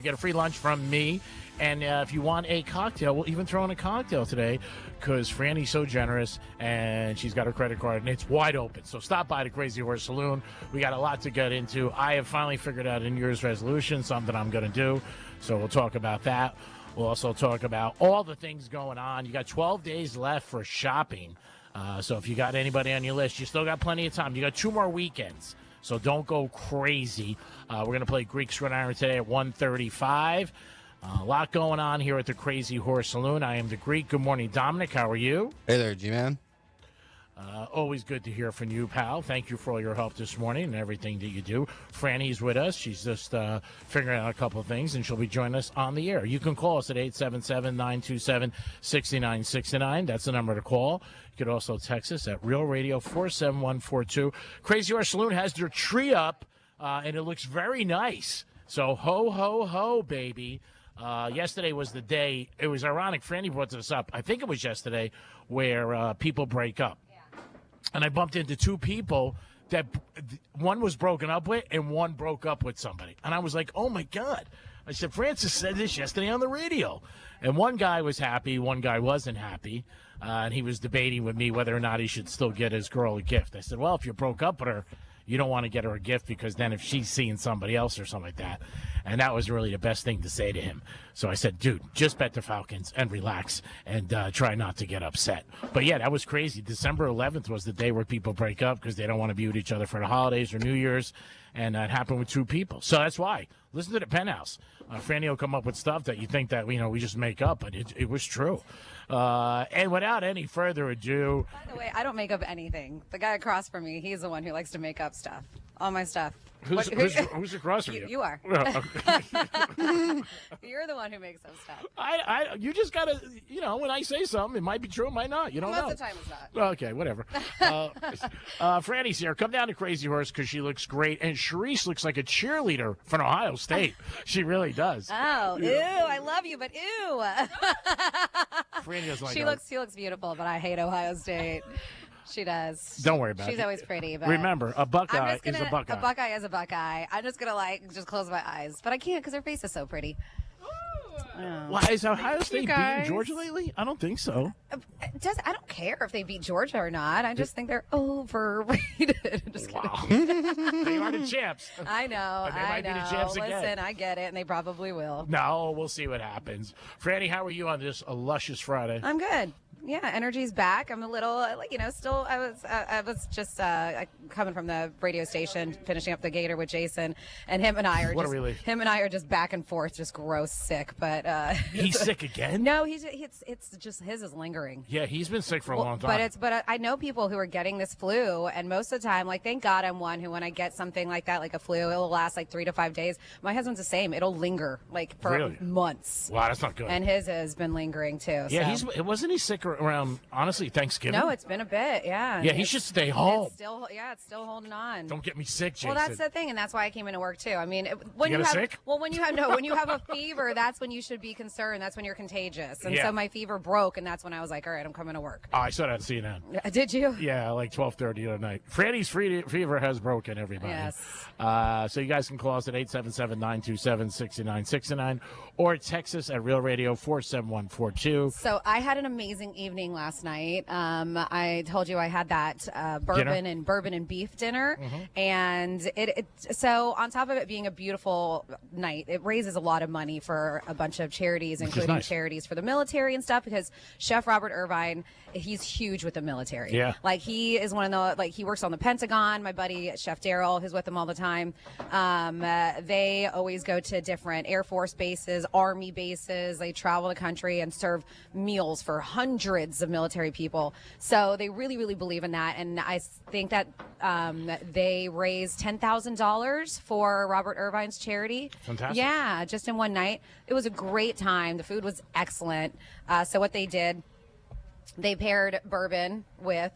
Get a free lunch from me, and if you want a cocktail, we'll even throw in a cocktail today because Franny's so generous and she's got her credit card and it's wide open. So stop by the Crazy Horse Saloon. We got a lot to get into. I have finally figured out a New Year's resolution, something I'm going to do. So we'll talk about that. We'll also talk about all the things going on. You got 12 days left for shopping. So if you got anybody on your list, you still got plenty of time. You got 2 more weekends. So don't go crazy. We're going to play Greek Gridiron today at 1:35. A lot going on here at the Crazy Horse Saloon. I am the Greek. Good morning, Dominic. How are you? Hey there, G-Man. Always good to hear from you, pal. Thank you for all your help this morning and everything that you do. Franny's with us. She's just figuring out a couple of things, and she'll be joining us on the air. You can call us at 877-927-6969. That's the number to call. You could also text us at Real Radio 47142. Crazy Horse Saloon has their tree up, and it looks very nice. So ho, ho, ho, baby. Yesterday was the day. It was ironic. Franny brought this up. I think it was yesterday where people break up. And I bumped into 2 people that one was broken up with and one broke up with somebody. And I was like, oh, my God. I said, Francis said this yesterday on the radio. And one guy was happy, one guy wasn't happy. And he was debating with me whether or not he should still get his girl a gift. I said, well, if you broke up with her, you don't want to get her a gift because then if she's seeing somebody else or something like that. And that was really the best thing to say to him. So I said, dude, just bet the Falcons and relax and try not to get upset. But, yeah, that was crazy. December 11th was the day where people break up because they don't want to be with each other for the holidays or New Year's. And that happened with 2 people. So that's why. Listen to the Penthouse. Franny will come up with stuff that you think that, we just make up, but it was true. And without any further ado. By the way, I don't make up anything. The guy across from me, he's the one who likes to make up stuff. All my stuff. Who's across from you? You are. Oh, okay. You're the one who makes up stuff. You just got to, when I say something, it might be true, it might not. You don't know. Most of the time it's not. Okay, whatever. Franny's here. Come down to Crazy Horse because she looks great. And Sharice looks like a cheerleader from Ohio State. She really does. Oh, ew. I love you, but ew. Franny does like she looks beautiful, but I hate Ohio State. She does. Don't worry about it. She's always pretty. But remember, a Buckeye is a Buckeye. A Buckeye is a Buckeye. I'm just going to just close my eyes. But I can't because her face is so pretty. Why is Ohio State beating Georgia lately? I don't think so. I don't care if they beat Georgia or not. I just think they're overrated. Just wow. They are the champs. I know. They might be the champs again. Listen, I get it, and they probably will. No, we'll see what happens. Franny, how are you on this luscious Friday? I'm good. Yeah, energy's back. I'm a little, still, I was just coming from the radio station, finishing up the Gator with Jason, and him and I are just back and forth, just gross sick. But he's sick again? No, it's just his is lingering. Yeah, he's been sick for a long time. But I know people who are getting this flu, and most of the time, thank God I'm one who, when I get something like that, like a flu, it'll last 3 to 5 days. My husband's the same; it'll linger for months. Wow, that's not good. And his has been lingering too. Yeah, wasn't he sick around, honestly, Thanksgiving? No, it's been a bit, yeah. Yeah, he should stay home. It's still holding on. Don't get me sick, Jason. Well, that's the thing, and that's why I came into work too. I mean, when you sick? Well, when you have a fever, that's when you should be concerned. That's when you're contagious. And so my fever broke, and that's when I was like, all right, I'm coming to work. Oh, I saw that on CNN. Did you? Yeah, 12:30 the other night. Franny's fever has broken, everybody. Yes. So you guys can call us at 877-927-6969 or text us at Real Radio 47142. So I had an amazing evening last night. I told you I had that bourbon and beef dinner, and so on top of it being a beautiful night, it raises a lot of money for a bunch of charities, including charities for the military and stuff. Because Chef Robert Irvine, he's huge with the military. Yeah, he is one of the he works on the Pentagon. My buddy Chef Daryl, who's with him all the time. They always go to different Air Force bases, Army bases. They travel the country and serve meals for hundreds of military people. So they really, really believe in that. And I think that they raised $10,000 for Robert Irvine's charity. Fantastic. Yeah, just in one night. It was a great time. The food was excellent. So what they did, they paired bourbon with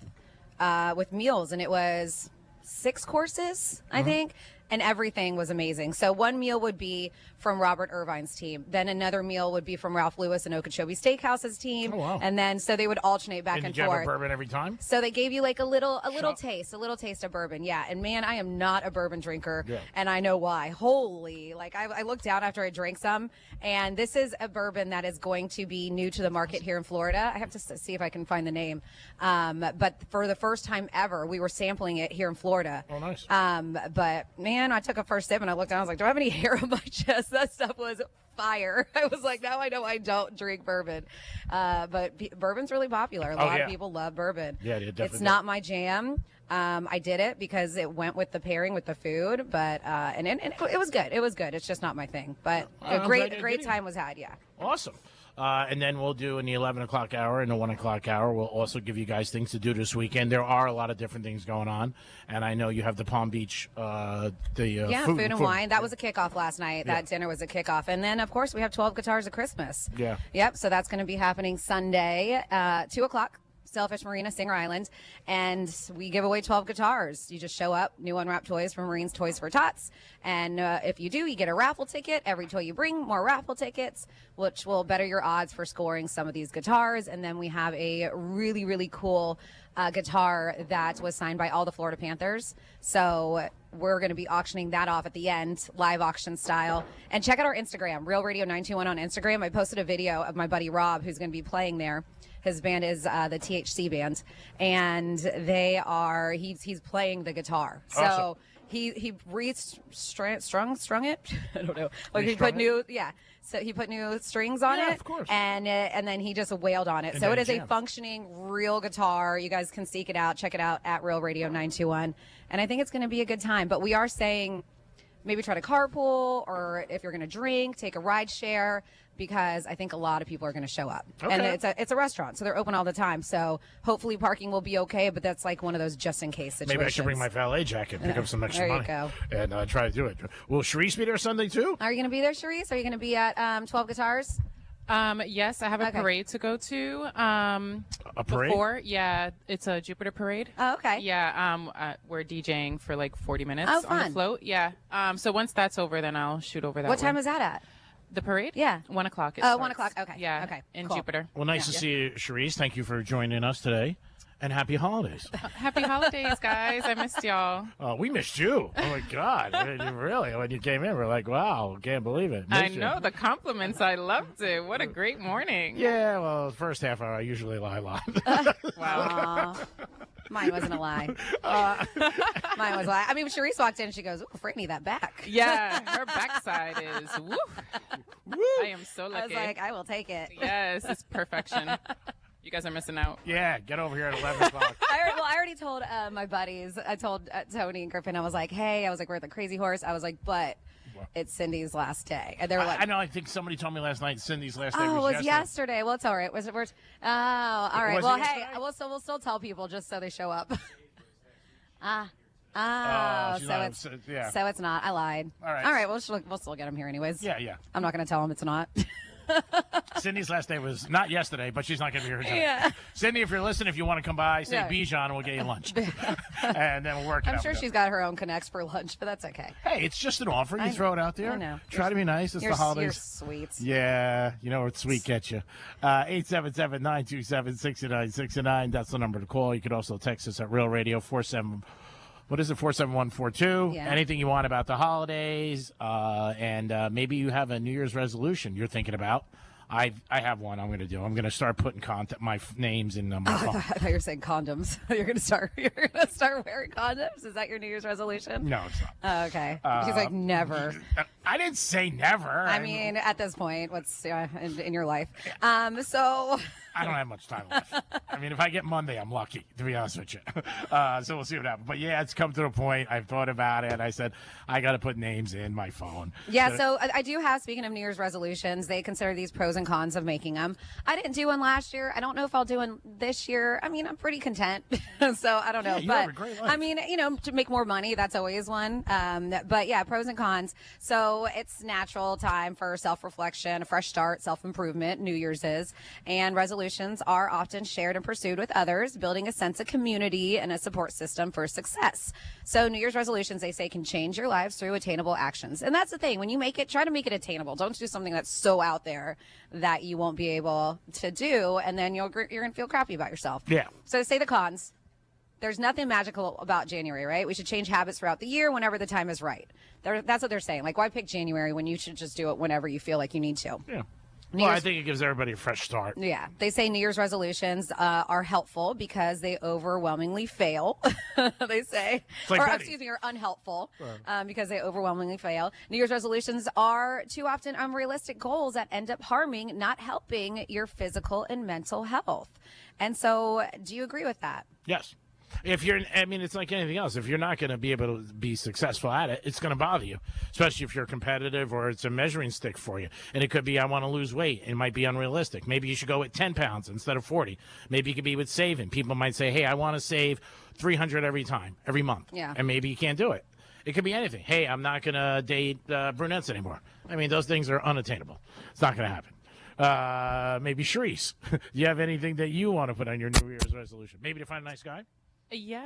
meals, and it was 6 courses, I think. and everything was amazing. So one meal would be from Robert Irvine's team. Then another meal would be from Ralph Lewis and Okeechobee Steakhouse's team. Oh, wow. And then so they would alternate back And and did you have a forth. bourbon every time? So they gave you like a little Shot. taste of bourbon. Yeah. And man, I am not a bourbon drinker. Yeah. And I know why. Holy, like I looked down after I drank some, and this is a bourbon that is going to be new to the market here in Florida. I have to see if I can find the name. But for the first time ever, we were sampling it here in Florida. Oh, nice. But man, I took a first sip and I looked down. I was like, do I have any hair on my chest? That stuff was fire. I was like, now I know I don't drink bourbon. But bourbon's really popular. A lot of people love bourbon. Yeah, definitely. It's not my jam. I did it because it went with the pairing with the food, but and it was good. It was good. It's just not my thing. But a great time was had. Yeah. Awesome. And then we'll do in the 11 o'clock hour and the 1 o'clock hour. We'll also give you guys things to do this weekend. There are a lot of different things going on. And I know you have the Palm Beach, food and wine. That was a kickoff last night. That dinner was a kickoff. And then, of course, we have 12 Guitars of Christmas. Yeah. Yep. So that's going to be happening Sunday, 2 o'clock. Sailfish Marina, Singer Island, and we give away 12 guitars. You just show up, new unwrapped toys from Marine's Toys for Tots, and if you do, you get a raffle ticket. Every toy you bring, more raffle tickets, which will better your odds for scoring some of these guitars. And then we have a really, really cool guitar that was signed by all the Florida Panthers. So we're going to be auctioning that off at the end, live auction style. And check out our Instagram, Real Radio 921 on Instagram. I posted a video of my buddy Rob, who's going to be playing there. His band is the THC band, and he's playing the guitar. So awesome. he strung it. I don't know. Like he put new So he put new strings on it, of course. and then he just wailed on it. And so then it is a jam. functioning real guitar. You guys can seek it out, check it out at Real Radio 921, and I think it's going to be a good time. But we are saying maybe try to carpool, or if you're going to drink, take a ride share, because I think a lot of people are going to show up. Okay. And it's a restaurant, so they're open all the time. So hopefully parking will be okay, but that's like one of those just in case situations. Maybe I should bring my valet jacket and pick up some extra There you money. go. And try to do it. Will Sharice be there Sunday too? Are you going to be there, Sharice? Are you going to be at 12 Guitars? Yes, I have a Okay. parade to go to. A parade? Before, yeah, it's a Jupiter parade. Oh, okay. Yeah, we're DJing for like 40 minutes Oh, on fun. the float. Yeah. So once that's over, then I'll shoot over that. What time way. is that at? the parade? Yeah. 1 o'clock. Oh, 1 o'clock. Okay. Yeah. Okay. In Cool. Jupiter. Well, nice to see you, Sharice. Thank you for joining us today. And happy holidays. Happy holidays, guys. I missed y'all. We missed you. Oh, my God. Really? When you came in, we're like, wow, can't believe it. I Missed you. know the compliments. I loved it. What a great morning. Yeah, well, the first half hour, I usually lie a lot. Wow. Aw. Mine wasn't a lie. Mine was a lie. I mean, Sharice walked in and she goes, "Ooh, Brittany, that back." Yeah, her backside is woo. I am so I lucky. was like, I will take it. Yes, it's perfection. You guys are missing out. Yeah, get over here at 11 o'clock. I already told my buddies. I told Tony and Griffin. I was like, "Hey," I was like, "We're at the Crazy Horse." I was like, "But it's Cindy's last day," and they were like, I know. I think somebody told me last night Cindy's last day "Oh, it was was yesterday. yesterday." Well, it's all right. All right. Was it Well, hey, yesterday? we'll still tell people just so they show up. She's so not- it's yeah. so it's not. I lied. All right. All right. We'll still get them here anyways. Yeah. I'm not going to tell them it's not. Cindy's last day was not yesterday, but she's not going to be here today. Yeah. Cindy, if you're listening, if you want to come by, say Yeah. Bijan, and we'll get you lunch. And then we'll work it I'm out. sure she's got her own connects for lunch, but that's okay. Hey, it's just an offer. You throw it out there. I know. Try to be nice. It's You're the holidays. You're sweet. Yeah, you know what sweet gets you. 877-927-6969. That's the number to call. You could also text us at Real Radio 47142. Yeah. Anything you want about the holidays, and maybe you have a New Year's resolution you're thinking about. I have one I'm going to do. I'm going to start putting my names in my phone. I thought you were saying condoms. You're gonna start wearing condoms. Is that your New Year's resolution? No, it's not. Oh, okay. She's like never. I didn't say never. I mean, at this point, what's in your life? So I don't have much time left. I mean, if I get Monday, I'm lucky, to be honest with you. So we'll see what happens. But yeah, it's come to the point. I've thought about it. I said, I got to put names in my phone. yeah, so I do have. Speaking of New Year's resolutions, they consider these pros and cons of making them. I didn't do one last year. I don't know if I'll do one this year. I mean, I'm pretty content, so I don't know. Yeah, you but have a great life. I mean, to make more money, that's always one. But yeah, pros and cons. So it's natural time for self-reflection, a fresh start, self-improvement. New Year's is, and resolution. resolutions are often shared and pursued with others, building a sense of community and a support system for success. So New Year's resolutions, they say, can change your lives through attainable actions. And that's the thing. When you make it, try to make it attainable. Don't do something that's so out there that you won't be able to do, and then you're going to feel crappy about yourself. Yeah. So to say the cons, there's nothing magical about January, right? We should change habits throughout the year whenever the time is right. That's what they're saying. Like, why pick January when you should just do it whenever you feel like you need to? Yeah. New Well, I Year's- think it gives everybody a fresh start. Yeah. They say New Year's resolutions are helpful because they overwhelmingly fail, they say. like Or, Betty. excuse me, are unhelpful because they overwhelmingly fail. New Year's resolutions are too often unrealistic goals that end up harming, not helping your physical and mental health. And so, do you agree with that? Yes. If you're, I mean, it's like anything else. If you're not going to be able to be successful at it, it's going to bother you, especially if you're competitive or it's a measuring stick for you. And it could be, I want to lose weight. It might be unrealistic. Maybe you should go with 10 pounds instead of 40. Maybe you could be with saving. People might say, hey, I want to save 300 every month. Yeah. And maybe you can't do it. It could be anything. Hey, I'm not going to date brunettes anymore. I mean, those things are unattainable. It's not going to happen. Maybe Sharice, do you have anything that you want to put on your New Year's resolution? Maybe to find a nice guy? Yeah,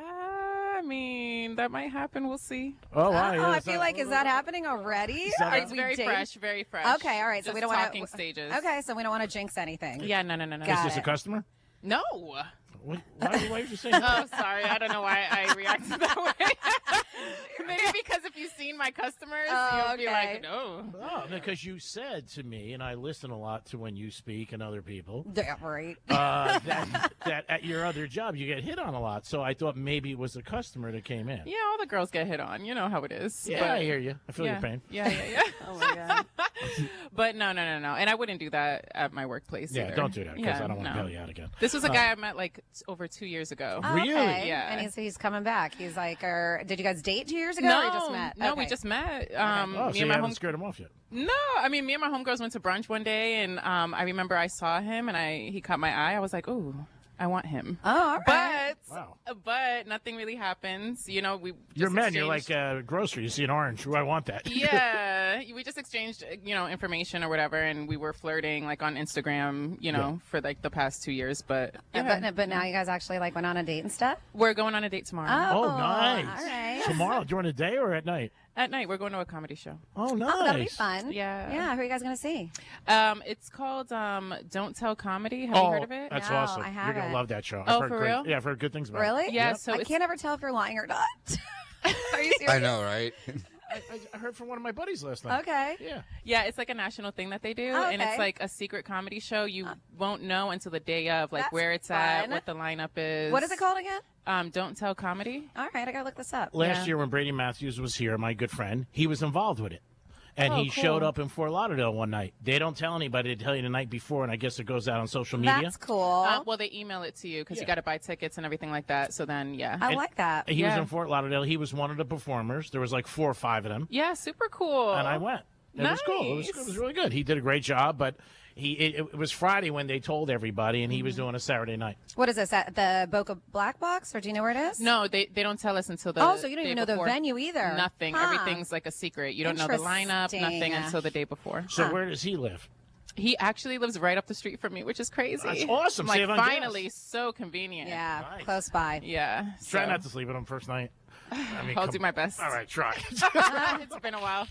I mean, that might happen. We'll see. Oh, wow. Oh, I feel like, is that happening already? that- Are It's we very dating? fresh, very fresh. Okay, all right. So Just we don't want talking stages. Okay, so we don't want to jinx anything. Yeah, no. Got Is this it. a customer? No. Why did you say Oh, sorry. I don't know why I reacted that way. Maybe because if you've seen my customers, Oh, you'll be okay. like, no. Oh, because you said to me, and I listen a lot to when you speak and other people, Yeah, right. that at your other job you get hit on a lot. So I thought maybe it was a customer that came in. Yeah, all the girls get hit on. You know how it is. Yeah, But- I hear you. I feel yeah. your pain. Yeah. Oh my god. But no. And I wouldn't do that at my workplace Yeah, either. don't do that because Yeah, I don't want to no. bail you out again. This was a guy I met like over 2 years ago. Oh, Really? okay. Yeah. And he's coming back. He's like, did you guys date 2 years ago or you just met? No, Okay. we just met. Oh, Me so and you my haven't home. scared him off yet? No, I mean, me and my homegirls went to brunch one day, and I remember I saw him, and he caught my eye. I was like, ooh, I want him. Oh, all right. But nothing really happens. You know, we. You're just men. You're like exchanged- grocery. You see an orange. Ooh, I want that. Yeah, we just exchanged, information or whatever, and we were flirting like on Instagram, for like the past 2 years. But But now you guys actually like went on a date and stuff? we're going on a date tomorrow. Oh, Oh, nice. All right. Tomorrow, during the day or at night? At night, we're going to a comedy show. Oh, nice. Oh, that'll be fun. Yeah. Yeah. Who are you guys going to see? It's called Don't Tell Comedy. Have you heard of it? That's No, awesome. I You're haven't. gonna love that show. Oh, I've heard for great, real? Yeah, I've heard good things about it. Really? Yeah, Yep. so I it's- can't ever tell if you're lying or not. Are you serious? I know, right? I heard from one of my buddies last night. Okay. Yeah. Yeah, it's like a national thing that they do, Oh, and okay. it's like a secret comedy show. You won't know until the day of, like That's where it's at, fun. what the lineup is. What is it called again? Don't Tell Comedy. All right, I gotta look this up. Last Yeah. year when Brady Matthews was here, my good friend, he was involved with it. And Oh, he cool. showed up in Fort Lauderdale one night. They don't tell anybody. They tell you the night before, and I guess it goes out on social media. That's cool. Well, they email it to you because Yeah. you got to buy tickets and everything like that. So then, yeah, I like that. He was Yeah. in Fort Lauderdale. He was one of the performers. There was like 4 or 5 of them. yeah, super cool. And I went. It was cool. Nice. It was really good. He did a great job, but it was Friday when they told everybody, and he Mm-hmm. was doing a Saturday night. What is this? At the Boca Black Box, or do you know where it is? No, they don't tell us until the. Oh, so you don't day even know the before. venue either. Nothing. Huh. Everything's like a secret. You don't know the lineup. Nothing Interesting. until the day before. So where does he live? He actually lives right up the street from me, which is crazy. That's awesome. Like Save on gas. finally, so convenient. Yeah, Nice. close by. Yeah. Try so- not to sleep with him first night. I mean, I'll come- do my best. All right, try. It's been a while.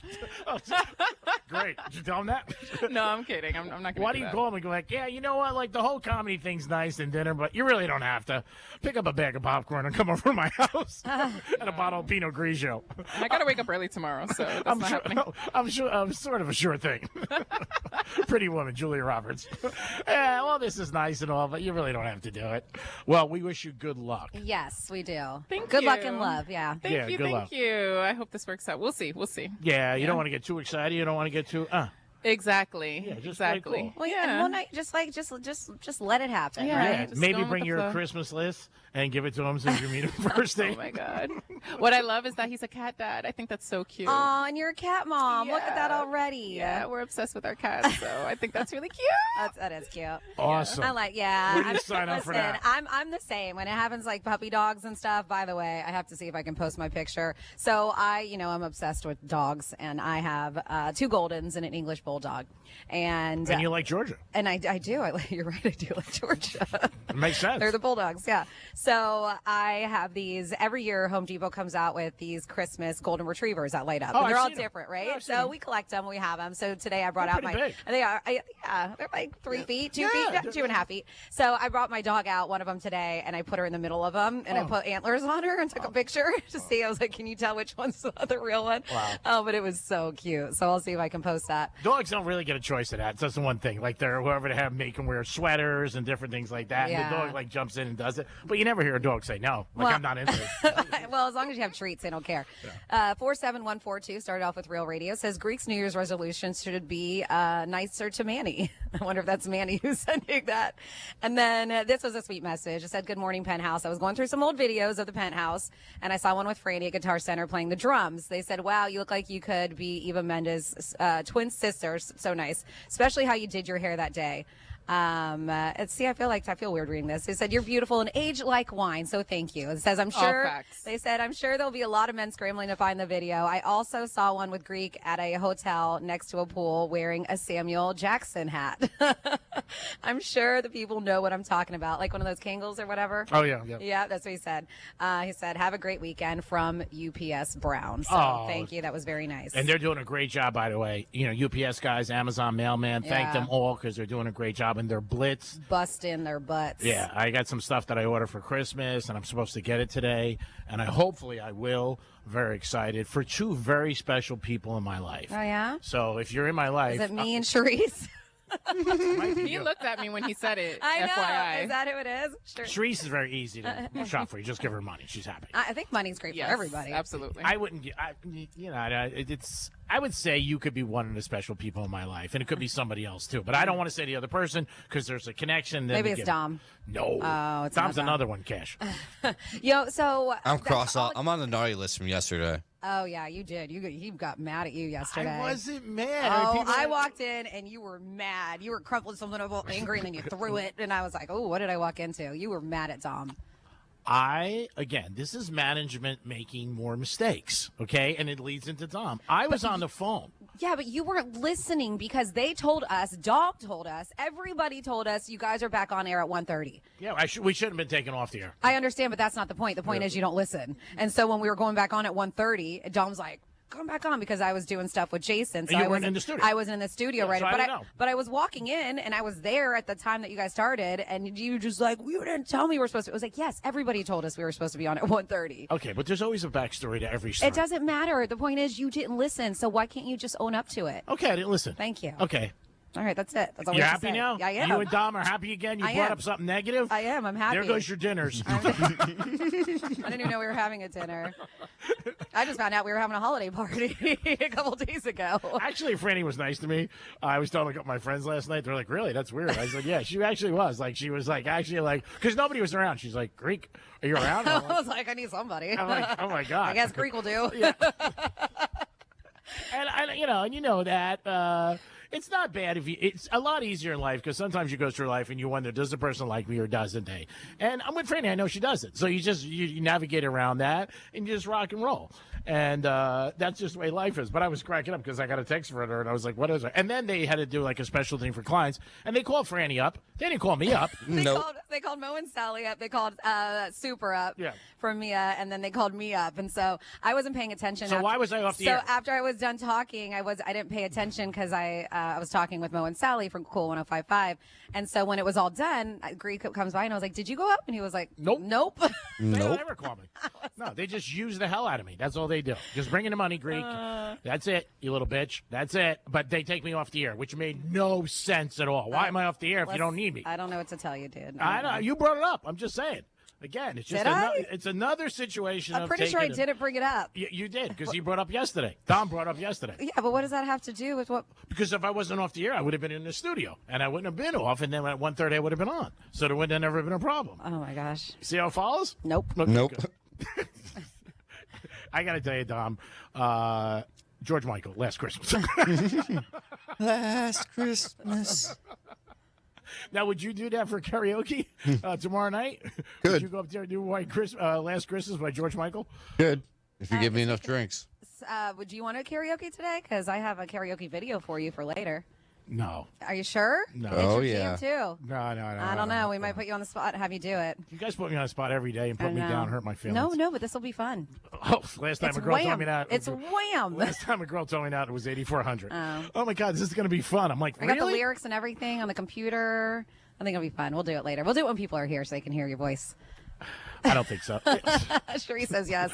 Great. Did you tell him that? No, I'm kidding. I'm not going to Why do you call him and go like, yeah, you know what? Like the whole comedy thing's nice and dinner, but you really don't have to. Pick up a bag of popcorn and come over to my house and a bottle of Pinot Grigio. And I got to wake up early tomorrow, so that's I'm not sure. happening. I'm sort of a sure thing. Pretty woman, Julia Roberts. Yeah, well, this is nice and all, but you really don't have to do it. Well, we wish you good luck. Yes, we do. Thank Good luck you. and love. Yeah. Yeah, Thank good you. luck. Thank you. I hope this works out. We'll see. We'll see. Yeah, you don't want to get too excited. You don't want to get too. Exactly. Yeah, just play exactly. cool. Well, yeah. Well, no, just let it happen. Yeah. Right? Yeah, just maybe going with bring the your flow. Christmas list and give it to him since you meet him first Oh date. my God. What I love is that he's a cat dad. I think that's so cute. Oh, and you're a cat mom. Look at that Yeah. already. Yeah, we're obsessed with our cats, so I think that's really cute. That is cute. Awesome. I like, yeah. Where do you I'm- sign up for listen, that? I'm the same. When it happens like puppy dogs and stuff, by the way, I have to see if I can post my picture. So I'm obsessed with dogs, and I have 2 Goldens and an English bulldog, and you like Georgia. and I do. You're right. I do like Georgia. It makes sense. They're the bulldogs, yeah. So I have these every year. Home Depot comes out with these Christmas golden retrievers that light up. Oh, And they're I've all seen 'em. different, Yeah, right? I've seen So 'em. we collect them. We have them. So today I brought They're out my. pretty big. They are. Yeah, they're like 3 feet, 2 Yeah, feet, 2.5 feet. So I brought my dog out, one of them today, and I put her in the middle of them, and I put antlers on her and took a picture to see. I was like, "Can you tell which one's the real one?" Wow. Oh, but it was so cute. So I'll see if I can post that. Dogs don't really get a choice of that. That's the one thing. Like they're whoever they have make them wear sweaters and different things like that. Yeah. And the dog like jumps in and does it. But you never hear a dog say no. Like Well- I'm not into it. Well, as long as you have treats, they don't care. 47142 started off with Real Radio. Says Greek's New Year's resolution should be nicer to Manny. I wonder if that's Manny who's sending that. And then this was a sweet message. It said, "Good morning, Penthouse. I was going through some old videos of the Penthouse, and I saw one with Franny at Guitar Center playing the drums. They said, 'Wow, you look like you could be Eva Mendes' twin sisters. So nice, especially how you did your hair that day.'" See, I feel weird reading this. They said, "You're beautiful and age like wine." So thank you. It says, "I'm sure." facts. They said, "I'm sure there'll be a lot of men scrambling to find the video." I also saw one with Greek at a hotel next to a pool wearing a Samuel Jackson hat. I'm sure the people know what I'm talking about, like one of those Kangles or whatever. Oh yeah, yeah. Yeah, that's what he said. He said, "Have a great weekend," from UPS Brown. So Oh. thank you. That was very nice. And they're doing a great job, by the way. You know, UPS guys, Amazon mailman, thank Yeah. them all because they're doing a great job and they're blitz. busting their butts. Yeah, I got some stuff that I ordered for Christmas, and I'm supposed to get it today, and hopefully I will. Very excited for two very special people in my life. Oh, yeah? So if you're in my life, Is it me and Sharice? might be He you. looked at me when he said it. I know. FYI. Is that who it is? Sure. Sharice is very easy to shop for. You just give her money; she's happy. I think money's great Yes, for everybody. Absolutely. I wouldn't, it's. I would say you could be one of the special people in my life, and it could be somebody else too. But I don't want to say the other person because there's a connection. Then Maybe we it's give- Dom. No, Oh, it's Dom's not Dom. another one. Cash. So I'm that's cross all- out. I'm on the naughty list from yesterday. Oh yeah, you did. He got mad at you yesterday. I wasn't mad. Oh, People- I walked in and you were mad. You were crumpling something up all angry and then you threw it. And I was like, oh, what did I walk into? You were mad at Dom. Again, this is management making more mistakes, okay? And it leads into Dom. I was on the phone. Yeah, but you weren't listening because they told us, Dog told us, everybody told us you guys are back on air at 1:30. Yeah, we shouldn't have been taken off the air. I understand, but that's not the point. The point is you don't listen. And so when we were going back on at 1:30, Dom's like, come back on because I was doing stuff with Jason. So You I weren't wasn't in the studio. I wasn't in the studio Yeah, right. so I But didn't know. but I was walking in and I was there at the time that you guys started and you just like, you didn't tell me we were supposed to. It was like, yes, everybody told us we were supposed to be on at 1:30. Okay, but there's always a backstory to every story. It doesn't matter. The point is you didn't listen. So why can't you just own up to it? Okay, I didn't listen. Thank you. Okay. All right, that's it. That's all we You're have to happy say. now? Yeah, I am. You and Dom are happy again? You I brought am. up something negative? I am. I'm happy. There goes your dinners. I didn't even know we were having a dinner. I just found out we were having a holiday party a couple days ago. Actually, Franny was nice to me. I was telling a couple of my friends last night. They're like, really? That's weird. I was like, yeah, she actually was. Like, she was like, actually, like, because nobody was around. She's like, Greek, are you around? I I'm like, was like, I need somebody. I'm like, oh my God. I guess Greek will do. And you know that it's not bad if you. It's a lot easier in life because sometimes you go through life and you wonder, does the person like me or doesn't they? And I'm with Franny. I know she doesn't. So you navigate around that and you just rock and roll. And that's just the way life is. But I was cracking up because I got a text from her and I was like, what is it? And then they had to do like a special thing for clients and they called Franny up. They didn't call me up. Nope. They called Mo and Sally up. They called Super up Yeah. from Mia, and then they called me up. And so I wasn't paying attention. So why was I off the air? So after I was done talking, I didn't pay attention because I was talking with Mo and Sally from Cool 105.5. And so when it was all done, Greek comes by and I was like, "Did you go up?" And he was like, Nope. Nope." They don't Nope. ever call me. No, they just use the hell out of me. That's all they do. Just bring in the money, Greek. That's it, you little bitch. That's it. But they take me off the air, which made no sense at all. Why am I off the air if you don't need me? I don't know what to tell you, dude. I know. You brought it up. I'm just saying. Again, it's just Did I? it's another situation I'm of pretty sure I taking it- didn't bring it up. You did, because you brought up yesterday. Dom brought up yesterday. Yeah, but what does that have to do with what? Because if I wasn't off the air, I would have been in the studio. And I wouldn't have been off. And then at 1:30, I would have been on. So there would have never been a problem. Oh my gosh. See how it follows? Nope. Okay, Nope. good. I got to tell you, Dom, George Michael, Last Christmas. Last Christmas. Now, would you do that for karaoke tomorrow night? Would Good. you go up there and do Last Christmas by George Michael? Good. If you give me enough drinks. So, would you want to karaoke today? Because I have a karaoke video for you for later. No. Are you sure? No. It's Oh, your yeah. jam, too. No. I don't know. We might put you on the spot and have you do it. You guys put me on the spot every day and put me I know. down, hurt my feelings. No, but this will be fun. Oh, last time It's a girl told wham. me that. It's wham. Last time a girl told me that it was 8,400. Oh. Oh my God, this is going to be fun. I'm like, I really? got the lyrics and everything on the computer. I think it'll be fun. We'll do it later. We'll do it when people are here so they can hear your voice. I don't think so. Sheree says yes.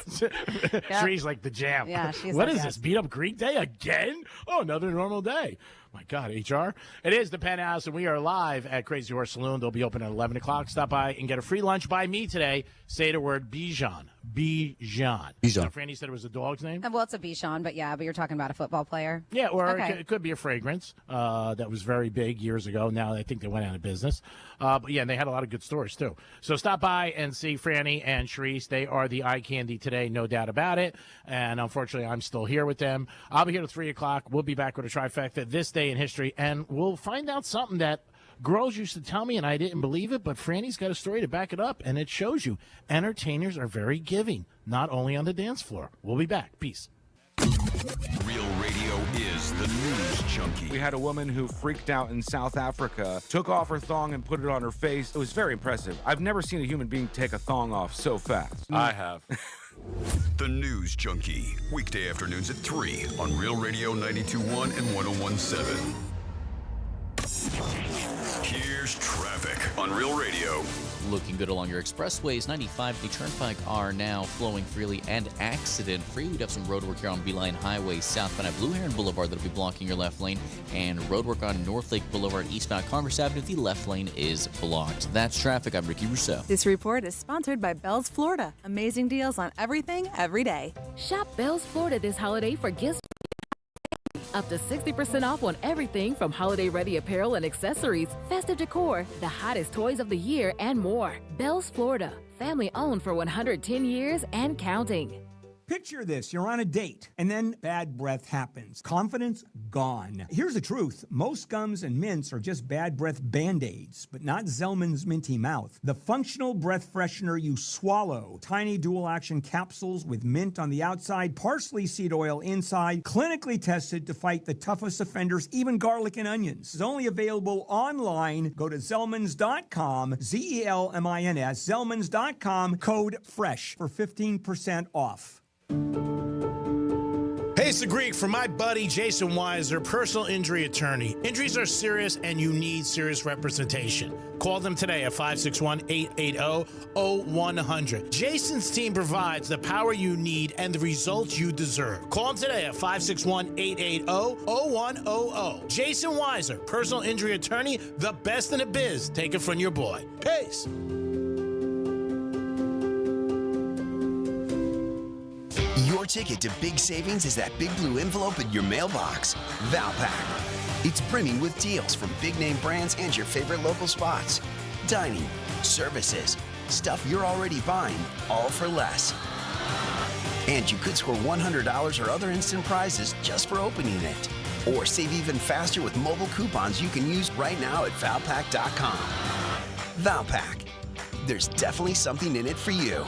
She's like the jam. Yeah, she What said is yes. this? Beat up Greek Day again? Oh, another normal day. My God, HR. It is the Penthouse, and we are live at Crazy Horse Saloon. They'll be open at 11 o'clock. Stop by and get a free lunch by me today. Say the word Bijan. Bijan. Bijan. Franny said it was a dog's name? Well, it's a Bichon, but you're talking about a football player. Yeah, or Okay. it could be a fragrance that was very big years ago. Now I think they went out of business. But yeah, and they had a lot of good stores too. So stop by and see Franny and Sharice. They are the eye candy today, no doubt about it. And unfortunately, I'm still here with them. I'll be here till 3 o'clock. We'll be back with a trifecta this day in history, and we'll find out something that girls used to tell me, and I didn't believe it, but Franny's got a story to back it up, and it shows you entertainers are very giving, not only on the dance floor. We'll be back. Peace. Real Radio is the news junkie. We had a woman who freaked out in South Africa, took off her thong and put it on her face. It was very impressive. I've never seen a human being take a thong off so fast. I have. The News Junkie. Weekday afternoons at 3 on Real Radio 92.1 and 101.7. Here's traffic on Real Radio. Looking good along your expressways. 95, the Turnpike are now flowing freely and accident-free. We'd have some road work here on Beeline Highway southbound at Blue Heron Boulevard that'll be blocking your left lane, and road work on North Lake Boulevard eastbound Congress Avenue. The left lane is blocked. That's traffic. I'm Ricky Rousseau. This report is sponsored by Bell's Florida. Amazing deals on everything, every day. Shop Bell's Florida this holiday for gifts. Up to 60% off on everything from holiday-ready apparel and accessories, festive decor, the hottest toys of the year, and more. Bell's Florida, family-owned for 110 years and counting. Picture this, you're on a date, and then bad breath happens. Confidence gone. Here's the truth. Most gums and mints are just bad breath Band-Aids, but not Zellman's Minty Mouth. The functional breath freshener you swallow. Tiny dual-action capsules with mint on the outside, parsley seed oil inside, clinically tested to fight the toughest offenders, even garlic and onions. It's only available online. Go to Zellmans.com, Z-E-L-M-I-N-S, Zellmans.com, code FRESH for 15% off. Hey, it's the Greek from my buddy Jason Weiser, personal injury attorney. Injuries are serious and you need serious representation. Call them today at 561-880-0100. Jason's team provides the power you need and the results you deserve. Call them today at 561-880-0100. Jason Weiser, personal injury attorney, the best in the biz. Take it from your boy. Peace. Your ticket to big savings is that big blue envelope in your mailbox. Valpak. It's brimming with deals from big name brands and your favorite local spots. Dining, services, stuff you're already buying, all for less. And you could score $100 or other instant prizes just for opening it. Or save even faster with mobile coupons you can use right now at Valpak.com. Valpak. There's definitely something in it for you.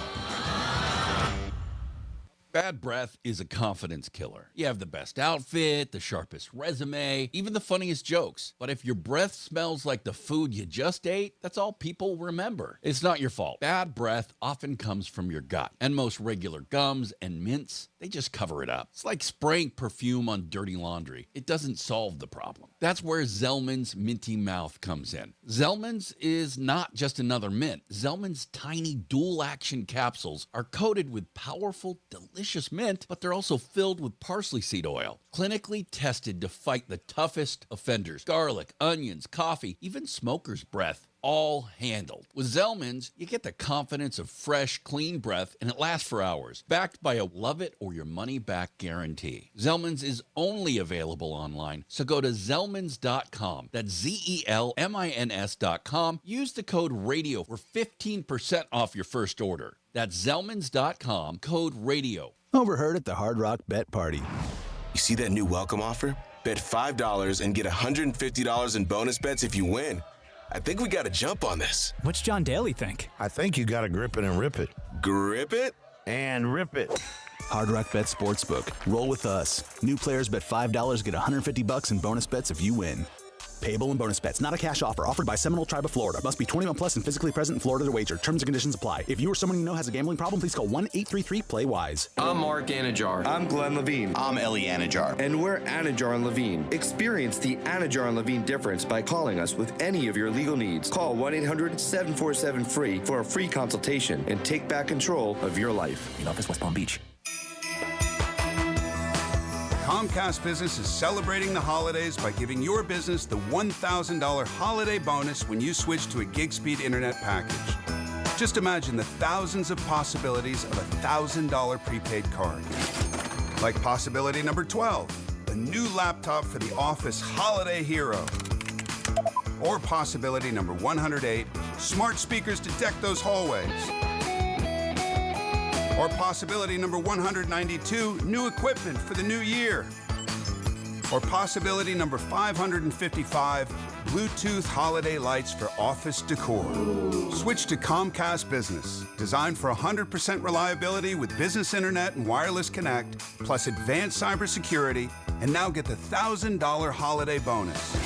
Bad breath is a confidence killer. You have the best outfit, the sharpest resume, even the funniest jokes. But if your breath smells like the food you just ate, that's all people remember. It's not your fault. Bad breath often comes from your gut. And most regular gums and mints, they just cover it up. It's like spraying perfume on dirty laundry. It doesn't solve the problem. That's where Zellman's Minty Mouth comes in. Zellman's is not just another mint. Zellman's tiny dual-action capsules are coated with powerful, delicious mint, but they're also filled with parsley seed oil, clinically tested to fight the toughest offenders. Garlic, onions, coffee, even smoker's breath, all handled. With Zellman's, you get the confidence of fresh, clean breath, and it lasts for hours, backed by a love-it-or-your-money-back guarantee. Zellman's is only available online, so go to Zellmans.com. That's Zellmins.com. Use the code RADIO for 15% off your first order. That's Zellmans.com, code RADIO. Overheard at the Hard Rock Bet Party. You see that new welcome offer? Bet $5 and get $150 in bonus bets if you win. I think we got to jump on this. What's John Daly think? I think you got to grip it and rip it. Grip it? And rip it. Hard Rock Bet Sportsbook. Roll with us. New players bet $5, get $150 in bonus bets if you win. Payable in bonus bets. Not a cash offer. Offered by Seminole Tribe of Florida. Must be 21 plus and physically present in Florida to wager. Terms and conditions apply. If you or someone you know has a gambling problem, please call 1-833-PLAY-WISE. I'm Mark Anajar. I'm Glenn Levine. I'm Ellie Anajar. And we're Anajar and Levine. Experience the Anajar and Levine difference by calling us with any of your legal needs. Call 1-800-747-FREE for a free consultation and take back control of your life. In office, West Palm Beach. Comcast Business is celebrating the holidays by giving your business the $1,000 holiday bonus when you switch to a gig speed internet package. Just imagine the thousands of possibilities of a $1,000 prepaid card. Like possibility number 12, a new laptop for the office holiday hero. Or possibility number 108, smart speakers to deck those hallways. Or possibility number 192, new equipment for the new year. Or possibility number 555, Bluetooth holiday lights for office decor. Switch to Comcast Business, designed for 100% reliability with business internet and wireless connect, plus advanced cybersecurity, and now get the $1,000 holiday bonus.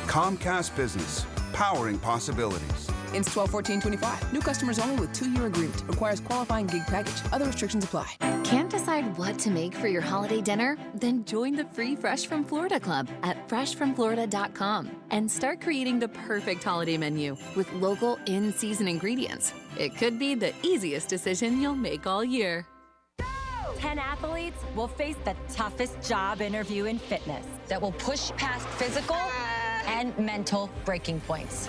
Comcast Business, powering possibilities. Ends 12/14/25. New customers only with 2-year agreement. Requires qualifying gig package. Other restrictions apply. Can't decide what to make for your holiday dinner? Then join the free Fresh from Florida Club at freshfromflorida.com and start creating the perfect holiday menu with local in-season ingredients. It could be the easiest decision you'll make all year. 10 athletes will face the toughest job interview in fitness that will push past physical and mental breaking points.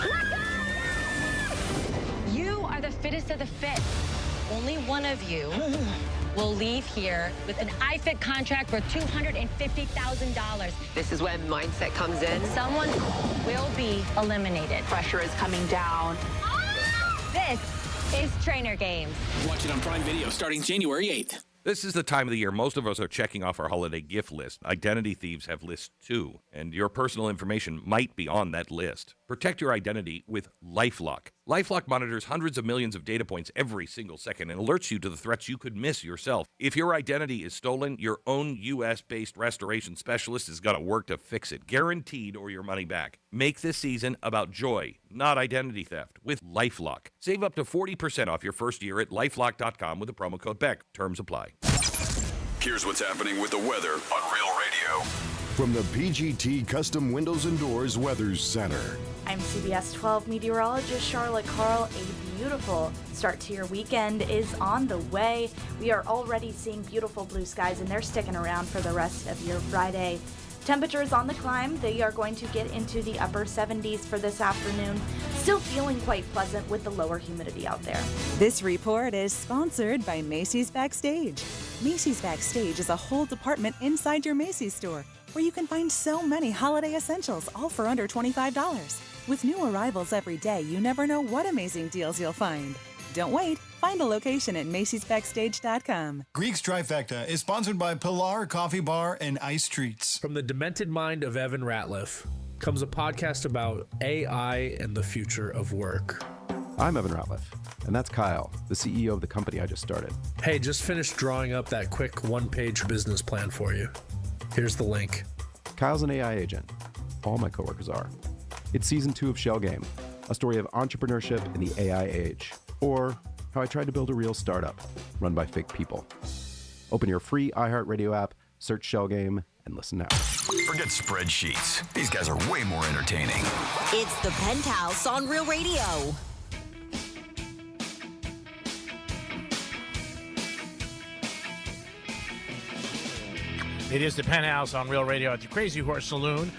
You are the fittest of the fit. Only one of you will leave here with an iFit contract for $250,000. This is when mindset comes in. Someone will be eliminated. Pressure is coming down. This is Trainer Games. Watch it on Prime Video starting January 8th. This is the time of the year most of us are checking off our holiday gift list. Identity thieves have lists too, and your personal information might be on that list. Protect your identity with LifeLock. LifeLock monitors hundreds of millions of data points every single second and alerts you to the threats you could miss yourself. If your identity is stolen, your own U.S.-based restoration specialist is going to work to fix it, guaranteed, or your money back. Make this season about joy, not identity theft, with LifeLock. Save up to 40% off your first year at LifeLock.com with the promo code BECK. Terms apply. Here's what's happening with the weather on Real Radio. From the PGT Custom Windows and Doors Weather Center. I'm CBS 12 meteorologist Charlotte Carl. A beautiful start to your weekend is on the way. We are already seeing beautiful blue skies, and they're sticking around for the rest of your Friday. Temperatures on the climb. They are going to get into the upper 70s for this afternoon. Still feeling quite pleasant with the lower humidity out there. This report is sponsored by Macy's Backstage. Macy's Backstage is a whole department inside your Macy's store where you can find so many holiday essentials, all for under $25. With new arrivals every day, you never know what amazing deals you'll find. Don't wait. Find a location at Macy'sBackstage.com. Greek's Trifecta is sponsored by Pilar Coffee Bar and Ice Treats. From the demented mind of Evan Ratliff comes a podcast about AI and the future of work. I'm Evan Ratliff, and that's Kyle, the CEO of the company I just started. Hey, just finished drawing up that quick one-page business plan for you. Here's the link. Kyle's an AI agent. All my coworkers are. It's season 2 of Shell Game, a story of entrepreneurship in the AI age. Or how I tried to build a real startup run by fake people. Open your free iHeartRadio app, search Shell Game, and listen now. Forget spreadsheets. These guys are way more entertaining. It's the Penthouse on Real Radio. It is the Penthouse on Real Radio at the Crazy Horse Saloon.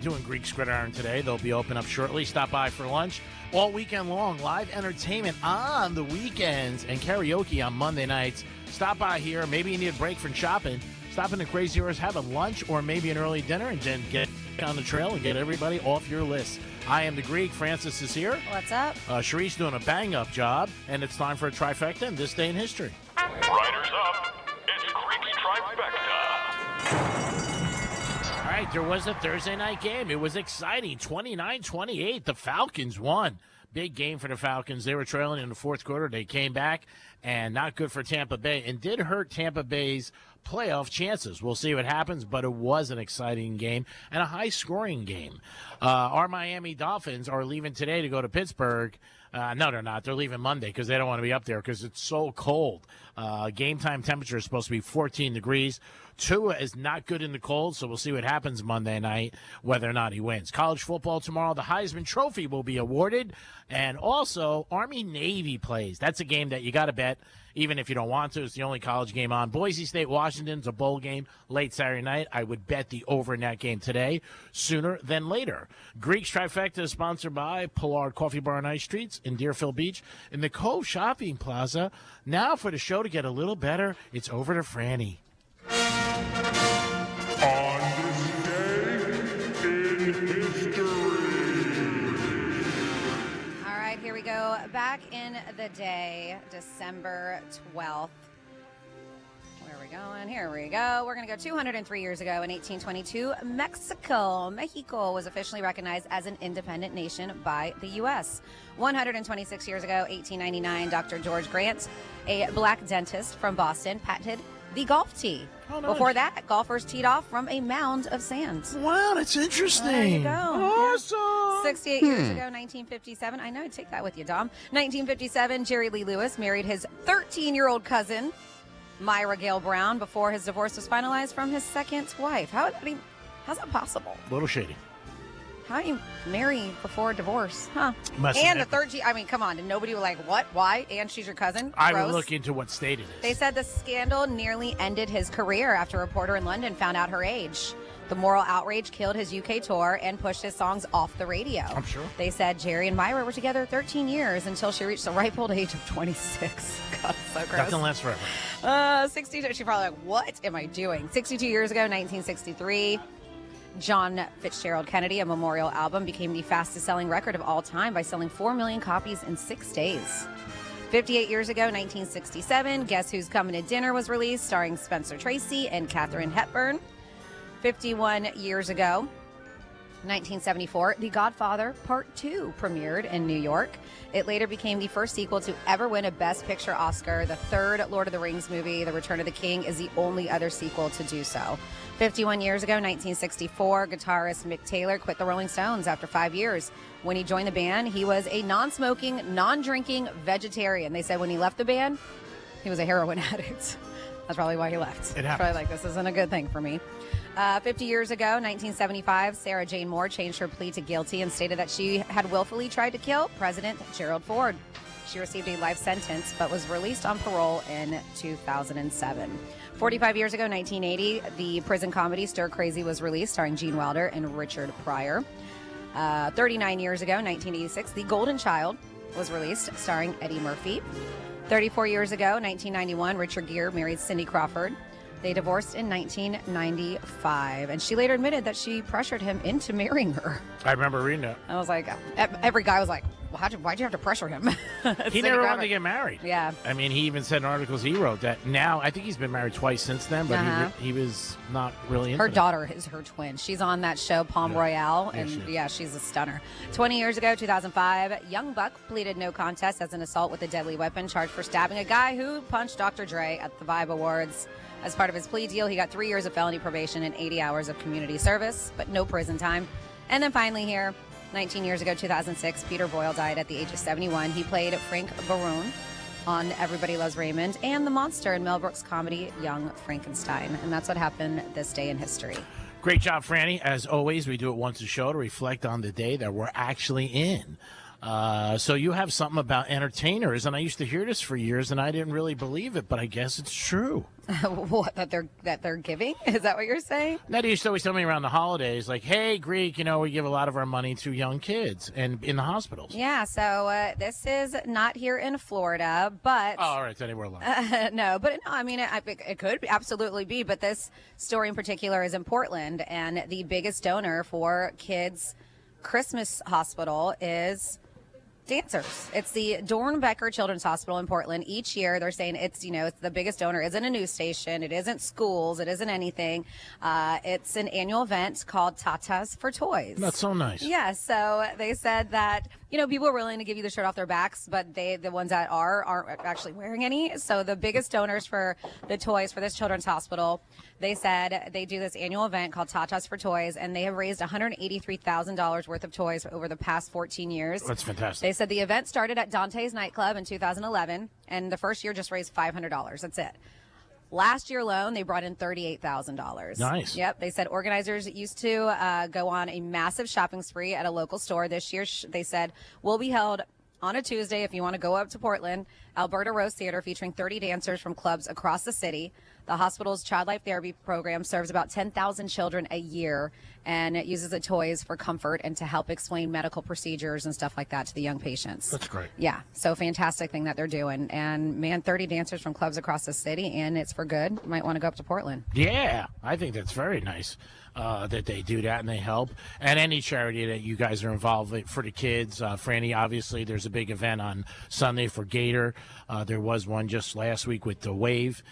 Doing Greek Gridiron today. They'll be open up shortly. Stop by for lunch. All weekend long, live entertainment on the weekends and karaoke on Monday nights. Stop by here. Maybe you need a break from shopping. Stop in the Crazy Horse, have a lunch or maybe an early dinner, and then get on the trail and get everybody off your list. I am the Greek. Francis is here. What's up? Sharice doing a bang-up job, and it's time for a trifecta in this day in history. Riders up. It's Greek's Trifecta. All right, there was a Thursday night game. It was exciting. 29-28, the Falcons won. Big game for the Falcons. They were trailing in the fourth quarter. They came back, and not good for Tampa Bay, and did hurt Tampa Bay's playoff chances. We'll see what happens, but it was an exciting game and a high-scoring game. Our Miami Dolphins are leaving today to go to Pittsburgh. No, they're not. They're leaving Monday because they don't want to be up there because it's so cold. Game time temperature is supposed to be 14 degrees. Tua is not good in the cold, so we'll see what happens Monday night, whether or not he wins. College football tomorrow, the Heisman Trophy will be awarded, and also Army-Navy plays. That's a game that you got to bet, even if you don't want to. It's the only college game on. Boise State-Washington's a bowl game late Saturday night. I would bet the over in that game today, sooner than later. Greek's Trifecta is sponsored by Pollard Coffee Bar and Ice Treats in Deerfield Beach in the Cove Shopping Plaza. Now for the show to get a little better, it's over to Franny. On this day in history. All right, here we go. Back in the day, December 12th. Where are we going? Here we go. We're going to go 203 years ago in 1822. Mexico was officially recognized as an independent nation by the U.S. 126 years ago, 1899, Dr. George Grant, a black dentist from Boston, patented the golf tee. Oh, nice. Before that, golfers teed off from a mound of sand. Wow, that's interesting. There you go. Awesome. Yeah. 68 years ago, 1957. I know, take that with you, Dom. 1957, Jerry Lee Lewis married his 13-year-old cousin, Myra Gale Brown, before his divorce was finalized from his second wife. How's that possible? A little shady. How do you marry before divorce? Huh? Must And the have- 13, I mean, come on. And nobody was like, what? Why? And she's your cousin? I Gross. would look into what state it is. They said the scandal nearly ended his career after a reporter in London found out her age. The moral outrage killed his UK tour and pushed his songs off the radio. I'm sure. They said Jerry and Myra were together 13 years until she reached the ripe old age of 26. God, so gross. That can last forever. 62. She's probably like, what am I doing? 62 years ago, 1963. John Fitzgerald Kennedy, a memorial album, became the fastest-selling record of all time by selling 4 million copies in 6 days. 58 years ago, 1967, Guess Who's Coming to Dinner was released, starring Spencer Tracy and Katharine Hepburn. 51 years ago, 1974, The Godfather Part 2 premiered in New York. It later became the first sequel to ever win a Best Picture Oscar. The third Lord of the Rings movie, The Return of the King, is the only other sequel to do so. 51 years ago, 1964, guitarist Mick Taylor quit the Rolling Stones after 5 years. When he joined the band, he was a non-smoking, non-drinking vegetarian. They said when he left the band, he was a heroin addict. That's probably why he left. It happens. Probably like, this isn't a good thing for me. 50 years ago, 1975, Sarah Jane Moore changed her plea to guilty and stated that she had willfully tried to kill President Gerald Ford. She received a life sentence but was released on parole in 2007. 45 years ago, 1980, the prison comedy Stir Crazy was released, starring Gene Wilder and Richard Pryor. 39 years ago, 1986, The Golden Child was released, starring Eddie Murphy. 34 years ago, 1991, Richard Gere married Cindy Crawford. They divorced in 1995, and she later admitted that she pressured him into marrying her. I remember reading that. I was like, every guy was like, why'd you have to pressure him? He never wanted to get married. Yeah. I mean, he even said in articles he wrote that now, I think he's been married twice since then, but he was not really into Her it. daughter is her twin. She's on that show, Palm Royale, and she's a stunner. 20 years ago, 2005, Young Buck pleaded no contest as an assault with a deadly weapon, charged for stabbing a guy who punched Dr. Dre at the Vibe Awards. As part of his plea deal, he got 3 years of felony probation and 80 hours of community service, but no prison time. And then finally here, 19 years ago, 2006, Peter Boyle died at the age of 71. He played Frank Baroon on Everybody Loves Raymond and the monster in Mel Brooks' comedy Young Frankenstein. And that's what happened this day in history. Great job, Franny. As always, we do it once a show to reflect on the day that we're actually in. So you have something about entertainers, and I used to hear this for years, and I didn't really believe it, but I guess it's true. What, that they're giving? Is that what you're saying? That used to always tell me around the holidays, like, hey, Greek, we give a lot of our money to young kids and in the hospitals. Yeah, so this is not here in Florida, but... Oh, all right, then we're alone. It could absolutely be, but this story in particular is in Portland, and the biggest donor for kids' Christmas hospital is... dancers. It's the Dornbecker Children's Hospital in Portland. Each year they're saying it's the biggest donor. It isn't a news station. It isn't schools. It isn't anything. It's an annual event called Tatas for Toys. That's so nice. Yeah, so they said that people are willing to give you the shirt off their backs, but the ones that aren't actually wearing any. So the biggest donors for the toys for this children's hospital, they said they do this annual event called Tatas for Toys, and they have raised $183,000 worth of toys over the past 14 years. That's fantastic. They said the event started at Dante's nightclub in 2011, and the first year just raised $500. That's it. Last year alone, they brought in $38,000. Nice. Yep. They said organizers used to go on a massive shopping spree at a local store. This year, they said, will be held on a Tuesday if you want to go up to Portland. Alberta Rose Theater featuring 30 dancers from clubs across the city. The hospital's Child Life Therapy program serves about 10,000 children a year, and it uses the toys for comfort and to help explain medical procedures and stuff like that to the young patients. That's great. Yeah, so fantastic thing that they're doing. And, man, 30 dancers from clubs across the city, and it's for good. You might want to go up to Portland. Yeah, I think that's very nice that they do that and they help. And any charity that you guys are involved with for the kids. Franny, obviously, there's a big event on Sunday for Gator. There was one just last week with the Wave.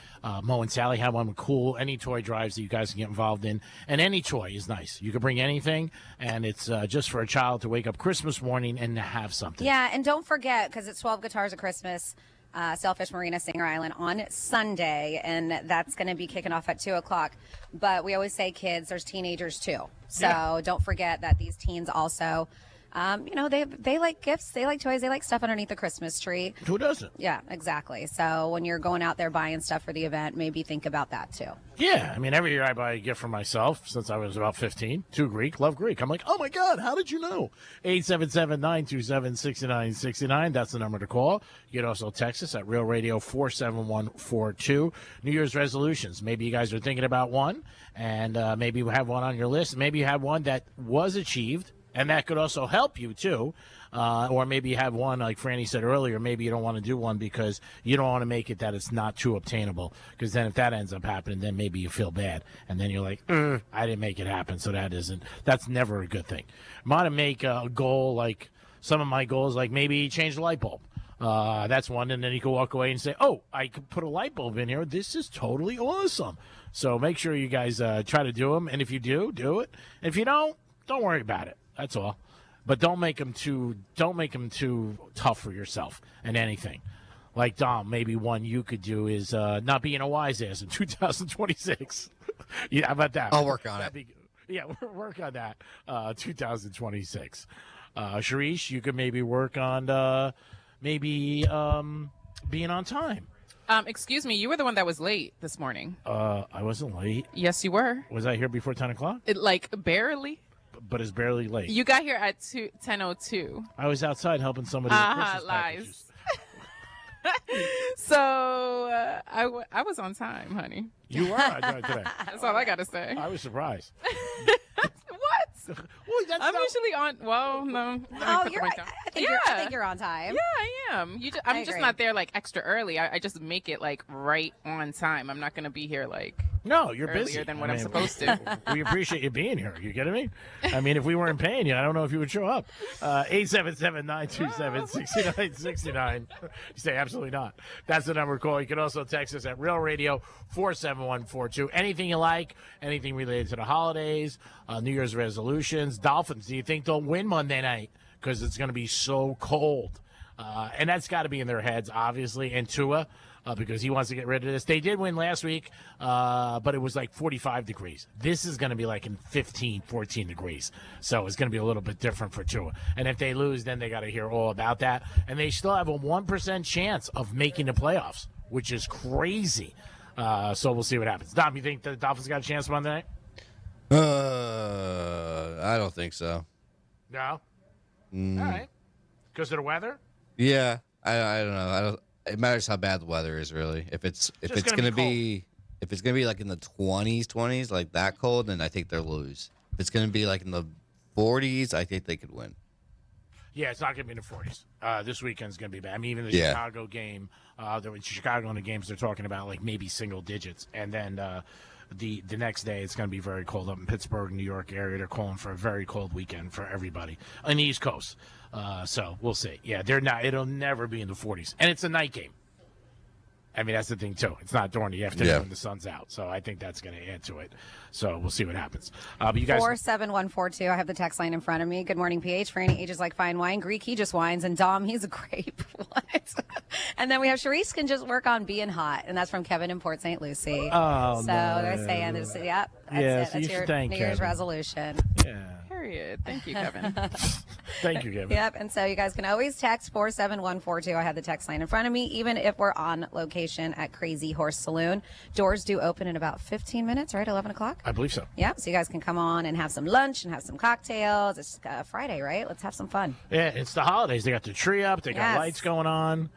Mo and Sally had one with cool. Any toy drives that you guys can get involved in. And any toy is nice. You can bring anything, and it's just for a child to wake up Christmas morning and to have something. Yeah, and don't forget, because it's 12 Guitars of Christmas, Sailfish Marina, Singer Island on Sunday, and that's going to be kicking off at 2 o'clock. But we always say kids, there's teenagers too. So don't forget that these teens also, they like gifts, they like toys, they like stuff underneath the Christmas tree. Who doesn't? Yeah, exactly. So when you're going out there buying stuff for the event, maybe think about that too. Yeah, I mean, every year I buy a gift for myself since I was about 15 to Greek. Love Greek. I'm like, oh, my God, how did you know? 877-927-6969. That's the number to call. You can also text us at Real Radio 47142. New Year's resolutions. Maybe you guys are thinking about one, and maybe you have one on your list. Maybe you have one that was achieved, and that could also help you, too. Or maybe you have one, like Franny said earlier, maybe you don't want to do one because you don't want to make it that it's not too obtainable. Because then if that ends up happening, then maybe you feel bad. And then you're like, I didn't make it happen, so that's never a good thing. I want to make a goal, like some of my goals, like maybe change the light bulb. That's one, and then you can walk away and say, oh, I could put a light bulb in here. This is totally awesome. So make sure you guys try to do them. And if you do it. If you don't worry about it. That's all. But don't make them too tough for yourself and anything. Like Dom, maybe one you could do is not being a wise ass in 2026. Yeah, how about that? I'll work on it. Yeah, work on that. 2026. Sharice, you could maybe work on being on time. Excuse me, you were the one that was late this morning. I wasn't late. Yes, you were. Was I here before 10 o'clock? Barely. But it's barely late. You got here at 10:02. I was outside helping somebody with Christmas lies. So I was on time, honey. You were on time today. That's all I got to say. I was surprised. What? Well, I'm usually on. Well, no. Oh, you're right. I think you're on time. Yeah, I am. I'm just not there like extra early. I just make it like right on time. I'm not going to be here like. No, you're earlier busy. than what I'm supposed to. We appreciate you being here. You kidding me? I mean, if we weren't paying you, I don't know if you would show up. 877-927-6969. You say absolutely not. That's the number to call. You can also text us at Real Radio 47142. Anything you like, anything related to the holidays, New Year's resolutions. Dolphins, do you think they'll win Monday night? Because it's going to be so cold. And that's got to be in their heads, obviously. And Tua, because he wants to get rid of this. They did win last week, but it was like 45 degrees. This is going to be like in 15, 14 degrees. So it's going to be a little bit different for Tua. And if they lose, then they got to hear all about that. And they still have a 1% chance of making the playoffs, which is crazy. So we'll see what happens. Dom, you think the Dolphins got a chance Monday night? I don't think so. No? All right. Because of the weather? Yeah, I don't know. It matters how bad the weather is, really. If it's gonna be like in the 20s, like that cold, then I think they'll lose. If it's gonna be like in the 40s, I think they could win. Yeah, it's not going to be in the 40s. This weekend's going to be bad. I mean, even the Yeah. Chicago game, Chicago in the games, they're talking about like maybe single digits. And then the next day, it's going to be very cold up in Pittsburgh, New York area. They're calling for a very cold weekend for everybody on the East Coast. So we'll see. Yeah, they're not. It'll never be in the 40s. And it's a night game. I mean, that's the thing, too. It's not during the afternoon Yeah. when the sun's out. So I think that's going to add to it. So we'll see what happens. But you guys. 47142. I have the text line in front of me. Good morning, PH. Franny ages like fine wine. Greek, he just wines. And Dom, he's a grape. What? And then we have Sharice can just work on being hot. And that's from Kevin in Port St. Lucie. Oh, so no. they're saying, yep, that's Yeah, it. so That's you your should thank New Year's Kevin. resolution. Yeah. Period. Thank you, Kevin. Thank you, Kevin. Yep, and so you guys can always text 47142. I have the text line in front of me, even if we're on location at Crazy Horse Saloon. Doors do open in about 15 minutes, right? 11 o'clock? I believe so. Yeah, so you guys can come on and have some lunch and have some cocktails. It's Friday, right? Let's have some fun. Yeah, it's the holidays. They got the tree up. They got Yes. lights going on.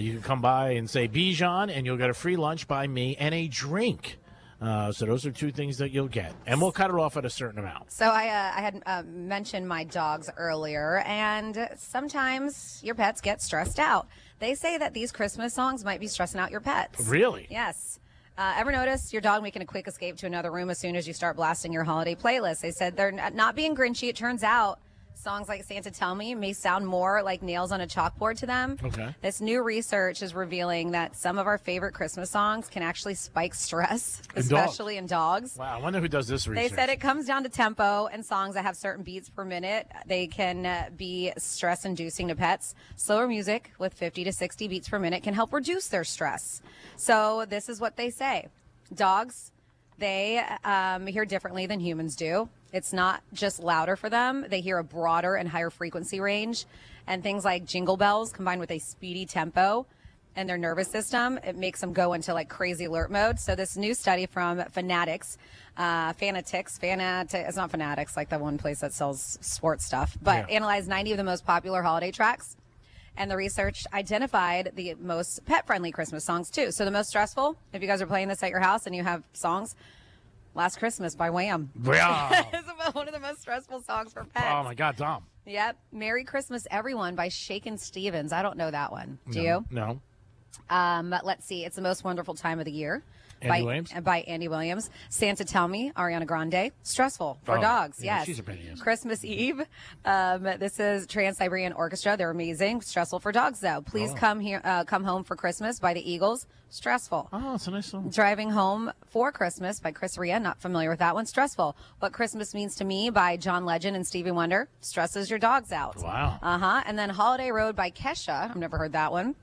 You can come by and say Bijan, and you'll get a free lunch by me and a drink. So those are two things that you'll get. And we'll cut it off at a certain amount. So I had mentioned my dogs earlier, and sometimes your pets get stressed out. They say that these Christmas songs might be stressing out your pets. Really? Yes. Ever notice your dog making a quick escape to another room as soon as you start blasting your holiday playlist? They said they're not being grinchy. It turns out songs like Santa Tell Me may sound more like nails on a chalkboard to them. Okay. This new research is revealing that some of our favorite Christmas songs can actually spike stress, especially in dogs. Wow, I wonder who does this research. They said it comes down to tempo and songs that have certain beats per minute. They can be stress-inducing to pets. Slower music with 50 to 60 beats per minute can help reduce their stress. So this is what they say. Dogs, they hear differently than humans do. It's not just louder for them. They hear a broader and higher frequency range. And things like jingle bells combined with a speedy tempo and their nervous system, it makes them go into like crazy alert mode. So this new study from Fanatics, it's not Fanatics, like the one place that sells sports stuff, but analyzed 90 of the most popular holiday tracks. And the research identified the most pet-friendly Christmas songs, too. So the most stressful, if you guys are playing this at your house and you have songs, Last Christmas by Wham. Wow. It's one of the most stressful songs for pets. Oh, my God, Tom. Yep. Merry Christmas, Everyone by Shakin' Stevens. I don't know that one. Do you? No. Let's see. It's the most wonderful time of the year. Williams? By Andy Williams. Santa Tell Me, Ariana Grande. Stressful for dogs, yeah, yes. she's a pain in the ass. Christmas Eve. This is Trans-Siberian Orchestra. They're amazing. Stressful for dogs, though. Please come home for Christmas by the Eagles. Stressful. Oh, it's a nice song. Driving Home for Christmas by Chris Ria. Not familiar with that one. Stressful. What Christmas Means to Me by John Legend and Stevie Wonder. Stresses your dogs out. Wow. And then Holiday Road by Kesha. I've never heard that one.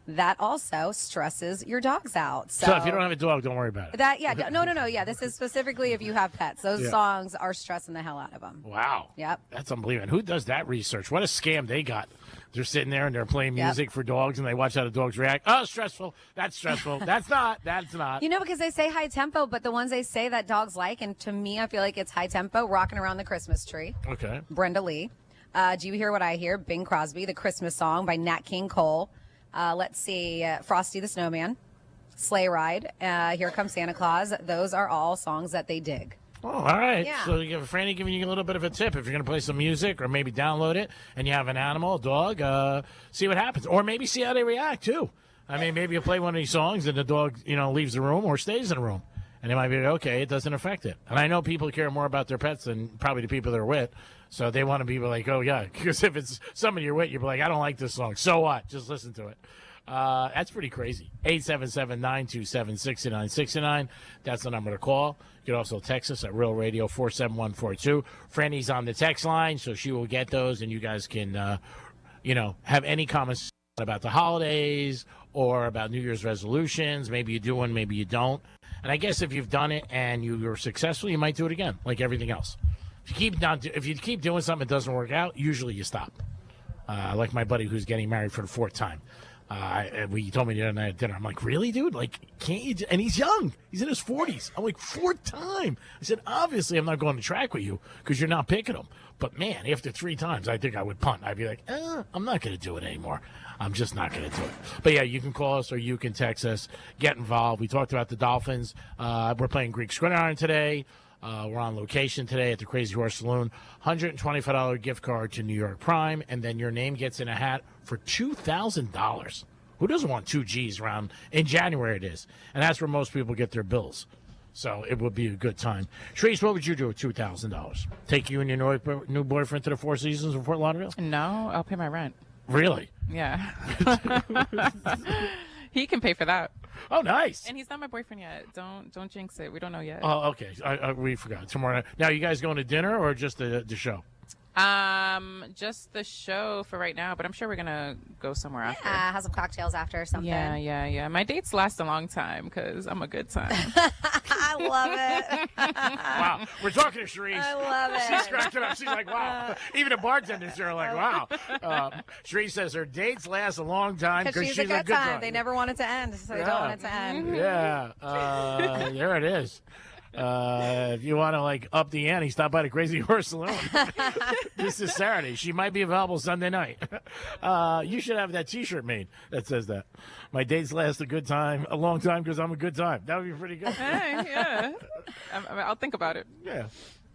That also stresses your dogs out. So if you don't have a dog, don't worry about it. No. Yeah, this is specifically if you have pets. Those songs are stressing the hell out of them. Wow. Yep. That's unbelievable. Who does that research? What a scam they got. They're sitting there and they're playing music for dogs and they watch how the dogs react. Oh, stressful. That's stressful. That's not. You know, because they say high tempo, but the ones they say that dogs like, and to me, I feel like it's high tempo, Rocking Around the Christmas Tree. Okay. Brenda Lee. Do you hear what I hear? Bing Crosby, The Christmas Song by Nat King Cole. Let's see, Frosty the Snowman, Sleigh Ride, Here Comes Santa Claus. Those are all songs that they dig. Oh, all right. Yeah. So you have Franny giving you a little bit of a tip. If you're going to play some music or maybe download it and you have an animal, a dog, see what happens. Or maybe see how they react, too. I mean, maybe you play one of these songs and the dog, leaves the room or stays in the room. And they might be like, okay, it doesn't affect it. And I know people care more about their pets than probably the people they're with. So they want to be like, oh, yeah. Because if it's somebody you're with, you're like, I don't like this song. So what? Just listen to it. That's pretty crazy. 877-927-6969. That's the number to call. You can also text us at Real Radio 47142. Franny's on the text line, so she will get those, and you guys can, have any comments about the holidays or about New Year's resolutions. Maybe you do one, maybe you don't. And I guess if you've done it and you were successful, you might do it again, like everything else. If you keep doing something that doesn't work out, usually you stop. Like my buddy who's getting married for the fourth time. He told me the other night at dinner. I'm like, really, dude? Like, can't you? And he's young. He's in his 40s. I'm like, fourth time. I said, obviously, I'm not going to track with you because you're not picking him. But, man, after 3 times, I think I would punt. I'd be like, I'm not going to do it anymore. I'm just not going to do it. But, yeah, you can call us or you can text us. Get involved. We talked about the Dolphins. We're playing Greek Gridiron today. We're on location today at the Crazy Horse Saloon. $125 gift card to New York Prime, and then your name gets in a hat for $2,000. Who doesn't want 2 G's around in January? It is, and that's where most people get their bills. So it would be a good time. Sharice, what would you do with $2,000? Take you and your new boyfriend to the Four Seasons in Fort Lauderdale? No, I'll pay my rent. Really? Yeah. He can pay for that. Oh, nice. And he's not my boyfriend yet. Don't jinx it. We don't know yet. Oh, okay. We forgot. Tomorrow night. Now, you guys going to dinner or just the show? Just the show for right now, but I'm sure we're gonna go somewhere after. Yeah, have some cocktails after or something. Yeah. My dates last a long time because I'm a good time. I love it. Wow. We're talking to Sharice. I love it. She's cracking up. She's like, wow. Even the bartenders are like, wow. Sharice says her dates last a long time because she's a good time. They never want it to end, so they don't want it to end. Yeah. There it is. If you want to up the ante, stop by the Crazy Horse Saloon. This is Saturday. She might be available Sunday night. You should have that T-shirt made that says that. My dates last a long time because I'm a good time. That would be pretty good. Hey, yeah. I'll think about it. Yeah.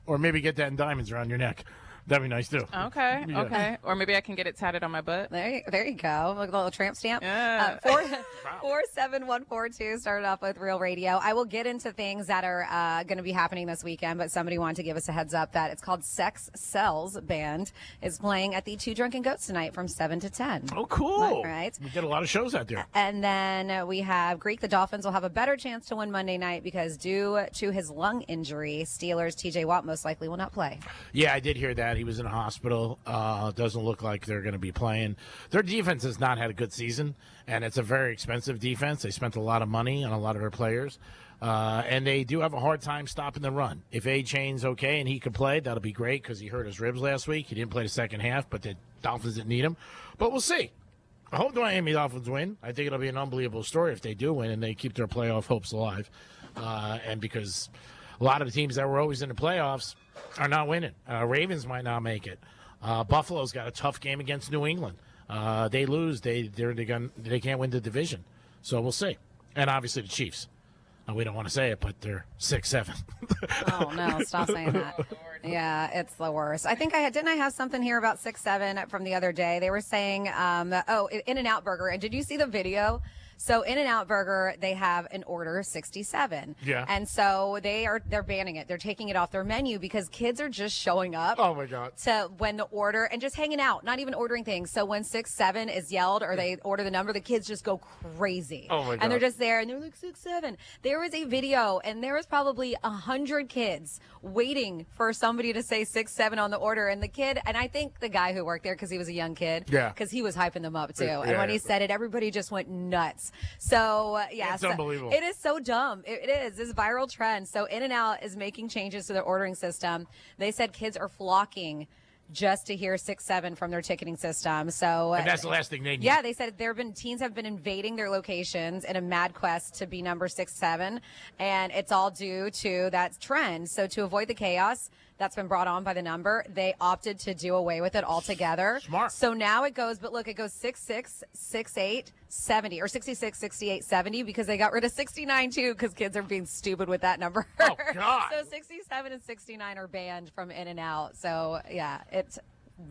Or maybe get that in diamonds around your neck. That'd be nice too. Okay. Yeah. Okay. Or maybe I can get it tatted on my butt. There you go. Look at the little tramp stamp. Yeah. 47142 started off with Real Radio. I will get into things that are going to be happening this weekend, but somebody wanted to give us a heads up that it's called Sex Cells Band is playing at the Two Drunken Goats tonight from 7 to 10. Oh, cool. Right. We get a lot of shows out there. And then we have Greek. The Dolphins will have a better chance to win Monday night because due to his lung injury, Steelers' TJ Watt most likely will not play. Yeah, I did hear that. He was in a hospital. Doesn't look like they're going to be playing. Their defense has not had a good season, and it's a very expensive defense. They spent a lot of money on a lot of their players, and they do have a hard time stopping the run. If A-Chain's okay and he could play, that'll be great because he hurt his ribs last week. He didn't play the second half, but the Dolphins didn't need him. But we'll see. I hope the Miami Dolphins win. I think it'll be an unbelievable story if they do win and they keep their playoff hopes alive. And because a lot of the teams that were always in the playoffs are not winning. Ravens might not make it. Buffalo's got a tough game against New England. They lose. They can't win the division. So we'll see. And obviously the Chiefs. We don't want to say it, but they're 6-7. Oh no! Stop saying that. Yeah, it's the worst. I think didn't I have something here about 6-7 from the other day? They were saying, In-N-Out Burger. And did you see the video? So In-N-Out Burger, they have an order 67. Yeah. And so they're banning it. They're taking it off their menu because kids are just showing up. Oh my God. To when the order and just hanging out, not even ordering things. So when 6-7 is yelled or they order the number, the kids just go crazy. Oh my God. And they're just there and they're like 6-7. There was a video and there was probably 100 kids waiting for somebody to say 6-7 on the order. And the kid, and I think the guy who worked there because he was a young kid. Yeah. Because he was hyping them up too. Yeah, and when he said it, everybody just went nuts. So It's unbelievable. It is so dumb. It is. This viral trend. So In-N-Out is making changes to their ordering system. They said kids are flocking just to hear 6-7 from their ticketing system. So And that's the last thing they need. Yeah, they said teens have been invading their locations in a mad quest to be number 6-7, and it's all due to that trend. So to avoid the chaos that's been brought on by the number, they opted to do away with it altogether. Smart. So now it goes 66, 68, 70, or 66, 68, 70 because they got rid of 69 too because kids are being stupid with that number. Oh, God. So 67 and 69 are banned from In-N-Out. So yeah, it's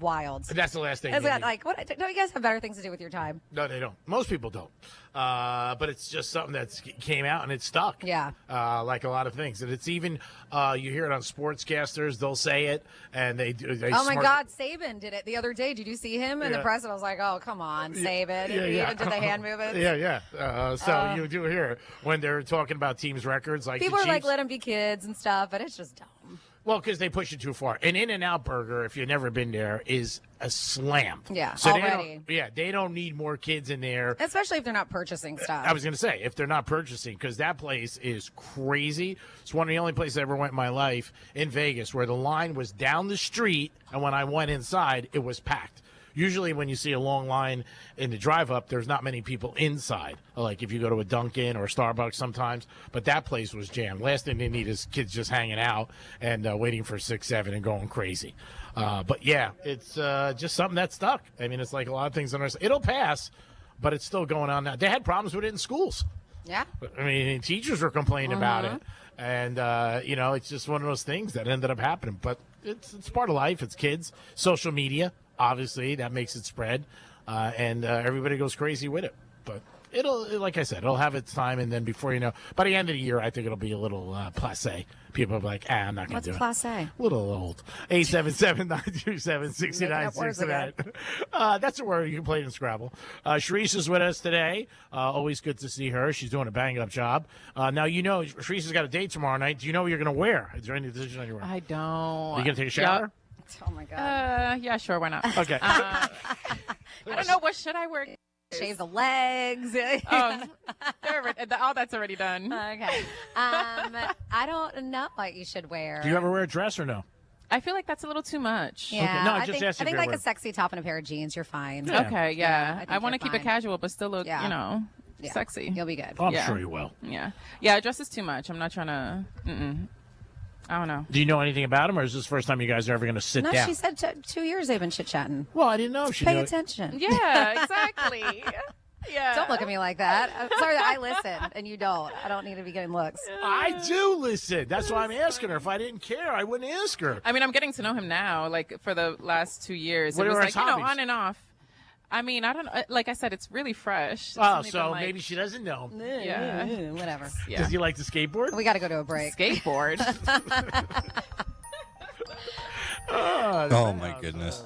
wild. That's the last thing. Is they that need. like what? Don't you guys have better things to do with your time? No, they don't. Most people don't. But it's just something that came out and it's stuck. Yeah. Like a lot of things. And it's even, you hear it on sportscasters, they'll say it, and they Oh my God, Saban did it the other day. Did you see him in the Yeah. press? And I was like, oh, come on, Saban. Yeah, He yeah. even did the hand movements. Yeah. So you do hear when they're talking about teams' records, like People the are like, Chiefs. let them be kids and stuff, but it's just dumb. Well, because they push it too far. An In-N-Out Burger, if you've never been there, is a slam. Yeah, so already. They don't need more kids in there. Especially if they're not purchasing stuff. I was going to say, if they're not purchasing, because that place is crazy. It's one of the only places I ever went in my life in Vegas where the line was down the street, and when I went inside, it was packed. Usually when you see a long line in the drive-up, there's not many people inside, like if you go to a Dunkin' or a Starbucks sometimes. But that place was jammed. Last thing they need is kids just hanging out and waiting for 6-7 and going crazy. But, yeah, it's just something that stuck. I mean, it's like a lot of things on our side. It'll pass, but it's still going on now. They had problems with it in schools. Yeah. I mean, teachers were complaining about it. And, it's just one of those things that ended up happening. But it's part of life. It's kids. Social media, obviously, that makes it spread. And everybody goes crazy with it. But It'll, like I said, it'll have its time, and then before you know, by the end of the year, I think it'll be a little passé. People will be like, I'm not going to do it. What's passé? A little old. 877-927-6969. That's a word you can play in Scrabble. Sharice is with us today. Always good to see her. She's doing a bang-up job. Now, you know, Sharice has got a date tomorrow night. Do you know what you're going to wear? Is there any decision on your wear? I don't. Are you going to take a shower? Oh, my God. Yeah, sure. Why not? Okay. I don't know. What should I wear? Shave the legs. All that's already done. Okay. I don't know what you should wear. Do you ever wear a dress or no? I feel like that's a little too much. Yeah, Okay. No, I think asked if you're like wearing- a sexy top and a pair of jeans, you're fine. Yeah. Okay, yeah. think I want to you're keep it fine. casual, but still look, Yeah. you know, sexy. You'll be good. I'm Yeah. sure you will. Yeah. Yeah, a dress is too much. I'm not trying to, I don't know. Do you know anything about him, or is this the first time you guys are ever going to sit No, down? she said 2 years they've been chit-chatting. Well, I didn't know. She Pay knew it. attention. Yeah, exactly. Yeah. Don't look at me like that. I'm sorry that I listen and you don't. I don't need to be getting looks. I do listen. That's why I'm asking her. If I didn't care, I wouldn't ask her. I mean, I'm getting to know him now, like, for the last 2 years. What it was are like, his you know, hobbies? on and off. I mean, I don't know. Like I said, it's really fresh. It's Oh, only so been, like- maybe she doesn't know. Yeah. Whatever. Yeah. Does he like to skateboard? We got to go to a break. Skateboard? Oh, my goodness.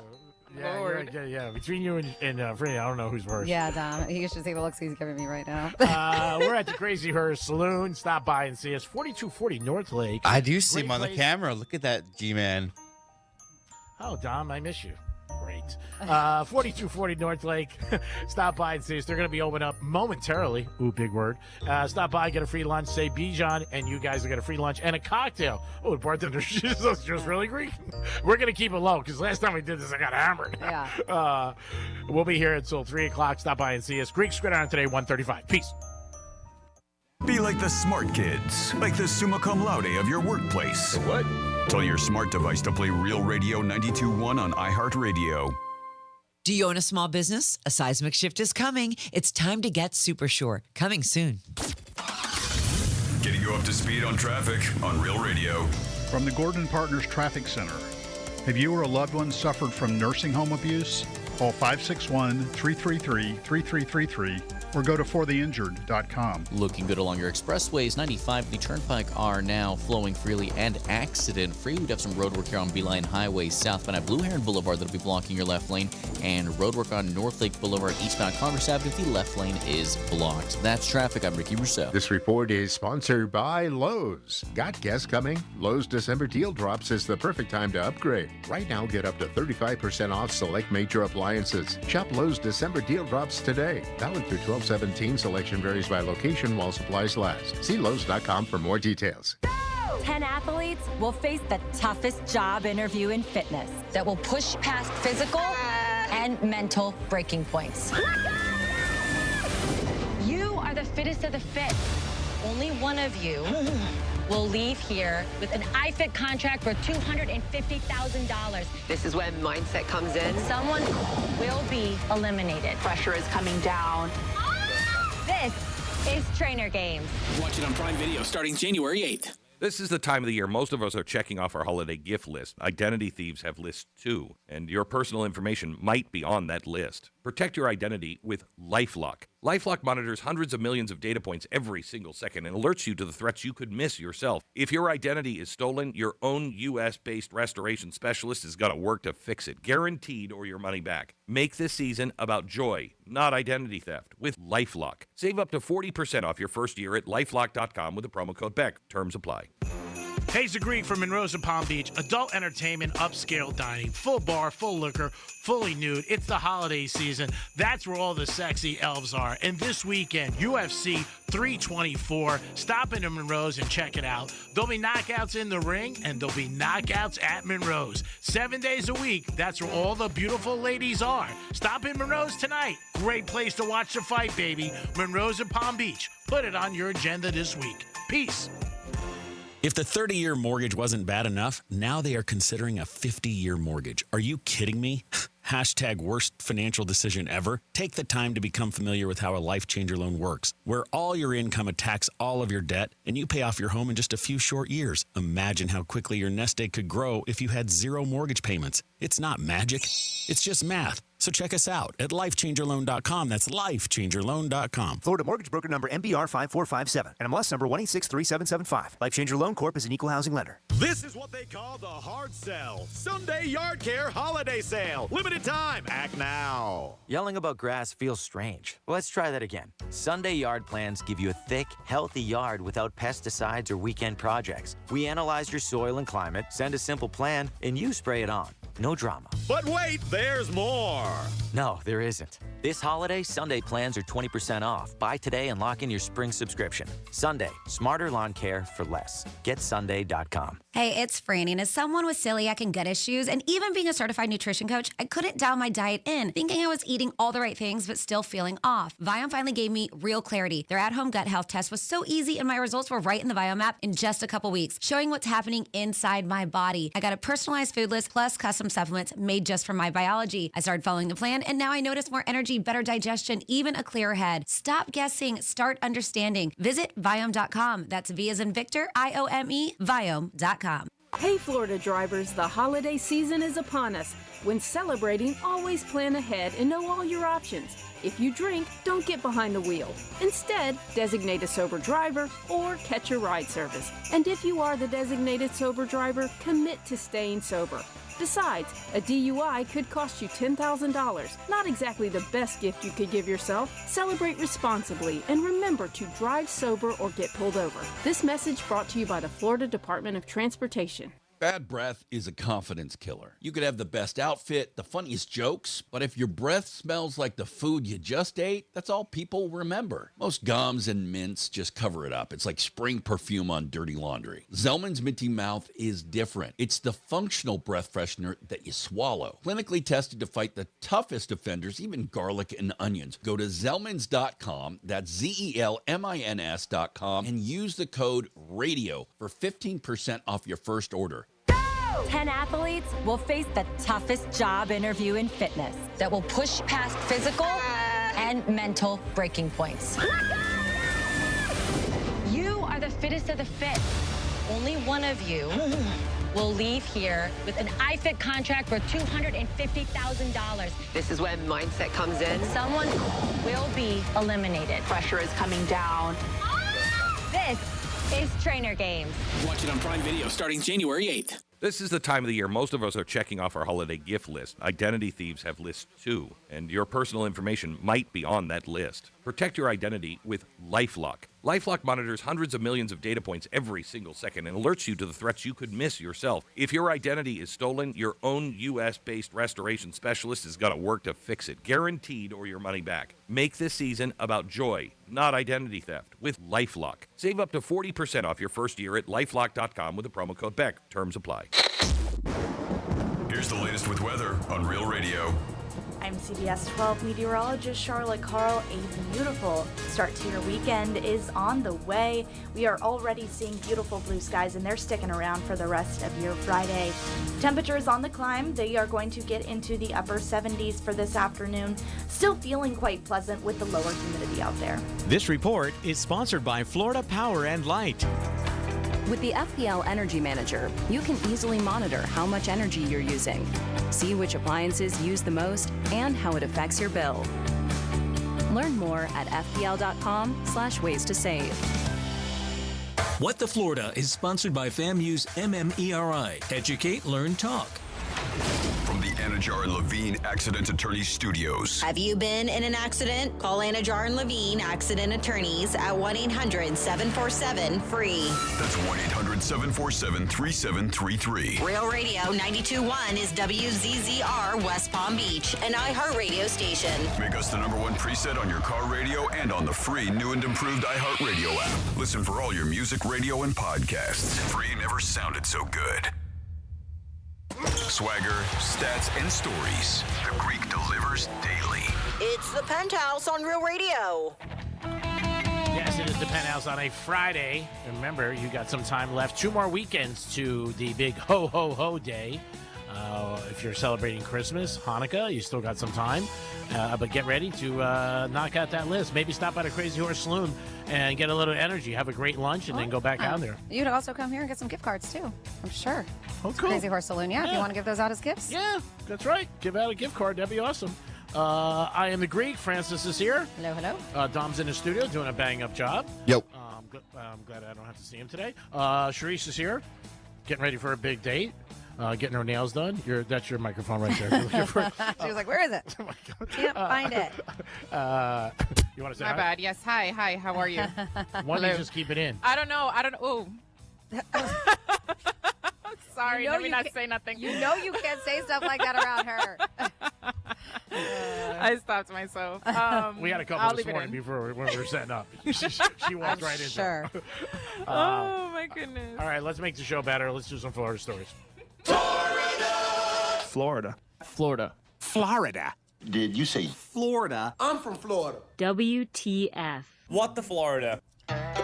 Yeah, yeah. Between you and Freddie, I don't know who's worse. Yeah, Dom. You should see the looks he's giving me right now. We're at the Crazy Her Saloon. Stop by and see us. 4240 North Lake. I do see Great him on the place. camera. Look at that G-Man. Oh, Dom, I miss you. Great. 4240 North Lake. Stop by and see us. They're going to be open up momentarily. Ooh, big word. Stop by, get a free lunch. Say Bijan, and you guys will get a free lunch and a cocktail. Oh, the bartender, she's just really Greek. We're going to keep it low because last time we did this, I got hammered. Yeah. We'll be here until 3 o'clock. Stop by and see us. Greek Squid on today, 1:35. Peace. Be like the smart kids, like the summa cum laude of your workplace. What? Tell your smart device to play Real Radio 92.1 on iHeartRadio. Do you own a small business? A seismic shift is coming. It's time to get Super Sure. Coming soon. Getting you up to speed on traffic on Real Radio. From the Gordon Partners Traffic Center. Have you or a loved one suffered from nursing home abuse? Call 561-333-3333 or go to fortheinjured.com. Looking good along your expressways. 95 and the Turnpike are now flowing freely and accident-free. We have some road work here on Beeline Highway southbound at Blue Heron Boulevard that'll be blocking your left lane, and road work on North Lake Boulevard eastbound Commerce Avenue. The left lane is blocked. That's traffic. I'm Ricky Rousseau. This report is sponsored by Lowe's. Got guests coming? Lowe's December deal drops is the perfect time to upgrade. Right now, get up to 35% off select major appliances. Shop Lowe's December deal drops today. Valid through 12/17. Selection varies by location while supplies last. See Lowe's.com for more details. 10 athletes will face the toughest job interview in fitness that will push past physical and mental breaking points. You are the fittest of the fit. Only one of you will leave here with an iFit contract for $250,000. This is when mindset comes in. Someone will be eliminated. Pressure is coming down. This is Trainer Games. Watch it on Prime Video starting January 8th. This is the time of the year most of us are checking off our holiday gift list. Identity thieves have lists too, and your personal information might be on that list. Protect your identity with LifeLock. LifeLock monitors hundreds of millions of data points every single second and alerts you to the threats you could miss yourself. If your identity is stolen, your own U.S.-based restoration specialist is going to work to fix it, guaranteed, or your money back. Make this season about joy, not identity theft, with LifeLock. Save up to 40% off your first year at LifeLock.com with the promo code BECK. Terms apply. Hayes the Greek from Monroe's and Palm Beach. Adult entertainment, upscale dining, full bar, full liquor, fully nude. It's the holiday season. That's where all the sexy elves are. And this weekend, UFC 324. Stop into Monroe's and check it out. There'll be knockouts in the ring, and there'll be knockouts at Monroe's. 7 days a week. That's where all the beautiful ladies are. Stop in Monroe's tonight. Great place to watch the fight, baby. Monroe's and Palm Beach. Put it on your agenda this week. Peace. If the 30-year mortgage wasn't bad enough, now they are considering a 50-year mortgage. Are you kidding me? Hashtag worst financial decision ever. Take the time to become familiar with how a Life Changer loan works, where all your income attacks all of your debt, and you pay off your home in just a few short years. Imagine how quickly your nest egg could grow if you had zero mortgage payments. It's not magic. It's just math. So check us out at lifechangerloan.com. That's lifechangerloan.com. Florida Mortgage Broker number MBR 5457. NMLS number 1863775. Life Changer Loan Corp is an equal housing lender. This is what they call the hard sell. Sunday Yard Care Holiday Sale. Limited time. Act now. Yelling about grass feels strange. Let's try that again. Sunday Yard Plans give you a thick, healthy yard without pesticides or weekend projects. We analyze your soil and climate, send a simple plan, and you spray it on. No drama. But wait, there's more. No, there isn't. This holiday, Sunday plans are 20% off. Buy today and lock in your spring subscription. Sunday, smarter lawn care for less. GetSunday.com. Hey, it's Franny, and as someone with celiac and gut issues, and even being a certified nutrition coach, I couldn't dial my diet in, thinking I was eating all the right things, but still feeling off. Viome finally gave me real clarity. Their at-home gut health test was so easy, and my results were right in the Viome app in just a couple weeks, showing what's happening inside my body. I got a personalized food list plus custom supplements made just for my biology. I started following the plan, and now I notice more energy, better digestion, even a clearer head. Stop guessing, start understanding. Visit Viome.com. That's V as in Victor, I-O-M-E, Viome.com. Hey Florida drivers, the holiday season is upon us. When celebrating, always plan ahead and know all your options. If you drink, don't get behind the wheel. Instead, designate a sober driver or catch a ride service. And if you are the designated sober driver, commit to staying sober. Besides, a DUI could cost you $10,000. Not exactly the best gift you could give yourself. Celebrate responsibly and remember to drive sober or get pulled over. This message brought to you by the Florida Department of Transportation. Bad breath is a confidence killer. You could have the best outfit, the funniest jokes, but if your breath smells like the food you just ate, that's all people remember. Most gums and mints just cover it up. It's like spraying perfume on dirty laundry. Zellman's Minty Mouth is different. It's the functional breath freshener that you swallow. Clinically tested to fight the toughest offenders, even garlic and onions. Go to Zellmans.com, that's ZELMINS.com, and use the code RADIO for 15% off your first order. 10 athletes will face the toughest job interview in fitness that will push past physical and mental breaking points. You are the fittest of the fit. Only one of you will leave here with an iFit contract for $250,000. This is when mindset comes in. Someone will be eliminated. Pressure is coming down. This is Trainer Games. Watch it on Prime Video starting January 8th. This is the time of the year most of us are checking off our holiday gift list. Identity thieves have lists too, and your personal information might be on that list. Protect your identity with LifeLock. LifeLock monitors hundreds of millions of data points every single second and alerts you to the threats you could miss yourself. If your identity is stolen, your own U.S.-based restoration specialist is going to work to fix it, guaranteed, or your money back. Make this season about joy, not identity theft, with LifeLock. Save up to 40% off your first year at LifeLock.com with the promo code BECK. Terms apply. Here's the latest with weather on Real Radio. I'm CBS 12 meteorologist Charlotte Carl. A beautiful start to your weekend is on the way. We are already seeing beautiful blue skies, and they're sticking around for the rest of your Friday. Temperatures on the climb. They are going to get into the upper 70s for this afternoon. Still feeling quite pleasant with the lower humidity out there. This report is sponsored by Florida Power and Light. With the FPL Energy Manager, you can easily monitor how much energy you're using, see which appliances use the most, and how it affects your bill. Learn more at fpl.com/ways to save. What the Florida is sponsored by FAMU's MMERI. Educate, Learn, Talk. From the Anajar and Levine Accident Attorneys Studios. Have you been in an accident? Call Anajar and Levine Accident Attorneys at 1-800-747-FREE. That's 1-800-747-3733. Real Radio 92.1 is WZZR West Palm Beach, an iHeartRadio station. Make us the #1 preset on your car radio and on the free new and improved iHeartRadio app. Listen for all your music, radio, and podcasts. Free never sounded so good. Swagger, stats, and stories. The Greek delivers daily. It's the Penthouse on Real Radio. Yes, it is the Penthouse on a Friday. Remember, you got some time left. 2 more weekends to the big ho, ho, ho day. If you're celebrating Christmas, Hanukkah, you still got some time. But get ready to knock out that list. Maybe stop by the Crazy Horse Saloon and get a little energy. Have a great lunch and then go back out there. You'd also come here and get some gift cards, too. I'm sure. Oh, cool. Crazy Horse Saloon, yeah. If you want to give those out as gifts. Yeah, that's right. Give out a gift card. That'd be awesome. I am the Greek. Francis is here. Hello, hello. Dom's in the studio doing a bang-up job. Yep. I'm glad I don't have to see him today. Sharice is here, getting ready for a big date. Getting her nails done. That's your microphone right there. She was like, "Where is it? Can't find it." You want to say My hi? bad. Yes. Hi. How are you? Why don't you just keep it in? I don't know. Oh. Sorry. Let me not say nothing. You know you can't say stuff like that around her. I stopped myself. We had a couple I'll this leave it morning in. before when we were setting up. She walked right into Sure. it. Oh my goodness. All right, let's make the show better. Let's do some Florida stories. Florida. Florida. Did you say Florida. I'm from Florida. WTF. What the Florida?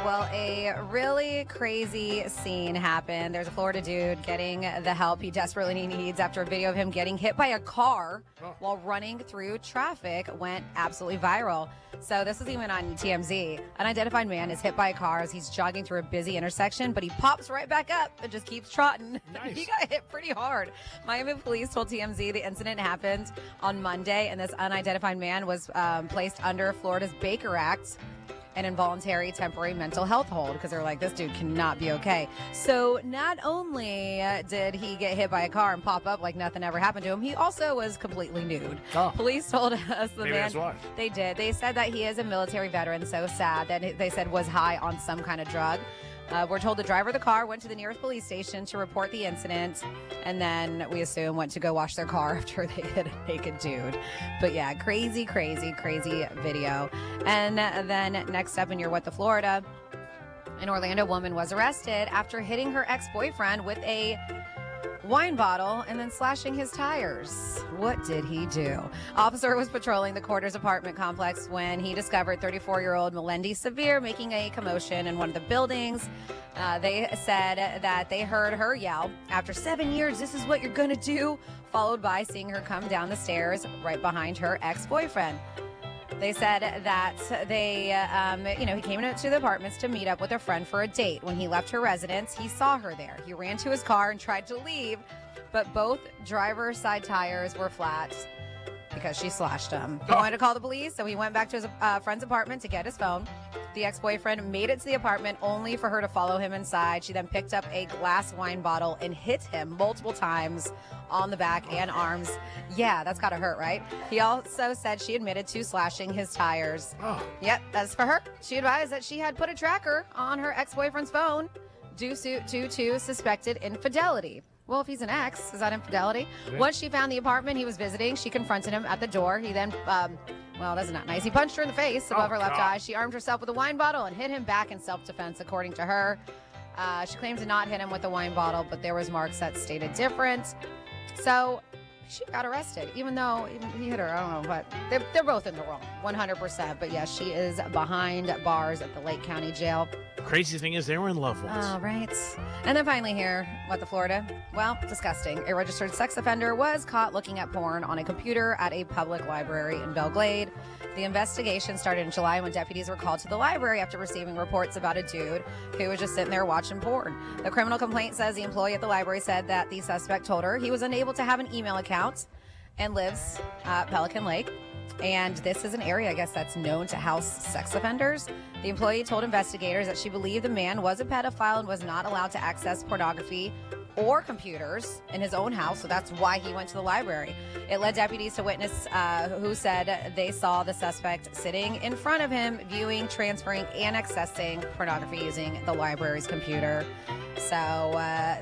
Well, a really crazy scene happened. There's a Florida dude getting the help he desperately needs after a video of him getting hit by a car while running through traffic went absolutely viral. So this was even on TMZ. An unidentified man is hit by a car as he's jogging through a busy intersection, but he pops right back up and just keeps trotting. Nice. He got hit pretty hard. Miami police told TMZ the incident happened on Monday, and this unidentified man was placed under Florida's Baker Act, an involuntary temporary mental health hold, because they're like, this dude cannot be okay. So not only did he get hit by a car and pop up like nothing ever happened to him, he also was completely nude. Police told us the Maybe man. that's why. They did. They said that he is a military veteran, so sad that they said was high on some kind of drug. We're told the driver of the car went to the nearest police station to report the incident, and then we assume went to go wash their car after they hit a naked dude. But yeah, crazy video. And then next up in your What the Florida, an Orlando woman was arrested after hitting her ex-boyfriend with a wine bottle and then slashing his tires. What did he do? Officer was patrolling the Quarters apartment complex when he discovered 34-year-old Melendi Severe making a commotion in one of the buildings. They said that they heard her yell, "After 7 years, this is what you're gonna do," followed by seeing her come down the stairs right behind her ex-boyfriend. They said that he came into the apartments to meet up with a friend for a date. When he left her residence, he saw her there. He ran to his car and tried to leave, but both driver's side tires were flat because she slashed him. He wanted to call the police, so he went back to his friend's apartment to get his phone. The ex-boyfriend made it to the apartment only for her to follow him inside. She then picked up a glass wine bottle and hit him multiple times on the back and arms. Yeah, that's gotta hurt, right? He also said she admitted to slashing his tires. Yep, as for her, she advised that she had put a tracker on her ex-boyfriend's phone due to suspected infidelity. Well, if he's an ex, is that infidelity? Yeah. Once she found the apartment he was visiting, she confronted him at the door. He then, that's not nice. He punched her in the face above her left eye. She armed herself with a wine bottle and hit him back in self-defense, according to her. She claimed to not hit him with the wine bottle, but there was marks that stated different. So she got arrested, even though he hit her. I don't know, but they're both in the wrong, 100%. But yes, she is behind bars at the Lake County Jail. Crazy thing is, they were in love once. Oh, right. And then finally here, what the Florida? Well, disgusting. A registered sex offender was caught looking at porn on a computer at a public library in Belle Glade. The investigation started in July when deputies were called to the library after receiving reports about a dude who was just sitting there watching porn. The criminal complaint says the employee at the library said that the suspect told her he was unable to have an email account and lives at Pelican Lake. And this is an area, I guess, that's known to house sex offenders. The employee told investigators that she believed the man was a pedophile and was not allowed to access pornography or computers in his own house, so that's why he went to the library. It led deputies to witness who said they saw the suspect sitting in front of him, viewing, transferring, and accessing pornography using the library's computer. So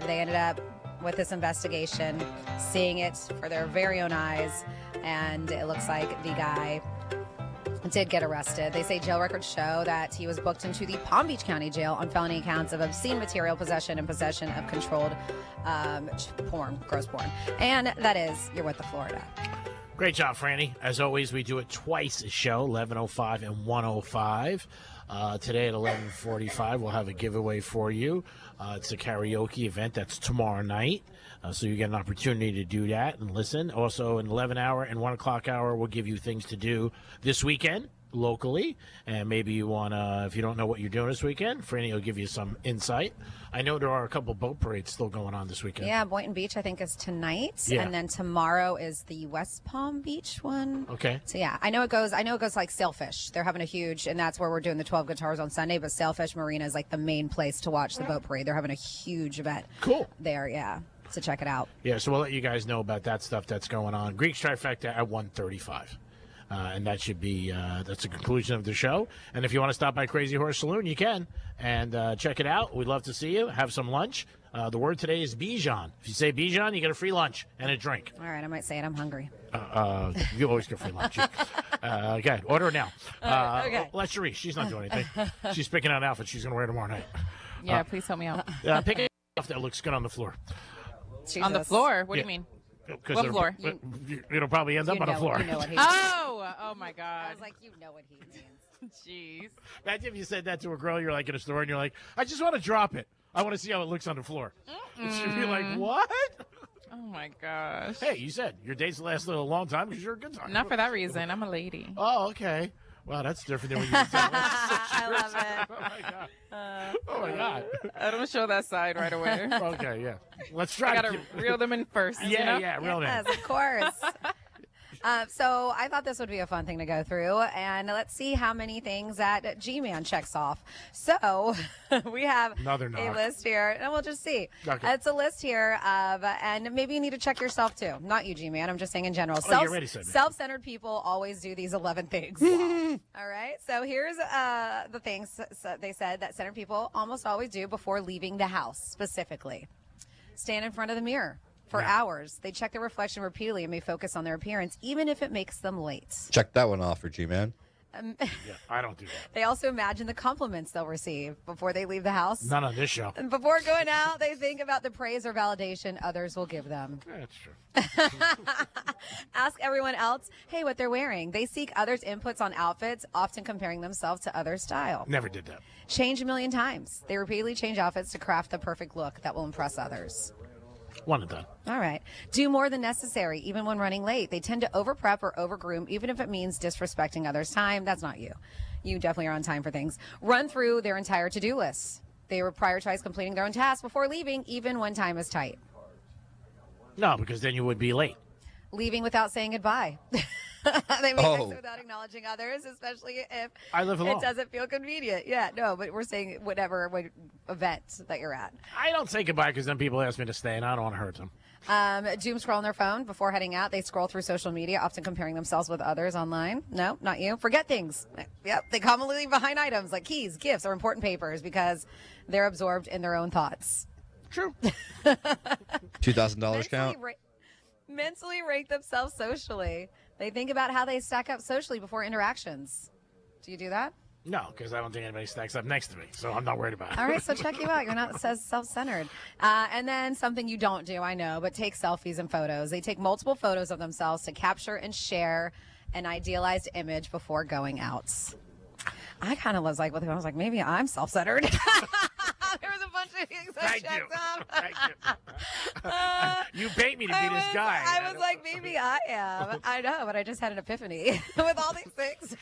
they ended up with this investigation, seeing it for their very own eyes, and it looks like the guy did get arrested. They say jail records show that he was booked into the Palm Beach County Jail on felony counts of obscene material possession and possession of controlled porn, gross porn. And that is your What the Florida. Great job, Franny. As always, we do it twice a show, 11:05 and 1:05. Today at 11:45, we'll have a giveaway for you. It's a karaoke event that's tomorrow night. So you get an opportunity to do that and listen. Also, in 11 hour and 1 o'clock hour, we'll give you things to do this weekend. locally, and maybe you want to, if you don't know what you're doing this weekend, Franny will give you some insight. I know there are a couple boat parades still going on this weekend. Yeah, Boynton Beach, I think, is tonight. Yeah. And then tomorrow is the West Palm Beach one. Okay. So, yeah, I know it goes like Sailfish. They're having a huge, and that's where we're doing the 12 guitars on Sunday, but Sailfish Marina is like the main place to watch the boat parade. They're having a huge event. Cool. There, yeah. So check it out. Yeah, so we'll let you guys know about that stuff that's going on. Greek's Trifecta at 1:35. And that should be, that's the conclusion of the show. And if you want to stop by Crazy Horse Saloon, you can. And check it out. We'd love to see you. Have some lunch. The word today is Bijan. If you say Bijan, you get a free lunch and a drink. All right, I might say it. I'm hungry. You always get free lunch. Okay, order it now. Okay. Let Sharice. She's not doing anything. She's picking out an outfit she's going to wear tomorrow night. Yeah, please help me out. Pick an outfit that looks good on the floor. On the floor? What do you mean? What floor? It'll probably end up on the floor. You know what he means. Oh my God. I was like, you know what he means. Jeez. Imagine if you said that to a girl you're like in a store and you're like, I just want to drop it. I want to see how it looks on the floor. And she'd be like, what? Oh my gosh. Hey, you said your dates last a long time because you're a good time. Not for that reason. I'm a lady. Oh, okay. Wow, that's different than what you said. I love it. Oh my God. Oh my God. I don't show that side right away. Okay, yeah. Let's try. I gotta reel them in first. Yeah, you know? yeah, reel them in. Yes, of course. So I thought this would be a fun thing to go through, and let's see how many things that G-Man checks off. So we have a list here, and we'll just see. Okay. It's a list here of, and maybe you need to check yourself too. Not you, G-Man. I'm just saying in general. You already said that. Self-centered people always do these 11 things. All right. So here's the things they said that centered people almost always do before leaving the house. Specifically, stand in front of the mirror for hours. They check their reflection repeatedly and may focus on their appearance, even if it makes them late. Check that one off for G-Man. Yeah, I don't do that. They also imagine the compliments they'll receive before they leave the house. Not on this show. And before going out, they think about the praise or validation others will give them. That's true. Ask everyone else, hey, what they're wearing. They seek others' inputs on outfits, often comparing themselves to others' style. Never did that. Change a million times. They repeatedly change outfits to craft the perfect look that will impress others. One and done. All right. Do more than necessary, even when running late. They tend to over-prep or over-groom, even if it means disrespecting others' time. That's not you. You definitely are on time for things. Run through their entire to-do list. They will prioritize completing their own tasks before leaving, even when time is tight. No, because then you would be late. Leaving without saying goodbye. They make this without acknowledging others, especially if I live alone. It doesn't feel convenient. Yeah, no, but we're saying whatever event that you're at. I don't say goodbye because then people ask me to stay, and I don't want to hurt them. Doom scroll on their phone before heading out. They scroll through social media, often comparing themselves with others online. No, not you. Forget things. Yep, they commonly leave behind items like keys, gifts, or important papers because they're absorbed in their own thoughts. True. $2,000 count? Mentally rate themselves socially. They think about how they stack up socially before interactions. Do you do that? No, because I don't think anybody stacks up next to me, so I'm not worried about it. All right, so check you out. You're not self-centered. And then something you don't do, I know, but take selfies and photos. They take multiple photos of themselves to capture and share an idealized image before going out. I kind of was like, I was like, maybe I'm self-centered. There was a bunch of things I checked off. Thank you. You paid me to be this guy. I was like, maybe I am. I know, but I just had an epiphany with all these things.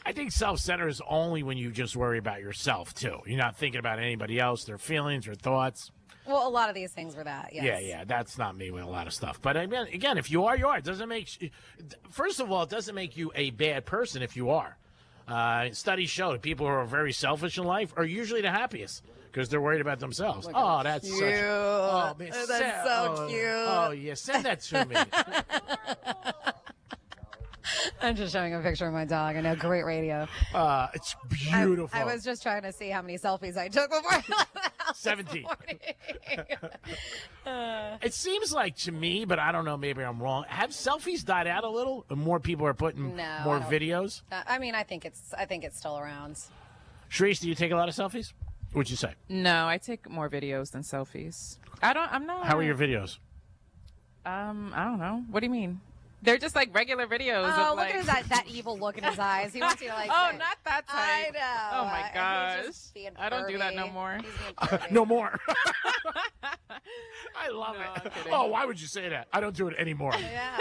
I think self-centered is only when you just worry about yourself, too. You're not thinking about anybody else, their feelings or thoughts. Well, a lot of these things were that, yes. Yeah, that's not me with a lot of stuff. But again, if you are, you are. It doesn't make, first of all, it doesn't make you a bad person if you are. Studies show that people who are very selfish in life are usually the happiest because they're worried about themselves. Oh, that's cute. such. Oh, man, that's so cute. Oh, yeah, send that to me. I'm just showing a picture of my dog. I know, great radio. It's beautiful. I was just trying to see how many selfies I took before I left the house. 17. It seems like to me, but I don't know, maybe I'm wrong. Have selfies died out a little? And more people are putting more videos? I mean, I think it's still around. Sharice, do you take a lot of selfies? What'd you say? No, I take more videos than selfies. I'm not. How are your videos? I don't know. What do you mean? They're just like regular videos. Oh, of look at that evil look in his eyes. He wants you to like. Oh, not that type. I know. Oh my gosh. I don't do that no flirty. more. No more. I love it. Oh, why would you say that? I don't do it anymore. Yeah.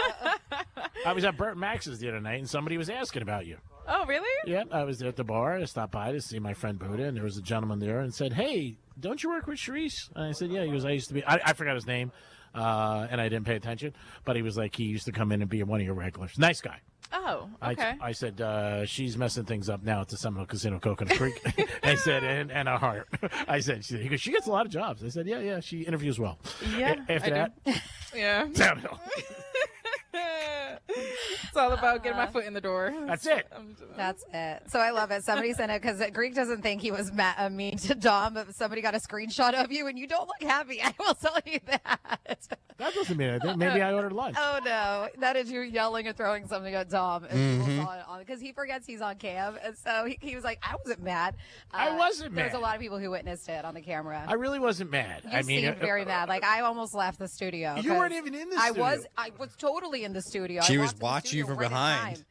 I was at Burt Max's the other night, and somebody was asking about you. Oh, really? Yeah, I was there at the bar. I stopped by to see my friend Buddha, and there was a gentleman there and said, "Hey, don't you work with Sharice?" And I said, "Yeah." He goes, "I used to be." I forgot his name, and I didn't pay attention. But he was like, he used to come in and be one of your regulars. Nice guy. Oh, okay. I said, she's messing things up now at the Seminole Casino, Coconut Creek. I said, and a heart. I said, he goes, she gets a lot of jobs. I said, yeah, she interviews well. Yeah, After that, yeah. downhill. It's all about getting my foot in the door. That's it. That's it. So I love it. Somebody sent it because Greek doesn't think he was mean to Dom, but somebody got a screenshot of you and you don't look happy. I will tell you that. That doesn't mean anything. Maybe I ordered lunch. Oh, no. That is you yelling and throwing something at Dom. Because he forgets he's on cam. And so he was like, I wasn't mad. I wasn't mad. There's a lot of people who witnessed it on the camera. I really wasn't mad. You seemed very mad. Like, I almost left the studio. You weren't even in the studio. I was totally in the studio. She I was walked in the watching you studio from right at behind. time.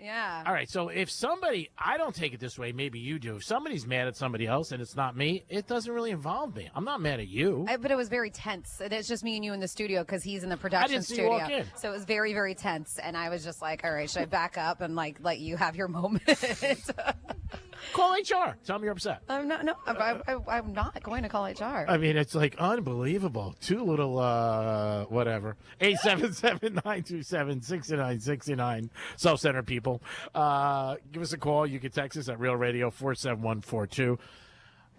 Yeah. All right, so if somebody, I don't take it this way, maybe you do. If somebody's mad at somebody else and it's not me, it doesn't really involve me. I'm not mad at you. But it was very tense. And it's just me and you in the studio because he's in the production didn't see studio. you walk in. So it was very, very tense. And I was just like, all right, should I back up and like let you have your moment? Call HR. Tell me you're upset. I'm not going to call HR. I mean, it's like unbelievable. Too little, whatever. 877-927-6969. Self-centered people. Give us a call. You can text us at Real Radio 47142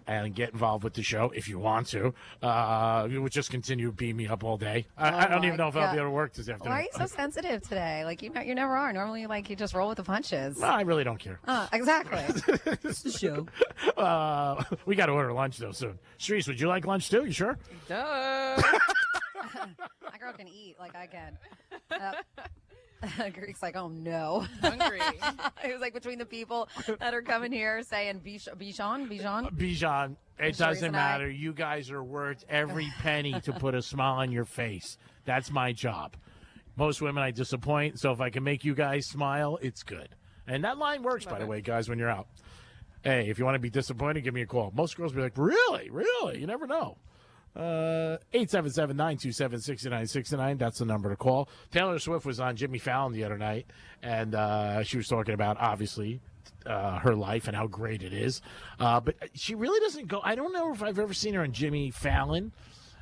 and get involved with the show if you want to. You would just continue beating me up all day. I don't even know if I'll be able to work this afternoon. Why are you so sensitive today? Like, you never are. Normally, like, you just roll with the punches. No, I really don't care. Exactly. It's the show. We got to order lunch, though, soon. Sharice, would you like lunch, too? You sure? Duh. My girl can eat like I can. Greek's like, oh no. Hungry. It was like between the people that are coming here saying Bichon. Bijan, it doesn't matter. You guys are worth every penny to put a smile on your face. That's my job. Most women I disappoint, so if I can make you guys smile, it's good. And that line works, by the way, guys, when you're out. Hey, if you want to be disappointed, give me a call. Most girls be like, really? Really? You never know. 877-927-6969. That's the number to call. Taylor Swift was on Jimmy Fallon the other night, and she was talking about, obviously, her life and how great it is. But she really doesn't go. I don't know if I've ever seen her on Jimmy Fallon,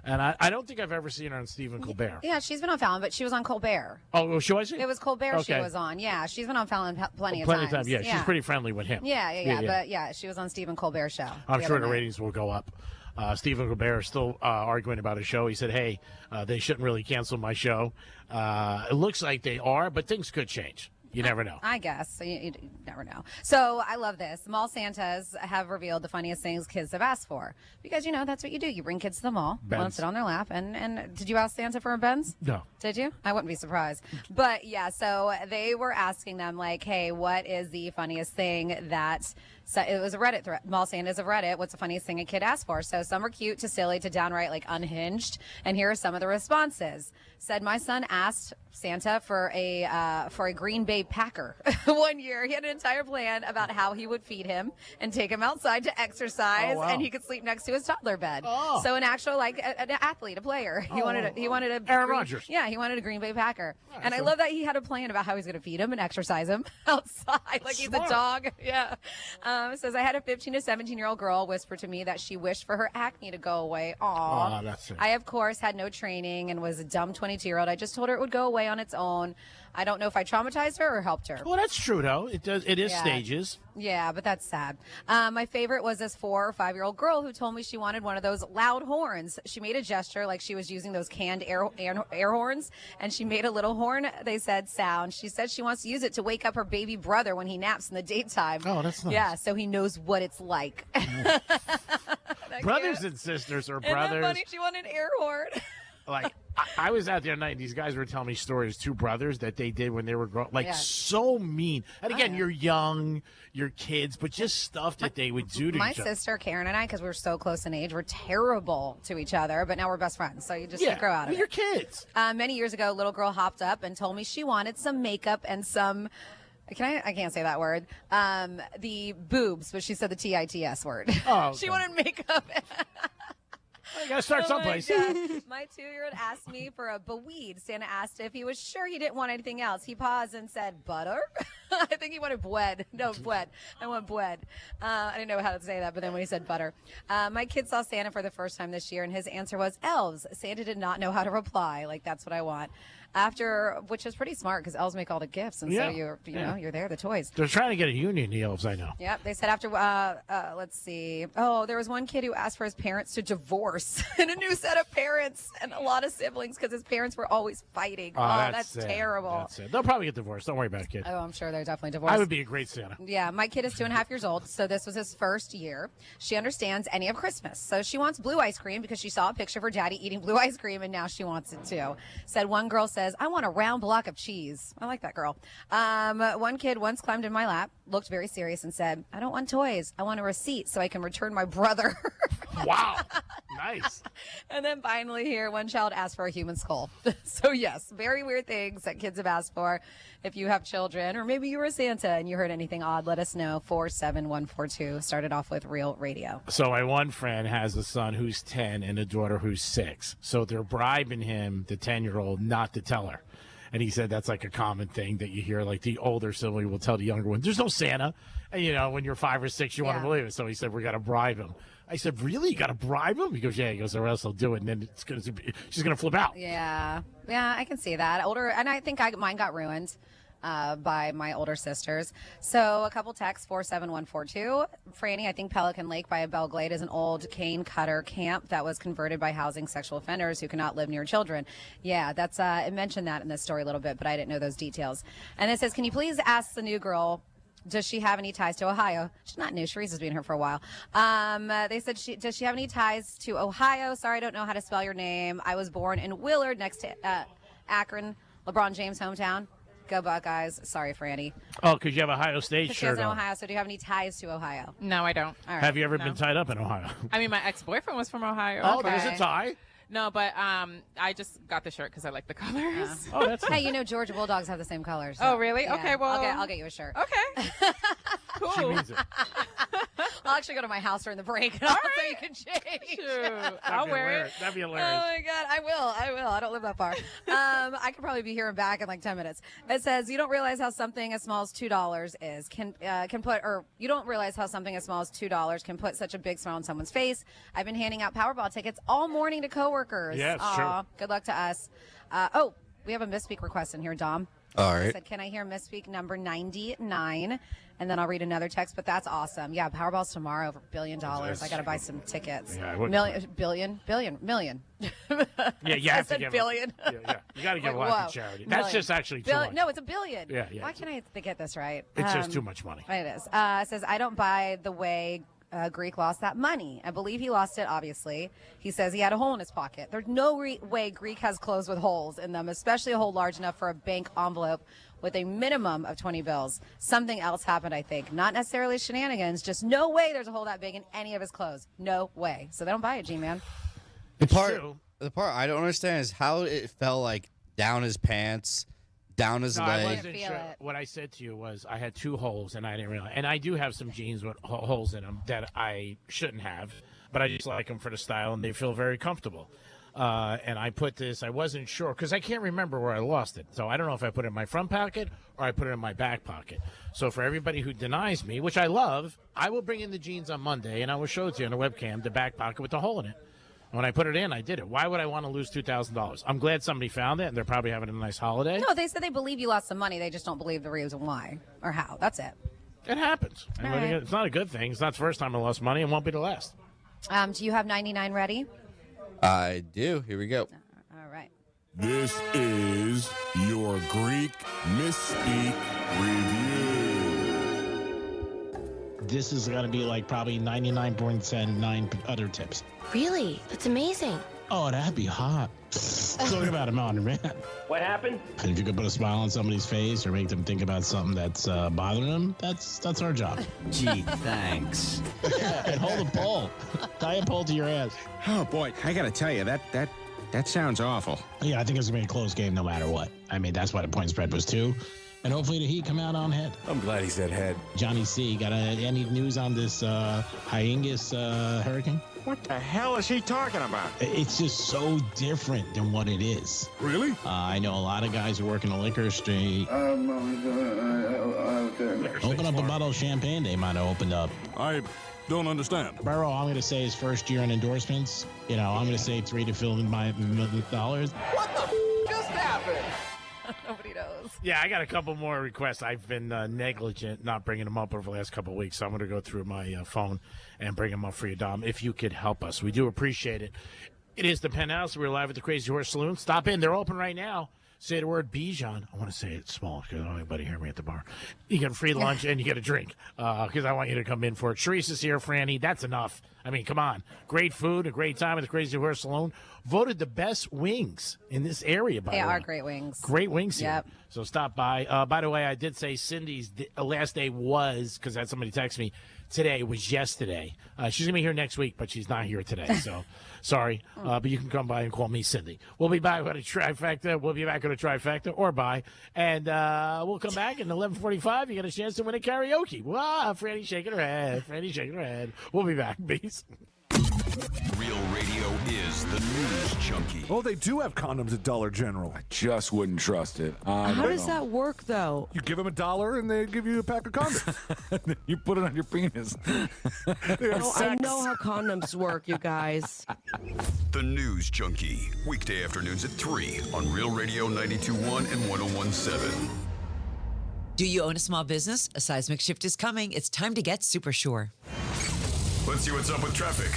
and I don't think I've ever seen her on Stephen Colbert. Yeah, she's been on Fallon, but she was on Colbert. Oh, she was? It was Colbert she was on. Yeah, she's been on Fallon plenty of times. Yeah, she's pretty friendly with him. Yeah. But yeah, she was on Stephen Colbert show. I'm sure the ratings will go up. Stephen Colbert is still arguing about his show. He said, hey, they shouldn't really cancel my show. It looks like they are, but things could change. You never know. I guess. You never know. So I love this. Mall Santas have revealed the funniest things kids have asked for. Because, that's what you do. You bring kids to the mall, let them sit on their lap. And did you ask Santa for a Benz? No. Did you? I wouldn't be surprised. But, yeah, so they were asking them, like, hey, what is the funniest thing that... So it was a Reddit thread. Mall Santas of Reddit. What's the funniest thing a kid asked for? So some were cute to silly to downright like unhinged. And here are some of the responses. Said my son asked Santa for a Green Bay Packer one year. He had an entire plan about how he would feed him and take him outside to exercise, and he could sleep next to his toddler bed. Oh. So an actual an athlete, a player. He wanted a Aaron Rodgers. Yeah, he wanted a Green Bay Packer. And I love that he had a plan about how he's going to feed him and exercise him outside like he's a dog. Yeah. It says, I had a 15 to 17-year-old girl whisper to me that she wished for her acne to go away. Aw. That's it. I, of course, had no training and was a dumb 22-year-old. I just told her it would go away on its own. I don't know if I traumatized her or helped her. Well, that's true, though. It is stages. Yeah, but that's sad. My favorite was this 4 or 5-year-old girl who told me she wanted one of those loud horns. She made a gesture like she was using those canned air horns, and she made a little horn, they said, sound. She said she wants to use it to wake up her baby brother when he naps in the daytime. Oh, that's nice. Yeah, so he knows what it's like. Brothers and sisters are brothers. Isn't that funny? She wanted an air horn. Like, I was out the other night, and these guys were telling me stories, 2 brothers that they did when they were growing, so mean. And again, you're young, you're kids, but just stuff that they would do to my each other. My sister, Karen, and I, because we were so close in age, were terrible to each other, but now we're best friends, so you just grow out of it. You're kids. Many years ago, a little girl hopped up and told me she wanted some makeup and some... I can't say that word. The boobs, but she said the TITS word. Oh, okay. She wanted makeup. You gotta start someplace. My 2-year-old asked me for a weed. Santa asked if he was sure he didn't want anything else. He paused and said, butter? I think he wanted bread. No, bread. I want bread. I didn't know how to say that, but then when he said butter. My kid saw Santa for the first time this year, and his answer was elves. Santa did not know how to reply. Like, that's what I want. Which is pretty smart because elves make all the gifts, and so you're there, the toys. They're trying to get a union, the elves, I know. Yep, they said after, let's see. Oh, there was one kid who asked for his parents to divorce and a new set of parents and a lot of siblings because his parents were always fighting. Oh, that's terrible. That's it. They'll probably get divorced. Don't worry about it, kid. Oh, I'm sure they're definitely divorced. I would be a great Santa. Yeah, my kid is 2.5 years old, so this was his first year. She understands any of Christmas. So she wants blue ice cream because she saw a picture of her daddy eating blue ice cream, and now she wants it too. Said one girl says, I want a round block of cheese. I like that girl. One kid once climbed in my lap, looked very serious, and said, I don't want toys. I want a receipt so I can return my brother. Wow. Nice. And then finally here, one child asked for a human skull. So yes, very weird things that kids have asked for. If you have children, or maybe you were Santa and you heard anything odd, let us know. 47142. Started off with Real Radio. So my one friend has a son who's 10 and a daughter who's 6. So they're bribing him, the 10-year-old, not to tell her. And he said that's like a common thing that you hear, like the older sibling will tell the younger one, there's no Santa. And, when you're 5 or 6, you want to believe it. So he said, we got to bribe him. I said, really? You got to bribe him? He goes, yeah. He goes, or else he'll do it. And then she's going to flip out. Yeah. Yeah, I can see that. And I think mine got ruined by my older sisters. So a couple texts, 47142. Franny, I think Pelican Lake by Belle Glade is an old cane cutter camp that was converted by housing sexual offenders who cannot live near children. Yeah, that's it mentioned that in this story a little bit, but I didn't know those details. And it says, can you please ask the new girl, does she have any ties to Ohio? She's not new. Sharice's been here for a while. They said, does she have any ties to Ohio? Sorry, I don't know how to spell your name. I was born in Willard next to Akron, LeBron James' hometown. Go Buckeyes. Sorry, Franny. Oh, because you have Ohio State shirt. She shirt has an on. Ohio, so do you have any ties to Ohio? No, I don't. All right. Have you ever been tied up in Ohio? I mean, my ex-boyfriend was from Ohio. Oh, there's a tie? No, but I just got the shirt because I like the colors. Oh, that's Hey, Georgia Bulldogs have the same colors. So. Oh, really? Yeah. Okay, well. I'll get you a shirt. Okay. Cool. She means it. I'll actually go to my house during the break. So you can change. I'll wear it. That'd be hilarious. Oh my God, I will. I don't live that far. I could probably be here and back in like 10 minutes. It says you don't realize how something as small as $2 you don't realize how something as small as $2 can put such a big smile on someone's face. I've been handing out Powerball tickets all morning to coworkers. Yeah, it's true. Good luck to us. We have a misspeak request in here, Dom. All right. I said, can I hear misspeak number 99? And then I'll read another text, but that's awesome. Yeah, Powerball's tomorrow over $1 billion. I got to buy some tickets. Yeah, million. Yeah, you have to give billion. Yeah. You got to give a lot to charity. That's just actually too much. No, it's $1 billion. Yeah. Why can't I get this right? It's just too much money. It is. It says, I don't buy the way Greek lost that money. I believe he lost it, obviously. He says he had a hole in his pocket. There's no way Greek has clothes with holes in them, especially a hole large enough for a bank envelope with a minimum of 20 bills. Something else happened, I think. Not necessarily shenanigans, just no way there's a hole that big in any of his clothes. No way. So they don't buy it, G-Man. The part I don't understand is how it fell like down his pants, down his leg. I wasn't sure. What I said to you was I had 2 holes and I didn't realize. And I do have some jeans with holes in them that I shouldn't have, but I just like them for the style and they feel very comfortable. And I put this, I wasn't sure because I can't remember where I lost it. So I don't know if I put it in my front pocket or I put it in my back pocket. So for everybody who denies me, which I love, I will bring in the jeans on Monday and I will show it to you on the webcam, the back pocket with the hole in it. When I put it in, I did it. Why would I want to lose $2,000? I'm glad somebody found it, and they're probably having a nice holiday. No, they said they believe you lost some money. They just don't believe the reason why or how. That's it. It happens. Right. It's not a good thing. It's not the first time I lost money. It won't be the last. Do you have 99 ready? I do. Here we go. All right. This is your Greek Misspeak Review. This is going to be like probably 99.9 other tips. Really? That's amazing. Oh, that'd be hot. Talk about a mountain man. What happened? And if you could put a smile on somebody's face or make them think about something that's bothering them, that's our job. Gee, thanks. And hold a pole. Tie a pole to your ass. Oh, boy, I got to tell you, that sounds awful. Yeah, I think it's going to be a close game no matter what. I mean, that's why the point spread was 2. And hopefully the Heat come out on head. I'm glad he said head. Johnny C, got any news on this Hyangus hurricane? What the hell is he talking about? It's just so different than what it is. Really? I know a lot of guys who work in the liquor street. Open up a bottle of champagne, they might have opened up. I don't understand. Burrow, I'm going to say his first year in endorsements. I'm going to say 3 to fill in my $1,000,000. What the just happened? Nobody knows. Yeah, I got a couple more requests. I've been negligent not bringing them up over the last couple of weeks, so I'm going to go through my phone and bring them up for you, Dom, if you could help us. We do appreciate it. It is the Penthouse. We're live at the Crazy Horse Saloon. Stop in. They're open right now. Say the word Bijan. I want to say it small because I don't want anybody hear me at the bar. You get a free lunch and you get a drink because I want you to come in for it. Sharice is here, Franny. That's enough. I mean, come on. Great food, a great time at the Crazy Horse Saloon. Voted the best wings in this area, by the way. They are great wings. Great wings here. Yep. So stop by. By the way, I did say Cindy's last day was, because I had somebody text me, today was yesterday. She's going to be here next week, but she's not here today. So sorry. But you can come by and call me Cindy. We'll be back with a trifecta. We'll be back with a trifecta or by. And we'll come back at 11:45. You get a chance to win a karaoke. Wow, Franny shaking her head. Franny shaking her head. We'll be back. Peace. Real Radio is the news junkie. Oh, they do have condoms at Dollar General. I just wouldn't trust it. How does that work, though? You give them $1 and they give you a pack of condoms. You put it on your penis. I know how condoms work, you guys. The news junkie. Weekday afternoons at 3 on Real Radio 92.1 and 101.7. Do you own a small business? A seismic shift is coming. It's time to get super sure. Let's see what's up with traffic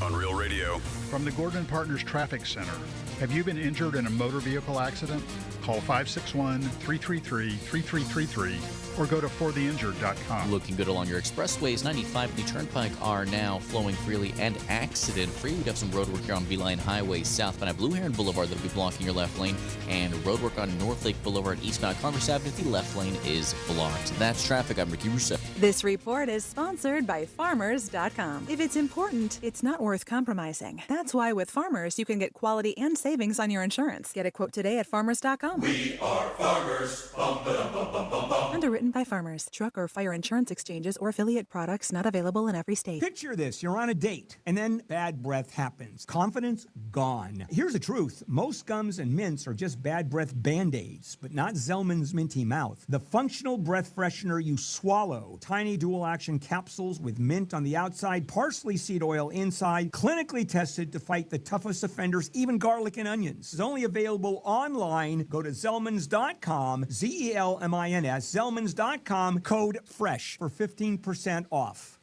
on Real Radio. From the Gordon Partners Traffic Center. Have you been injured in a motor vehicle accident? Call 561-333-3333 or go to fortheinjured.com. Looking good along your expressways. 95 and the Turnpike are now flowing freely and accident-free. We have some road work here on Beeline Highway southbound at Blue Heron Boulevard that'll be blocking your left lane, and road work on North Lake Boulevard eastbound Congress Avenue. The left lane is blocked. That's traffic. I'm Ricky Russo. This report is sponsored by Farmers.com. If it's important, it's not worth compromising. That's why with Farmers, you can get quality and savings on your insurance. Get a quote today at Farmers.com. We are farmers. Bum, ba-dum, bum, bum, bum, bum. Underwritten by Farmers. Truck or fire insurance exchanges or affiliate products not available in every state. Picture this. You're on a date, and then bad breath happens. Confidence gone. Here's the truth. Most gums and mints are just bad breath Band-Aids, but not Zellman's Minty Mouth. The functional breath freshener you swallow. Tiny dual-action capsules with mint on the outside, parsley seed oil inside, clinically tested to fight the toughest offenders, even garlic and onions. It's only available online. Go to Zellmans.com, Zelmins, Zellmans.com, code FRESH for 15% off.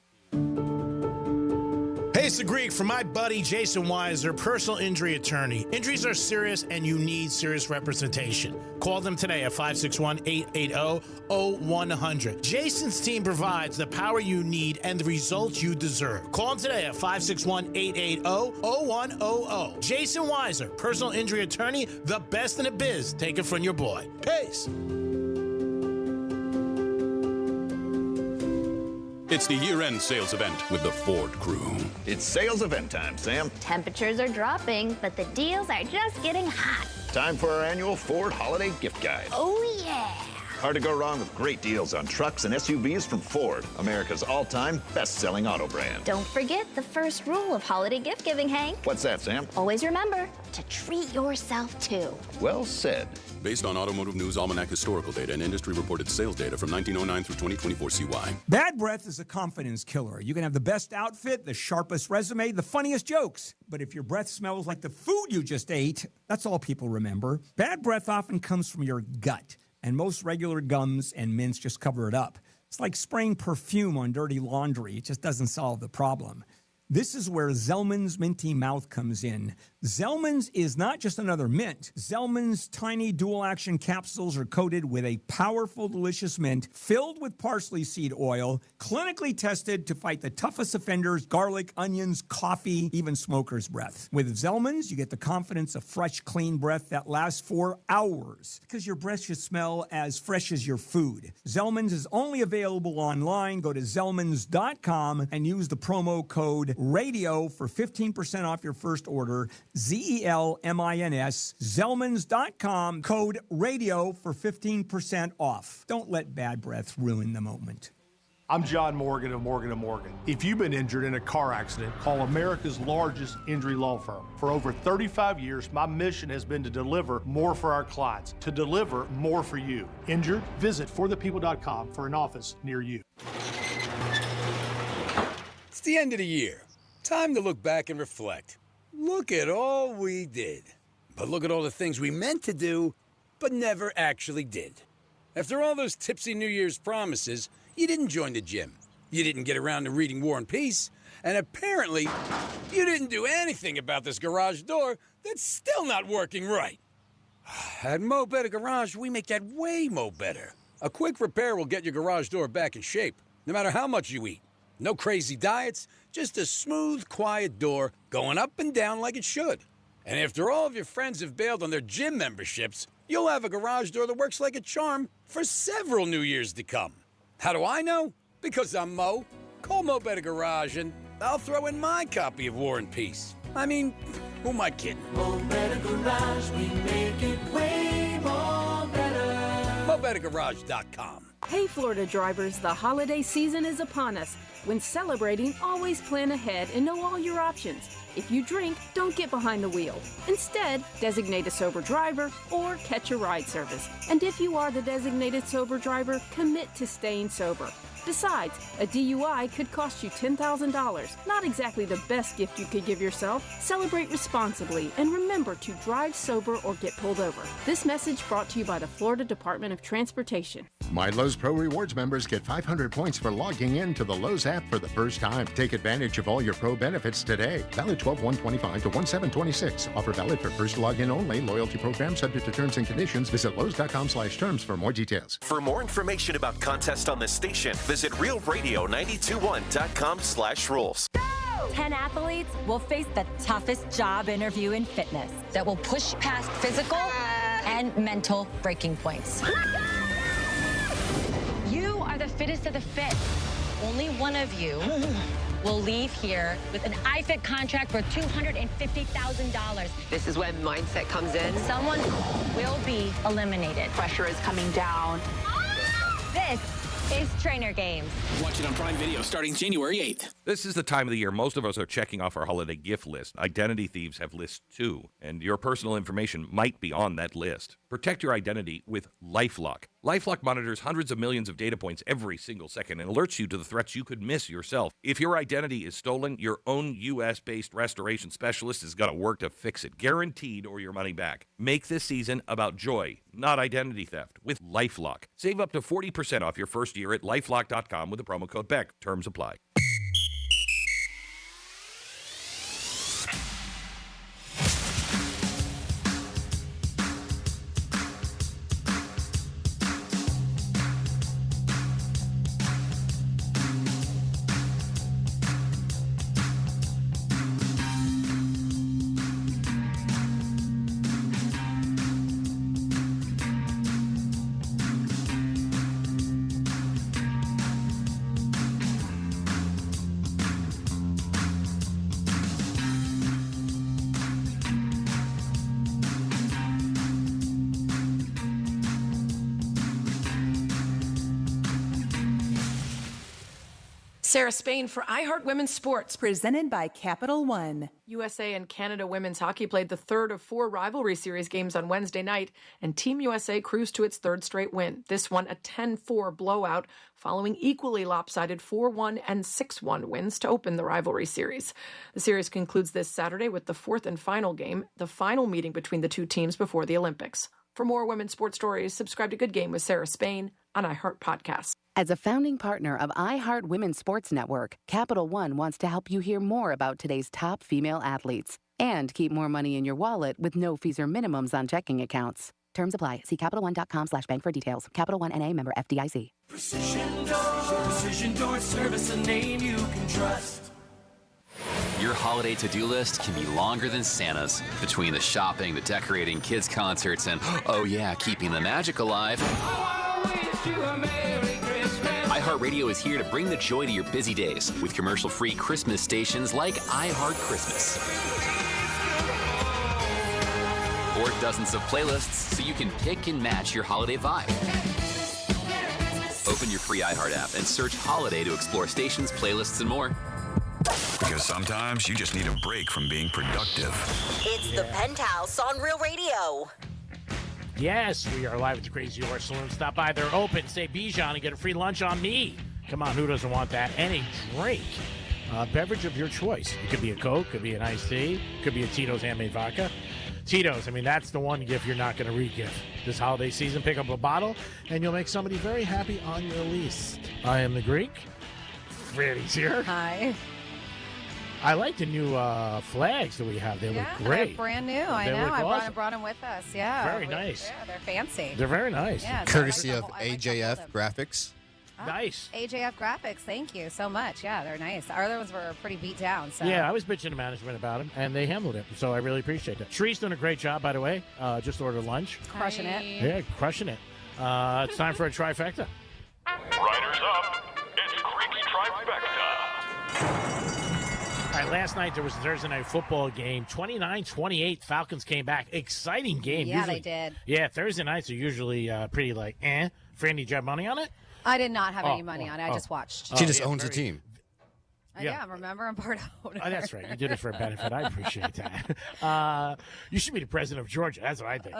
Hey, it's the Greek from my buddy Jason Weiser, personal injury attorney. Injuries are serious and you need serious representation. Call them today at 561-880-0100. Jason's team provides the power you need and the results you deserve. Call them today at 561-880-0100. Jason Weiser, personal injury attorney, the best in the biz. Take it from your boy. Peace. It's the year-end sales event with the Ford crew. It's sales event time, Sam. Temperatures are dropping, but the deals are just getting hot. Time for our annual Ford Holiday Gift Guide. Oh, yeah. Hard to go wrong with great deals on trucks and SUVs from Ford, America's all-time best-selling auto brand. Don't forget the first rule of holiday gift giving, Hank. What's that, Sam? Always remember to treat yourself, too. Well said. Based on Automotive News Almanac historical data and industry-reported sales data from 1909 through 2024 CY. Bad breath is a confidence killer. You can have the best outfit, the sharpest resume, the funniest jokes. But if your breath smells like the food you just ate, that's all people remember. Bad breath often comes from your gut, and most regular gums and mints just cover it up. It's like spraying perfume on dirty laundry. It just doesn't solve the problem. This is where Zellman's Minty Mouth comes in. Zellman's is not just another mint. Zellman's tiny dual-action capsules are coated with a powerful, delicious mint filled with parsley seed oil, clinically tested to fight the toughest offenders, garlic, onions, coffee, even smoker's breath. With Zellman's, you get the confidence of fresh, clean breath that lasts for hours because your breath should smell as fresh as your food. Zellman's is only available online. Go to Zellmans.com and use the promo code radio for 15% off your first order. ZELMINS, Zelmans.com, code radio for 15% off. Don't let bad breath ruin the moment. I'm John Morgan of Morgan & Morgan. If you've been injured in a car accident, call America's largest injury law firm. For over 35 years, my mission has been to deliver more for our clients, to deliver more for you. Injured? Visit forthepeople.com for an office near you. It's the end of the year. Time to look back and reflect. Look at all we did. But look at all the things we meant to do, but never actually did. After all those tipsy New Year's promises, you didn't join the gym. You didn't get around to reading War and Peace. And apparently, you didn't do anything about this garage door that's still not working right. At Mo Better Garage, we make that way mo better. A quick repair will get your garage door back in shape, no matter how much you eat. No crazy diets, just a smooth, quiet door going up and down like it should. And after all of your friends have bailed on their gym memberships, you'll have a garage door that works like a charm for several New Years to come. How do I know? Because I'm Mo. Call Mo Better Garage and I'll throw in my copy of War and Peace. I mean, who am I kidding? Mo Better Garage, we make it way more better. MoBetterGarage.com. Hey, Florida drivers, the holiday season is upon us. When celebrating, always plan ahead and know all your options. If you drink, don't get behind the wheel. Instead, designate a sober driver or catch a ride service. And if you are the designated sober driver, commit to staying sober. Besides, a DUI could cost you $10,000. Not exactly the best gift you could give yourself. Celebrate responsibly and remember to drive sober or get pulled over. This message brought to you by the Florida Department of Transportation. My Lowe's Pro Rewards members get 500 points for logging in to the Lowe's app for the first time. Take advantage of all your pro benefits today. Valid 12/1/25 to 1/7/26. Offer valid for first login only. Loyalty program subject to terms and conditions. Visit Lowe's.com/terms for more details. For more information about contests on this station, visit RealRadio921.com/rules. 10 athletes will face the toughest job interview in fitness that will push past physical and mental breaking points. You are the fittest of the fit. Only one of you will leave here with an iFit contract for $250,000. This is when mindset comes in. Someone will be eliminated. Pressure is coming down. This is Trainer Games. Watch it on Prime Video starting January 8th. This is the time of the year most of us are checking off our holiday gift list. Identity thieves have lists too, and your personal information might be on that list. Protect your identity with LifeLock. LifeLock monitors hundreds of millions of data points every single second and alerts you to the threats you could miss yourself. If your identity is stolen, your own U.S.-based restoration specialist is going to work to fix it, guaranteed, or your money back. Make this season about joy, not identity theft, with LifeLock. Save up to 40% off your first year at LifeLock.com with the promo code BECK. Terms apply. Sarah Spain for iHeart Women's Sports. Presented by Capital One. USA and Canada women's hockey played the third of 4 rivalry series games on Wednesday night, and Team USA cruised to its third straight win. This one a 10-4 blowout, following equally lopsided 4-1 and 6-1 wins to open the rivalry series. The series concludes this Saturday with the fourth and final game, the final meeting between the two teams before the Olympics. For more women's sports stories, subscribe to Good Game with Sarah Spain on iHeart Podcasts. As a founding partner of iHeart Women's Sports Network, Capital One wants to help you hear more about today's top female athletes and keep more money in your wallet with no fees or minimums on checking accounts. Terms apply. See CapitalOne.com/bank for details. Capital One N.A. member FDIC. Precision Door Service, a name you can trust. Your holiday to-do list can be longer than Santa's. Between the shopping, the decorating, kids' concerts, and, oh yeah, keeping the magic alive. I iHeartRadio is here to bring the joy to your busy days with commercial-free Christmas stations like iHeart Christmas. Or dozens of playlists so you can pick and match your holiday vibe. Open your free iHeart app and search Holiday to explore stations, playlists, and more. Because sometimes you just need a break from being productive. It's the Penthouse on Real Radio. Yes, we are live at the Crazy Horse Saloon. Stop by. They're open. Say Bijan and get a free lunch on me. Come on, who doesn't want that? And a drink. Beverage of your choice. It could be a Coke, could be an iced tea, could be a Tito's handmade vodka. Tito's, I mean, that's the one gift you're not going to re-gift. This holiday season, pick up a bottle, and you'll make somebody very happy on your list. I am the Greek. Freddie's here. Hi. I like the new flags that we have. They look great. They're brand new. I They know. look I awesome. brought them with us. Yeah. Very nice. Yeah, they're fancy. They're very nice. Yeah, so Courtesy I of AJF Graphics. Nice. AJF Graphics. Thank you so much. Yeah, they're nice. Our other ones were pretty beat down. So. Yeah, I was bitching to management about them, and they handled it. So I really appreciate that. Shree's doing a great job, by the way. Just ordered lunch. Crushing it. Yeah, crushing it. It's time for a trifecta. Riders up. It's Creaky Trifecta. All right, last night there was a Thursday night football game. 29-28, Falcons came back. Exciting game. Yeah, usually, they did. Yeah, Thursday nights are usually pretty like, eh. Fran, did you have money on it? I did not have any money on it. I just watched. She just owns a team. Yeah, remember, I'm part owner. Oh, that's right. You did it for a benefit. I appreciate that. You should be the president of Georgia. That's what I think.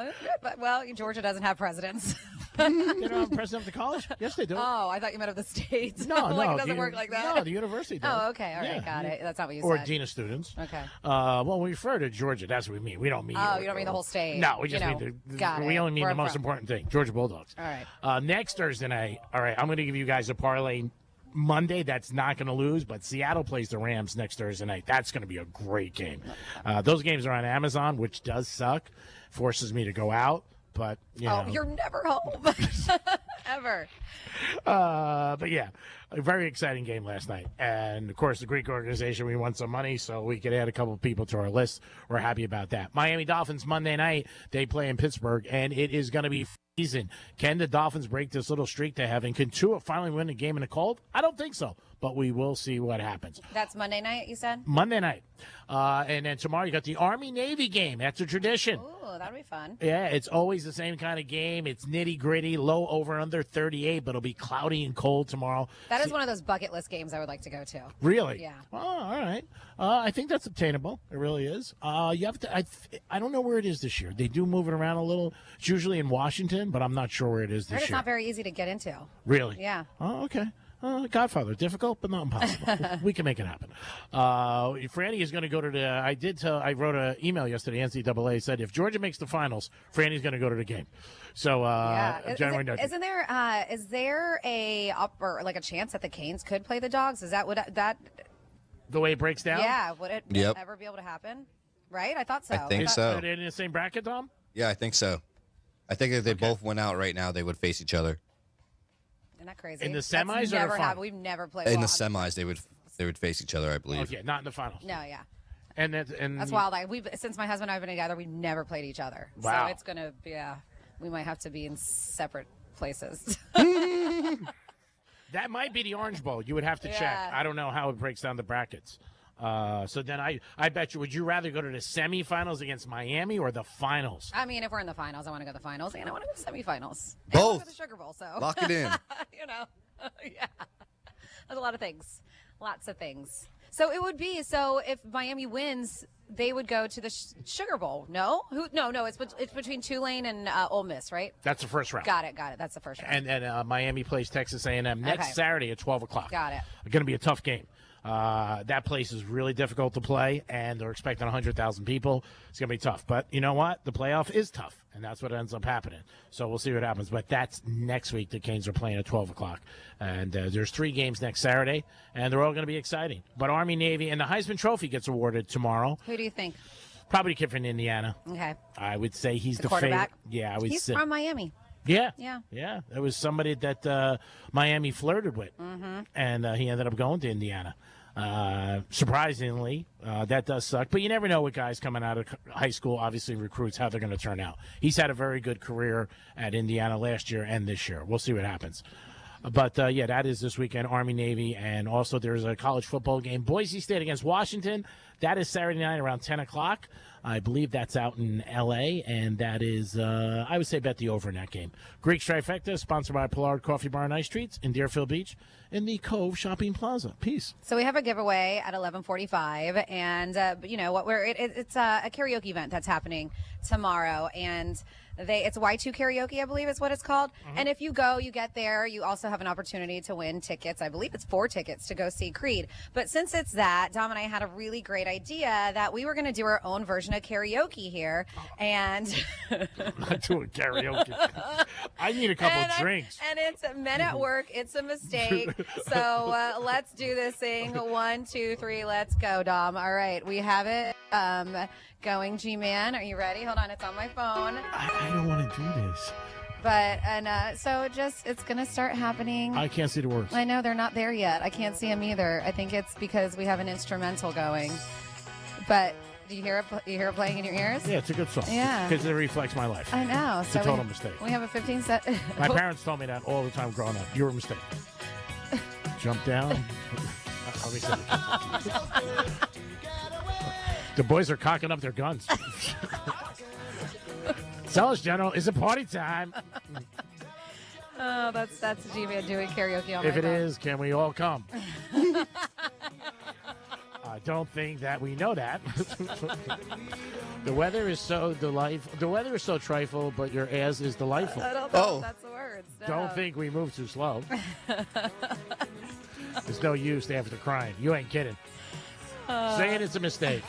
Well, Georgia doesn't have presidents. They don't have a president of the college? Yes, they do. Oh, I thought you meant of the states. No, like, no. it doesn't work like that. No, the university does. Oh, okay. All right. Got it. That's not what you or said. Or dean of students. Okay. Well, when we refer to Georgia, that's what we mean. We don't mean. Oh, you don't mean the whole state. No, we just mean we only mean the most important thing. Georgia Bulldogs. All right. Next Thursday night. All right, I'm going to give you guys a parlay. Monday, that's not going to lose, but Seattle plays the Rams next Thursday night. That's going to be a great game. Those games are on Amazon, which does suck. Forces me to go out, but you know. You're never home ever. But yeah, a very exciting game last night. And of course, the Greek organization, we won some money, so we could add a couple of people to our list. We're happy about that. Miami Dolphins Monday night, they play in Pittsburgh, and it is going to be season. Can the Dolphins break this little streak they have? And can Tua finally win a game in the cold? I don't think so, but we will see what happens. That's Monday night, you said? Monday night. And then tomorrow you got the Army-Navy game. That's a tradition. Ooh, that'll be fun. Yeah, it's always the same kind of game. It's nitty-gritty, low over under 38, but it'll be cloudy and cold tomorrow. That is one of those bucket list games I would like to go to. Really? Yeah. Oh, all right. I think that's obtainable. It really is. You have to. I don't know where it is this year. They do move it around a little. It's usually in Washington, but I'm not sure where it is this year. It's not very easy to get into. Really? Yeah. Oh, okay. Godfather, difficult, but not impossible. We can make it happen. Franny is going to go to the. I wrote an email yesterday. NCAA said if Georgia makes the finals, Franny's going to go to the game. So January 9th. Is there a chance that the Canes could play the Dogs? Is that the way it breaks down? Yeah. Would it ever be able to happen? Right? I thought so. I think so. Are they in the same bracket, Tom? Yeah, I think so. I think if they both went out right now, they would face each other. Isn't that crazy? In the semis, That's never happened. We've never played. In the semis, they would face each other, I believe. Okay, not in the finals. No, yeah. And that's wild. Since my husband and I have been together, we've never played each other. Wow. So it's gonna be. We might have to be in separate places. That might be the Orange Bowl. You would have to check. I don't know how it breaks down the brackets. So then I bet you, would you rather go to the semifinals against Miami or the finals? I mean, if we're in the finals, I want to go to the finals, and I want to go to the semifinals. Both. And I want to go to the Sugar Bowl, so. Lock it in. Yeah. There's a lot of things. Lots of things. So it would be, if Miami wins, they would go to the Sugar Bowl. No? No, it's between Tulane and Ole Miss, right? That's the first round. Got it. That's the first round. And Miami plays Texas A&M next Saturday at 12 o'clock. Got it. It's going to be a tough game. That place is really difficult to play, and they're expecting 100,000 people. It's going to be tough. But you know what? The playoff is tough, and that's what ends up happening. So we'll see what happens. But that's next week. The Canes are playing at 12 o'clock. And there's 3 games next Saturday, and they're all going to be exciting. But Army, Navy, and the Heisman Trophy gets awarded tomorrow. Who do you think? Probably a kid from Indiana. Okay. I would say he's the quarterback? favorite. Yeah, I would He's say. from Miami. Yeah. Yeah. It was somebody that Miami flirted with, Mm-hmm. and he ended up going to Indiana. Surprisingly, that does suck. But you never know with guys coming out of high school, obviously recruits, how they're going to turn out. He's had a very good career at Indiana last year and this year. We'll see what happens. But, yeah, that is this weekend, Army-Navy. And also there's a college football game, Boise State against Washington. That is Saturday night around 10 o'clock. I believe that's out in L.A., and that is, I would say, bet the over in that game. Greek Trifecta, sponsored by Pollard Coffee Bar and Ice Treats in Deerfield Beach in the Cove Shopping Plaza. Peace. So we have a giveaway at 11:45, and it's a karaoke event that's happening tomorrow, and it's Y2 Karaoke, I believe is what it's called. And if you go, you get there, you also have an opportunity to win tickets. I believe it's 4 tickets to go see Creed. But since it's that, Dom and I had a really great idea that we were going to do our own version of karaoke here. And I'm not doing karaoke. I need a couple of drinks. And it's men at work. It's a mistake. So let's do this thing. 1, 2, 3. Let's go, Dom. All right. We have it going. G-Man, are you ready? Hold on. It's on my phone. I don't want to do this. But, so it's going to start happening. I can't see the words. I know they're not there yet. I can't see them either. I think it's because we have an instrumental going. But do you hear it playing in your ears? Yeah, it's a good song. Yeah. Because it reflects my life. I know. It's a total mistake. We have a 15 set. My parents told me that all the time growing up. You were a mistake. Jump down. I'll be silly. The boys are cocking up their guns. Tell us, General, is it party time? Oh, that's G-Man doing karaoke on If my it phone. is, can we all come? I don't think that we know that. The weather is so delightful. The weather is so trifle, but your ass is delightful. I don't know if that's the words. No. Don't think we move too slow. There's no use after crying. You ain't kidding. Saying it's a mistake.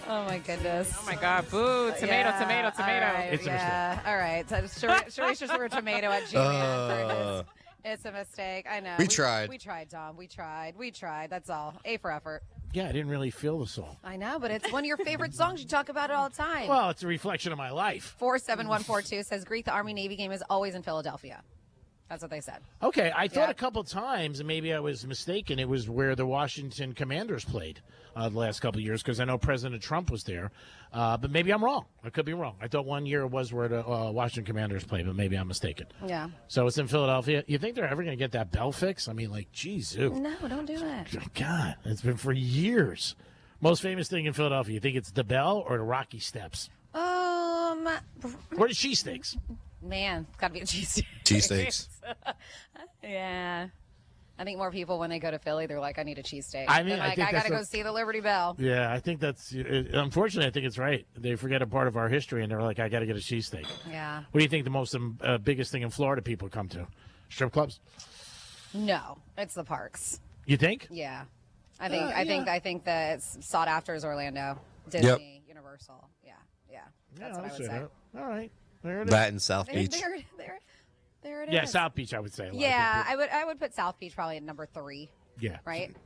Oh, my goodness. Oh, my God. Boo. Tomato. All right, It's a mistake. All right. So Sharice just threw a tomato at G-Man. It's a mistake. I know. We tried. We tried, Dom. We tried. That's all. A for effort. Yeah, I didn't really feel the song. I know, but it's one of your favorite songs. You talk about it all the time. Well, it's a reflection of my life. 47142 says Greek, the Army-Navy game is always in Philadelphia. That's what they said. Okay, I thought a couple times, and maybe I was mistaken, it was where the Washington Commanders played the last couple of years, because I know President Trump was there. But maybe I'm wrong. I could be wrong. I thought one year it was where the Washington Commanders played, but maybe I'm mistaken. Yeah. So it's in Philadelphia. You think they're ever going to get that bell fix? I mean, like, geez, ew. No, don't do that. God, it's been for years. Most famous thing in Philadelphia, you think it's the bell or the Rocky Steps? Or the cheesesteaks? Man, it's got to be a cheesesteak. Cheesesteaks. Yeah. I think more people, when they go to Philly, they're like, I need a cheesesteak. I mean, They're like, I I got to think go see the Liberty Bell. Yeah, I think unfortunately, I think it's right. They forget a part of our history, and they're like, I got to get a cheesesteak. Yeah. What do you think the most biggest thing in Florida people come to? Strip clubs? No, it's the parks. You think? Yeah. I think that it's sought after is Orlando, Disney, Universal. Yeah. That's what I would say. That. All right. There it is. That in South Beach. There it is. Yeah, South Beach, I would say. Yeah, I would put South Beach probably at number 3. Yeah. Right?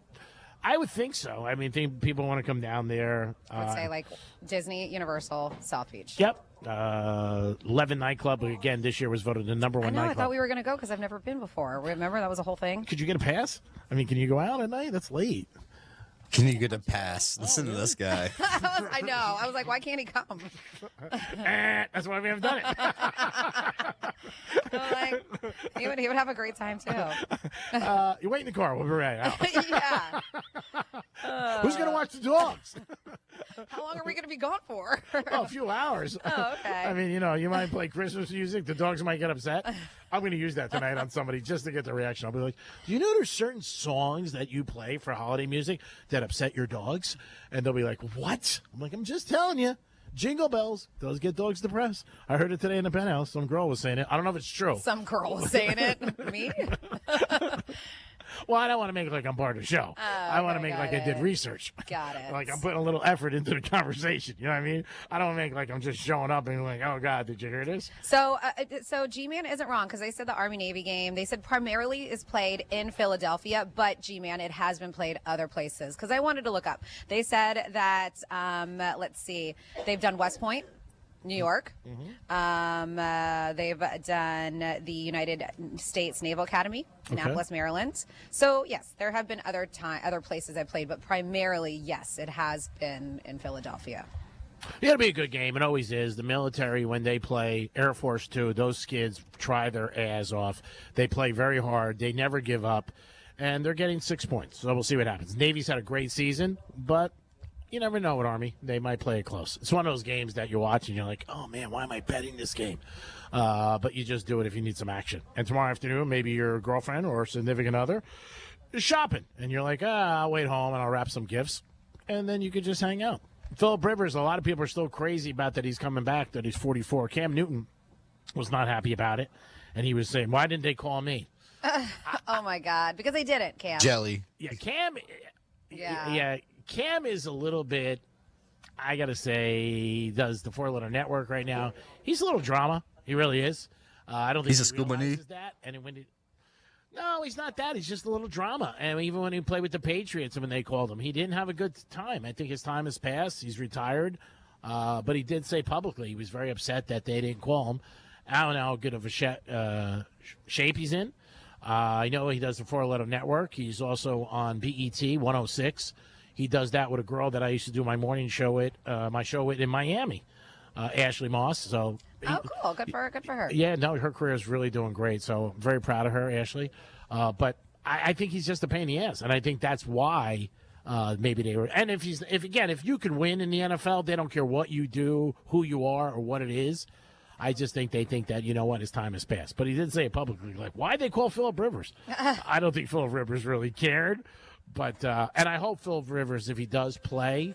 I would think so. I mean, think people want to come down there. I would say like Disney, Universal, South Beach. Yep. 11 nightclub, again, this year was voted the number 1 I know, nightclub. I thought we were going to go because I've never been before. Remember, that was a whole thing? Could you get a pass? I mean, can you go out at night? That's late. Can you get a pass? Listen to this guy. I know. I was like, why can't he come? That's why we haven't done it. He would have a great time, too. You wait in the car. We'll be right out. Yeah. Who's going to watch the dogs? How long are we going to be gone for? Oh, a few hours. Oh, okay. I mean, you might play Christmas music. The dogs might get upset. I'm going to use that tonight on somebody just to get the reaction. I'll be like, do you know there's certain songs that you play for holiday music that upset your dogs? And they'll be like, what? I'm like, I'm just telling you. Jingle bells does get dogs depressed. I heard it today in the Penthouse. Some girl was saying it. I don't know if it's true. Some girl was saying it. Me? Well, I don't want to make it like I'm part of the show. I want to make like I did research. Got it. Like I'm putting a little effort into the conversation. You know what I mean? I don't make like I'm just showing up and like, oh, God, did you hear this? So G-Man isn't wrong because they said the Army-Navy game, they said primarily is played in Philadelphia, but G-Man, it has been played other places because I wanted to look up. They said that, let's see, they've done West Point, New York. They've done the United States Naval Academy, Annapolis, Maryland. So, yes, there have been other places I've played, but primarily, yes, it has been in Philadelphia. It'll be a good game. It always is. The military, when they play Air Force 2, those kids try their ass off. They play very hard. They never give up. And they're getting 6 points. So we'll see what happens. Navy's had a great season, but you never know with Army. They might play it close. It's one of those games that you watch and you're like, oh, man, why am I betting this game? But you just do it if you need some action. And tomorrow afternoon, maybe your girlfriend or significant other is shopping. And you're like, I'll wait home and I'll wrap some gifts. And then you could just hang out. Philip Rivers, a lot of people are still crazy about that he's coming back, that he's 44. Cam Newton was not happy about it. And he was saying, why didn't they call me? Oh, my God. Because they didn't, Cam. Jelly. Yeah, Cam. Yeah. Cam is a little bit, I got to say, he does the four-letter network right now. He's a little drama. He really is. I don't think he's he a scuba realizes that. And when no, he's not that. He's just a little drama. And even when he played with the Patriots and when they called him, he didn't have a good time. I think his time has passed. He's retired. But he did say publicly he was very upset that they didn't call him. I don't know how good of a shape he's in. I know he does the four-letter network. He's also on BET 106. He does that with a girl that I used to do my morning show with, in Miami, Ashley Moss. So, cool. Good for her. Yeah, no, her career is really doing great. So I'm very proud of her, Ashley. But I think he's just a pain in the ass, and I think that's why maybe they were. And if you can win in the NFL, they don't care what you do, who you are, or what it is. I just think they think that, you know what, his time has passed. But he did say it publicly, like, why'd they call Phillip Rivers? I don't think Phillip Rivers really cared. But and I hope Phillip Rivers, if he does play,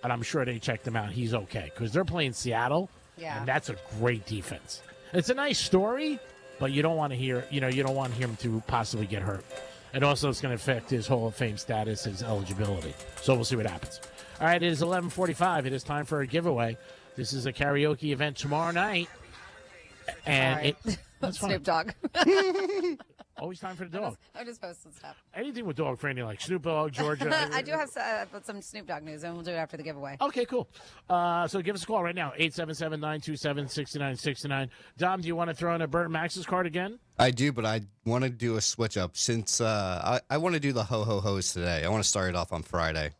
and I'm sure they checked him out, he's okay. Because they're playing Seattle, and that's a great defense. It's a nice story, but you don't want to hear, you don't want him to possibly get hurt. And also it's going to affect his Hall of Fame status, his eligibility. So we'll see what happens. All right, it is 11:45. It is time for a giveaway. This is a karaoke event tomorrow night. And that's Snoop Dogg. Always time for the dog. I'm just posting stuff. Anything with dog friendly, like Snoop Dogg, Georgia. I do have some Snoop Dogg news, and we'll do it after the giveaway. Okay, cool. So give us a call right now, 877-927-6969. Dom, do you want to throw in a Burt Max's card again? I do, but I want to do a switch up since I want to do the ho-ho-hos today. I want to start it off on Friday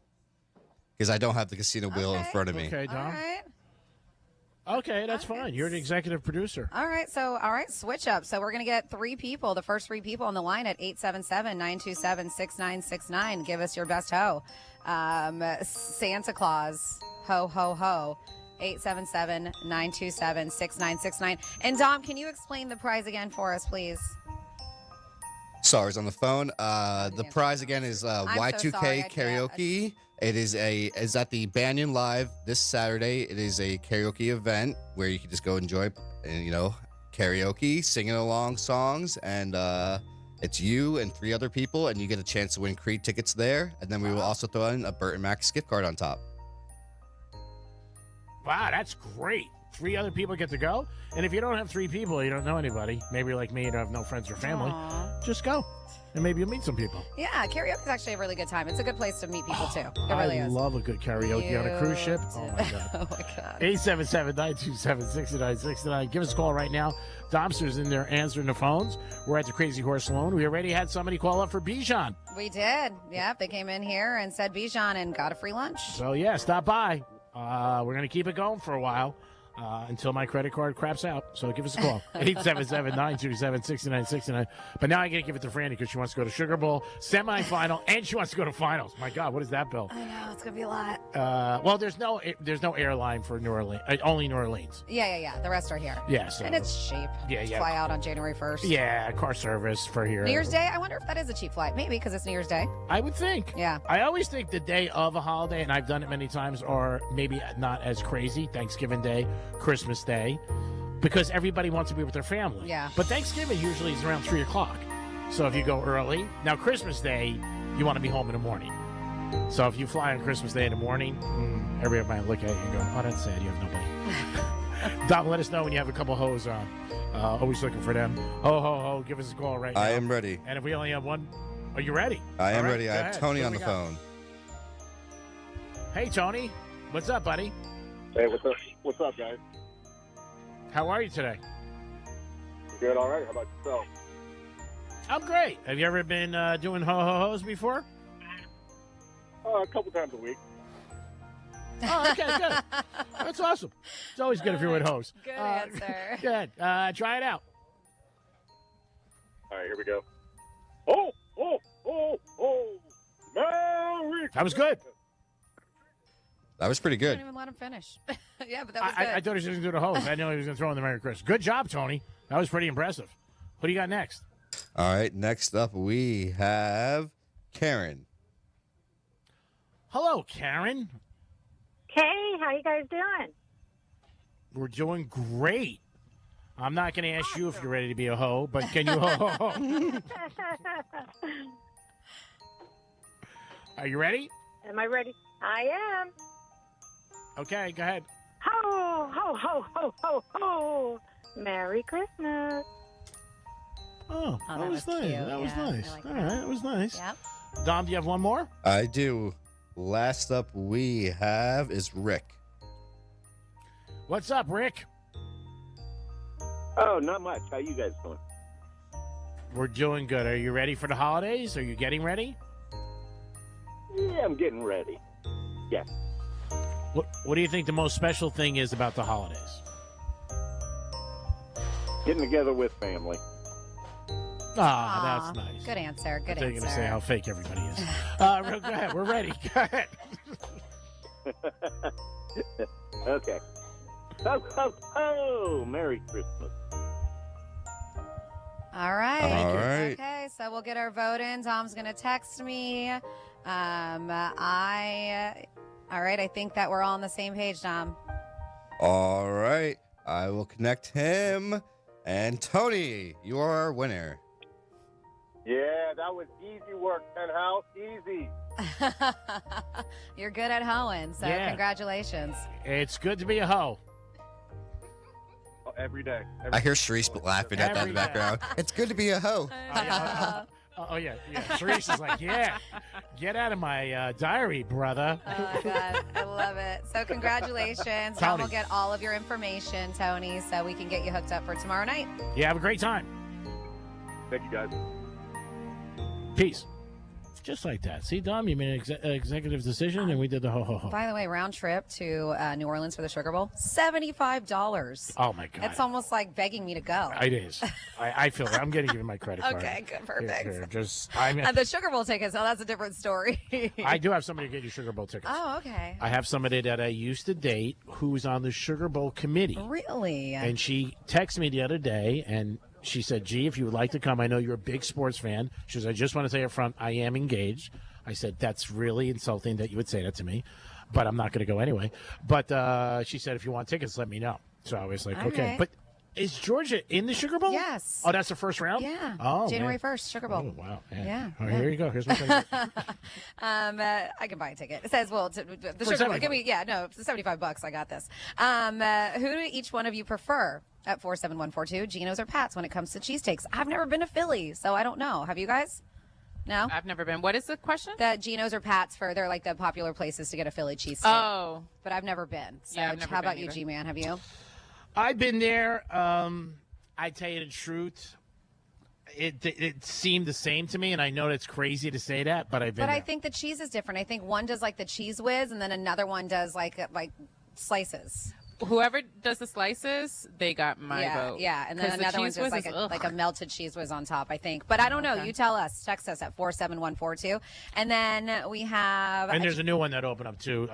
because I don't have the casino wheel in front of me. Okay, Dom. All right. Okay, that's fine. You're the executive producer. All right, switch up. So we're going to get three people, the first three people on the line at 877-927-6969. Give us your best ho. Santa Claus, ho, ho, ho. 877-927-6969. And Dom, can you explain the prize again for us, please? Sorry's on the phone. The prize again is Y2K so sorry, karaoke. It is at the Banyan Live this Saturday. It is a karaoke event where you can just go enjoy, karaoke, singing along songs, and it's you and three other people, and you get a chance to win Creed tickets there. And then we will also throw in a Burt and Max gift card on top. Wow, that's great. 3 other people get to go. And if you don't have 3 people, you don't know anybody. Maybe you're like me, you don't have no friends or family. Just go. And maybe you'll meet some people. Yeah, karaoke is actually a really good time. It's a good place to meet people, too. It really I is. love a good karaoke on a cruise ship. Oh, my God. Oh, my God. 877-927-6969. Give us a call right now. Domster's in there answering the phones. We're at the Crazy Horse Saloon. We already had somebody call up for Bijan. We did. Yep, they came in here and said Bijan and got a free lunch. So, yeah, stop by. We're going to keep it going for a while. Until my credit card craps out. So give us a call. 877-927-6969. But now I got to give it to Franny because she wants to go to Sugar Bowl semifinal and she wants to go to finals. My God, what is that, Bill? I know, it's going to be a lot. Well, there's no airline for New Orleans. Only New Orleans. Yeah. The rest are here. Yeah. So, and it's cheap. Yeah. Fly out on January 1st. Yeah, car service for here. New Year's Day? I wonder if that is a cheap flight. Maybe because it's New Year's Day. I would think. Yeah. I always think the day of a holiday, and I've done it many times, are maybe not as crazy. Thanksgiving Day, Christmas Day. Because everybody wants to be with their family. Yeah. But Thanksgiving usually is around 3 o'clock. So if you go early, now Christmas Day, you want to be home in the morning. So if you fly on Christmas Day in the morning, everybody might look at you and go, oh, that's sad, you have nobody. Dom, let us know when you have a couple hoes on. Always looking for them. Ho, ho, ho, give us a call right now. I am ready. And if we only have one, are you ready? I am All right, ready. I have ahead. Tony on the phone. Hey, Tony. What's up, buddy? Hey, what's up? What's up, guys? How are you today? Good, all right. How about yourself? I'm great. Have you ever been doing ho-ho-hos before? A couple times a week. Oh, okay, good. That's awesome. It's always good if you're with hosts. Good answer. Good. Try it out. All right, here we go. Oh, oh, oh, oh. Merry That was good. That was pretty I good. didn't even let him finish. Yeah, but that was good. I thought he was going to do the host. I know he was going to throw in the Merry Christmas. Good job, Tony. That was pretty impressive. What do you got next? All right, next up we have Karen. Hello, Karen. Hey, how you guys doing? We're doing great. I'm not going to ask you if you're ready to be a hoe, but can you ho? Are you ready? Am I ready? I am. Okay, go ahead. Ho, ho, ho, ho, ho, ho. Merry Christmas. Oh, that was nice. cute. That was Yeah, I nice. like All that. right, that was nice. Yep. Dom, do you have one more? I do. Last up we have is Rick. What's up, Rick? Oh, not much. How you guys doing? We're doing good. Are you ready for the holidays? Are you getting ready? Yeah, I'm getting ready. Yeah. What do you think the most special thing is about the holidays? Getting together with family. Ah, that's nice. Good answer. Good I thought you were answer. going to say how fake everybody is. Go ahead. We're ready. Go ahead. Okay. Ho, ho, ho! Merry Christmas. All right. All right. Okay, so we'll get our vote in. Tom's going to text me. All right, I think that we're all on the same page, Tom. All right. I will connect him. And Tony, you are our winner. Yeah, that was easy work, Penthouse. Easy. You're good at hoeing, so Yeah. congratulations. It's good to be a hoe. Oh, every day. I hear Sharice laughing at that in the background. It's good to be a hoe. Oh, yeah. Sharice is like, yeah, get out of my diary, brother. Oh, my God. I love it. So congratulations. Tom will get all of your information, Tony, so we can get you hooked up for tomorrow night. Yeah, have a great time. Thank you, guys. Peace. Just like that. See, Dom, you made an executive decision, and we did the ho-ho-ho. By the way, round trip to New Orleans for the Sugar Bowl, $75. Oh, my God. It's almost like begging me to go. It is. I feel it. I'm going to give you my credit card. Okay, good, perfect. Here, The Sugar Bowl tickets, oh, that's a different story. I do have somebody to get you Sugar Bowl tickets. Oh, okay. I have somebody that I used to date who's on the Sugar Bowl committee. Really? And she texted me the other day, and she said, gee, if you would like to come, I know you're a big sports fan. She says, I just want to say up front, I am engaged. I said, that's really insulting that you would say that to me, but I'm not going to go anyway. But she said, if you want tickets, let me know. So I was like, All okay. right. But is Georgia in the Sugar Bowl? Yes. Oh, that's the first round? Yeah. Oh, January man. 1st, Sugar Bowl. Oh, wow. Yeah. Oh, here you go. Here's my credit card. I can buy a ticket. It says, well, the For Sugar Bowl. $75. Give me, yeah, no, it's $75. I got this. Who do each one of you prefer at 47142? Geno's or Pat's when it comes to cheesesteaks? I've never been to Philly, so I don't know. Have you guys? No? I've never been. What is the question? The Geno's or Pat's they're like the popular places to get a Philly cheesesteak. Oh. But I've never been. So Yeah, I've never how been about you, either. G-Man? Have you? I've been there. I tell you the truth. It seemed the same to me, and I know that's crazy to say that, but I've been But there. I think the cheese is different. I think one does like the cheese whiz, and then another one does like slices. Whoever does the slices, they got my vote. Yeah, and then 'Cause the another one's cheese just whiz like is, like a melted cheese whiz on top, I think. But I don't know. Okay. You tell us. Text us at 47142. And then we have. And there's a new one that opened up too.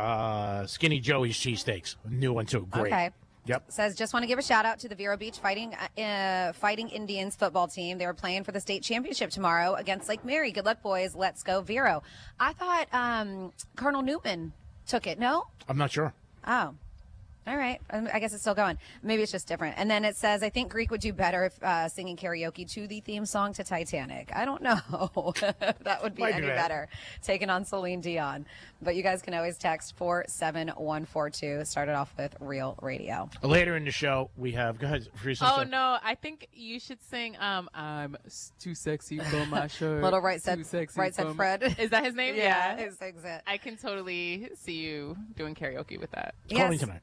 Skinny Joey's cheesesteaks. New one too. Great. Okay. Yep. Says, just want to give a shout out to the Vero Beach Fighting Indians football team. They were playing for the state championship tomorrow against Lake Mary. Good luck, boys. Let's go, Vero. I thought Colonel Newman took it. No? I'm not sure. Oh. All right. I guess it's still going. Maybe it's just different. And then it says, I think Greek would do better if singing karaoke to the theme song to Titanic. I don't know if that would be Might any do that. better, taking on Celine Dion. But you guys can always text 47142. Started off with Real Radio. Later in the show, we have. Go ahead. Oh, no. I think you should sing I'm too sexy for my shirt. Little Right Too Said, sexy right said for my- Fred. Is that his name? Yeah, he sings it. I can totally see you doing karaoke with that. Call me tonight.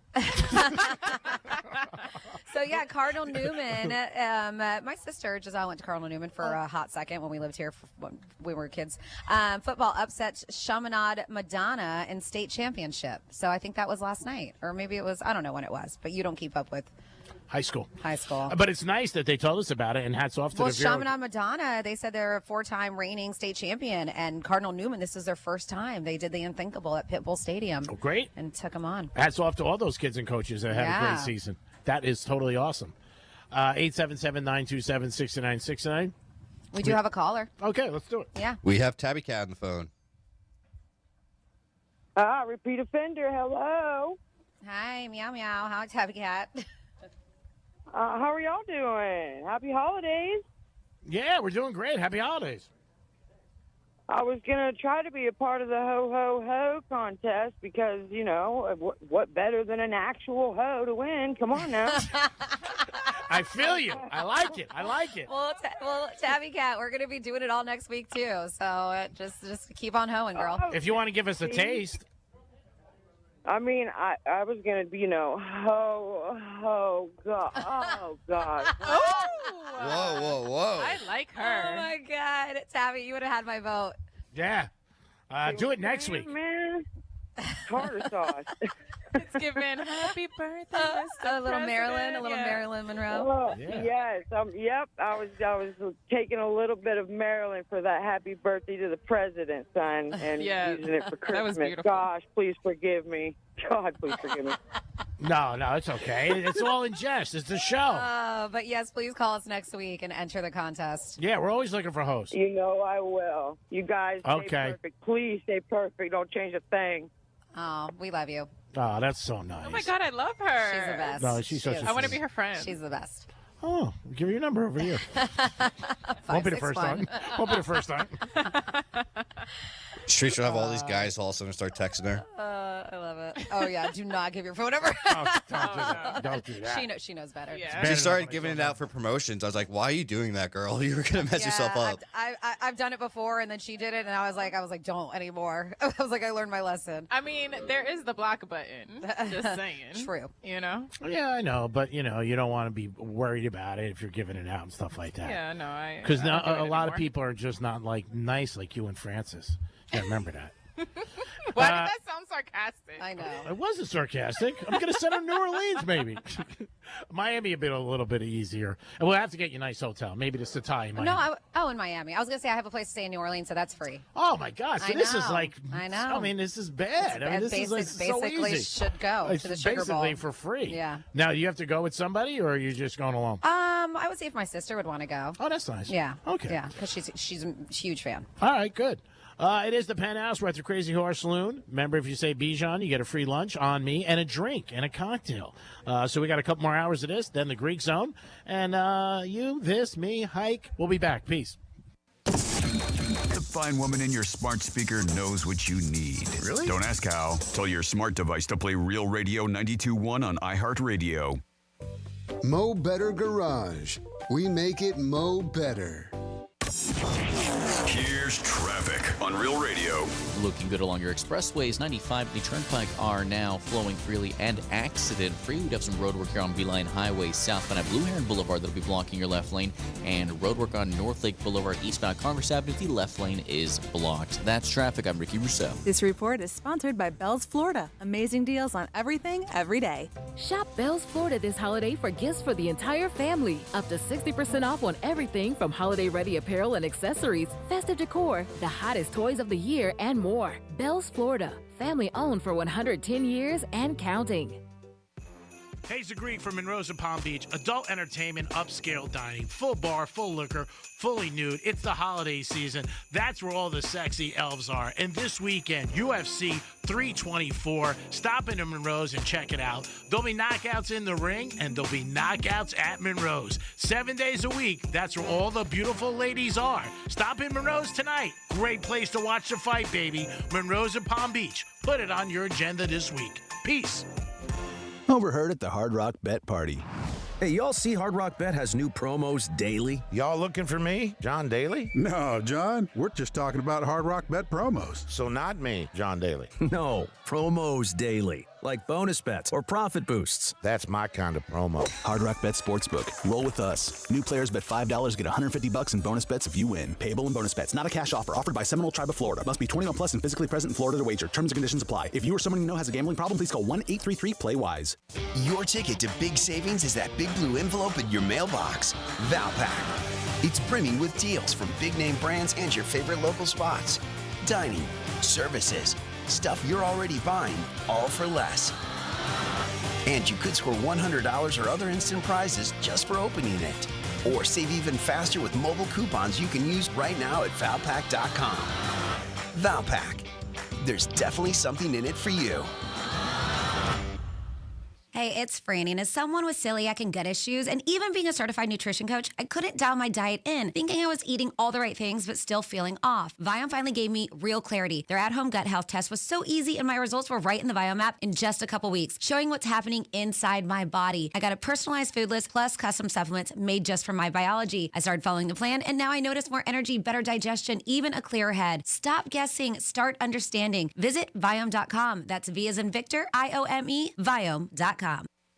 So yeah, Cardinal Newman. My sister Giselle went to Cardinal Newman for a hot second when we lived here when we were kids. Football upsets Chaminade Madonna in state championship. So I think that was last night, or maybe it was. I don't know when it was, but you don't keep up with high school. But it's nice that they told us about it, and hats off to the Chaminade Madonna. They said they're a 4-time reigning state champion, and Cardinal Newman. This is their first time. They did the unthinkable at Pitbull Stadium. Oh, great! And took them on. Hats off to all those kids and coaches that had a great season. That is totally awesome. 877-927-6969. We do have a caller. Okay, let's do it. Yeah. We have Tabby Cat on the phone. Repeat offender. Hello. Hi, meow meow. How Tabby Cat? How are y'all doing? Happy holidays. Yeah, we're doing great. Happy holidays. I was going to try to be a part of the ho-ho-ho contest because, you know, what better than an actual ho to win? Come on now. I feel you. I like it. Well, Tabby Cat, we're going to be doing it all next week, too. So just keep on hoeing, girl. If you want to give us a taste. I mean, I was going to be, you know, ho, God. Oh, God. Whoa. I like her. Oh, my God. Tabby, you would have had my vote. Yeah. Do it next week. Man, tartar sauce. It's given happy birthday, a little Marilyn Monroe. Yes. Yep. I was taking a little bit of Marilyn for that happy birthday to the president, son, and using it for Christmas. That was beautiful. Gosh, please forgive me. God, please forgive me. No, it's okay. It's all in jest. It's a show. But yes, please call us next week and enter the contest. Yeah, we're always looking for hosts. You know I will. You guys stay perfect. Please stay perfect. Don't change a thing. Oh, we love you. Oh, that's so nice. Oh my God, I love her. She's the best. No, she's such a I want to be her friend. She's the best. Oh, give her your number over here. Won't be the first time. Won't be the first time. Streets will have all these guys all of a sudden start texting her. I love it. Oh yeah, do not give your phone number. Don't do that. She knows better. Yeah. She started giving it out for promotions. I was like, why are you doing that, girl? You were going to mess yourself up. I've done it before, and then she did it, and I was like, don't anymore. I was like, I learned my lesson. I mean, there is the block button. Just saying. True. You know? Yeah, I know, but you don't want to be worried about it if you're giving it out and stuff like that. Yeah, no, because now a lot of people are just not like nice like you and Francis. Yeah, remember that. Why did that sound sarcastic? I know. It wasn't sarcastic. I'm going to send her to New Orleans, maybe. Miami a little bit easier. And we'll have to get you a nice hotel. Maybe the Sata'i in Miami. In Miami. I was going to say I have a place to stay in New Orleans, so that's free. Oh, my God. So this is like... I know. I mean, this is bad. This is like so basically easy. should go It's to the Sugar Bowl. basically for free. Yeah. Now, do you have to go with somebody, or are you just going alone? I would see if my sister would want to go. Oh, that's nice. Yeah. Okay. Yeah, because she's a huge fan. All right, good. It is the Penthouse. We're at the Crazy Horse Saloon. Remember, if you say Bijan, you get a free lunch on me and a drink and a cocktail. So we got a couple more hours of this, then the Greek Zone. And you, this, me, Hike. We'll be back. Peace. The fine woman in your smart speaker knows what you need. Really? Don't ask how. Tell your smart device to play Real Radio 92.1 on iHeartRadio. Mo Better Garage. We make it Mo Better. Here's traffic on Real Radio. Looking good along your expressways. 95 and the Turnpike are now flowing freely and accident-free. We'd have some roadwork here on Beeline Highway southbound at Blue Heron Boulevard that'll be blocking your left lane, and roadwork on North Lake Boulevard eastbound Congress Avenue. The left lane is blocked. That's traffic. I'm Ricky Rousseau. This report is sponsored by Bell's Florida. Amazing deals on everything, every day. Shop Bell's Florida this holiday for gifts for the entire family. Up to 60% off on everything from holiday-ready apparel and accessories, festive decor, the hottest toys of the year, and more. Bell's Florida, family owned for 110 years and counting. Hayes the Greek from Monroe's and Palm Beach. Adult entertainment, upscale dining, full bar, full liquor, fully nude. It's the holiday season. That's where all the sexy elves are. And this weekend, UFC 324. Stop into Monroe's and check it out. There'll be knockouts in the ring, and there'll be knockouts at Monroe's. 7 days a week. That's where all the beautiful ladies are. Stop in Monroe's tonight. Great place to watch the fight, baby. Monroe's and Palm Beach. Put it on your agenda this week. Peace. Overheard at the Hard Rock Bet Party. Hey, y'all see Hard Rock Bet has new promos daily? Y'all looking for me, John Daly? No, John. We're just talking about Hard Rock Bet promos. So not me, John Daly. No, promos daily. like bonus bets or profit boosts. That's my kind of promo. Hard Rock Bet Sportsbook. Roll with us. New players bet $5, get $150 in bonus bets if you win. Payable in bonus bets. Not a cash offer. Offered by Seminole Tribe of Florida. Must be 21 plus and physically present in Florida to wager. Terms and conditions apply. If you or someone you know has a gambling problem, please call 1-833-PLAY-WISE. Your ticket to big savings is that big blue envelope in your mailbox. Valpak. It's brimming with deals from big name brands and your favorite local spots. Dining, services, stuff you're already buying, all for less. And you could score $100 or other instant prizes just for opening it. Or save even faster with mobile coupons you can use right now at Valpak.com. Valpak. There's definitely something in it for you. Hey, it's Franny, and as someone with celiac and gut issues, and even being a certified nutrition coach, I couldn't dial my diet in, thinking I was eating all the right things, but still feeling off. Viome finally gave me real clarity. Their at-home gut health test was so easy, and my results were right in the Viome app in just a couple weeks, showing what's happening inside my body. I got a personalized food list plus custom supplements made just for my biology. I started following the plan, and now I notice more energy, better digestion, even a clearer head. Stop guessing, start understanding. Visit Viome.com. That's V as in Victor, I-O-M-E, Viome.com.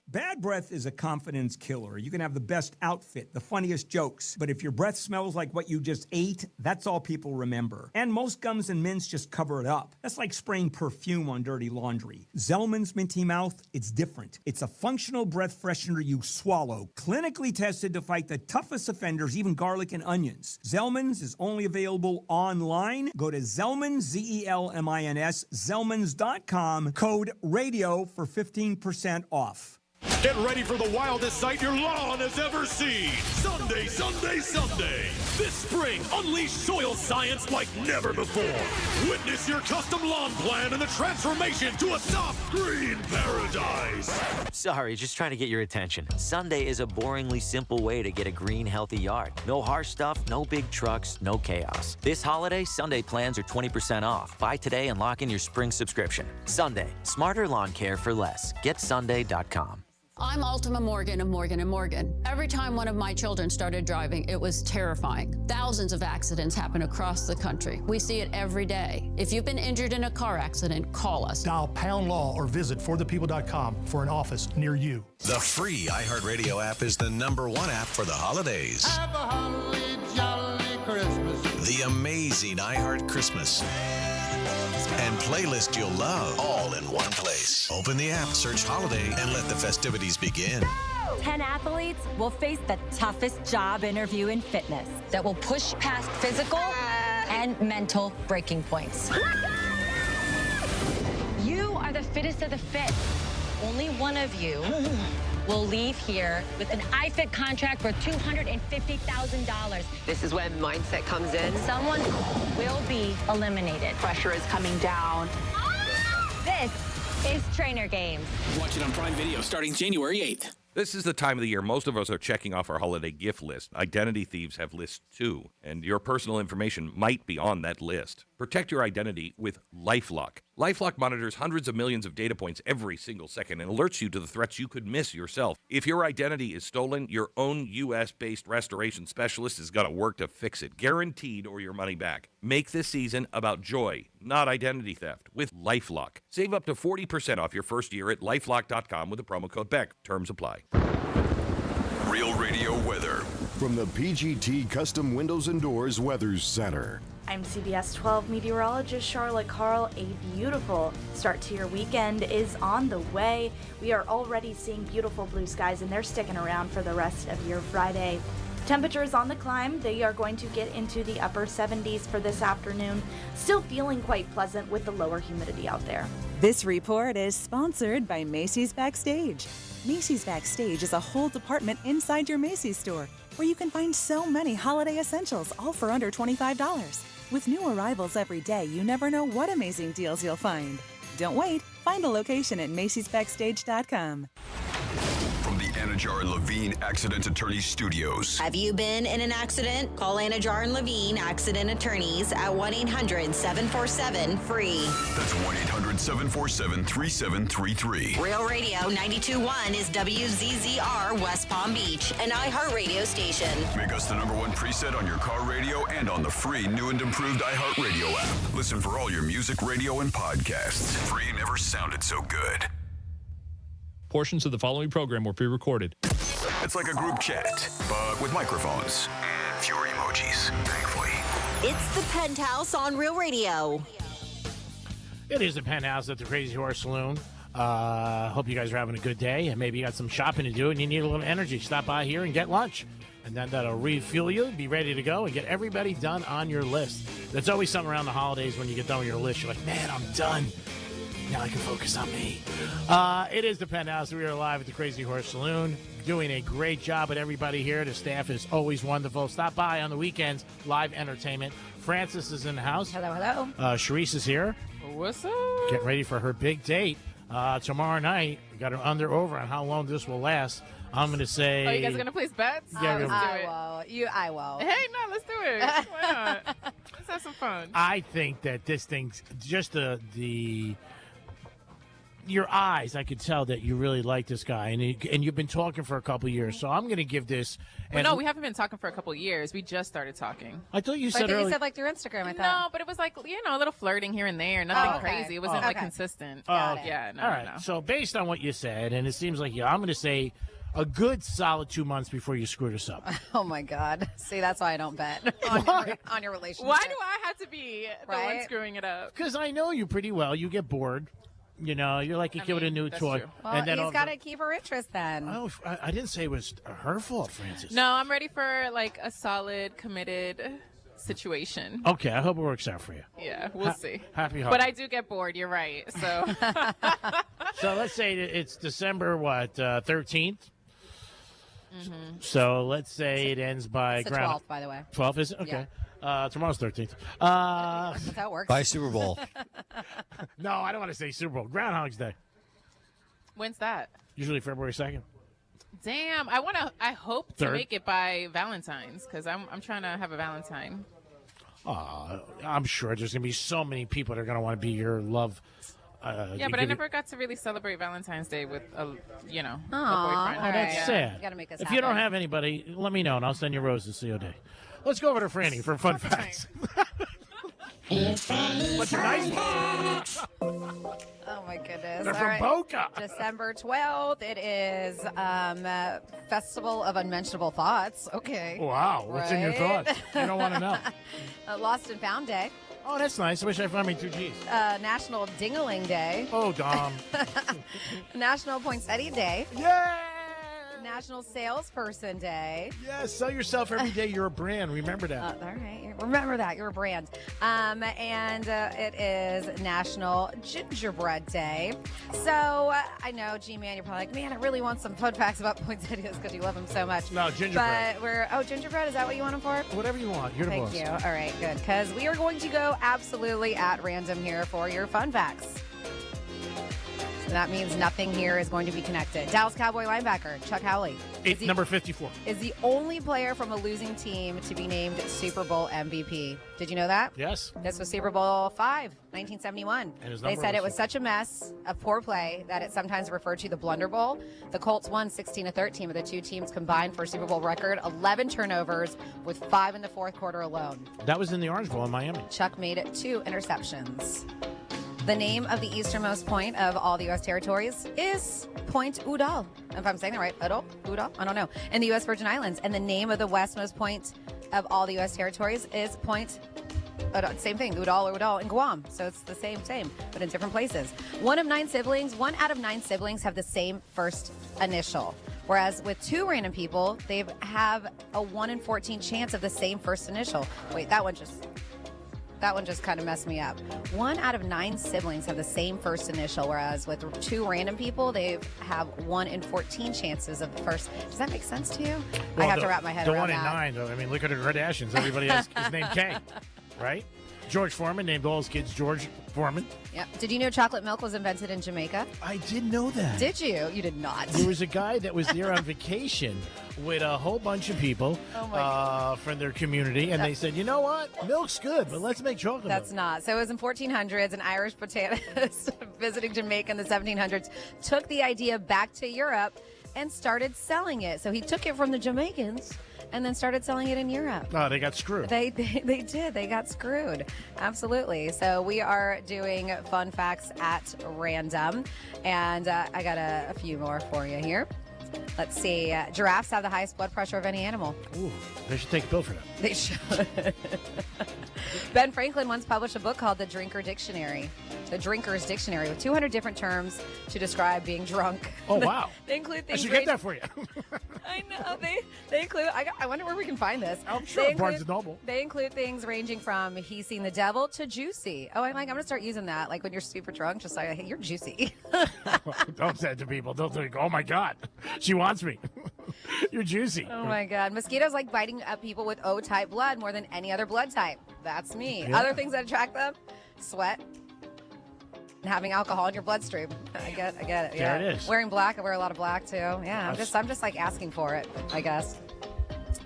Bad breath is a confidence killer. You can have the best outfit, the funniest jokes, but if your breath smells like what you just ate, that's all people remember. And most gums and mints just cover it up. That's like spraying perfume on dirty laundry. Zellman's Minty Mouth, it's different. It's a functional breath freshener you swallow, clinically tested to fight the toughest offenders, even garlic and onions. Zellman's is only available online. Go to Zellman's, Z-E-L-M-I-N-S, Zellmans.com, code RADIO for 15% off. Get ready for the wildest sight your lawn has ever seen. Sunday, Sunday, Sunday. This spring, unleash soil science like never before. Witness your custom lawn plan and the transformation to a soft green paradise. Sorry, just trying to get your attention. Sunday is a boringly simple way to get a green, healthy yard. No harsh stuff, no big trucks, no chaos. This holiday, Sunday plans are 20% off. Buy today and lock in your spring subscription. Sunday, smarter lawn care for less. GetSunday.com. I'm Ultima Morgan of Morgan & Morgan. Every time one of my children started driving, it was terrifying. Thousands of accidents happen across the country. We see it every day. If you've been injured in a car accident, call us. Dial #law or visit forthepeople.com for an office near you. The free iHeartRadio app is the #1 app for the holidays. Have a holly jolly Christmas. The amazing iHeart Christmas and playlist you'll love all in one place. Open the app, search holiday, and let the festivities begin. 10 athletes will face the toughest job interview in fitness that will push past physical and mental breaking points. You are the fittest of the fit. Only one of you will leave here with an iFit contract for $250,000. This is when mindset comes in. Someone will be eliminated. Pressure is coming down. This is Trainer Games. Watch it on Prime Video starting January 8th. This is the time of the year most of us are checking off our holiday gift list. Identity thieves have lists too, and your personal information might be on that list. Protect your identity with LifeLock. LifeLock monitors hundreds of millions of data points every single second and alerts you to the threats you could miss yourself. If your identity is stolen, your own U.S.-based restoration specialist is going to work to fix it, guaranteed, or your money back. Make this season about joy, not identity theft, with LifeLock. Save up to 40% off your first year at LifeLock.com with the promo code BECK. Terms apply. Real Radio weather. From the PGT Custom Windows and Doors Weather Center. I'm CBS 12 meteorologist Charlotte Carl. A beautiful start to your weekend is on the way. We are already seeing beautiful blue skies, and they're sticking around for the rest of your Friday. Temperatures on the climb. They are going to get into the upper 70s for this afternoon. Still feeling quite pleasant with the lower humidity out there. This report is sponsored by Macy's Backstage. Macy's Backstage is a whole department inside your Macy's store where you can find so many holiday essentials, all for under $25. With new arrivals every day, you never know what amazing deals you'll find. Don't wait. Find a location at Macy'sBackstage.com. From the Anajar and Levine Accident Attorneys Studios. Have you been in an accident? Call Anajar and Levine Accident Attorneys at 1-800-747-FREE. That's 1-800-747-3733. Real Radio 92.1 is WZZR West Palm Beach, an iHeartRadio station. Make us the #1 preset on your car radio and on the free new and improved iHeartRadio app. Listen for all your music, radio, and podcasts. Free never sounded so good. Portions of the following program were pre-recorded. It's like a group chat, but with microphones and fewer emojis, thankfully. It's the Penthouse on Real Radio. It is the Penthouse at the Crazy Horse Saloon. Hope you guys are having a good day, and maybe you got some shopping to do and you need a little energy. Stop by here and get lunch, and then that'll refuel you, be ready to go, and get everybody done on your list. There's always something around the holidays when you get done with your list. You're like, man, I'm done. Now I can focus on me. It is the Penthouse. We are live at the Crazy Horse Saloon, doing a great job with everybody here. The staff is always wonderful. Stop by on the weekends, live entertainment. Francis is in the house. Hello, hello. Sharice is here. What's up? Getting ready for her big date tomorrow night. We got her under-over on how long this will last. I'm going to say... Oh, you guys are going to place bets? Yeah, I will. Hey, no, let's do it. Why not? Let's have some fun. I think that this thing's just your eyes, I could tell that you really like this guy, and you've been talking for a couple of years. So I'm going to give this. Well, no, we haven't been talking for a couple of years. We just started talking. I thought you said earlier. You said like through Instagram. I thought. No, but it was like a little flirting here and there. Nothing crazy. It wasn't like consistent. Yeah. No, all right. No. So based on what you said, and it seems like I'm going to say a good solid 2 months before you screw this up. Oh my God! See, that's why I don't bet on your relationship. Why do I have to be the one screwing it up? Because I know you pretty well. You get bored. You know, you're like a kid with a new toy. True. Well, and then he's got to keep her interest then. Oh, I didn't say it was her fault, Francis. No, I'm ready for like a solid, committed situation. Okay, I hope it works out for you. Yeah, we'll see. Happy holidays. But I do get bored. You're right. So, so let's say it's December 13th. Mm-hmm. So let's say it ends by it's the 12th, by the way. 12th is it? Okay. Yeah. Tomorrow's 13th. That's how it works. By Super Bowl. No, I don't want to say Super Bowl. Groundhog's Day. When's that? Usually February 2nd. Damn, I hope to make it by Valentine's because I'm trying to have a Valentine. I'm sure there's gonna be so many people that are gonna want to be your love. Yeah, but I never got to really celebrate Valentine's Day with a boyfriend. That's sad. You gotta make us if you don't have anybody, let me know and I'll send you roses COD. Let's go over to Franny for fun facts. What's your nice one? Oh my goodness! They're from Boca. December 12th. It is Festival of Unmentionable Thoughts. Okay. Wow, what's in your thoughts? You don't want to know. Lost and Found Day. Oh, that's nice. I wish I found me 2 G's. National Ding-a-ling Day. Oh, Dom. National Poinsettia Day. Yay! National Salesperson Day. Yeah, sell yourself every day. You're a brand. Remember that. All right. Remember that. You're a brand. And it is National Gingerbread Day. So I know, G-Man, you're probably like, man, I really want some fun facts about poinsettias because you love them so much. No, gingerbread. But gingerbread, is that what you want them for? Whatever you want. You're the boss. Thank you. All right, good. Because we are going to go absolutely at random here for your fun facts. That means nothing here is going to be connected. Dallas Cowboy linebacker Chuck Howley, number 54, is the only player from a losing team to be named Super Bowl MVP. Did you know that? Yes. This was Super Bowl V, 1971. They said it was such a mess of poor play that it's sometimes referred to the Blunder Bowl. The Colts won 16-13, but the two teams combined for a Super Bowl record 11 turnovers with 5 in the fourth quarter alone. That was in the Orange Bowl in Miami. Chuck made 2 interceptions. The name of the easternmost point of all the U.S. territories is Point Udall. If I'm saying that right, Udall? I don't know. In the U.S. Virgin Islands. And the name of the westmost point of all the U.S. territories is Point Udall. Same thing, Udall or Udall in Guam. So it's the same, but in different places. One out of 9 siblings have the same first initial. Whereas with 2 random people, they have a 1 in 14 chance of the same first initial. Wait, that one just kind of messed me up. 1 out of 9 siblings have the same first initial, whereas with 2 random people, they have 1 in 14 chances of the first. Does that make sense to you? Well, I have to wrap my head around that. The 1 in 9, though. I mean, look at the Kardashians. Everybody has his name K, right? George Foreman named all his kids George Foreman. Yeah. Did you know chocolate milk was invented in Jamaica? I did know that. Did you? You did not. There was a guy that was there on vacation with a whole bunch of people from their community, and they said, you know what? Milk's good, but let's make chocolate milk. That's not. So it was in 1400s, and Irish botanist visiting Jamaica in the 1700s took the idea back to Europe and started selling it. So he took it from the Jamaicans and then started selling it in Europe. Oh, they got screwed. They did. They got screwed. Absolutely. So we are doing fun facts at random, and I got a few more for you here. Let's see. Giraffes have the highest blood pressure of any animal. Ooh, they should take a bill for that. They should. Ben Franklin once published a book called The Drinker's Dictionary, with 200 different terms to describe being drunk. Oh, wow. They include things. I should get that for you. I know. They include. I wonder where we can find this. I'm sure Barnes & Noble. They include things ranging from he's seen the devil to juicy. Oh, I'm going to start using that. Like when you're super drunk, just like, hey, you're juicy. Don't say it to people. Don't think, oh my God, she wants me. You're juicy. Oh my God. Mosquitoes like biting up people with O-type blood more than any other blood type. That's me. Yeah. Other things that attract them: sweat, and having alcohol in your bloodstream. I get it. There Yeah. it is. Wearing black. I wear a lot of black too. Yeah. I'm just like asking for it, I guess.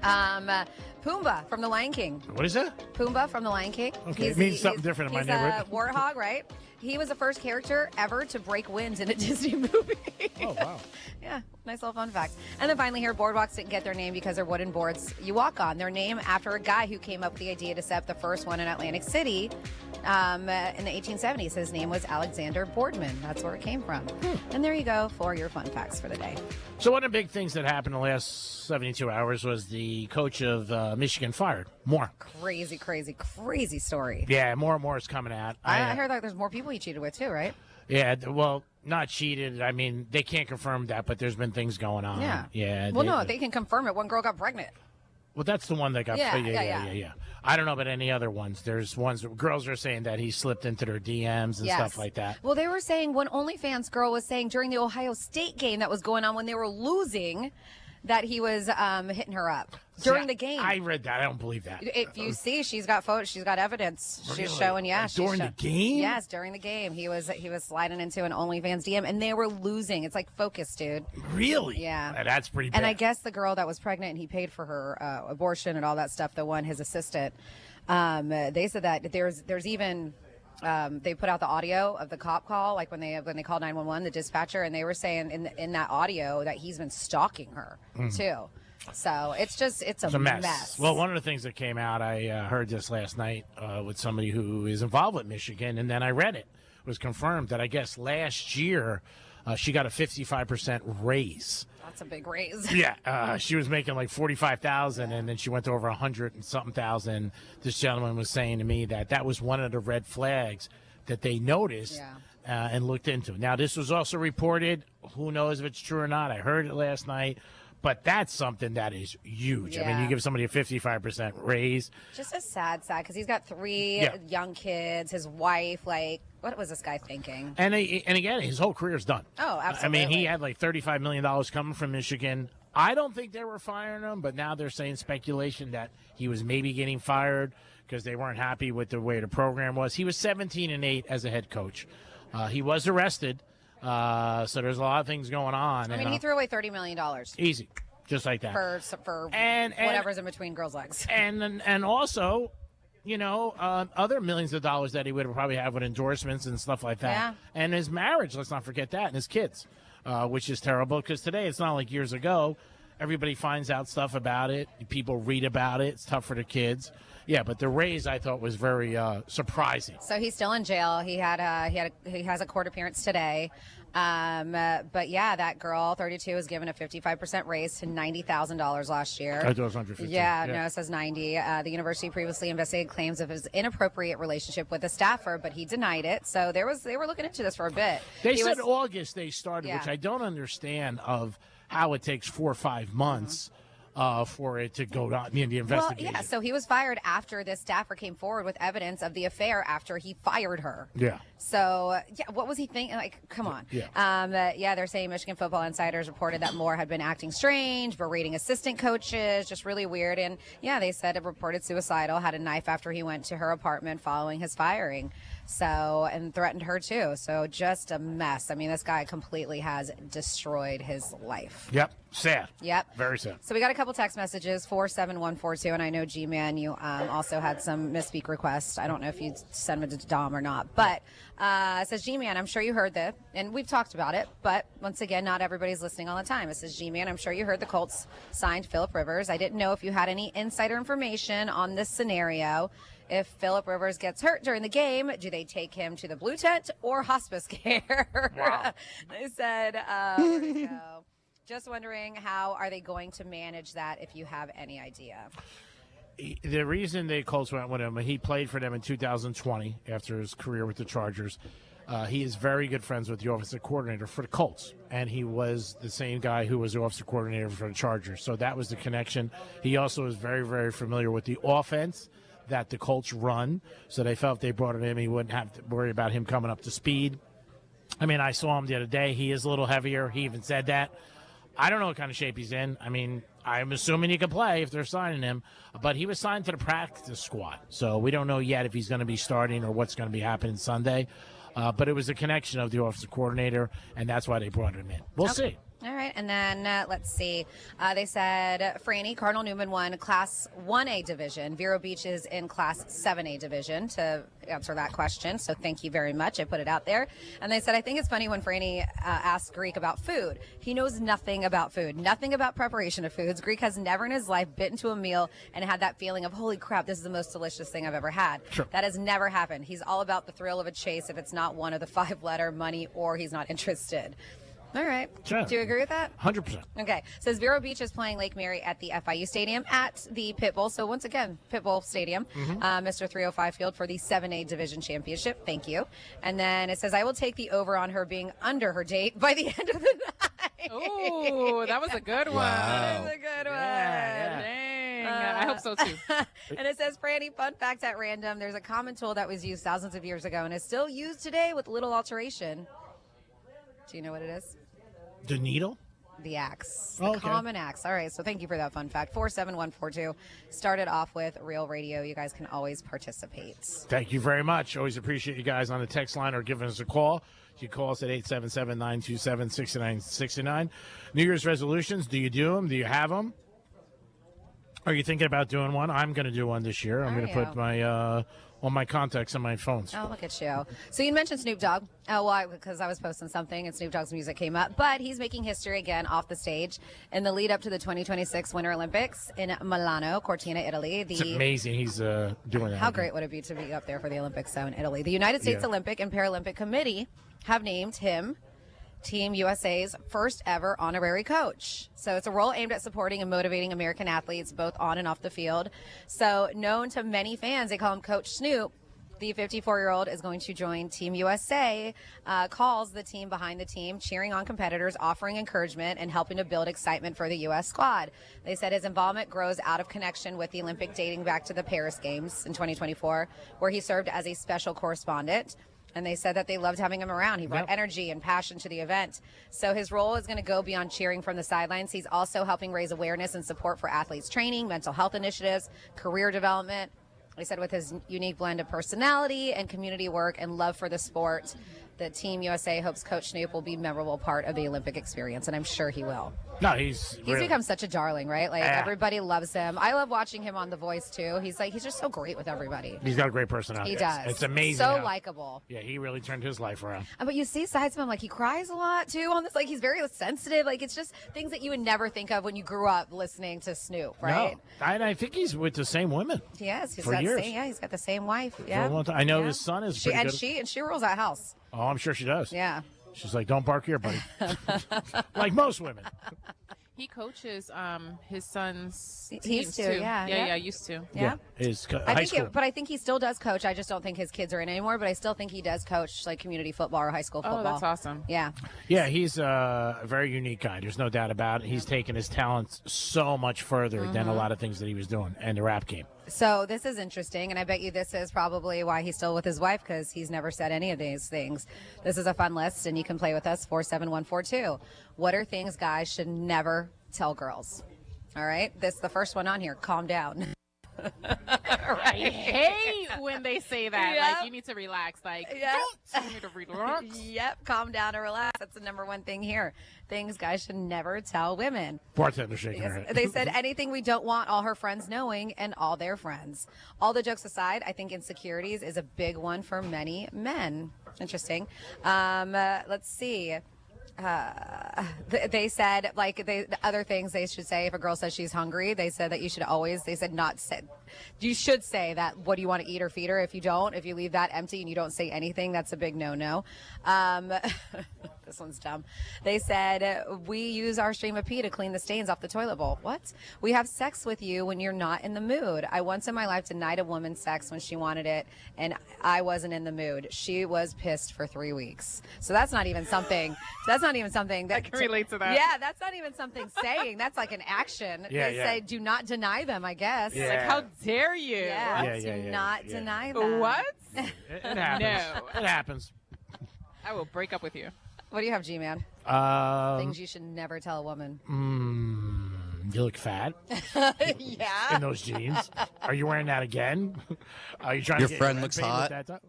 Pumbaa from The Lion King. What is that? Pumbaa from The Lion King. Okay, it means something different in my neighborhood. He's a warthog, right? He was the first character ever to break winds in a Disney movie. Oh, wow. Yeah, nice little fun fact. And then finally here, boardwalks didn't get their name because they're wooden boards you walk on. They're named after a guy who came up with the idea to set up the first one in Atlantic City in the 1870s. His name was Alexander Boardman. That's where it came from. And there you go for your fun facts for the day. So one of the big things that happened in the last 72 hours was the coach of Michigan fired. More. Crazy story. Yeah, more and more is coming out. I heard that there's more people he cheated with too, right? Yeah, well, not cheated. I mean, they can't confirm that, but there's been things going on. Yeah. Yeah. Well, they can confirm it. One girl got pregnant. Well, that's the one that got. Yeah. I don't know about any other ones. There's ones girls are saying that he slipped into their DMs and stuff like that. Well, they were saying one OnlyFans girl was saying during the Ohio State game that was going on when they were losing that he was hitting her up during the game. I read that. I don't believe that. If you see, she's got photos. She's got evidence. Really? She's showing. Yeah, During the game? Yes, during the game, he was sliding into an OnlyFans DM, and they were losing. It's like focus, dude. Really? Yeah. That's pretty bad. And I guess the girl that was pregnant and he paid for her abortion and all that stuff, the one, his assistant, they said that there's even they put out the audio of the cop call, like when they called 911, the dispatcher, and they were saying in that audio that he's been stalking her too. So it's a mess. Well, one of the things that came out, I heard this last night with somebody who is involved with Michigan, and then I read it. It was confirmed that I guess last year she got a 55% raise. That's a big raise. Yeah, she was making like $45,000, and then she went to over 100 and something thousand. This gentleman was saying to me that was one of the red flags that they noticed and looked into. Now, this was also reported. Who knows if it's true or not? I heard it last night. But that's something that is huge. I mean, you give somebody a 55% raise. Just a sad, because he's got three young kids, his wife, like, what was this guy thinking? And again, his whole career's done. Oh, absolutely. I mean, he had like $35 million coming from Michigan. I don't think they were firing him, but now they're saying speculation that he was maybe getting fired because they weren't happy with the way the program was. He was 17-8 as a head coach. He was arrested. So there's a lot of things going on. I mean, he threw away $30 million. Easy. Just like that. For whatever's in between girls' legs. And also, other millions of dollars that he would probably have with endorsements and stuff like that. Yeah. And his marriage, let's not forget that, and his kids, which is terrible because today it's not like years ago. Everybody finds out stuff about it. People read about it. It's tough for the kids. Yeah, but the raise I thought was very surprising. So he's still in jail. He has a court appearance today. But yeah, that girl, 32, was given a 55% raise to $90,000 last year. I thought it was 150. Yeah, no, it says 90. The university previously investigated claims of his inappropriate relationship with a staffer, but he denied it. So they were looking into this for a bit. They said August they started, which I don't understand of how it takes 4 or 5 months. For it to go on in the investigation. Well, yeah, so he was fired after this staffer came forward with evidence of the affair after he fired her. Yeah. So, what was he thinking? Like, come on. Yeah. They're saying Michigan Football Insiders reported that Moore had been acting strange, berating assistant coaches, just really weird. And, they said it reported suicidal, had a knife after he went to her apartment following his firing. So, and threatened her too. So just a mess. I mean, this guy completely has destroyed his life. Yep. Sad. Yep. Very sad. So we got a couple text messages, 47142, and I know G-Man, you also had some misspeak requests. I don't know if you sent them to Dom or not, but it says, G-Man, I'm sure you heard that, and we've talked about it, but once again, not everybody's listening all the time. It says, G-Man, I'm sure you heard the Colts signed Phillip Rivers. I didn't know if you had any insider information on this scenario. If Phillip Rivers gets hurt during the game, do they take him to the blue tent or hospice care? Wow. They said, where'd it go? Just wondering, how are they going to manage that, if you have any idea? The reason the Colts went with him, he played for them in 2020 after his career with the Chargers. He is very good friends with the offensive coordinator for the Colts, and he was the same guy who was the offensive coordinator for the Chargers. So that was the connection. He also is very, very familiar with the offense that the Colts run, so they felt if they brought him in, he wouldn't have to worry about him coming up to speed. I mean, I saw him the other day. He is a little heavier. He even said that. I don't know what kind of shape he's in. I mean, I'm assuming he can play if they're signing him, but he was signed to the practice squad, so we don't know yet if he's going to be starting or what's going to be happening Sunday. But it was a connection of the offensive coordinator, and that's why they brought him in. We'll see. All right, and then let's see. They said Franny, Cardinal Newman won Class 1A division. Vero Beach is in Class 7A division, to answer that question. So thank you very much. I put it out there. And they said, I think it's funny when Franny asked Greek about food. He knows nothing about food, nothing about preparation of foods. Greek has never in his life bitten into a meal and had that feeling of, holy crap, this is the most delicious thing I've ever had. Sure. That has never happened. He's all about the thrill of a chase if it's not one of the 5-letter money or he's not interested. All right. Sure. Do you agree with that? 100%. Okay. Says Vero Beach is playing Lake Mary at the FIU Stadium at the Pitbull. So once again, Pitbull Stadium, Mr. 305 Field for the 7A Division Championship. Thank you. And then it says, I will take the over on her being under her date by the end of the night. Ooh, that was a good one. That was a good one. Dang. I hope so too. And it says, Franny, fun fact at random. There's a common tool that was used thousands of years ago and is still used today with little alteration. Do you know what it is? The needle? The axe. Oh, The okay. common axe. All right, so thank you for that fun fact. 47142 started off with Real Radio. You guys can always participate. Thank you very much. Always appreciate you guys on the text line or giving us a call. You can call us at 877-927-6969. New Year's resolutions, do you do them? Do you have them? Are you thinking about doing one? I'm going to do one this year. I'm going to put my all my contacts on my phones. Oh, look at you. So you mentioned Snoop Dogg. Oh, well, because I was posting something and Snoop Dogg's music came up. But he's making history again off the stage in the lead up to the 2026 Winter Olympics in Milano, Cortina, Italy. It's amazing he's doing that. How great would it be to be up there for the Olympics so in Italy? The United States Olympic and Paralympic Committee have named him Team USA's first ever honorary coach. So it's a role aimed at supporting and motivating American athletes both on and off the field. So known to many fans, they call him Coach Snoop. The 54-year-old is going to join Team USA, calls the team behind the team, cheering on competitors, offering encouragement, and helping to build excitement for the U.S. squad. They said his involvement grows out of connection with the Olympic dating back to the Paris Games in 2024, where he served as a special correspondent. And they said that they loved having him around. He brought energy and passion to the event. So his role is going to go beyond cheering from the sidelines. He's also helping raise awareness and support for athletes training, mental health initiatives, career development. They said with his unique blend of personality and community work and love for the sport, the Team USA hopes Coach Snoop will be a memorable part of the Olympic experience, and I'm sure he will. No, he's become such a darling, right? Like everybody loves him. I love watching him on The Voice too. He's just so great with everybody. He's got a great personality. He does. It's amazing. So likable. Yeah, he really turned his life around. But you see sides of him, like he cries a lot too on this. Like he's very sensitive. Like it's just things that you would never think of when you grew up listening to Snoop, right? No, I think he's with the same women. He is. He's For got years. he's got the same wife. For Yeah. a long time. I know his son is pretty good. She rules that house. Oh, I'm sure she does. Yeah. She's like, don't bark here, buddy. Like most women. He coaches his son's He teams used to, too. yeah. Used to. Yeah. His I high think school. but I think he still does coach. I just don't think his kids are in anymore, but I still think he does coach like community football or high school football. Oh, that's awesome. Yeah. Yeah, he's a very unique guy. There's no doubt about it. He's taken his talents so much further than a lot of things that he was doing in the rap game. So this is interesting, and I bet you this is probably why he's still with his wife, because he's never said any of these things. This is a fun list, and you can play with us, 47142. What are things guys should never tell girls? All right, this the first one on here. Calm down. I hate when they say that. Yep. Like, you need to relax. Like, Yep. don't tell me to relax. Yep, calm down and relax. That's the number one thing here. Things guys should never tell women. Bartender shaking her head. They said anything we don't want all her friends knowing and all their friends. All the jokes aside, I think insecurities is a big one for many men. Interesting. Let's see. They said the other things they should say if a girl says she's hungry. They said that you should always. They said not say. You should say that. What do you want to eat or feed her? If you don't, if you leave that empty and you don't say anything, that's a big no-no. This one's dumb. They said we use our stream of pee to clean the stains off the toilet bowl. What? We have sex with you when you're not in the mood. I once in my life denied a woman sex when she wanted it, and I wasn't in the mood. She was pissed for 3 weeks. So that's not even something. That's not even something that I can relate to that. Yeah, that's not even something saying. That's like an action. Yeah, They yeah. say do not deny them. I guess. Yeah. Like, how dare you? Yeah, do not deny them. What? It happens. No. It happens. I will break up with you. What do you have, G-Man? Things you should never tell a woman. You look fat Yeah. in those jeans. Are you wearing that again? Are you trying Your to get friend rent looks paid with hot. that top?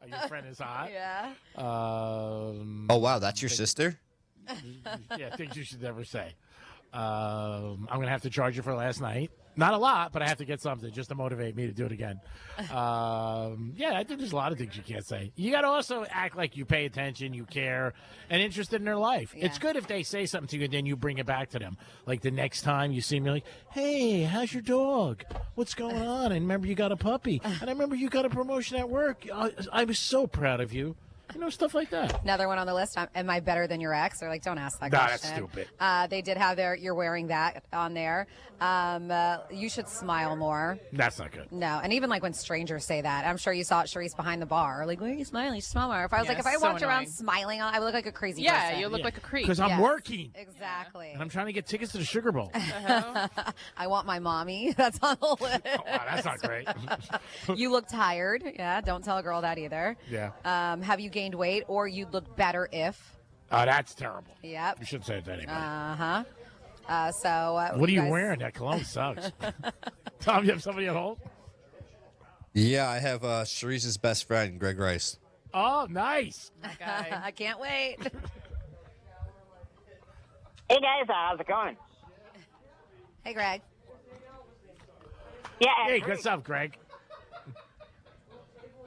Your friend is hot. Yeah. Oh, wow, that's your sister? Yeah, things you should never say. I'm going to have to charge you for last night. Not a lot, but I have to get something just to motivate me to do it again. Yeah, I think there's a lot of things you can't say. You got to also act like you pay attention, you care, and interested in their life. Yeah. It's good if they say something to you and then you bring it back to them. Like the next time you see me, like, hey, how's your dog? What's going on? And remember you got a puppy. And I remember you got a promotion at work. I was so proud of you. You know, stuff like that. Another one on the list. Am I better than your ex? They're like, don't ask that Nah, question. that's stupid. They did have you're wearing that on there. You should smile more. That's not good. No, and even like when strangers say that, I'm sure you saw it, Charisse, behind the bar. Like, why are you smiling? You should smile more. If I was Yeah, like, if I so walked around annoying. smiling, I would look like a crazy Yeah, person. you look like a creep. Because I'm Yes, working. Exactly. And I'm trying to get tickets to the Sugar Bowl. I want my mommy. That's on the list. Oh, wow, that's not great. You look tired. Yeah, don't tell a girl that either. Yeah. Have you gained weight or you'd look better if? Oh, that's terrible. Yep. You shouldn't say it to anybody. What are you guys- wearing? That cologne sucks. Tom, you have somebody at home? Yeah, I have Sharice's best friend, Greg Rice. Oh, nice. I can't wait. Hey guys, how's it going? Hey, Greg. Yeah. Hey, what's up, Greg?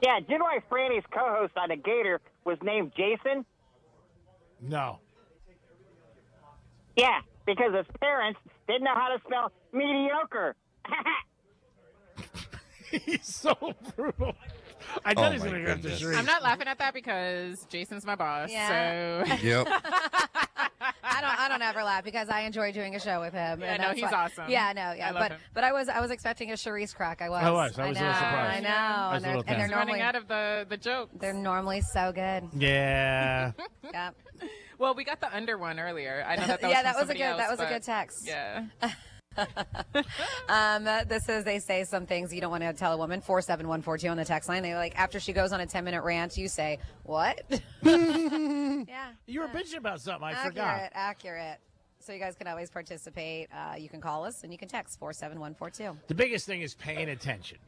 Yeah, do you know why Franny's co-host on The Gator was named Jason? No. Yeah, because his parents didn't know how to spell mediocre. He's so brutal. I thought he was going to go to Sharice. I'm not laughing at that because Jason's my boss. Yeah. So Yep. I don't ever laugh because I enjoy doing a show with him. Yeah, and no, that's he's why- awesome. Yeah, no, yeah, I love him. but I was expecting a Charisse crack. I was. I was a little know, surprised. I know. I was And a little they're tense. normally running out of the joke. they're normally so good. Yeah. Yep. Well, we got the under one earlier. I know that was Yeah, from that was a somebody good else, that was a but good text. Yeah. This is they say some things you don't want to tell a woman. 47142 on the text line. They like after she goes on a 10-minute rant, you say what? Yeah. You were bitching about something. I Accurate, forgot. accurate. So you guys can always participate. You can call us and you can text 47142. The biggest thing is paying attention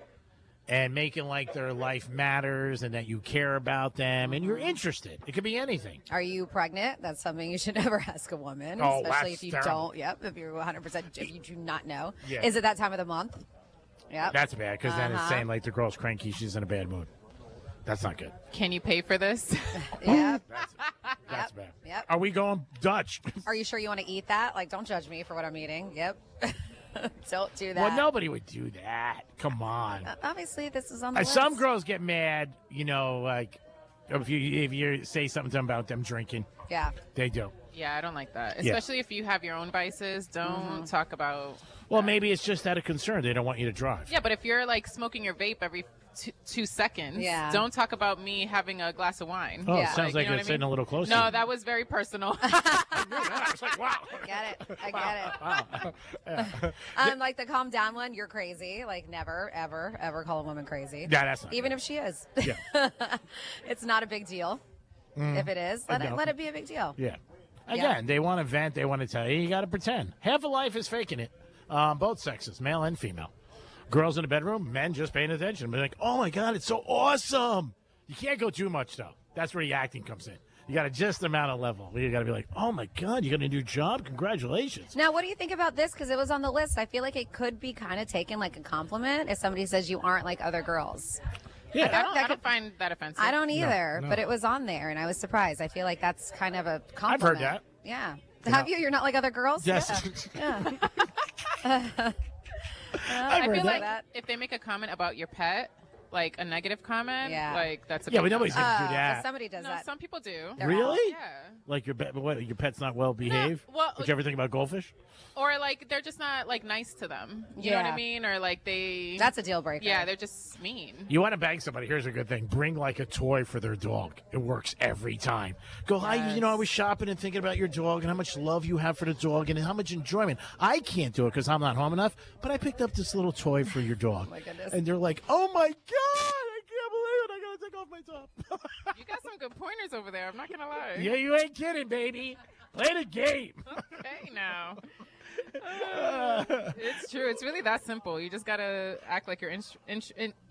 and making like their life matters and that you care about them and you're interested. It could be anything. Are you pregnant? That's something you should never ask a woman, Oh, especially that's if you terrible. don't. Yep, if you're 100%, if you do not know. Yeah. Is it that time of the month? Yep. That's bad because then it's Uh-huh. saying like the girl's cranky, she's in a bad mood. That's not good. Can you pay for this? Yep. That's bad. Yep. Are we going Dutch? Are you sure you want to eat that? Like, don't judge me for what I'm eating. Yep. Don't do that. Well, nobody would do that. Come on. Obviously, this is on the Some list. girls get mad, you know, like if you say something to them about them drinking. Yeah. They do. Yeah, I don't like that. Yeah. Especially if you have your own vices. Don't talk about. Well, maybe it's just out of concern. They don't want you to drive. Yeah, but if you're like smoking your vape every 2 seconds, Yeah. don't talk about me having a glass of wine. Oh, it sounds like you know it's what I sitting a little closer. No, that was very personal. I was like, wow. I get it. I get it. Like the calm down one, you're crazy. Like never, ever, ever call a woman crazy. Yeah, that's not even if she is. Yeah. It's not a big deal. If it is, let it be a big deal. Yeah. Again, they want to vent. They want to tell you. You got to pretend. Half of life is faking it. Both sexes, male and female. Girls in the bedroom, men just paying attention. Be like, oh my God, it's so awesome. You can't go too much though. That's where your acting comes in. You got to just amount of level. You got to be like, oh my God, you got a new job? Congratulations. Now, what do you think about this? Because it was on the list. I feel like it could be kind of taken like a compliment if somebody says you aren't like other girls. Yeah, I don't find that offensive. I don't either, No. but it was on there, and I was surprised. I feel like that's kind of a compliment. I've heard that. Yeah. Have you? You're not like other girls? Yes. Yeah. I heard feel like that. if they make a comment about your pet, like a negative comment, Yeah. like that's a Yeah, big but nobody's no. going to do that. Somebody does No, that. some people do. Really? Yeah. Like your pet's not well behaved? well, Like everything about goldfish? Or like they're just not like nice to them. You know what Yeah. I mean? Or like they. That's a deal breaker. Yeah, they're just mean. You want to bang somebody? Here's a good thing: bring like a toy for their dog. It works every time. Go, I was shopping and thinking about your dog and how much love you have for the dog and how much enjoyment. I can't do it because I'm not home enough, but I picked up this little toy for your dog. Oh my goodness. And they're like, oh my God, I can't believe it! I gotta take off my top. You got some good pointers over there. I'm not gonna lie. Yeah, you ain't kidding, baby. Play the game. Okay, now. It's true. It's really that simple. You just gotta act like you're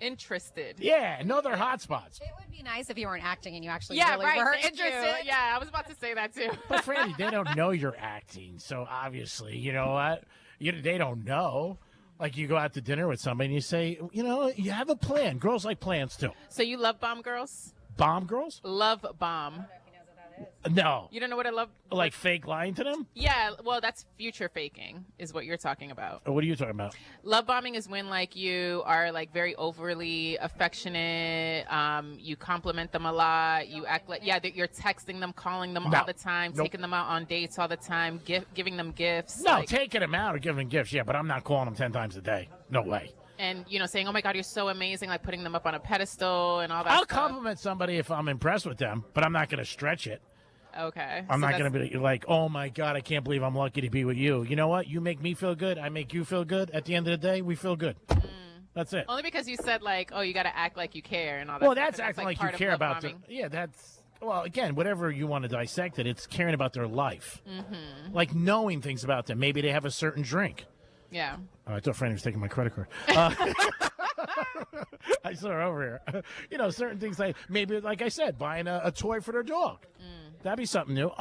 interested. Yeah, know their hot spots. It would be nice if you weren't acting and you actually Yeah, really right. were Thank interested. you. Yeah, I was about to say that too. But Franny, they don't know you're acting, so obviously, you know what? They don't know. Like you go out to dinner with somebody and you say, you have a plan. Girls like plans too. So you love bomb girls? Bomb girls? Love bomb. No. You don't know what I love? Like fake lying to them? Yeah, well, that's future faking is what you're talking about. Or what are you talking about? Love bombing is when like you are like very overly affectionate. You compliment them a lot. You act like that you're texting them, calling them all the time, taking them out on dates all the time, giving them gifts. No, taking them out or giving them gifts, yeah, but I'm not calling them 10 times a day. No way. And, saying, oh, my God, you're so amazing, like putting them up on a pedestal and all that I'll stuff. compliment somebody if I'm impressed with them, but I'm not going to stretch it. Okay. I'm not going to be like, oh, my God, I can't believe I'm lucky to be with you. You know what? You make me feel good. I make you feel good. At the end of the day, we feel good. That's it. Only because you said, like, oh, you got to act like you care and all that Well, stuff, that's and acting like like you part of care love about bombing. them. Yeah, that's, well, again, whatever you want to dissect it, it's caring about their life. Mm-hmm. Like knowing things about them. Maybe they have a certain drink. Yeah. Oh, I thought Franny was taking my credit card. I saw her over here. Certain things like maybe, like I said, buying a toy for their dog. That'd be something new.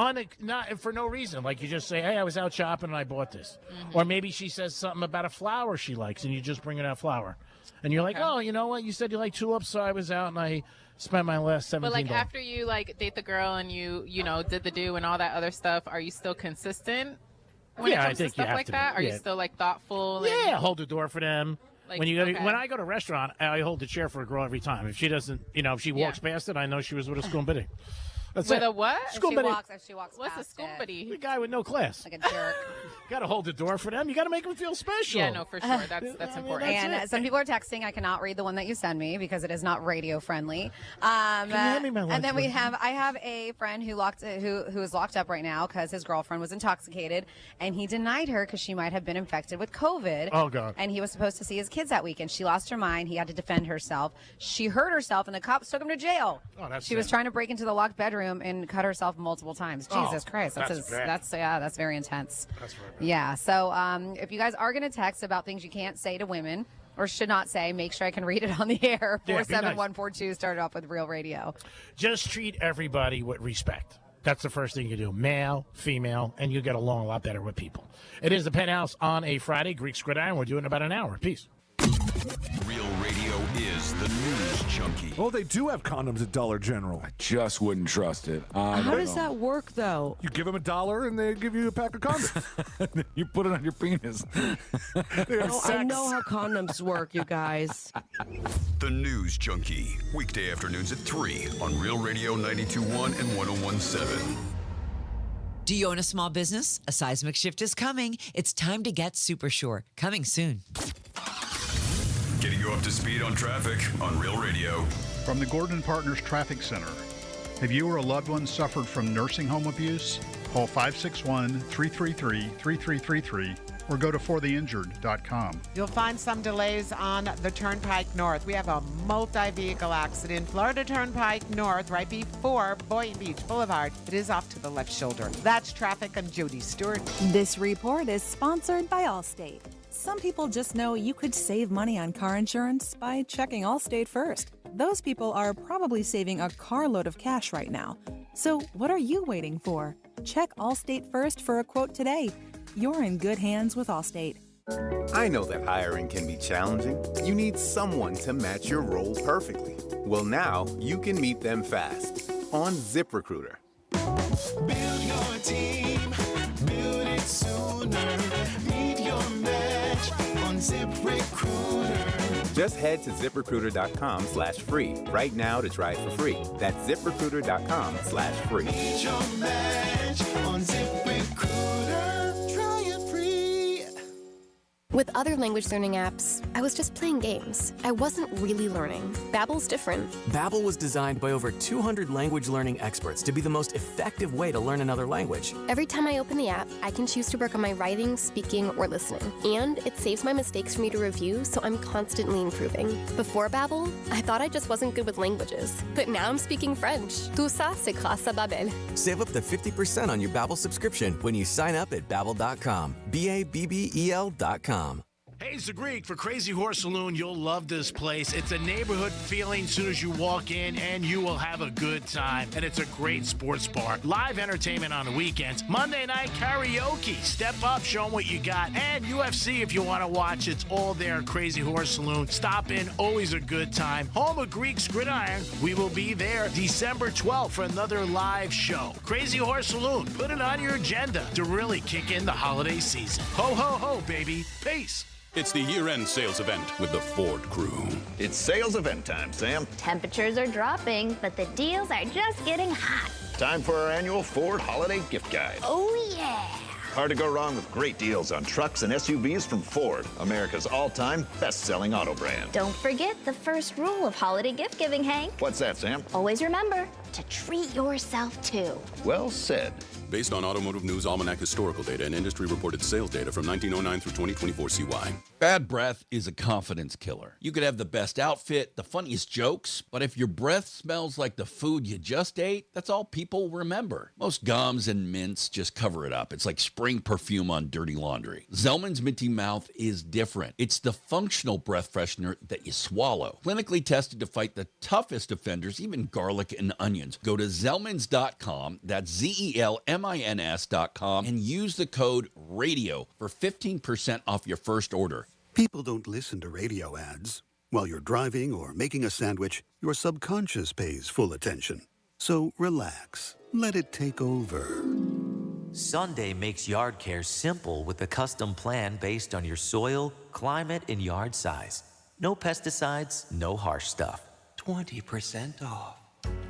Not for no reason. Like you just say, hey, I was out shopping and I bought this. Or maybe she says something about a flower she likes and you just bring her that flower. And you're like, oh, you know what? You said you like tulips, so I was out and I spent my last $17. But, like, after you, like, date the girl and you did the do and all that other stuff, are you still consistent when it Yeah, I comes to think you stuff have like to that? be. Are Yeah. you still, like, thoughtful? And, Yeah, hold the door for them. Like, When okay. when I go to a restaurant, I hold the chair for a girl every time. If she doesn't, if she walks past it, I know she was with a school That's With it. a what? If she School-bitty. walks What's a past school it. buddy? The guy with no class. Like a jerk. You got to hold the door for them. You got to make them feel special. Yeah, no, for sure. That's important. And some people are texting. I cannot read the one that you send me because it is not radio friendly. Can you hand me my lunch, and then please? I have a friend who is locked up right now because his girlfriend was intoxicated and he denied her because she might have been infected with COVID. Oh, God. And he was supposed to see his kids that weekend. She lost her mind. He had to defend herself. She hurt herself and the cops took him to jail. Oh, that's she was sad. trying to break into the locked bedroom and cut herself multiple times. Oh, Jesus Christ, that's bad. that's very intense. That's very bad. Yeah. So if you guys are going to text about things you can't say to women or should not say, make sure I can read it on the air. Yeah, be nice. 47142 started off with Real Radio. Just treat everybody with respect. That's the first thing you do. Male, female, and you get along a lot better with people. It is the Penthouse on a Friday. Greek Gridiron. We're doing about an hour. Peace. Real Radio is the news junkie. Well, they do have condoms at Dollar General. I just wouldn't trust it. How does that work, though? You give them $1 and they give you a pack of condoms. You put it on your penis. I know how condoms work, you guys. The news junkie. Weekday afternoons at 3 on Real Radio 92.1 and 101.7. Do you own a small business? A seismic shift is coming. It's time to get Super Sure. Coming soon. Getting you up to speed on traffic on Real Radio. From the Gordon Partners Traffic Center. Have you or a loved one suffered from nursing home abuse? Call 561-333-3333 or go to fortheinjured.com. You'll find some delays on the Turnpike North. We have a multi-vehicle accident. Florida Turnpike North, right before Boynton Beach Boulevard. It is off to the left shoulder. That's traffic. I'm Judy Stewart. This report is sponsored by Allstate. Some people just know you could save money on car insurance by checking Allstate first. Those people are probably saving a carload of cash right now. So what are you waiting for? Check Allstate first for a quote today. You're in good hands with Allstate. I know that hiring can be challenging. You need someone to match your role perfectly. Well, now you can meet them fast on ZipRecruiter. Build your team, build it sooner. Meet your match on ZipRecruiter. Just head to ZipRecruiter.com/free right now to try it for free. That's ZipRecruiter.com/free. Meet your match on ZipRecruiter. Try it free. With other language learning apps, I was just playing games. I wasn't really learning. Babbel's different. Babbel was designed by over 200 language learning experts to be the most effective way to learn another language. Every time I open the app, I can choose to work on my writing, speaking, or listening. And it saves my mistakes for me to review, so I'm constantly improving. Before Babbel, I thought I just wasn't good with languages. But now I'm speaking French. Tout ça, c'est grâce à Babbel. Save up to 50% on your Babbel subscription when you sign up at Babbel.com. BABBEL.com. Hey, it's the Greek for Crazy Horse Saloon. You'll love this place. It's a neighborhood feeling as soon as you walk in, and you will have a good time. And it's a great sports bar. Live entertainment on the weekends. Monday night karaoke. Step up, show them what you got. And UFC if you want to watch. It's all there at Crazy Horse Saloon. Stop in. Always a good time. Home of Greek's Gridiron. We will be there December 12th for another live show. Crazy Horse Saloon. Put it on your agenda to really kick in the holiday season. Ho, ho, ho, baby. Peace. It's the year-end sales event with the Ford crew. It's sales event time, Sam. Temperatures are dropping, but the deals are just getting hot. Time for our annual Ford Holiday Gift Guide. Oh, yeah. Hard to go wrong with great deals on trucks and SUVs from Ford, America's all-time best-selling auto brand. Don't forget the first rule of holiday gift giving, Hank. What's that, Sam? Always remember to treat yourself, too. Well said. Based on Automotive News Almanac historical data and industry-reported sales data from 1909 through 2024 CY. Bad breath is a confidence killer. You could have the best outfit, the funniest jokes, but if your breath smells like the food you just ate, that's all people remember. Most gums and mints just cover it up. It's like spring perfume on dirty laundry. Zellman's Minty Mouth is different. It's the functional breath freshener that you swallow. Clinically tested to fight the toughest offenders, even garlic and onions. Go to Zellmans.com, that's ZELMINS.com, and use the code RADIO for 15% off your first order. People don't listen to radio ads. While you're driving or making a sandwich, your subconscious pays full attention. So relax. Let it take over. Sunday makes yard care simple with a custom plan based on your soil, climate, and yard size. No pesticides, no harsh stuff. 20% off.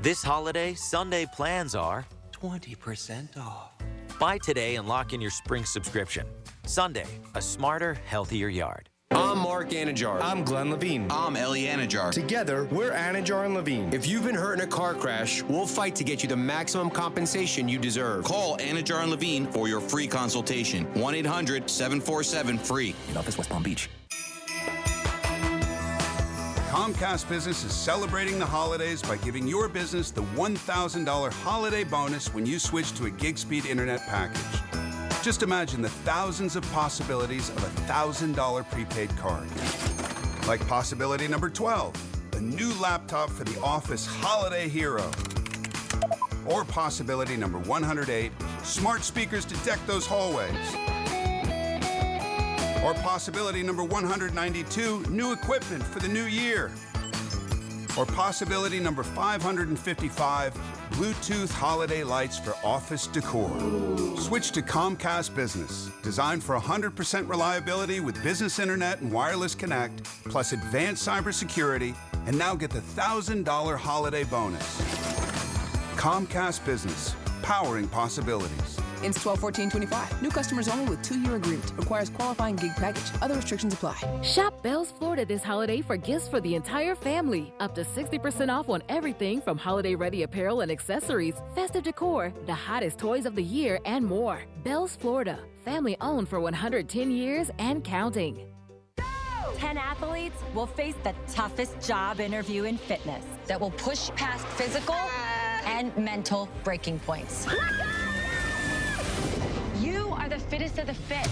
This holiday, Sunday plans are 20% off. Buy today and lock in your spring subscription. Sunday, a smarter, healthier yard. I'm Mark Anajar. I'm Glenn Levine. I'm Ellie Anajar. Together, we're Anajar and Levine. If you've been hurt in a car crash, we'll fight to get you the maximum compensation you deserve. Call Anajar and Levine for your free consultation. 1-800-747-FREE. In office, West Palm Beach. Comcast Business is celebrating the holidays by giving your business the $1,000 holiday bonus when you switch to a gig speed internet package. Just imagine the thousands of possibilities of a $1,000 prepaid card. Like possibility number 12, a new laptop for the office holiday hero. Or possibility number 108, smart speakers to deck those hallways. Or possibility number 192, new equipment for the new year. Or possibility number 555, Bluetooth holiday lights for office decor. Switch to Comcast Business, designed for 100% reliability with business internet and wireless connect, plus advanced cybersecurity, and now get the $1,000 holiday bonus. Comcast Business, powering possibilities. Ends 12/14/25. New customers only with 2-year agreement. Requires qualifying gig package. Other restrictions apply. Shop Bells Florida this holiday for gifts for the entire family. Up to 60% off on everything from holiday-ready apparel and accessories, festive decor, the hottest toys of the year, and more. Bells Florida. Family-owned for 110 years and counting. 10 athletes will face the toughest job interview in fitness that will push past physical and mental breaking points. You are the fittest of the fit.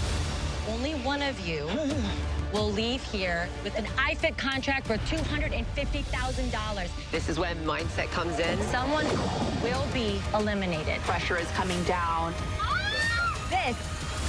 only one of you will leave here with an iFit contract for $250,000. This is when mindset comes in. Someone will be eliminated. Pressure is coming down. This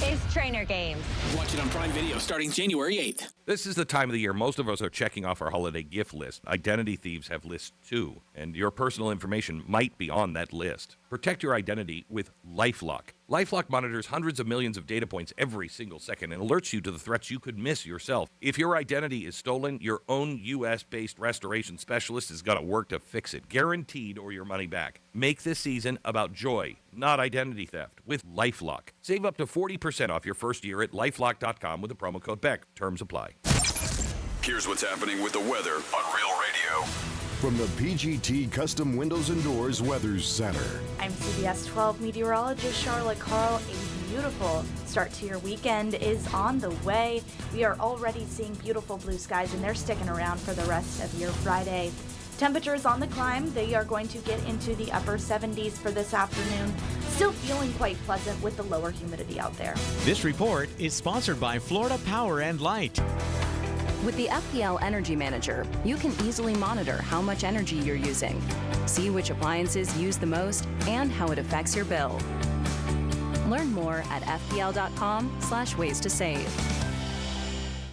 is Trainer Games. Watch it on Prime Video starting January 8th. This is the time of the year most of us are checking off our holiday gift list. Identity thieves have lists too, and your personal information might be on that list. Protect your identity with LifeLock. LifeLock monitors hundreds of millions of data points every single second and alerts you to the threats you could miss yourself. If your identity is stolen, your own U.S.-based restoration specialist has got to work to fix it, guaranteed, or your money back. Make this season about joy, not identity theft, with LifeLock. Save up to 40% off your first year at LifeLock.com with the promo code BECK. Terms apply. Here's what's happening with the weather on Real Radio. From the PGT Custom Windows and Doors Weather Center. I'm CBS 12 meteorologist Charlotte Carl. A beautiful start to your weekend is on the way. We are already seeing beautiful blue skies, and they're sticking around for the rest of your Friday. Temperatures on the climb. They are going to get into the upper 70s for this afternoon. Still feeling quite pleasant with the lower humidity out there. This report is sponsored by Florida Power and Light. With the FPL Energy Manager, you can easily monitor how much energy you're using, see which appliances use the most, and how it affects your bill. Learn more at fpl.com/ways to save.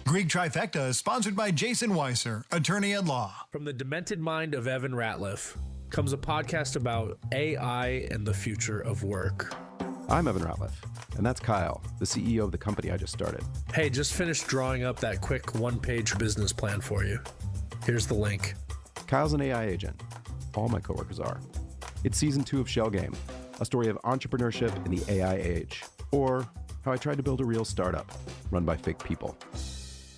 Greek Trifecta is sponsored by Jason Weiser, attorney at law. From the demented mind of Evan Ratliff comes a podcast about AI and the future of work. I'm Evan Ratliff, and that's Kyle, the CEO of the company I just started. Hey, just finished drawing up that quick one-page business plan for you. Here's the link. Kyle's an AI agent. All my coworkers are. It's season 2 of Shell Game, a story of entrepreneurship in the AI age, or how I tried to build a real startup run by fake people.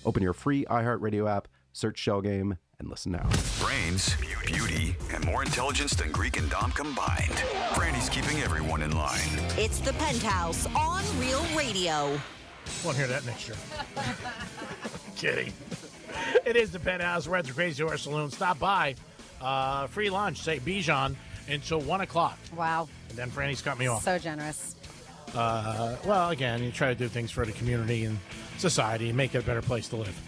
Open your free iHeartRadio app, search Shell Game, and listen now. Brains, beauty, and more intelligence than Greek and Dom combined. Brandy's keeping everyone in line. It's the Penthouse on Real Radio. Won't hear that next year. Kidding. It is the Penthouse. We're at the Crazy Horse Saloon. Stop by. Free lunch, say Bijan, until 1 o'clock. Wow. And then Franny's cut me off. So generous. Well, again, you try to do things for the community and society and make it a better place to live.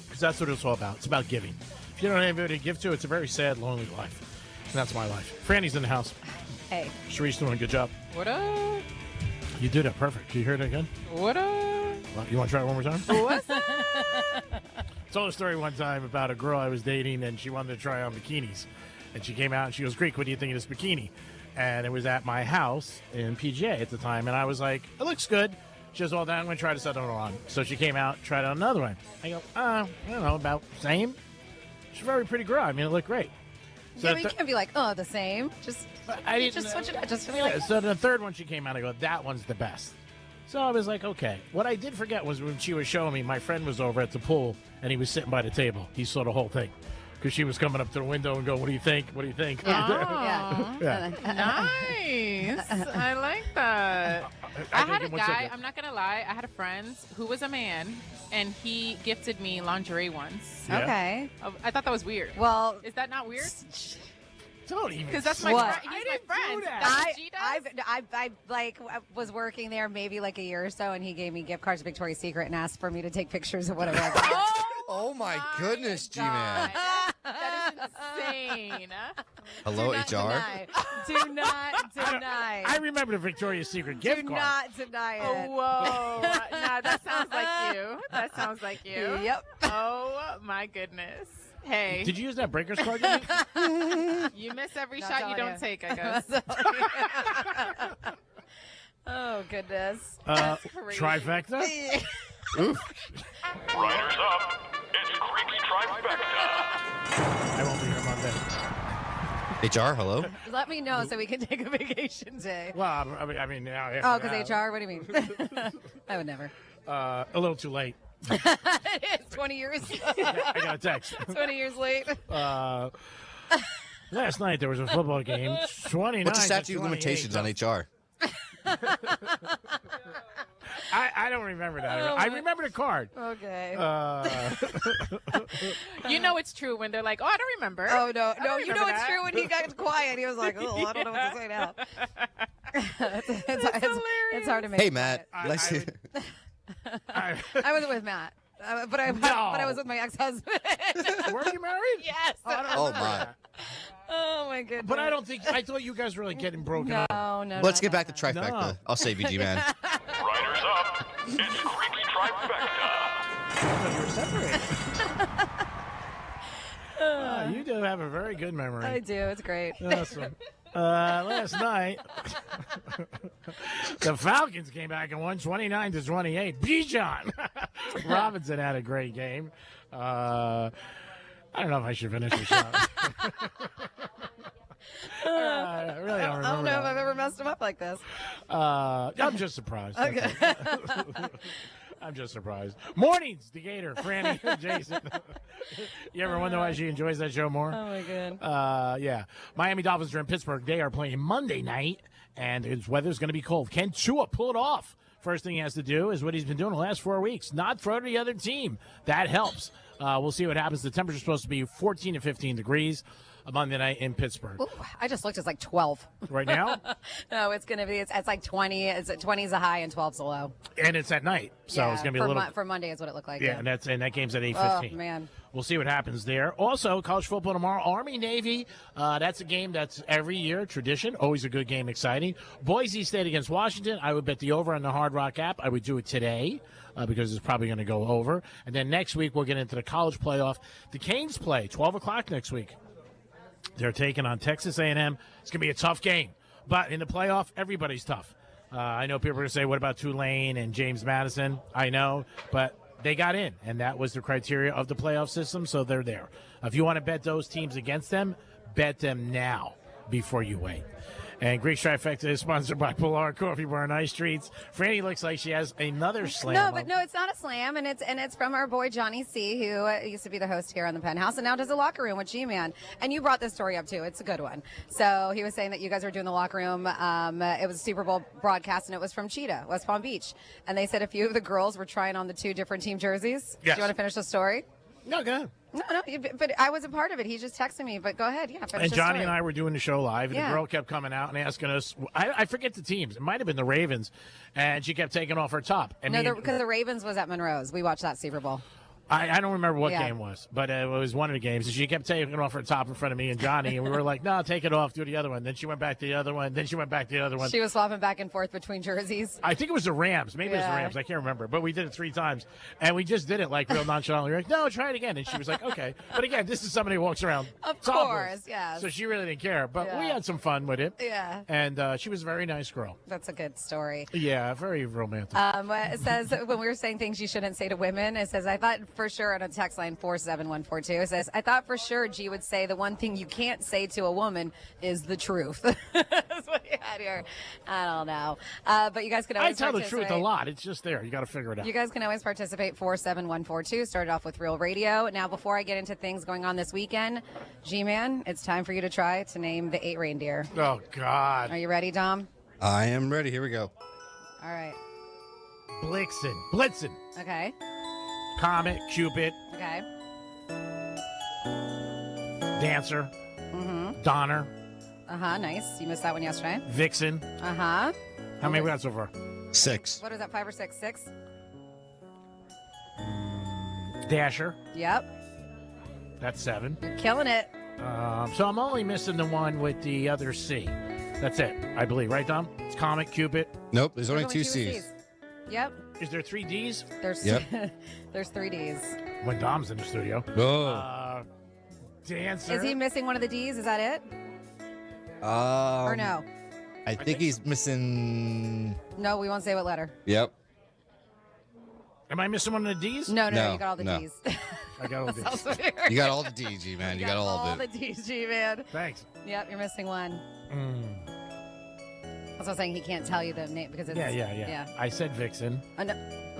Because that's what it's all about. It's about giving. If you don't have anybody to give to, it's a very sad, lonely life. And that's my life. Franny's in the house. Hey. Sharice's doing a good job. What up? You did that perfect. Can you hear it again? What up? Well, you want to try it one more time? What's up? I told a story one time about a girl I was dating, and she wanted to try on bikinis. And she came out, and she goes, Greek, what do you think of this bikini? And it was at my house in PGA at the time. And I was like, it looks good. She goes, well, then I'm going to try to set it on. So she came out, tried on another one. I go, I don't know, about same. She's a very pretty girl. I mean, it looked great. So Yeah, but you can't be like, oh, the same. Just switch it up. Just be like, so the third one she came out, I go, that one's the best. So I was like, okay. What I did forget was when she was showing me, my friend was over at the pool, and he was sitting by the table. He saw the whole thing. Because she was coming up to the window and go, what do you think? What do you think? yeah. Nice. I like that. I had a think guy, I'm not going to lie, I had a friend who was a man, and he gifted me lingerie once. Yeah. Okay. I thought that was weird. Well, is that not weird? Don't even. Because that's my friend. He's my friend. That's what she does? I like was working there maybe like a year or so, and he gave me gift cards to Victoria's Secret and asked for me to take pictures of what I was. Oh my goodness, G-Man. That is insane. Hello, Do not HR. deny. Do not deny. I remember the Victoria's Secret gift Do card. not deny it. Oh, whoa. Nah, that sounds like you. That sounds like you. Yep. Oh, my goodness. Hey. Did you use that breaker's card? You miss every Not shot you telling don't you. take, I guess. Oh, goodness. That's crazy. Trifecta? Oof. Riders up. It's Greek's Trifecta. I won't be here Monday. HR, hello? Let me know so we can take a vacation day. Well, I mean now. Oh, because HR? What do you mean? I would never. A little too late. It is 20 years. I got a text. 20 years late. Last night there was a football game. 29. What's the statute of limitations on HR? I don't remember that. I remember the card. Okay. You know it's true when they're like, oh, I don't remember. Oh, no. I No, don't you know remember it's that. true when he got quiet. He was like, oh, I don't know what to say now. It's hard to make Hey, it Matt. quiet. Nice to- I wasn't with Matt, but I was with my ex-husband. Were you married? Yes. Oh, my. Oh my goodness. But I thought you guys were like getting broken up. No. Let's get back to trifecta. No. I'll save you, G-Man. Riders up. It's Creepy Trifecta. You were separated. You do have a very good memory. I do. It's great. Awesome. Last night, the Falcons came back and won 29-28. Bijan Robinson had a great game. I don't know if I should finish the shot. I really don't remember. I don't know if I've ever messed him up like this. I'm just surprised. Okay. I'm just surprised. Mornings, Decatur, Franny, Jason. You ever wonder why she enjoys that show more? Oh, my God. Yeah. Miami Dolphins are in Pittsburgh. They are playing Monday night, and its weather's going to be cold. Can Tua pull it off? First thing he has to do is what he's been doing the last 4 weeks, not throw to the other team. That helps. We'll see what happens. The temperature's supposed to be 14 to 15 degrees Monday night in Pittsburgh. Ooh, I just looked. It's like 12. Right now? No, it's going to be. It's like 20. It's 20 is a high and 12 is a low. And it's at night, so it's going to be a little. For Monday is what it looked like. Yeah, and that game's at 8:15. Oh man. We'll see what happens there. Also, college football tomorrow, Army Navy. That's a game that's every year tradition. Always a good game, exciting. Boise State against Washington. I would bet the over on the Hard Rock app. I would do it today because it's probably going to go over. And then next week we'll get into the college playoff. The Canes play 12 o'clock next week. They're taking on Texas A&M. It's going to be a tough game. But in the playoff, everybody's tough. I know people are going to say, what about Tulane and James Madison? I know, but they got in, and that was the criteria of the playoff system, so they're there. If you want to bet those teams against them, bet them now before you wait. And Greek Trifecta is sponsored by Polar Coffee Bar and Ice Treats. Franny looks like she has another slam. No, it's not a slam, and it's from our boy Johnny C, who used to be the host here on the Penthouse, and now does a locker room with G-Man. And you brought this story up too. It's a good one. So he was saying that you guys were doing the locker room. It was a Super Bowl broadcast, and it was from Cheetah, West Palm Beach. And they said a few of the girls were trying on the two different team jerseys. Yes. Do you want to finish the story? No, go ahead. No, but I wasn't part of it. He just texted me. But go ahead. Yeah, finish And the Johnny story. and I were doing the show live, and Yeah. the girl kept coming out and asking us. I forget the teams. It might have been the Ravens, and she kept taking off her top. And No, because the Ravens was at Monroe's. We watched that Super Bowl. I don't remember what Yeah. game it was, but it was one of the games. And she kept taking off her top in front of me and Johnny, and we were like, no, take it off, do the other one. Then she went back to the other one. Then she went back to the other one. She was swapping back and forth between jerseys. I think it was the Rams. Maybe it was the Yeah. Rams. I can't remember. But we did it 3 times. And we just did it like real nonchalantly. We were like, no, try it again. And she was like, okay. But again, this is somebody who walks around. Of topless. course, yes. So she really didn't care. But we Yeah. had some fun with it. Yeah. And she was a very nice girl. That's a good story. Yeah, very romantic. It says when we were saying things you shouldn't say to women, it says, I thought for sure on a text line 47142, it says, I thought for sure G would say the one thing you can't say to a woman is the truth. That's what he had here. I don't know. But you guys can I always tell the truth a participate. lot. It's just there. You got to figure it out. You guys can always participate. 47142. Started off with Real Radio. Now, before I get into things going on this weekend, G-Man, it's time for you to try to name the 8 reindeer. Oh, God. Are you ready, Dom? I am ready. Here we go. All right. Blitzen. Okay. Comet. Cupid. Okay. Dancer. Mm-hmm. Donner. Nice. You missed that one yesterday. Vixen. Uh-huh. How many we got so far? 6. What is that, 5 or 6? 6? Dasher. Yep. That's 7. You're killing it. So I'm only missing the one with the other C. That's it, I believe. Right, Dom? It's Comet, Cupid. Nope, there's only There's 2 2 C's. Yep. Is there 3 Ds? There's Yep. there's 3 Ds. When Dom's in the studio. Oh. Dancer. Is he missing one of the Ds? Is that it? Or no? I think he's missing. No, we won't say what letter. Yep. Am I missing one of the Ds? No, No, you got all the no. Ds. I got all the Ds. Sounds weird. You got all the D's, G, man. You got all of the it. D's, G, man. Thanks. Yep, you're missing one. That's what I'm saying. He can't tell you the name because it's... Yeah. I said Vixen.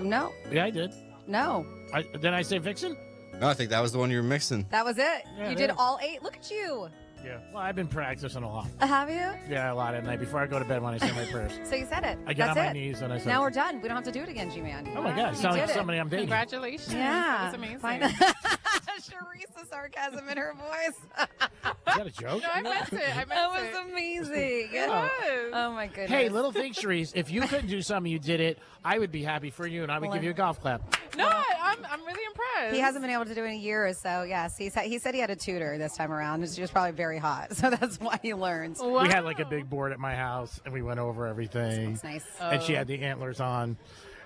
No. Yeah, I did. No. Did I say Vixen? No, I think that was the one you were mixing. That was it. Yeah, you there. did all 8. Look at you. Yeah. Well, I've been practicing a lot. Have you? Yeah, a lot at night before I go to bed when I say my prayers. So you said it. I get That's on my it. knees and I say. Now we're done. We don't have to do it again, G-Man. Oh my God! It sounds like did it. somebody I'm dating. Congratulations. Yeah. That was amazing. Fine. Teresa sarcasm in her voice. Is that a joke? No, I meant it. That was amazing. It was. Oh my goodness. Hey, little thing, Charisse, if you couldn't do something, you did it, I would be happy for you, and I would give you a golf clap. No, I'm really impressed. He hasn't been able to do it in a year or so. Yes, he said he had a tutor this time around. She was probably very hot, so that's why he learns. We had like a big board at my house, and we went over everything. That's nice. And she had the antlers on,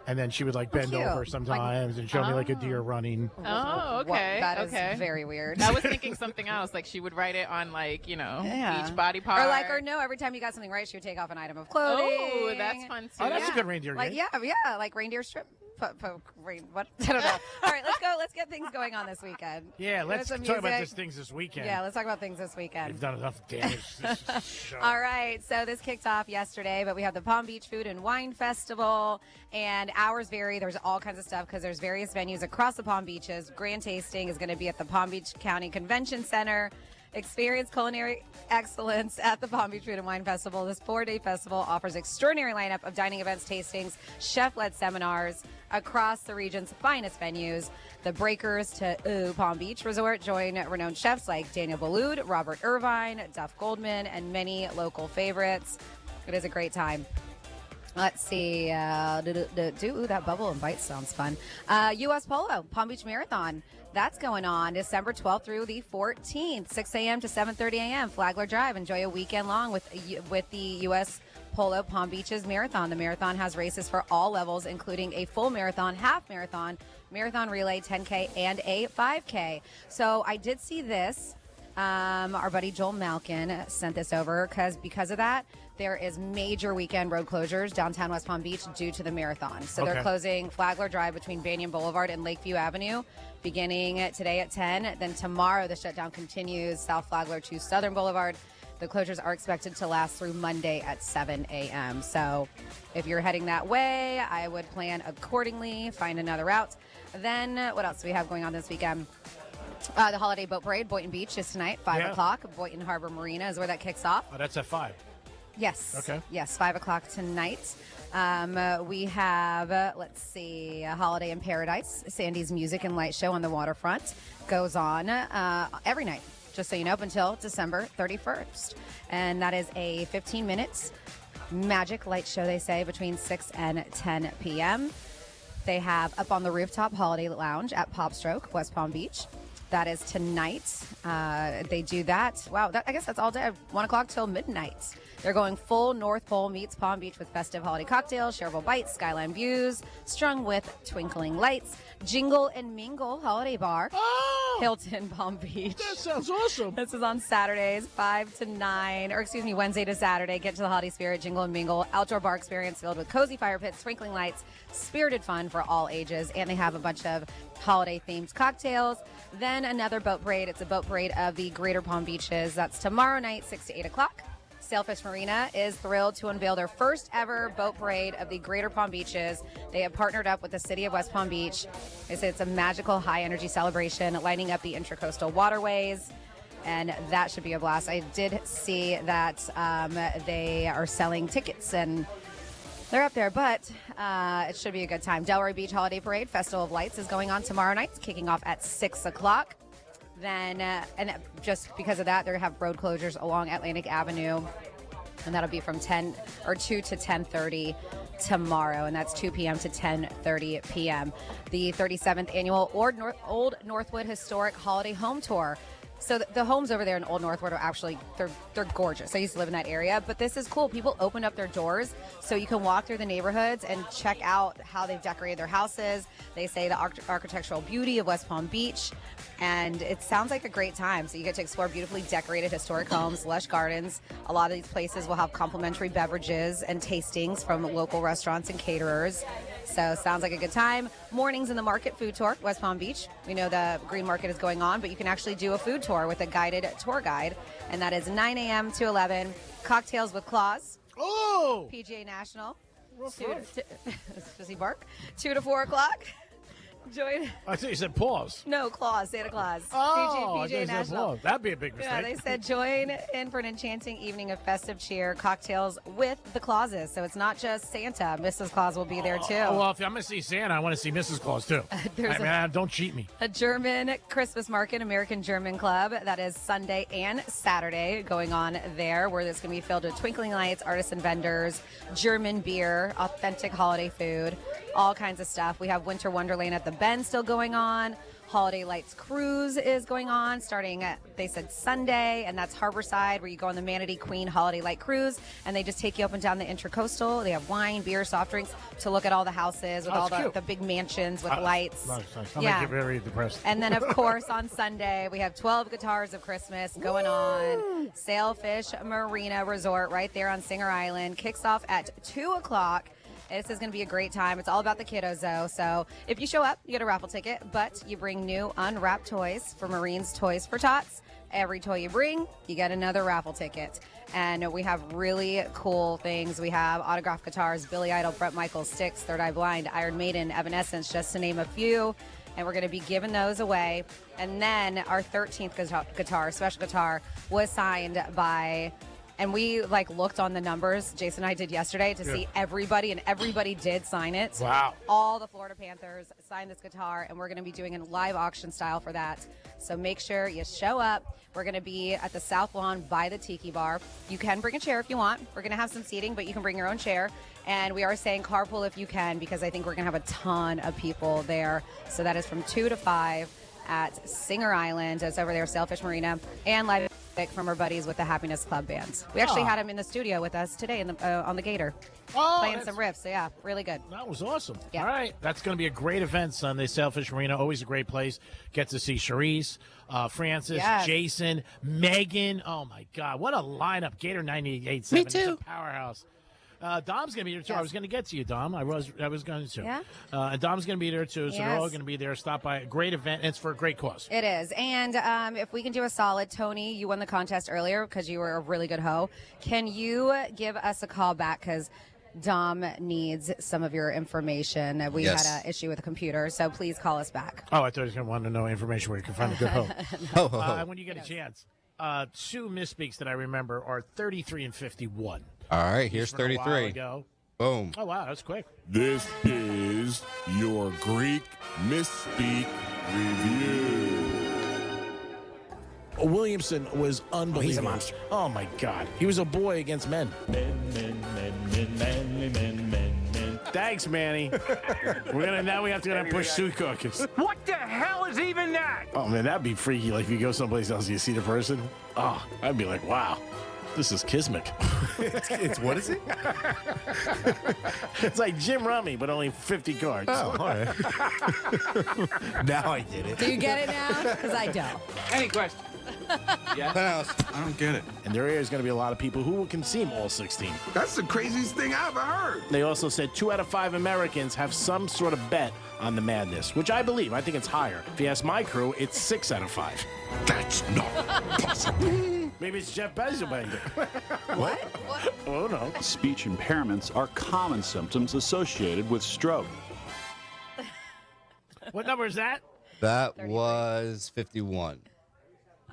and then she would like bend cute. over sometimes and show me like a deer running. Oh, okay. That is okay. very weird. I was thinking something else. Like she would write it on like, Yeah. each body part. Or no, every time you got something right, she would take off an item of clothing. Oh, that's fun too. Oh, that's a good reindeer Like game. yeah, like reindeer strip. What? I don't know. All right, let's go. Let's get things going on this weekend. Yeah, let's There's some talk about music. these things this weekend. Yeah, let's talk about things this weekend. We've done enough damage this show. All right, so this kicked off yesterday, but we have the Palm Beach Food and Wine Festival, and hours vary. There's all kinds of stuff because there's various venues across the Palm Beaches. Grand tasting is going to be at the Palm Beach County Convention Center. Experience culinary excellence at the Palm Beach Food and Wine Festival. This 4-day festival offers extraordinary lineup of dining events, tastings, chef-led seminars across the region's finest venues. The Breakers to Palm Beach Resort join renowned chefs like Daniel Boulud, Robert Irvine, Duff Goldman, and many local favorites. It is a great time. Let's see. That Bubble and Bite sounds fun. U.S. Polo, Palm Beach Marathon. That's going on December 12th through the 14th, 6 a.m. to 7:30 a.m. Flagler Drive. Enjoy a weekend long with the U.S. Polo Palm Beaches Marathon. The marathon has races for all levels, including a full marathon, half marathon, marathon relay, 10K, and a 5K. So I did see this. Our buddy Joel Malkin sent this over because of that. There is major weekend road closures downtown West Palm Beach due to the marathon. So they're closing Flagler Drive between Banyan Boulevard and Lakeview Avenue beginning today at 10. Then tomorrow the shutdown continues South Flagler to Southern Boulevard. The closures are expected to last through Monday at 7 a.m. So if you're heading that way, I would plan accordingly, find another route. Then what else do we have going on this weekend? The Holiday Boat Parade, Boynton Beach is tonight, 5 o'clock. Boynton Harbor Marina is where that kicks off. Oh, that's at 5. Yes. Okay. Yes, 5 o'clock tonight. We have, let's see, Holiday in Paradise. Sandy's Music and Light Show on the waterfront goes on every night, just so you know, up until December 31st. And that is a 15 minutes magic light show, they say, between 6 and 10 p.m. They have Up on the Rooftop Holiday Lounge at Popstroke, West Palm Beach. That is tonight. They do that. Wow, I guess that's all day, 1 o'clock till midnight. They're going full North Pole meets Palm Beach with festive holiday cocktails, shareable bites, skyline views, strung with twinkling lights. Jingle and Mingle Holiday Bar, Hilton, Palm Beach. That sounds awesome. This is on Saturdays, 5 to 9, Wednesday to Saturday. Get to the holiday spirit, Jingle and Mingle. Outdoor bar experience filled with cozy fire pits, twinkling lights, spirited fun for all ages. And they have a bunch of holiday-themed cocktails. Then another boat parade. It's a boat parade of the Greater Palm Beaches. That's tomorrow night, 6 to 8 o'clock. Sailfish Marina is thrilled to unveil their first ever boat parade of the Greater Palm Beaches. They have partnered up with the city of West Palm Beach. They say it's a magical high-energy celebration lining up the intracoastal waterways, and that should be a blast. I did see that they are selling tickets, and they're up there, but it should be a good time. Delray Beach Holiday Parade, Festival of Lights, is going on tomorrow night, kicking off at 6 o'clock. Then, and just because of that, they're going to have road closures along Atlantic Avenue, and that'll be from 2 to 10:30 tomorrow, and that's 2 p.m. to 10:30 p.m. The 37th annual Old Northwood Historic Holiday Home Tour. So the homes over there in Old Northwood are actually, they're gorgeous. I used to live in that area, but this is cool. People opened up their doors so you can walk through the neighborhoods and check out how they've decorated their houses. They say the architectural beauty of West Palm Beach, and it sounds like a great time. So you get to explore beautifully decorated historic homes, lush gardens. A lot of these places will have complimentary beverages and tastings from local restaurants and caterers. So sounds like a good time. Mornings in the Market Food Tour, West Palm Beach. We know the Green Market is going on, but you can actually do a food tour with a guided tour guide, and that is 9 a.m. to 11. Cocktails with Claws. Oh! PGA National. Does he bark? 2 to 4 o'clock. Join. I thought you said pause. No, Claus, Santa Claus. Oh, I thought PJ you said National. pause. That'd be a big mistake. Yeah, they said join in for an enchanting evening of festive cheer, cocktails with the Clauses. So it's not just Santa. Mrs. Claus will be there too. Oh, well, if I'm going to see Santa, I want to see Mrs. Claus too. Don't cheat me. A German Christmas market, American German Club, that is Sunday and Saturday going on there, where it's going to be filled with twinkling lights, artisan vendors, German beer, authentic holiday food, all kinds of stuff. We have Winter Wonderland at the Bend still going on. Holiday Lights Cruise is going on starting they said Sunday, and that's Harborside, where you go on the Manatee Queen Holiday Light Cruise, and they just take you up and down the Intracoastal. They have wine, beer, soft drinks to look at all the houses with all the big mansions with lights. Nice. I'm going to get very depressed. And then, of course, on Sunday, we have 12 Guitars of Christmas going on. Sailfish Marina Resort right there on Singer Island. Kicks off at 2 o'clock. This is going to be a great time. It's all about the kiddos, though. So if you show up, you get a raffle ticket, but you bring new unwrapped toys for Marines Toys for Tots. Every toy you bring, you get another raffle ticket. And we have really cool things. We have autographed guitars, Billy Idol, Bret Michaels, Styx, Third Eye Blind, Iron Maiden, Evanescence, just to name a few. And we're going to be giving those away. And then our 13th guitar, special guitar, was signed by... And we looked on the numbers, Jason and I did yesterday, to see everybody, and everybody did sign it. Wow. All the Florida Panthers signed this guitar, and we're going to be doing a live auction style for that. So make sure you show up. We're going to be at the South Lawn by the Tiki Bar. You can bring a chair if you want. We're going to have some seating, but you can bring your own chair. And we are saying carpool if you can, because I think we're going to have a ton of people there. So that is from 2 to 5 at Singer Island. It's over there, Sailfish Marina, and live from our buddies with the Happiness Club Band. We actually had him in the studio with us today on the Gator, playing some riffs. So yeah, really good. That was awesome. Yeah. All right, that's going to be a great event Sunday. Sailfish Marina, always a great place. Get to see Charisse, Francis, Jason, Megan. Oh my God, what a lineup! Gator 98.7. Me too. It's a powerhouse. Dom's going to be there, too. Yes. I was going to get to you, Dom. I was going to. Yeah? And Dom's going to be there, too. So they're all going to be there. Stop by. A great event. And it's for a great cause. It is. And if we can do a solid, Tony, you won the contest earlier because you were a really good hoe. Can you give us a call back? Because Dom needs some of your information. We had an issue with the computer, so please call us back. Oh, I thought he was going to want to know information where you can find a good hoe. When you get a chance. Two misspeaks that I remember are 33 and 51. All right, here's 33. Boom. Oh, wow, that's quick. This is your Greek Misspeak Review. Williamson was unbelievable. He's a monster. Oh, my God. He was a boy against men. Men. Thanks, Manny. Now we have to go push suit caucus. What the hell is even that? Oh, man, that'd be freaky. Like, if you go someplace else and you see the person. Oh, I'd be like, wow. This is kismet. It's what is it? It's like Jim Rummy, but only 50 cards. Oh, all right. Now I get it. Do you get it now? Because I don't. Any question? Penthouse. I don't get it. And there is going to be a lot of people who can see all 16. That's the craziest thing I ever heard. They also said 2 out of 5 Americans have some sort of bet on the madness, which I believe. I think it's higher. If you ask my crew, it's 6 out of 5. That's not possible. Maybe it's Jeff Bezos. What? Oh, no. Speech impairments are common symptoms associated with stroke. What number is that? That was 51.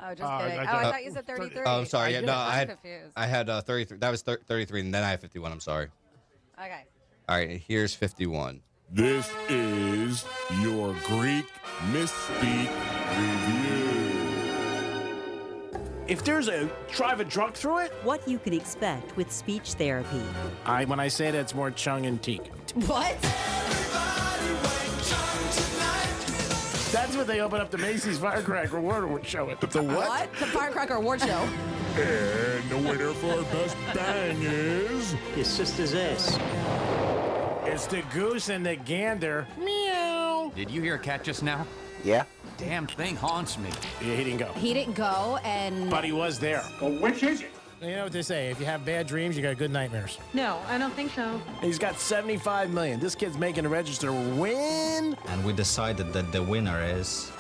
Oh, just kidding. I thought you said 33. Oh, I'm sorry. Yeah, no, I'm confused. I had 33. That was 33, and then I had 51. I'm sorry. Okay. All right, here's 51. This is your Greek Misspeak Review. If there's a drive a drunk through it, what you can expect with speech therapy. When I say that, it's more tongue-in-cheek. What? That's what they open up the Macy's Firecracker Award show with. The what? What? The Firecracker Award Show. And the winner for Best Bang is... Your sister's ass. It's the goose and the gander. Meow. Did you hear a cat just now? Yeah. Damn thing haunts me. Yeah, he didn't go. He didn't go, and... But he was there. Well, which is it? You know what they say, if you have bad dreams, you got good nightmares. No, I don't think so. He's got $75 million. This kid's making a register win. And we decided that the winner is...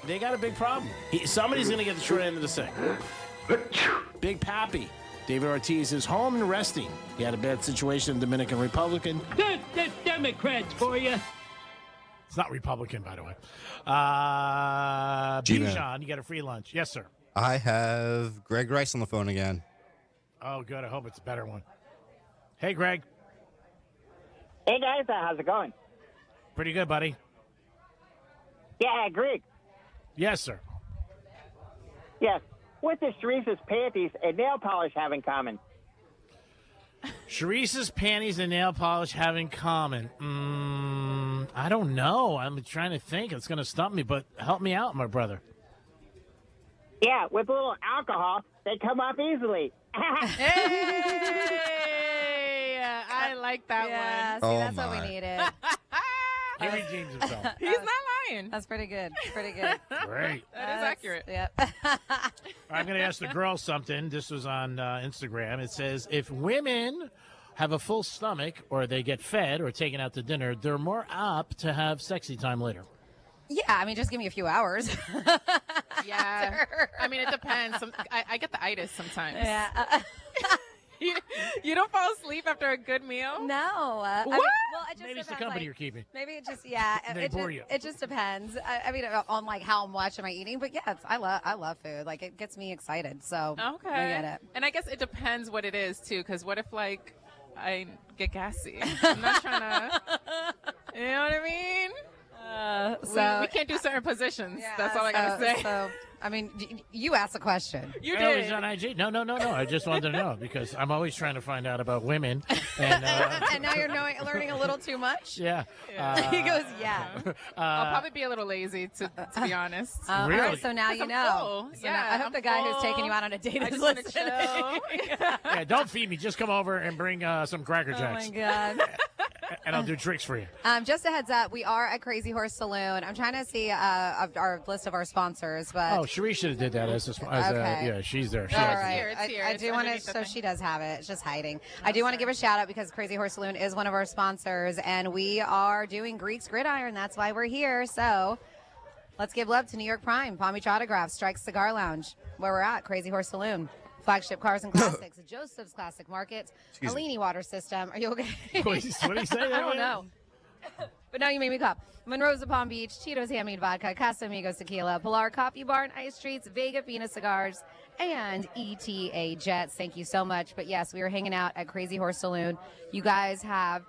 They got a big problem. Somebody's going to get the short end of the stick. Big Pappy. David Ortiz is home and resting. He had a bad situation in the Dominican Republic. The Democrats for you. It's not Republican, by the way. G-Man. Bijan, you got a free lunch. Yes, sir. I have Greg Rice on the phone again. Oh, good. I hope it's a better one. Hey, Greg. Hey, guys. How's it going? Pretty good, buddy. Yeah, Greg. Yes, sir. Yes. What does Sharice's panties and nail polish have in common? Sharice's panties and nail polish have in common. I don't know. I'm trying to think. It's going to stump me, but help me out, my brother. Yeah, with a little alcohol, they come off easily. Hey, I like that Yeah, one. see, that's what we needed. He redeems himself. He's not lying. That's pretty good. Pretty good. Great. That is accurate. Yep. I'm going to ask the girls something. This was on Instagram. It says, if women have a full stomach or they get fed or taken out to dinner, they're more apt to have sexy time later. Yeah, I mean, just give me a few hours. Yeah. I mean, it depends. I get the itis sometimes. Yeah. You don't fall asleep after a good meal? No. What? Well, it just Maybe it's the depends, company you're keeping. Maybe it just, yeah. They bore you. It just depends. I mean, on like how much am I eating? But yeah, I love food. Like it gets me excited. So Okay. I get it. And I guess it depends what it is too, because what if like I get gassy? I'm not trying to. You know what I mean? We can't do certain positions. Yeah, That's all I gotta say. So, I mean, you asked the question. You Oh, did. he's on IG. No. I just wanted to know because I'm always trying to find out about women. And, And now you're learning a little too much. yeah. He goes, yeah. I'll probably be a little lazy to be honest. All right, so now you I'm know. full. So Yeah, now, I hope I'm the guy who's full. taking you out on a date I is just wanna listening. Yeah, don't feed me. Just come over and bring some Cracker Oh Jacks. my God. And I'll do tricks for you. Just a heads up, we are at Crazy Horse Saloon. I'm trying to see our list of our sponsors, but Oh, Sharice should have did that as Okay. yeah, she's there. She all has right. It's here. I It's do want to, underneath the so thing. she does have it. It's just hiding. I do want to give a shout out because Crazy Horse Saloon is one of our sponsors, and we are doing Greek's Gridiron. That's why we're here. So let's give love to New York Prime, Palm Beach Autograph, Strike Cigar Lounge, where we're at, Crazy Horse Saloon. Flagship Cars and Classics, Joseph's Classic Market, Alini Water System. Are you okay? What did he say? I don't know. But now you made me cough. Monroe's of Palm Beach, Cheetos Handmade Vodka, Casamigos Tequila, Pilar Coffee Bar and Ice Treats, Vega Fina Cigars, and ETA Jets. Thank you so much. But yes, we were hanging out at Crazy Horse Saloon. You guys have,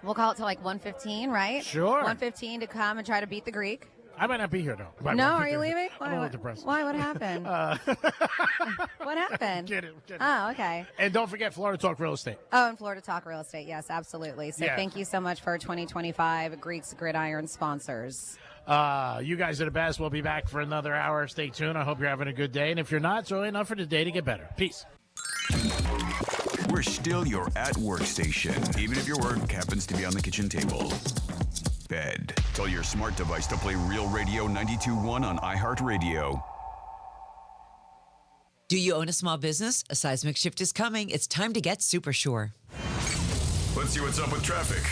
we'll call it till like 1:15, right? Sure. 1:15 to come and try to beat the Greek. I might not be here, though. No, are you leaving? I'm a little depressed. Why? What happened? What happened? Get it. Oh, okay. And don't forget Florida Talk Real Estate. Oh, and Florida Talk Real Estate. Yes, absolutely. So Yeah. thank you so much for 2025 Greeks Gridiron sponsors. You guys are the best. We'll be back for another hour. Stay tuned. I hope you're having a good day. And if you're not, it's only enough for today to get better. Peace. We're still your at workstation, even if your work happens to be on the kitchen table. Bed. Tell your smart device to play Real Radio 92.1 on iHeartRadio. Do you own a small business? A seismic shift is coming. It's time to get super sure. Let's see what's up with traffic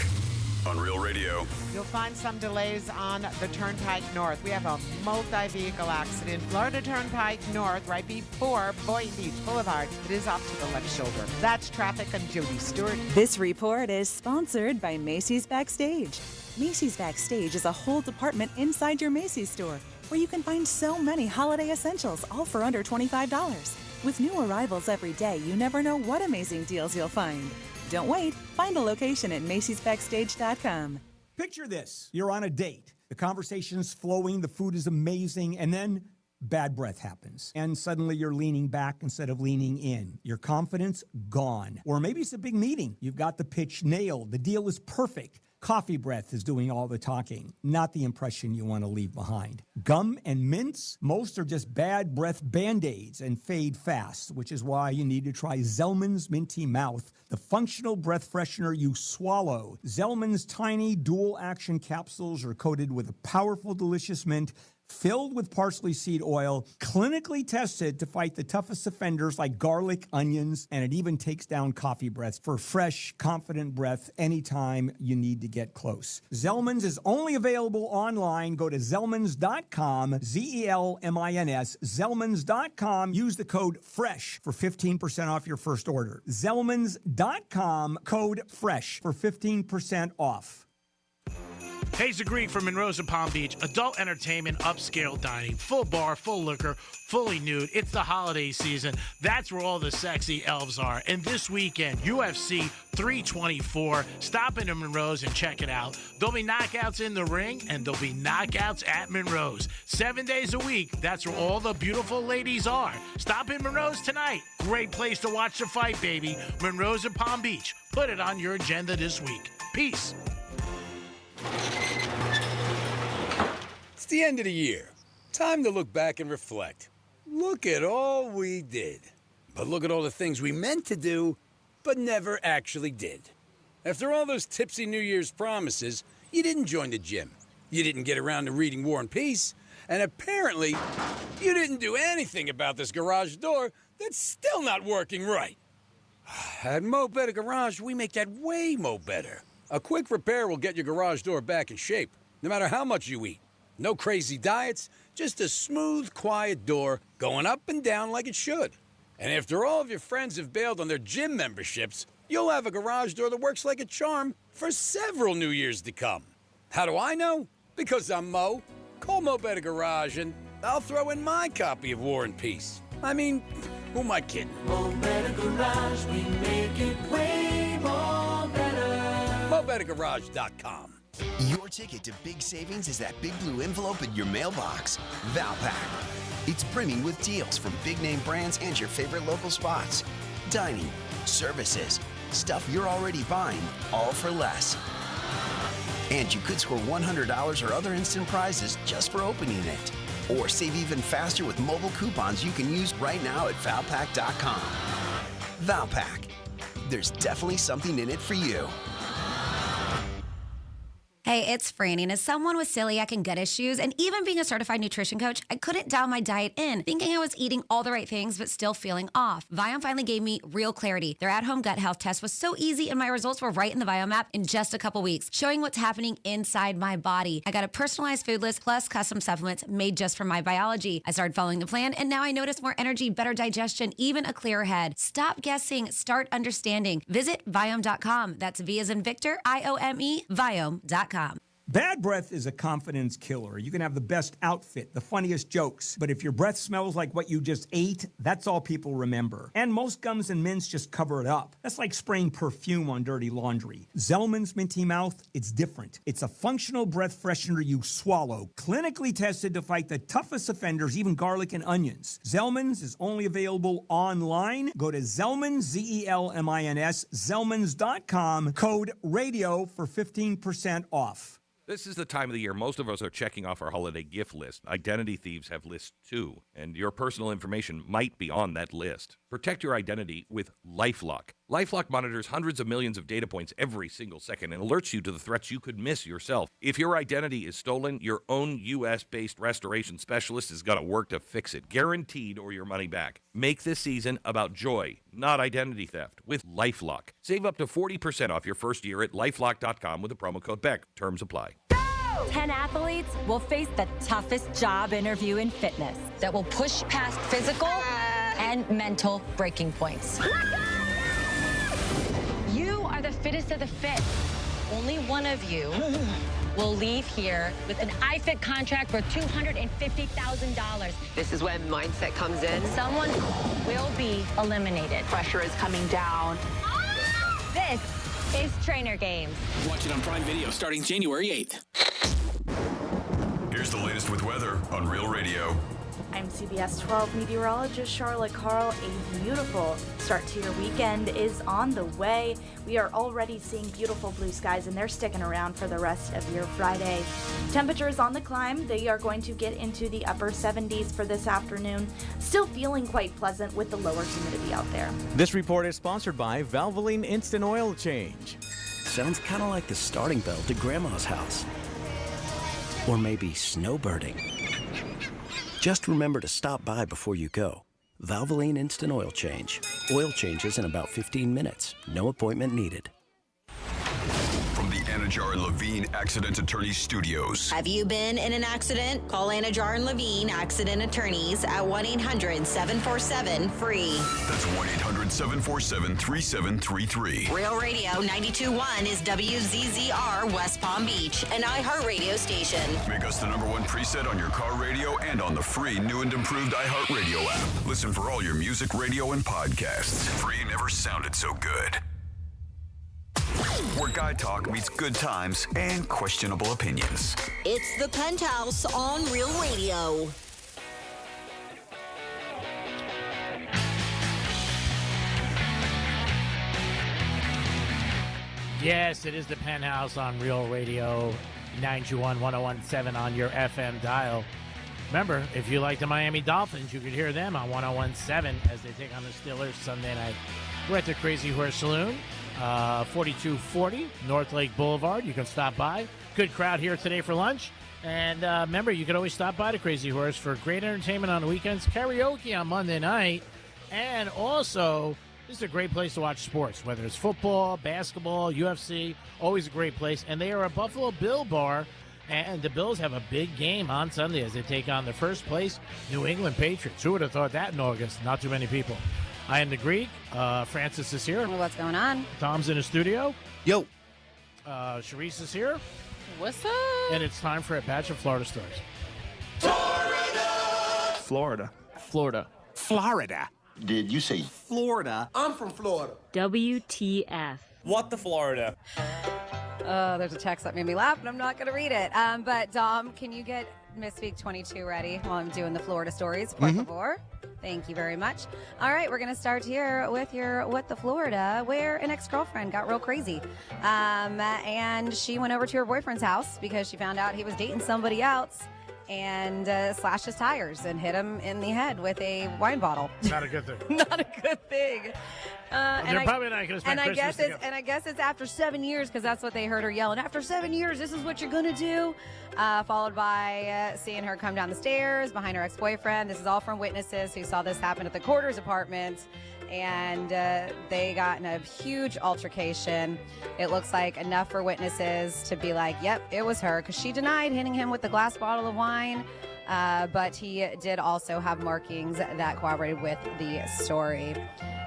on Real Radio. You'll find some delays on the Turnpike North. We have a multi-vehicle accident. Florida Turnpike North, right before Boynton Beach Boulevard. It is off to the left shoulder. That's traffic. I'm Jody Stewart. This report is sponsored by Macy's Backstage. Macy's Backstage is a whole department inside your Macy's store where you can find so many holiday essentials, all for under $25. With new arrivals every day, you never know what amazing deals you'll find. Don't wait. Find a location at Macy'sBackstage.com. Picture this. You're on a date. The conversation's flowing, the food is amazing, and then bad breath happens. And suddenly you're leaning back instead of leaning in. Your confidence gone. Or maybe it's a big meeting. You've got the pitch nailed. The deal is perfect. Coffee breath is doing all the talking, not the impression you want to leave behind. Gum and mints, most are just bad breath Band-Aids and fade fast, which is why you need to try Zellman's Minty Mouth, the functional breath freshener you swallow. Zellman's tiny dual-action capsules are coated with a powerful, delicious mint filled with parsley seed oil, clinically tested to fight the toughest offenders like garlic, onions, and it even takes down coffee breath for fresh, confident breath anytime you need to get close. Zellman's is only available online. Go to Zellmans.com, Z-E-L-M-I-N-S, Zellmans.com. Use the code FRESH for 15% off your first order. Zellmans.com, code FRESH for 15% off. Hayes Greek from Monroe's and Palm Beach. Adult entertainment, upscale dining, full bar, full liquor, fully nude. It's the holiday season. That's where all the sexy elves are. And this weekend, UFC 324. Stop into Monroe's and check it out. There'll be knockouts in the ring, and there'll be knockouts at Monroe's. 7 days a week. That's where all the beautiful ladies are. Stop in Monroe's tonight. Great place to watch the fight, baby. Monroe's and Palm Beach. Put it on your agenda this week. Peace. It's the end of the year. Time to look back and reflect. Look at all we did. But look at all the things we meant to do, but never actually did. After all those tipsy New Year's promises, you didn't join the gym. You didn't get around to reading War and Peace. And apparently, you didn't do anything about this garage door that's still not working right. At Mo Better Garage, we make that way mo better. A quick repair will get your garage door back in shape, no matter how much you eat. No crazy diets, just a smooth, quiet door going up and down like it should. And after all of your friends have bailed on their gym memberships, you'll have a garage door that works like a charm for several New Years to come. How do I know? Because I'm Mo. Call Mo Better Garage and I'll throw in my copy of War and Peace. I mean, who am I kidding? Mo Better Garage, we make it way more better. MoBetterGarage.com. Your ticket to big savings is that big blue envelope in your mailbox. Valpak. It's brimming with deals from big name brands and your favorite local spots. Dining, services, stuff you're already buying, all for less. And you could score $100 or other instant prizes just for opening it. Or save even faster with mobile coupons you can use right now at Valpak.com. Valpak. There's definitely something in it for you. Hey, it's Franny. And as someone with celiac and gut issues, and even being a certified nutrition coach, I couldn't dial my diet in, thinking I was eating all the right things, but still feeling off. Viome finally gave me real clarity. Their at-home gut health test was so easy, and my results were right in the Viome app in just a couple weeks, showing what's happening inside my body. I got a personalized food list plus custom supplements made just for my biology. I started following the plan, and now I notice more energy, better digestion, even a clearer head. Stop guessing. Start understanding. Visit Viome.com. That's V as in Victor, I-O-M-E, Viome.com. Bad breath is a confidence killer. You can have the best outfit, the funniest jokes, but if your breath smells like what you just ate, that's all people remember. And most gums and mints just cover it up. That's like spraying perfume on dirty laundry. Zellman's Minty Mouth, it's different. It's a functional breath freshener you swallow, clinically tested to fight the toughest offenders, even garlic and onions. Zellman's is only available online. Go to Zellman's, Z-E-L-M-I-N-S, Zellmans.com, code RADIO for 15% off. This is the time of the year most of us are checking off our holiday gift list. Identity thieves have lists too, and your personal information might be on that list. Protect your identity with LifeLock. LifeLock monitors hundreds of millions of data points every single second and alerts you to the threats you could miss yourself. If your identity is stolen, your own U.S.-based restoration specialist is going to work to fix it, guaranteed, or your money back. Make this season about joy, not identity theft, with LifeLock. Save up to 40% off your first year at LifeLock.com with the promo code BECK. Terms apply. 10 athletes will face the toughest job interview in fitness that will push past physical and mental breaking points. You are the fittest of the fit. Only one of you will leave here with an iFit contract for $250,000. This is when mindset comes in. Someone will be eliminated. Pressure is coming down. This is Trainer Games. Watch it on Prime Video starting January 8th. Here's the latest with weather on Real Radio. I'm CBS 12 meteorologist Charlotte Carl. A beautiful start to your weekend is on the way. We are already seeing beautiful blue skies, and they're sticking around for the rest of your Friday. Temperatures on the climb. They are going to get into the upper 70s for this afternoon. Still feeling quite pleasant with the lower humidity out there. This report is sponsored by Valvoline Instant Oil Change. Sounds kind of like the starting bell to Grandma's house. Or maybe snowbirding. Just remember to stop by before you go. Valvoline Instant Oil Change. Oil changes in about 15 minutes. No appointment needed. From the Anajar and Levine Accident Attorneys Studios. Have you been in an accident? Call Anajar and Levine Accident Attorneys at 1-800-747-FREE. That's 1-800-747-3733. Real Radio 92.1 is WZZR West Palm Beach, an iHeartRadio station. Make us the #1 preset on your car radio and on the free new and improved iHeartRadio app. Listen for all your music, radio, and podcasts. Free never sounded so good. Where guy talk meets good times and questionable opinions. It's the Penthouse on Real Radio. Yes, it is the Penthouse on Real Radio, 921-1017 on your FM dial. Remember, if you like the Miami Dolphins, you could hear them on 1017 as they take on the Steelers Sunday night. We're at the Crazy Horse Saloon, 4240 North Lake Boulevard. You can stop by. Good crowd here today for lunch. And remember, you can always stop by the Crazy Horse for great entertainment on the weekends, karaoke on Monday night, and also this is a great place to watch sports, whether it's football, basketball, UFC, always a great place. And they are a Buffalo Bill bar, and the Bills have a big game on Sunday as they take on the first place New England Patriots. Who would have thought that in August? Not too many people. I am the Greek. Francis is here. What's going on? Tom's in the studio. Yo. Sharice is here. What's up? And it's time for a batch of Florida stories. Florida. Florida. Did you say Florida? I'm from Florida. WTF. What the Florida? There's a text that made me laugh, and I'm not going to read it. But, Dom, can you get Miss Week 22 ready while I'm doing the Florida stories, por favor? Thank you very much. All right, we're going to start here with your What the Florida, where an ex-girlfriend got real crazy. And she went over to her boyfriend's house because she found out he was dating somebody else and slashed his tires and hit him in the head with a wine bottle. Not a good thing. Not a good thing. They're probably not going to spend Christmas together. And I guess it's after 7 years, because that's what they heard her yelling. After 7 years, this is what you're going to do. Followed by seeing her come down the stairs behind her ex-boyfriend. This is all from witnesses who saw this happen at the Quarters apartment. And they got in a huge altercation. It looks like enough for witnesses to be like, yep, it was her, because she denied hitting him with the glass bottle of wine. But he did also have markings that corroborated with the story.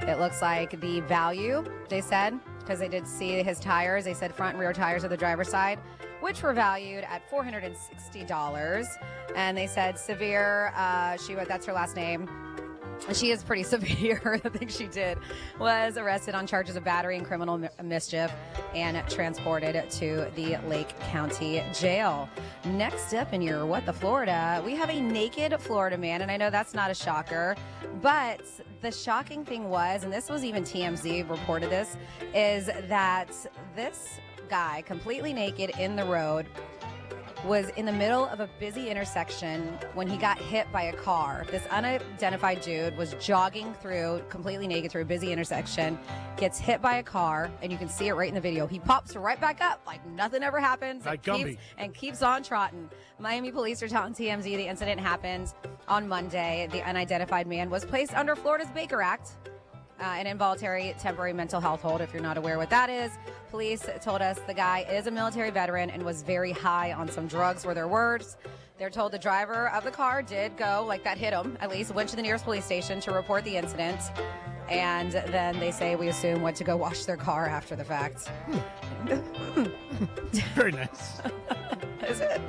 It looks like the value, they said, because they did see his tires. They said front and rear tires of the driver's side, which were valued at $460. And they said severe, that's her last name. She is pretty severe. The thing she did was arrested on charges of battery and criminal mischief and transported to the Lake County Jail. Next up in your What the Florida, we have a naked Florida man, and I know that's not a shocker, but the shocking thing was, and this was even TMZ reported this, is that this guy, completely naked in the road, was in the middle of a busy intersection when he got hit by a car. This unidentified dude was jogging through, completely naked through a busy intersection, gets hit by a car, and you can see it right in the video. He pops right back up like nothing ever happens, like keeps on trotting. Miami police are telling TMZ the incident happened on Monday. The unidentified man was placed under Florida's Baker Act, an involuntary temporary mental health hold, if you're not aware what that is. Police told us the guy is a military veteran and was very high on some drugs, were their words. They're told the driver of the car did go, like that hit him, at least, went to the nearest police station to report the incident. And then they say, we assume, went to go wash their car after the fact. Very nice. Is it?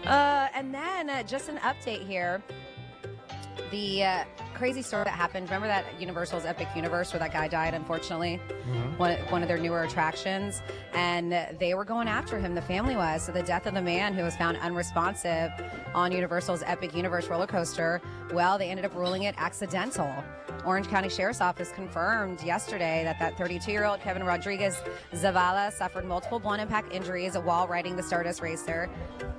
And then just an update here. The crazy story that happened. Remember that Universal's Epic Universe where that guy died, unfortunately? One of their newer attractions. And they were going after him, the family was. So the death of the man who was found unresponsive on Universal's Epic Universe roller coaster, well, they ended up ruling it accidental. Orange County Sheriff's Office confirmed yesterday that 32-year-old Kevin Rodriguez Zavala suffered multiple blunt impact injuries while riding the Stardust Racer.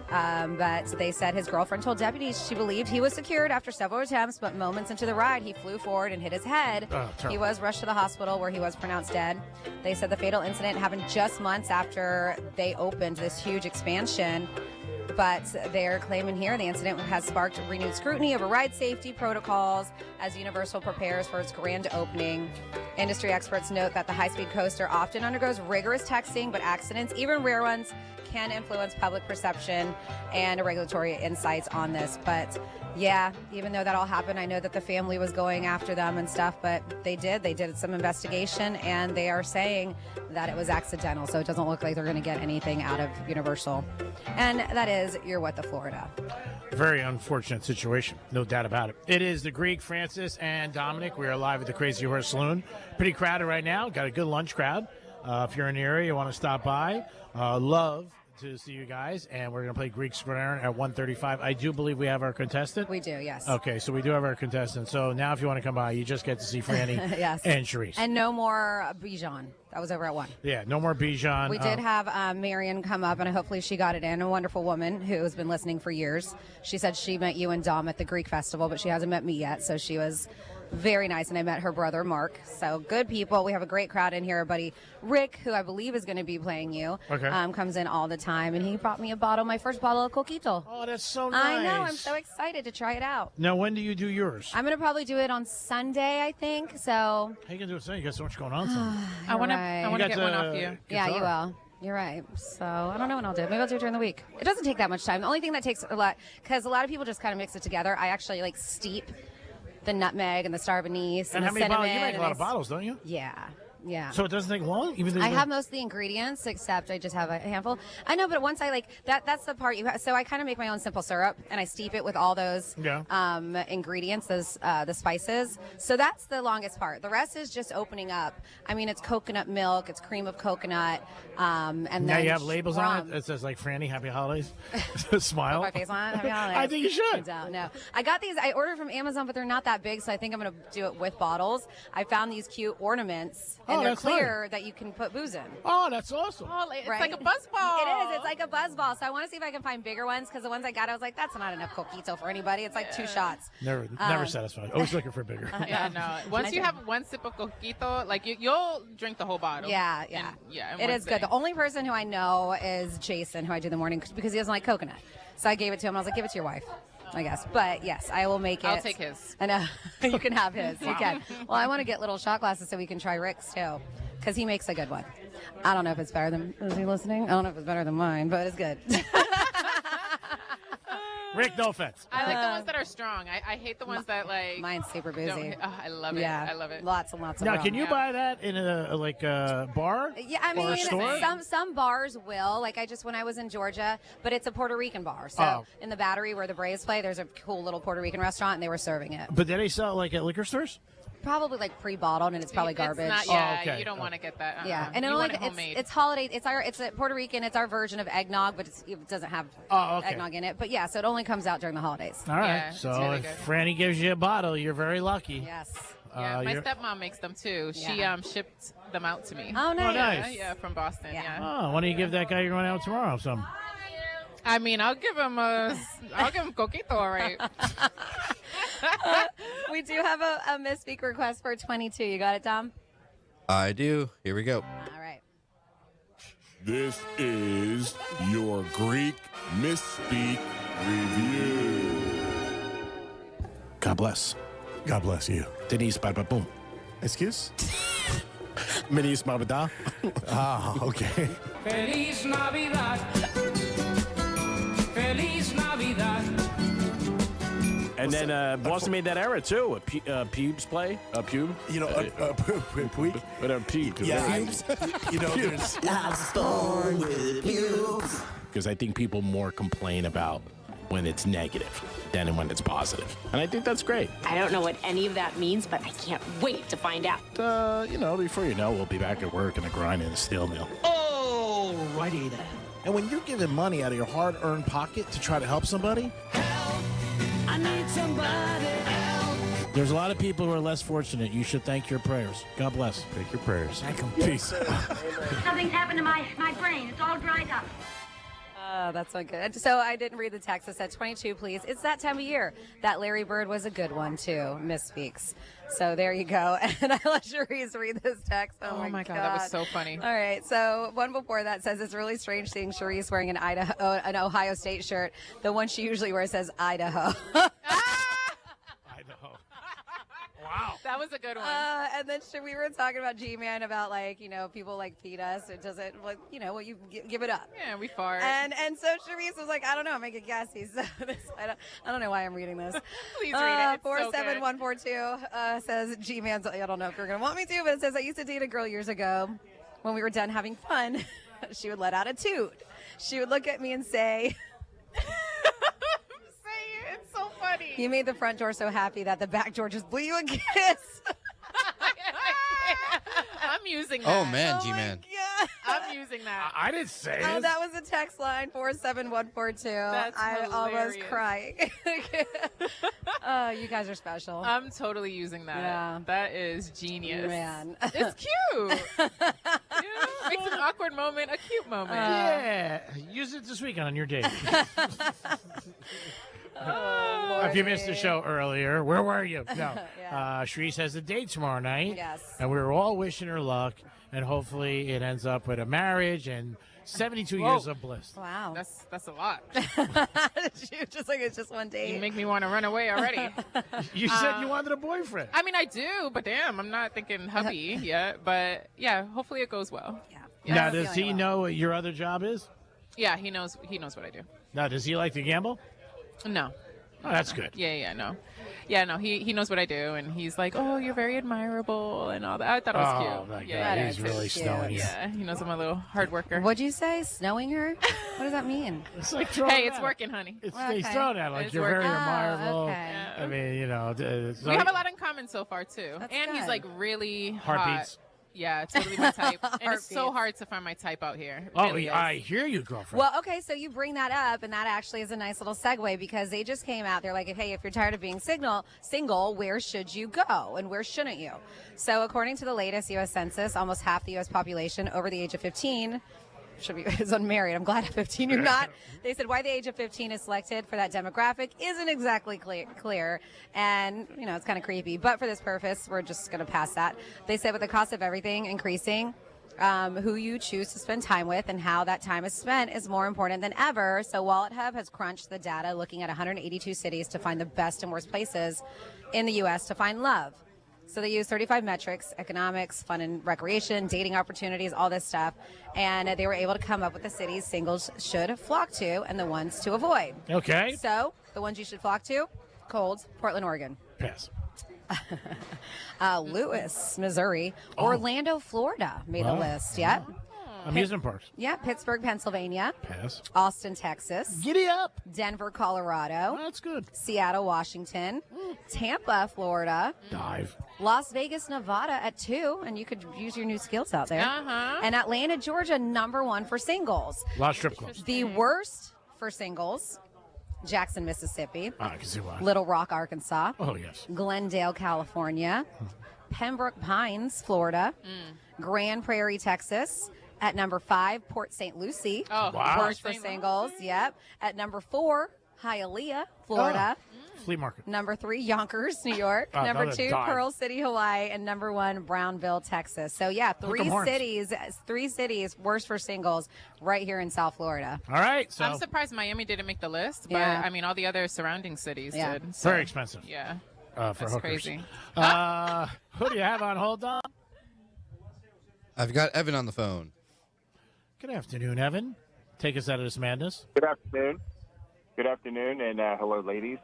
But they said his girlfriend told deputies she believed he was secured after several attempts, but moments into the ride, he flew forward and hit his head. He was rushed to the hospital where he was pronounced dead. They said the fatal incident happened just months after they opened this huge expansion But they're claiming here the incident has sparked renewed scrutiny over ride safety protocols as Universal prepares for its grand opening. Industry experts note that the high-speed coaster often undergoes rigorous testing, but accidents, even rare ones, can influence public perception and regulatory insights on this. But yeah, even though that all happened, I know that the family was going after them and stuff, but they did some investigation, and they are saying that it was accidental, so it doesn't look like they're going to get anything out of Universal. And that is your What the Florida. Very unfortunate situation, no doubt about it. It is the Greek, Francis, and Dominic. We are live at the Crazy Horse Saloon. Pretty crowded right now. Got a good lunch crowd. If you're in the area, you want to stop by. Love to see you guys, and we're going to play Greek Square at 1:35. I do believe we have our contestant. We do, yes. Okay, so we do have our contestant. So now if you want to come by, you just get to see Franny yes. and Sharice. And no more Bijan. That was over at 1. Yeah, no more Bijan. We did have Marion come up, and hopefully she got it in. A wonderful woman who has been listening for years. She said she met you and Dom at the Greek Festival, but she hasn't met me yet, so she was very nice, and I met her brother, Mark. So good people. We have a great crowd in here. Our buddy Rick, who I believe is going to be playing you, comes in all the time, and he brought me my first bottle of coquito. Oh, that's so nice. I know. I'm so excited to try it out. Now, when do you do yours? I'm going to probably do it on Sunday, I think. So how you going to do it Sunday? You got so much going on Sunday. I want to get one off you. Guitar. Yeah, you will. You're right. So I don't know when I'll do it. Maybe I'll do it during the week. It doesn't take that much time. The only thing that takes a lot, because a lot of people just kind of mix it together. I actually steep the nutmeg and the star of anise and how the many cinnamon. bottles? You make a lot of bottles, don't you? Yeah. Yeah. So it doesn't take long? Even though I have most of the ingredients, except I just have a handful. I know, but once I that's the part so I kind of make my own simple syrup, and I steep it with all those ingredients, those the spices. So that's the longest part. The rest is just opening up. I mean, it's coconut milk, it's cream of coconut, and now then you have labels rum. on it. It says Franny, Happy Holidays. Smile. Put my face on it. Happy Holidays. I think you should. No, I got these. I ordered from Amazon, but they're not that big, so I think I'm going to do it with bottles. I found these cute ornaments, and they're that's clear that you can put booze in. Oh, that's awesome. Oh, it's Right? like a buzz ball. It is. It's like a buzz ball. So I want to see if I can find bigger ones, because the ones I got, I was like, that's not enough coquito for anybody. It's like 2 shots. Never satisfied. Always looking for bigger. Yeah, no. Once you have one sip of coquito, you'll drink the whole bottle. Yeah. In It one is good. sitting. The only person who I know is Jason, who I do in the morning, because he doesn't like coconut. So I gave it to him. I was like, give it to your wife, I guess. But yes, I will make it. I'll take his. I know. You can have his. You can. Well, I want to get little shot glasses so we can try Rick's too, because he makes a good one. I don't know if it's better than. Is he listening? I don't know if it's better than mine, but it's good. Rick, no offense. I like the ones that are strong. I hate the ones that Mine's super boozy. I love it. Yeah, I love it. Lots and lots of Now, rum. can you buy that in a bar? Yeah, I or a mean, store? some bars will. Like when I was in Georgia, but it's a Puerto Rican bar. So in the Battery where the Braves play, there's a cool little Puerto Rican restaurant, and they were serving it. But do they sell at liquor stores? Probably pre-bottled, and it's probably garbage. It's not, you don't want to get that. Yeah, and you want it homemade. it's holiday. It's a Puerto Rican. It's our version of eggnog, but it doesn't have eggnog in it. But yeah, so it only comes out during the holidays. All right. So really if Franny gives you a bottle, you're very lucky. Yes. Yeah, my stepmom makes them too. Yeah. She shipped them out to me. Oh, nice. Nice. Yeah, from Boston. Yeah. Oh, why don't you give that guy you're going out tomorrow some? I mean, I'll give him coquito, all right. We do have a misspeak request for 22. You got it, Tom? I do. Here we go. All right. This is your Greek Misspeak Review. God bless. God bless you. Denise Barbaboom. Excuse? Minis Marbada. Ah, okay. Feliz Navidad. Feliz Navidad. And then Boston made that era too. Pubes play. Pube. You know, pube. Whatever. Pube. Yeah. You know, there's. I was born with pubes. Because I think people more complain about when it's negative than when it's positive. And I think that's great. I don't know what any of that means, but I can't wait to find out. Before you know, we'll be back at work in a grind in a steel mill. Alrighty then. And when you're giving money out of your hard-earned pocket to try to help somebody, I need somebody help. there's a lot of people who are less fortunate. You should thank your prayers. God bless. Thank your prayers. Thank him. Peace. Something's happened to my brain. It's all dried up. Oh, that's so good. So I didn't read the text. It said 22, please. It's that time of year. That Larry Bird was a good one, too. Misspeaks. So there you go. And I let Cherise read this text. Oh my God. That was so funny. All right. So one before that says it's really strange seeing Cherise wearing an Ohio State shirt. The one she usually wears says Idaho. Idaho. Wow. That was a good one. And then we were talking about G-Man about people feed us. It doesn't you give it up. Yeah, we fart. And so Cherise was like, I don't know, make it guessy. So I don't know why I'm reading this. Please read it. It's 47142 says G-Man's. I don't know if you're gonna want me to, but it says I used to date a girl years ago. When we were done having fun, she would let out a toot. She would look at me and say. It's so funny. You made the front door so happy that the back door just blew you a kiss. I'm using that. Oh, man, G-Man. I'm using that. I didn't say Oh, it. that was a text line 47142. That's I almost hilarious. crying. Oh, you guys are special. I'm totally using that. Yeah. That is genius. Man. It's cute. Makes an awkward moment a cute moment. Yeah. Use it this weekend on your date. Oh, if you missed the show earlier, where were you? No. Yeah. Sharice has a date tomorrow night. Yes. And we were all wishing her luck, and hopefully it ends up with a marriage and 72 years of bliss. Wow. That's a lot. It's just one date. You make me want to run away already. You said you wanted a boyfriend. I mean, I do, but damn, I'm not thinking hubby yet. But yeah, hopefully it goes well. Yeah. Now, does he know what your other job is? Yeah, he knows what I do. Now, does he like to gamble? No. Oh, that's good. No, he knows what I do, and he's like, oh, you're very admirable, and all that. I thought it was cute. Oh, my God, yeah, he's really snowing you. Yeah, he knows I'm a little hard worker. What'd you say? Snowing her? What does that mean? It's like throwing Hey, it's at working, honey. It's Okay. He's throwing at like It's you're very working. admirable. Okay. I mean, We have a lot in common so far too, That's and he's good. like really Heartbeats. hot. Yeah, totally my type. And it's so Heartbeats. hard to find my type out here. It Oh, really is. I hear you, girlfriend. Well, okay, so you bring that up, and that actually is a nice little segue because they just came out. They're like, hey, if you're tired of being single, where should you go and where shouldn't you? So according to the latest U.S. Census, almost half the U.S. population over the age of 15 is unmarried. I'm glad at 15 you're not. They said why the age of 15 is selected for that demographic isn't exactly clear. And, it's kind of creepy. But for this purpose, we're just going to pass that. They said with the cost of everything increasing, who you choose to spend time with and how that time is spent is more important than ever. So Wallet Hub has crunched the data looking at 182 cities to find the best and worst places in the U.S. to find love. So they use 35 metrics: economics, fun and recreation, dating opportunities, all this stuff. And they were able to come up with the cities singles should flock to and the ones to avoid. Okay. So the ones you should flock to: cold, Portland, Oregon. Pass. Lewis, Missouri. Orlando, Florida made the list. Yep. Amusement parks. Yeah, Pittsburgh, Pennsylvania. Pass. Austin, Texas. Giddy up. Denver, Colorado. That's good. Seattle, Washington. Tampa, Florida. Dive. Las Vegas, Nevada at 2, and you could use your new skills out there. Uh-huh. And Atlanta, Georgia, #1 for singles. A lot of strip clubs. The worst for singles: Jackson, Mississippi. I can see why. Little Rock, Arkansas. Oh, yes. Glendale, California. Pembroke Pines, Florida. Grand Prairie, Texas. At #5, Port St. Lucie. Oh, Wow. Worst for singles. Yep. At #4, Hialeah, Florida. Flea market. #3, Yonkers, New York. Oh, another #2, dive. Pearl City, Hawaii. And #1, Brownville, Texas. So, yeah, Hook 'em horns. three cities worst for singles right here in South Florida. All right. So I'm surprised Miami didn't make the list, but Yeah. I mean, all the other surrounding cities Yeah. did. So, very expensive. Yeah. For That's hookers. crazy. Who do you have on hold, Don? I've got Evan on the phone. Good afternoon, Evan. Take us out of this madness. Good afternoon. Good afternoon, and hello, ladies.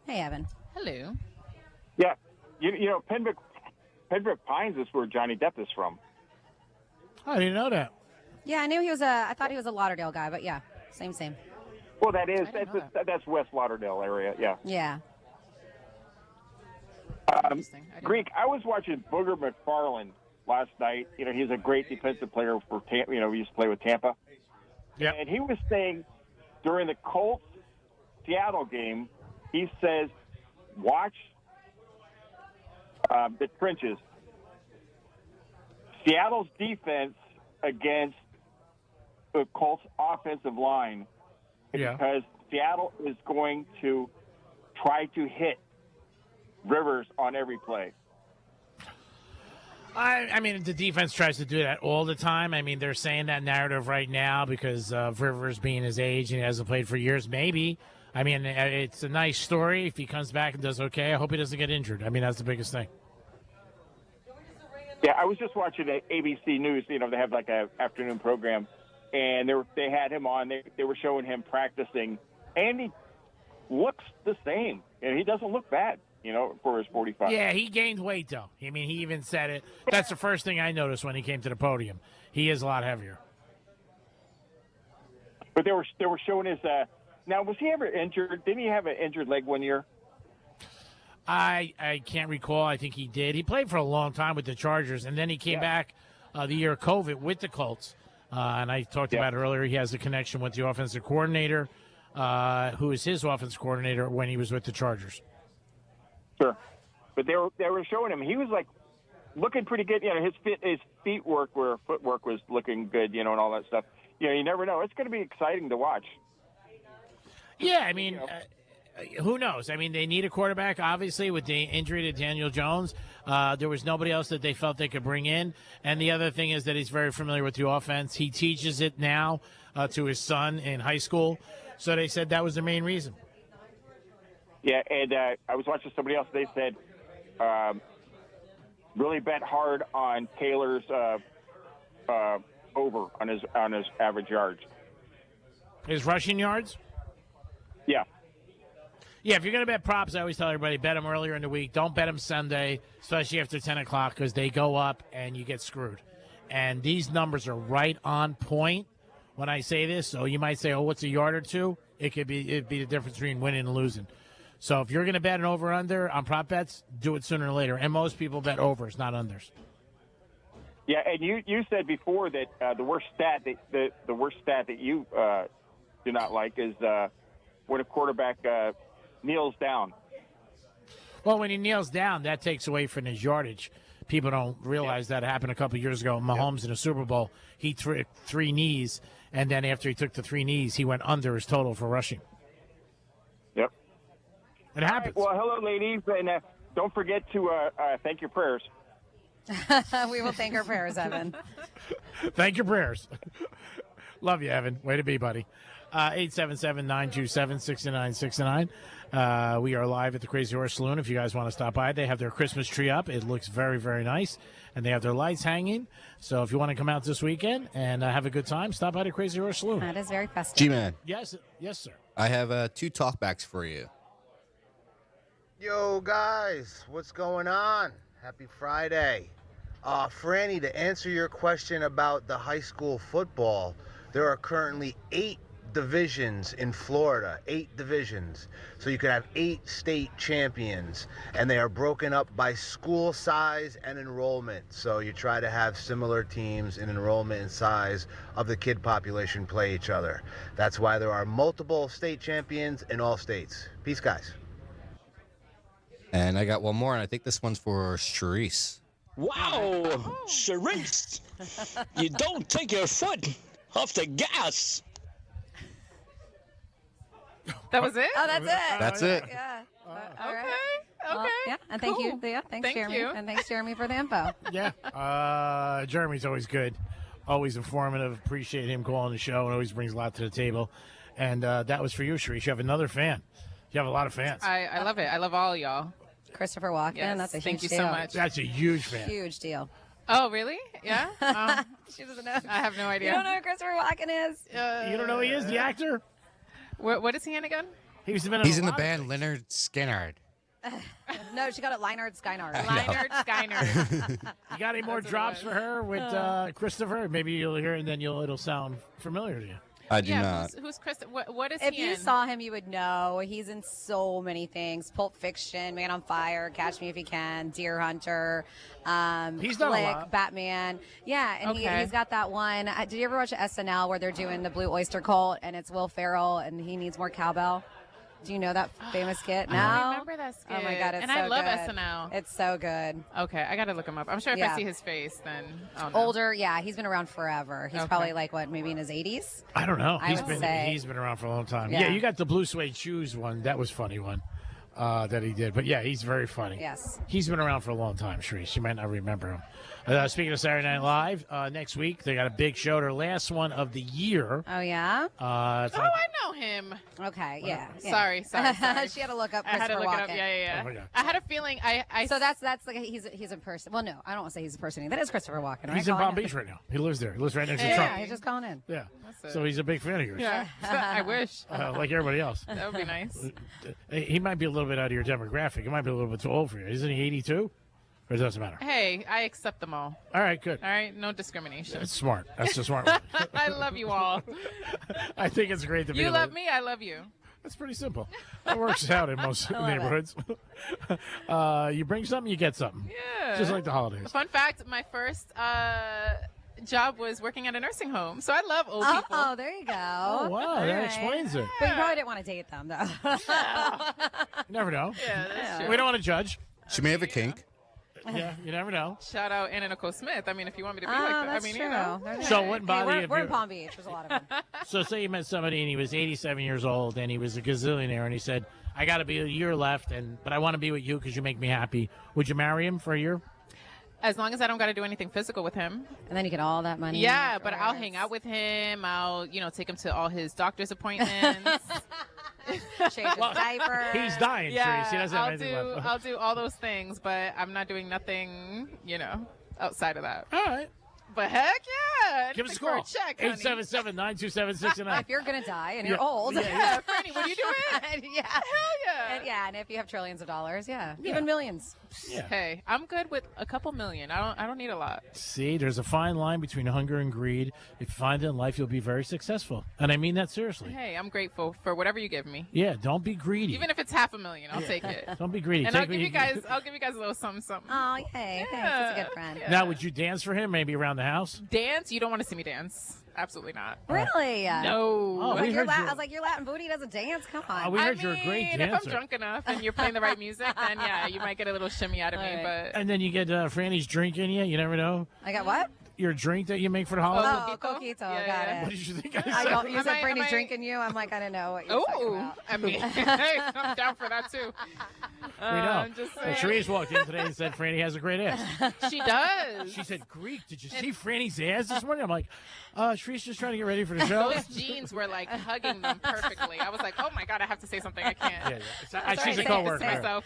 Hey, Evan. Hello. Yeah, you know, Pembroke Pines is where Johnny Depp is from. I didn't know that. Yeah, I thought he was a Lauderdale guy, but yeah, same. Well, that's West Lauderdale area. Yeah. Yeah. Greek, I was watching Booger McFarland last night. You know, he's a great defensive player for Tampa. You know, he used to play with Tampa. Yeah. And he was saying during the Colts Seattle game, he says, watch the trenches. Seattle's defense against the Colts offensive line because Seattle is going to try to hit Rivers on every play. I mean, the defense tries to do that all the time. I mean, they're saying that narrative right now because of Rivers being his age and he hasn't played for years. Maybe. I mean, it's a nice story. If he comes back and does okay, I hope he doesn't get injured. I mean, that's the biggest thing. Yeah, I was just watching the ABC News. You know, they have like a afternoon program, and they had him on. They were showing him practicing, and he looks the same, and he doesn't look bad. You know, for his 45. Yeah, he gained weight, though. I mean, he even said it. That's the first thing I noticed when he came to the podium. He is a lot heavier. But they were showing his. Now, was he ever injured? Didn't he have an injured leg one year? I can't recall. I think he did. He played for a long time with the Chargers, and then he came back the year of COVID with the Colts. And I talked about it earlier. He has a connection with the offensive coordinator, who is his offensive coordinator when he was with the Chargers. Sure, but they were showing him. He was like looking pretty good. You know, his footwork was looking good. You know, and all that stuff. You know, you never know. It's going to be exciting to watch. Yeah, I mean, who knows? I mean, they need a quarterback, obviously, with the injury to Daniel Jones. There was nobody else that they felt they could bring in. And the other thing is that he's very familiar with the offense. He teaches it now to his son in high school. So they said that was the main reason. Yeah, and I was watching somebody else. They said really bet hard on Taylor's over on his average yards. His rushing yards? Yeah. Yeah, if you're going to bet props, I always tell everybody, bet them earlier in the week. Don't bet them Sunday, especially after 10 o'clock, because they go up and you get screwed. And these numbers are right on point when I say this. So you might say, oh, what's a yard or two? It'd be the difference between winning and losing. So if you're going to bet an over-under on prop bets, do it sooner or later. And most people bet overs, not unders. Yeah, and you said before that the worst stat that you do not like is when a quarterback kneels down. Well, when he kneels down, that takes away from his yardage. People don't realize that happened a couple of years ago. Mahomes in the Super Bowl, he took 3 knees, and then after he took the 3 knees, he went under his total for rushing. Yep. It happens. Well, hello, ladies, and don't forget to thank your prayers. We will thank our prayers, Evan. Thank your prayers. Love you, Evan. Way to be, buddy. 877-927-6969. We are live at the Crazy Horse Saloon. If you guys want to stop by, they have their Christmas tree up. It looks very, very nice. And they have their lights hanging. So if you want to come out this weekend and have a good time, stop by the Crazy Horse Saloon. That is very festive. G-Man. Yes, sir. I have 2 talkbacks for you. Yo, guys, what's going on? Happy Friday. Franny, to answer your question about the high school football, there are currently 8 divisions in Florida, 8 divisions. So you could have 8 state champions, and they are broken up by school size and enrollment. So you try to have similar teams in enrollment and size of the kid population play each other. That's why there are multiple state champions in all states. Peace, guys. And I got one more, and I think this one's for Charisse. Wow, Charisse, you don't take your foot off the gas. That was it? Oh, that's it. That's it. Yeah. All right. Okay. Yeah. And thank you. Yeah. Thanks, Jeremy. And thanks, Jeremy, for the info. Yeah. Jeremy's always good, always informative. Appreciate him calling the show and always brings a lot to the table. And that was for you, Sharice. You have another fan. You have a lot of fans. I love it. I love all y'all. Christopher Walken. Yes, That's a huge thank you deal. so much. That's a huge fan. Huge deal. Oh, really? Yeah? She doesn't know. I have no idea. You don't know who Christopher Walken is? You don't know who he is, the actor? What is he in again? He's in the band Leonard Skinner. No, she got it Leinard Skynard. Leinard Skynard. You got any more drops for her with Christopher? Maybe you'll hear it and then it'll sound familiar to you. I do not. Who's Chris? What is If he you in? saw him, you would know. He's in so many things. Pulp Fiction, Man on Fire, Catch Me If You Can, Deer Hunter, He's done a Click, lot. Batman. Yeah, and Okay. he's got that one. Did you ever watch SNL where they're doing the Blue Oyster Cult and it's Will Ferrell and he needs more cowbell? Do you know that famous skit? No. I remember that skit. Oh my God, it's and so I love good. SNL. It's so good. Okay, I gotta look him up. I'm sure if Yeah. I see his face, then I'll know. Older, yeah, he's been around forever. He's Okay. probably like what, maybe in his 80s? I don't know. I would say. He's been around for a long time. Yeah. Yeah, you got the blue suede shoes one. That was funny one that he did. But yeah, he's very funny. Yes. He's been around for a long time, Sharice. You might not remember him. Speaking of Saturday Night Live, next week they got a big show. Their last one of the year. Oh, yeah? It's I like, know him. Okay, yeah. Sorry. She had to look up I had to Christopher look it Walken. up. Yeah. Oh my God. I had a feeling. So that's like he's a person. Well, no, I don't want to say he's a person. That is Christopher Walken, right? He's in Calling Palm it? Beach right now. He lives there. He lives right next to Yeah, Trump. he's just calling in. Yeah. it. So he's a big fan of yours. Yeah, I wish. Like everybody else. That would be nice. He might be a little bit out of your demographic. He might be a little bit too old for you. Isn't he 82? Or it doesn't matter? Hey, I accept them all. All right, good. All right, no discrimination. That's smart. That's the smart one. I love you all. I think it's great to be You able love to- me, I love you. That's pretty simple. That works out in most I love it. neighborhoods. You bring something, you get something. Yeah. Just like the holidays. Fun fact: my first job was working at a nursing home, so I love old people. Oh, there you go. Oh, wow. All That right. explains it. But you probably didn't want to date them, though. You never know. Yeah, that's true. We don't want to judge. She may have a kink. Yeah, you never know. Shout out Anna Nicole Smith. I mean, if you want me to be Oh, like that, that's I mean, true. you know. So it wouldn't bother you if we're in you're- Palm Beach. There's a lot of them. So say you met somebody and he was 87 years old and he was a gazillionaire and he said, I got to be a year left, but I want to be with you because you make me happy. Would you marry him for a year? As long as I don't got to do anything physical with him. And then you get all that money. Yeah, but I'll hang out with him. I'll, take him to all his doctor's appointments. Change his diaper. He's dying, Yeah, Trace. He doesn't have anything left. I'll do all those things, but I'm not doing nothing, outside of that. All right. But heck yeah. Give us a anything for call. check, honey. 877-927-69. If you're going to die and Yeah. you're old. Yeah, Franny, what are you doing? yeah. Hell yeah. And if you have trillions of dollars, even millions. Yeah. Hey, I'm good with a couple million. I don't need a lot. See, there's a fine line between hunger and greed. If you find it in life, you'll be very successful. And I mean that seriously. Hey, I'm grateful for whatever you give me. Yeah, don't be greedy. Even if it's $500,000, I'll take it. Don't be greedy. And Take I'll what give you you guys a little something. Oh, yay. Thanks. That's a good friend. Now, would you dance for him, maybe around the house? Dance? You don't want to see me dance. Absolutely not. Really? No. Oh, we heard you. I was like, your Latin booty doesn't dance? Come on. we heard you're a great If dancer. I'm drunk enough and you're playing the right music, then yeah, you might get a little shimmy out of me. But And then you get Franny's drink in you. You never know. I got what? Your drink that you make for the holiday. Oh, coquito. Yeah, got yeah. it. What did you think I I said? don't, you said Am I- Brandy's drinking you. I'm like, I didn't know what you were talking oh, about. I mean, hey, I'm down for that too. We know. I'm just So saying. Therese walked in today and said Franny has a great ass. She does. She said, Greek, did you see Franny's ass this morning? I'm like, Therese just trying to get ready for the show. Those jeans were like hugging them perfectly. I was like, oh my God, I have to say something. I can't. Yeah, yeah. That's She's a right, co-worker. say it. Myself.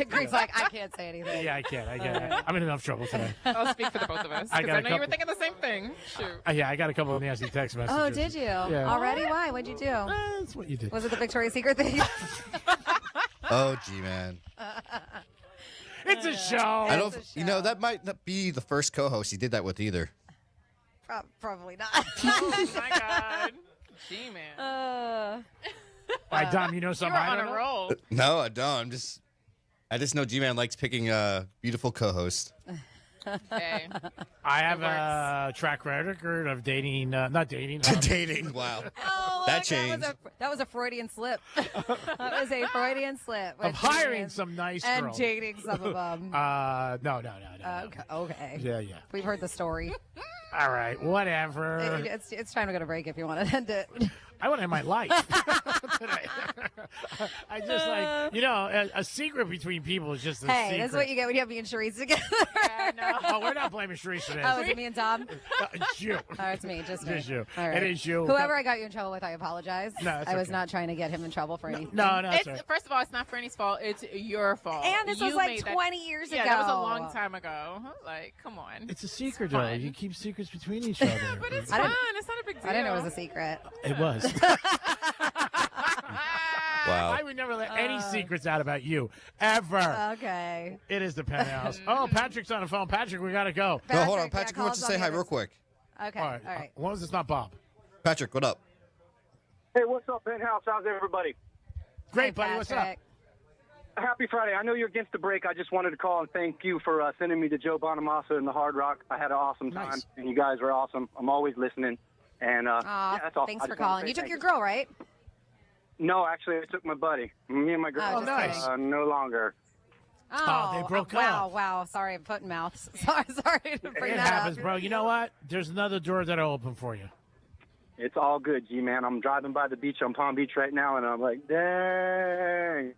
Greek's like, I can't say anything. Yeah, I can't. I'm in enough trouble today. I'll speak for the both of us. I Because got I a know you were couple- thinking the same thing. Shoot. Yeah, I got a couple of nasty text messages. Oh, did you? Yeah. Already? Why? What'd you do? That's what you did. Was it the Victoria's Secret thing? Oh, G-Man. It's a show. I don't. You know, that might not be the first co-host he did that with either. Probably not. Oh my God. Gee, man. All right, Dom, you know You something were I on don't a know? roll. No, I don't. I just know G-Man likes picking a beautiful co-host. Hey. I have a track record of dating, not dating. Dating. Wow. Oh, That look, changed. That was a Freudian slip. That was a Freudian slip. Of hiring some nice and girls. dating some of them. No. Okay. Yeah. We've heard the story. All right, whatever. It's time to go to break if you want to end it. I want to end my life today. I just like, a secret between people is just a Hey, secret. this is what you get when you have me and Sharice together. Oh, we're not blaming Sharice for this. Oh, is it me and Tom? It's you. Oh, it's me, just me. Just you. All right. It is you. Whoever I got you in trouble with, I apologize. No, that's I was okay. not trying to get him in trouble for anything. No, that's It's, right. first of all, it's not Franny's fault. It's your fault. And this You was like made that- 20 years Yeah, ago. that was a long time ago. Like, come on. It's a secret, It's though. fun. You keep secrets between each other. But it's I fun. didn't- It's not a big deal. I didn't know it was a secret. It was. Wow. I would never let any secrets out about you, ever. Okay. It is the Penthouse. Oh, Patrick's on the phone. Patrick, we got to go. No, hold on. Patrick, yeah, Patrick call wants to us say on hi the real other- quick. Okay. All right. As long as it's not Bob. Patrick, what up? Hey, what's up, Penthouse? How's everybody? Great, Hey, buddy. What's up? Patrick. Happy Friday. I know you're against the break. I just wanted to call and thank you for sending me to Joe Bonamassa and the Hard Rock. I had an awesome time, Nice. and you guys are awesome. I'm always listening. And Aw, yeah, that's all. thanks I for just wanted to calling. say You took thank your girl, right? No, actually, I took my buddy. Me and my girl. Oh, nice. No longer. Oh, they broke up. Wow. Sorry, I'm foot and mouth. Sorry to bring It that happens, up. bro. You know what? There's another door that'll open for you. It's all good, G-Man. I'm driving by the beach on Palm Beach right now, and I'm like, dang.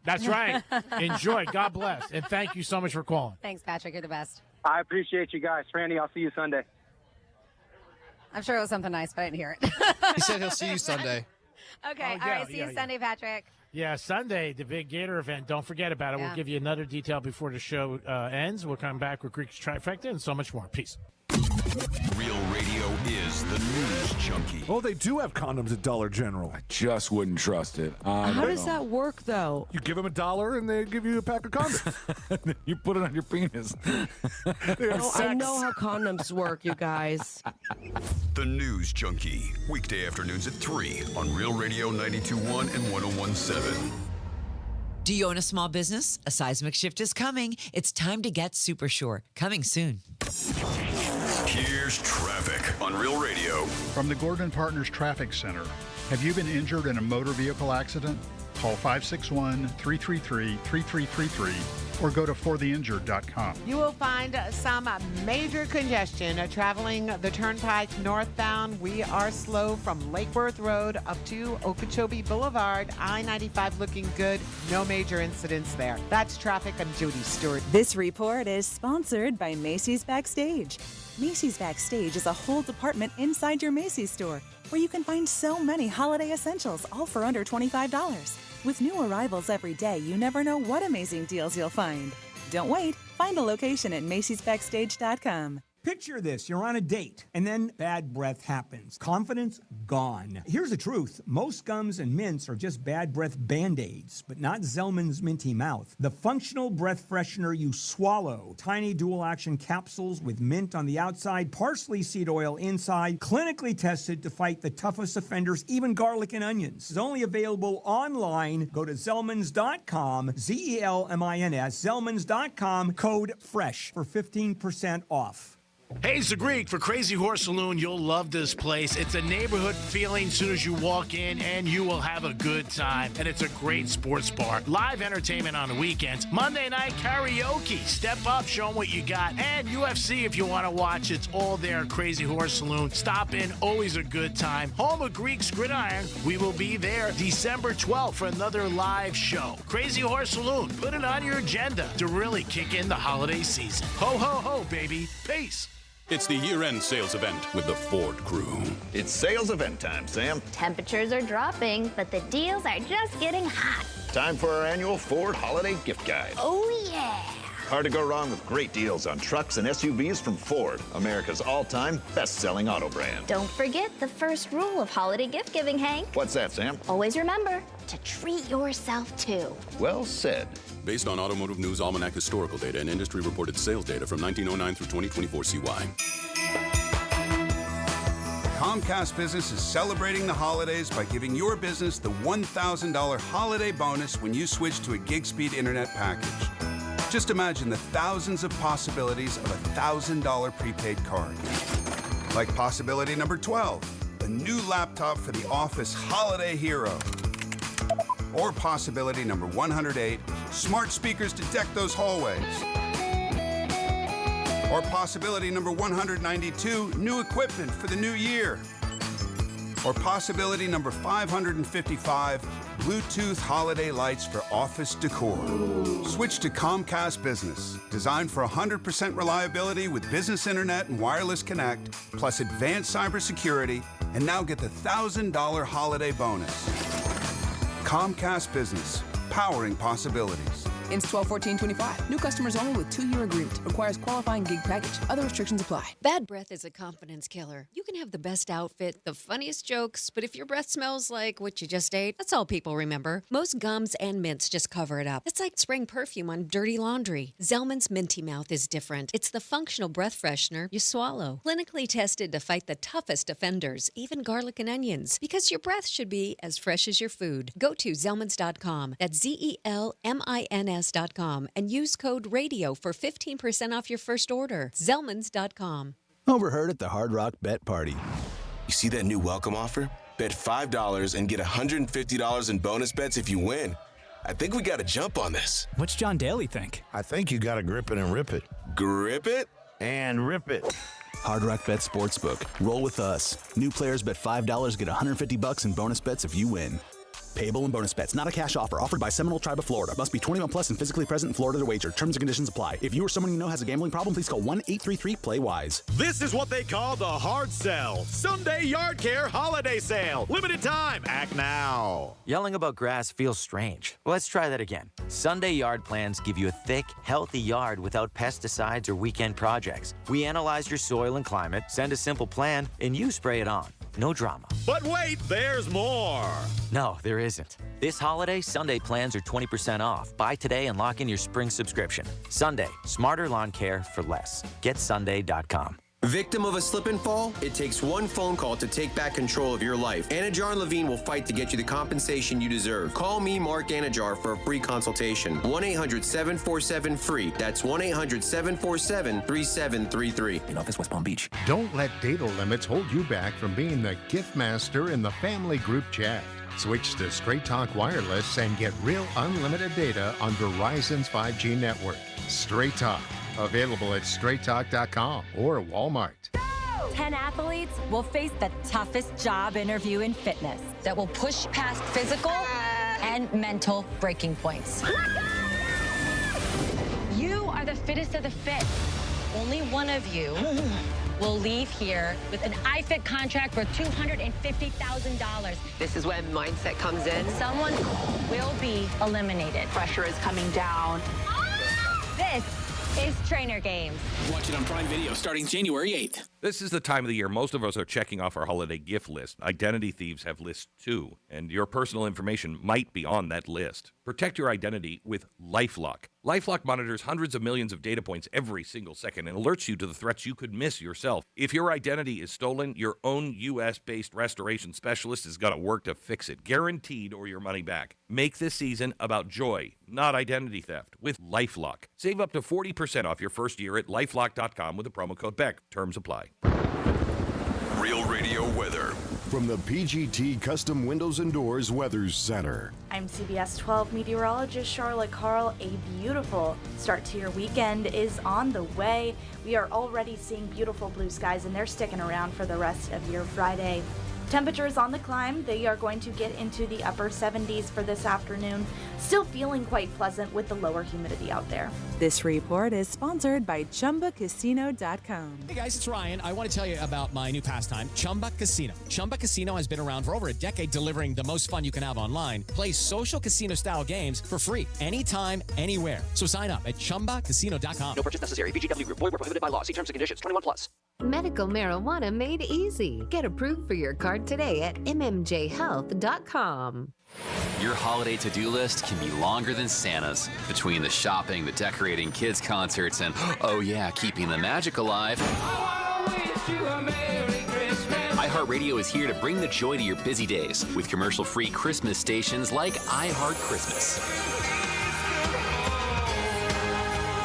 That's right. Enjoy. God bless. And thank you so much for calling. Thanks, Patrick. You're the best. I appreciate you guys. Franny, I'll see you Sunday. I'm sure it was something nice, but I didn't hear it. He said he'll see you Sunday. Okay. Oh, All yeah, right. See yeah, you yeah. Sunday, Patrick. Yeah, Sunday, the big Gator event. Don't forget about it. Yeah. We'll give you another detail before the show ends. We'll come back with Greek's Trifecta and so much more. Peace. Real Radio is the news junkie. Oh, they do have condoms at Dollar General. I just wouldn't trust it. How does that work, though? You give them $1 and they give you a pack of condoms. You put it on your penis. I know how condoms work, you guys. The news junkie. Weekday afternoons at 3 on Real Radio 92.1 and 101.7. Do you own a small business? A seismic shift is coming. It's time to get Super Sure. Coming soon. Here's traffic on Real Radio. From the Gordon Partners Traffic Center. Have you been injured in a motor vehicle accident? Call 561-333-3333 or go to fortheinjured.com. You will find some major congestion traveling the Turnpike northbound. We are slow from Lake Worth Road up to Okeechobee Boulevard. I-95 looking good. No major incidents there. That's traffic. I'm Jody Stewart. This report is sponsored by Macy's Backstage. Macy's Backstage is a whole department inside your Macy's store where you can find so many holiday essentials, all for under $25. With new arrivals every day, you never know what amazing deals you'll find. Don't wait. Find a location at macy'sbackstage.com. Picture this, you're on a date, and then bad breath happens. Confidence gone. Here's the truth. Most gums and mints are just bad breath Band-Aids, but not Zellman's Minty Mouth. The functional breath freshener you swallow. Tiny dual-action capsules with mint on the outside, parsley seed oil inside, clinically tested to fight the toughest offenders, even garlic and onions. It's only available online. Go to Zellmans.com, Z-E-L-M-I-N-S, Zellmans.com, code FRESH for 15% off. Hey, it's the Greek for Crazy Horse Saloon. You'll love this place. It's a neighborhood feeling as soon as you walk in, and you will have a good time. And it's a great sports bar. Live entertainment on the weekends. Monday night karaoke. Step up, show them what you got. And UFC if you want to watch. It's all there at Crazy Horse Saloon. Stop in. Always a good time. Home of Greek's Gridiron. We will be there December 12th for another live show. Crazy Horse Saloon. Put it on your agenda to really kick in the holiday season. Ho, ho, ho, baby. Peace. It's the year-end sales event with the Ford crew. It's sales event time, Sam. Temperatures are dropping, but the deals are just getting hot. Time for our annual Ford Holiday Gift Guide. Oh, yeah. Hard to go wrong with great deals on trucks and SUVs from Ford, America's all-time best-selling auto brand. Don't forget the first rule of holiday gift giving, Hank. What's that, Sam? Always remember to treat yourself, too. Well said. Based on Automotive News Almanac historical data and industry-reported sales data from 1909 through 2024 CY. Comcast Business is celebrating the holidays by giving your business the $1,000 holiday bonus when you switch to a gig speed internet package. Just imagine the thousands of possibilities of a $1,000 prepaid card. Like possibility number 12, a new laptop for the office holiday hero. Or possibility number 108, smart speakers to deck those hallways. Or possibility number 192, new equipment for the new year. Or possibility number 555, Bluetooth holiday lights for office decor. Switch to Comcast Business, designed for 100% reliability with business internet and wireless connect, plus advanced cybersecurity, and now get the $1,000 holiday bonus. Comcast Business, powering possibilities. Ends 12/14/25. New customers only with 2-year agreement. Requires qualifying gig package. Other restrictions apply. Bad breath is a confidence killer. You can have the best outfit, the funniest jokes, but if your breath smells like what you just ate, that's all people remember. Most gums and mints just cover it up. It's like spraying perfume on dirty laundry. Zellman's Minty Mouth is different. It's the functional breath freshener you swallow. Clinically tested to fight the toughest offenders, even garlic and onions, because your breath should be as fresh as your food. Go to Zellmans.com. That's ZELMINS.com and use code RADIO for 15% off your first order. Zellmans.com. Overheard at the Hard Rock Bet Party. You see that new welcome offer? Bet $5 and get $150 in bonus bets if you win. I think we got to jump on this. What's John Daly think? I think you got to grip it and rip it. Grip it? And rip it. Hard Rock Bet Sportsbook. Roll with us. New players bet $5, get $150 in bonus bets if you win. Payable in bonus bets. Not a cash offer. Offered by Seminole Tribe of Florida. Must be 21 plus and physically present in Florida to wager. Terms and conditions apply. If you or someone you know has a gambling problem, please call 1-833-PLAY-WISE. This is what they call the hard sell. Sunday Yard Care Holiday Sale. Limited time. Act now. Yelling about grass feels strange. Let's try that again. Sunday Yard plans give you a thick, healthy yard without pesticides or weekend projects. We analyze your soil and climate, send a simple plan, and you spray it on. No drama. But wait, there's more. No, there isn't. This holiday, Sunday plans are 20% off. Buy today and lock in your spring subscription. Sunday, smarter lawn care for less. GetSunday.com. Victim of a slip and fall? It takes one phone call to take back control of your life. Anajar and Levine will fight to get you the compensation you deserve. Call me, Mark Anajar, for a free consultation. 1-800-747-FREE. That's 1-800-747-3733. In office, West Palm Beach. Don't let data limits hold you back from being the gift master in the family group chat. Switch to Straight Talk Wireless and get real unlimited data on Verizon's 5G network. Straight Talk. Available at straighttalk.com or Walmart. 10 athletes will face the toughest job interview in fitness that will push past physical and mental breaking points. You are the fittest of the fit. Only one of you will leave here with an iFit contract for $250,000. This is when mindset comes in. Someone will be eliminated. Pressure is coming down. This is Trainer Games. Watch it on Prime Video starting January 8th. This is the time of the year most of us are checking off our holiday gift list. Identity thieves have lists too, and your personal information might be on that list. Protect your identity with LifeLock. LifeLock monitors hundreds of millions of data points every single second and alerts you to the threats you could miss yourself. If your identity is stolen, your own U.S.-based restoration specialist is going to work to fix it, guaranteed, or your money back. Make this season about joy, not identity theft, with LifeLock. Save up to 40% off your first year at LifeLock.com with the promo code BECK. Terms apply. Real Radio weather. From the PGT Custom Windows and Doors Weather Center. I'm CBS 12 meteorologist Charlotte Carl. A beautiful start to your weekend is on the way. We are already seeing beautiful blue skies, and they're sticking around for the rest of your Friday. Temperatures on the climb. They are going to get into the upper 70s for this afternoon. Still feeling quite pleasant with the lower humidity out there. This report is sponsored by ChumbaCasino.com. Hey guys, it's Ryan. I want to tell you about my new pastime, Chumba Casino. Chumba Casino has been around for over a decade, delivering the most fun you can have online. Play social casino-style games for free anytime, anywhere. So sign up at ChumbaCasino.com. No purchase necessary. VGW Group. Void where prohibited by law. See terms and conditions. 21 plus. Medical marijuana made easy. Get approved for your card today at mmjhealth.com. Your holiday to-do list can be longer than Santa's. Between the shopping, the decorating, kids' concerts, and, oh yeah, keeping the magic alive. iHeartRadio is here to bring the joy to your busy days with commercial-free Christmas stations like iHeart Christmas.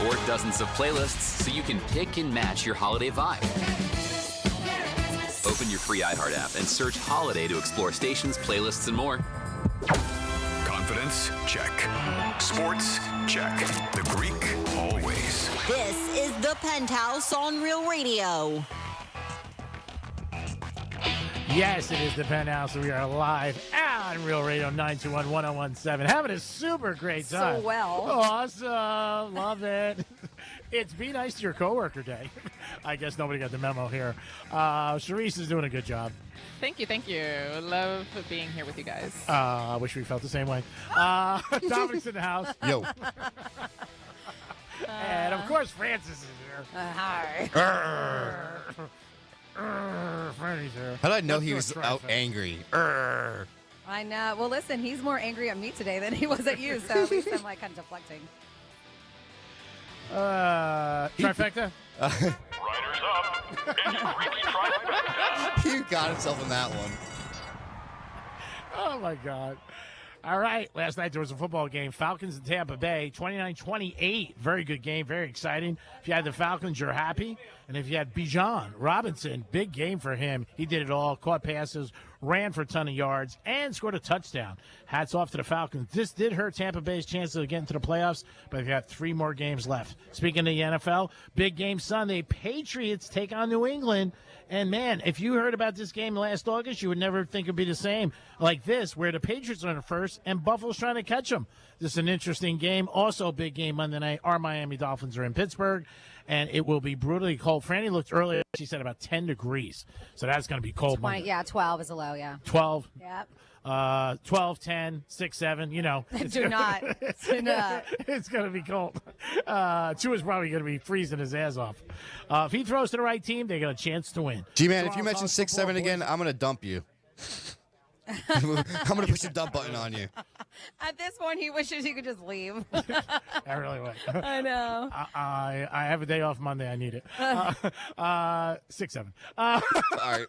Or dozens of playlists so you can pick and match your holiday vibe. Open your free iHeart app and search Holiday to explore stations, playlists, and more. Confidence? Check. Sports? Check. The Greek? Always. This is the Penthouse on Real Radio. Yes, it is the Penthouse. We are live on Real Radio 921-1017. Having a super great time. So well. Awesome. Love it. It's Be Nice to Your Coworker Day. I guess nobody got the memo here. Charisse is doing a good job. Thank you, thank you. Love being here with you guys. I wish we felt the same way. Dominic's in the house. Yo. And, of course, Francis is here. Hi. Franny's here. How did I know Let's he do a was trifecta. out angry? I know. Well, listen, he's more angry at me today than he was at you, so at least I'm like kind of deflecting. Trifecta? Riders up. He got himself in that one. Oh, my God. All right. Last night there was a football game. Falcons and Tampa Bay, 29-28. Very good game. Very exciting. If you had the Falcons, you're happy. And if you had Bijan Robinson, big game for him. He did it all. Caught passes, ran for a ton of yards, and scored a touchdown. Hats off to the Falcons. This did hurt Tampa Bay's chances of getting to the playoffs, but they've got 3 more games left. Speaking of the NFL, big game Sunday. Patriots take on New England. And, man, if you heard about this game last August, you would never think it would be the same like this, where the Patriots are in first and Buffalo's trying to catch them. This is an interesting game. Also, big game Monday night. Our Miami Dolphins are in Pittsburgh, and it will be brutally cold. Franny looked earlier. She said about 10 degrees. So that's going to be cold. 20, yeah, 12 is a low, yeah. 12. Yep. 12, 10, 6, 7, you know. Do not. It's going to be cold. Tua is probably going to be freezing his ass off. If he throws to the right team, they got a chance to win. G-Man, if you mention 6, 7 again, I'm going to dump you. I'm going to push the dump button on you. At this point, he wishes he could just leave. I really would. I know. I have a day off Monday. I need it. 6, 7. All right.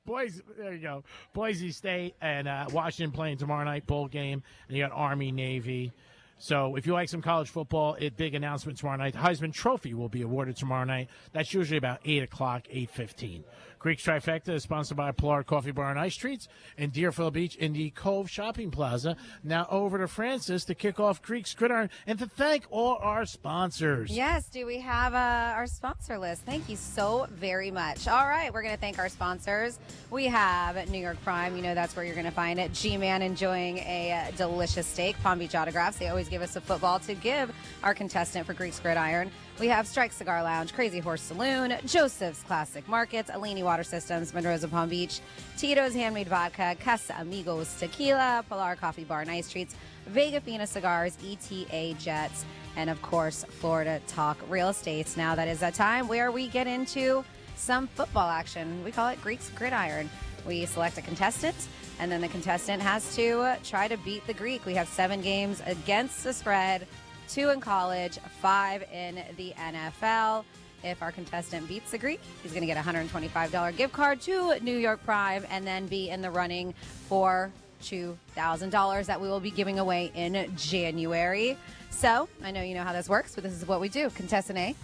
Boys, there you go. Boise State and Washington playing tomorrow night, bowl game. And you got Army, Navy. So if you like some college football, big announcement tomorrow night. The Heisman Trophy will be awarded tomorrow night. That's usually about 8 o'clock, 8:15. Greek's Trifecta is sponsored by Pilar Coffee Bar and Ice Treats in Deerfield Beach in the Cove Shopping Plaza. Now over to Francis to kick off Greek's Gridiron and to thank all our sponsors. Yes, do we have our sponsor list? Thank you so very much. All right, we're going to thank our sponsors. We have New York Prime. You know that's where you're going to find it. G-Man enjoying a delicious steak. Palm Beach Autographs. They always give us a football to give our contestant for Greek's Gridiron. We have Strike Cigar Lounge, Crazy Horse Saloon, Joseph's Classic Markets, Alini Water Systems, Monroe's of Palm Beach, Tito's Handmade Vodka, Casa Amigos Tequila, Pilar Coffee Bar and Ice Treats, Vega Fina Cigars, ETA Jets, and of course, Florida Talk Real Estate. Now that is that time where we get into some football action. We call it Greek's Gridiron. We select a contestant, and then the contestant has to try to beat the Greek. We have 7 games against the spread, 2 in college, 5 in the NFL. If our contestant beats the Greek, he's going to get a $125 gift card to New York Prime and then be in the running for $2,000 that we will be giving away in January. So I know you know how this works, but this is what we do. Contestant A,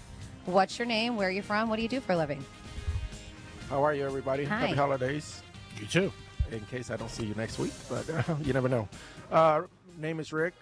what's your name? Where are you from? What do you do for a living? How are you, everybody? Hi. Happy holidays. You too. In case I don't see you next week, but you never know. Name is Rick,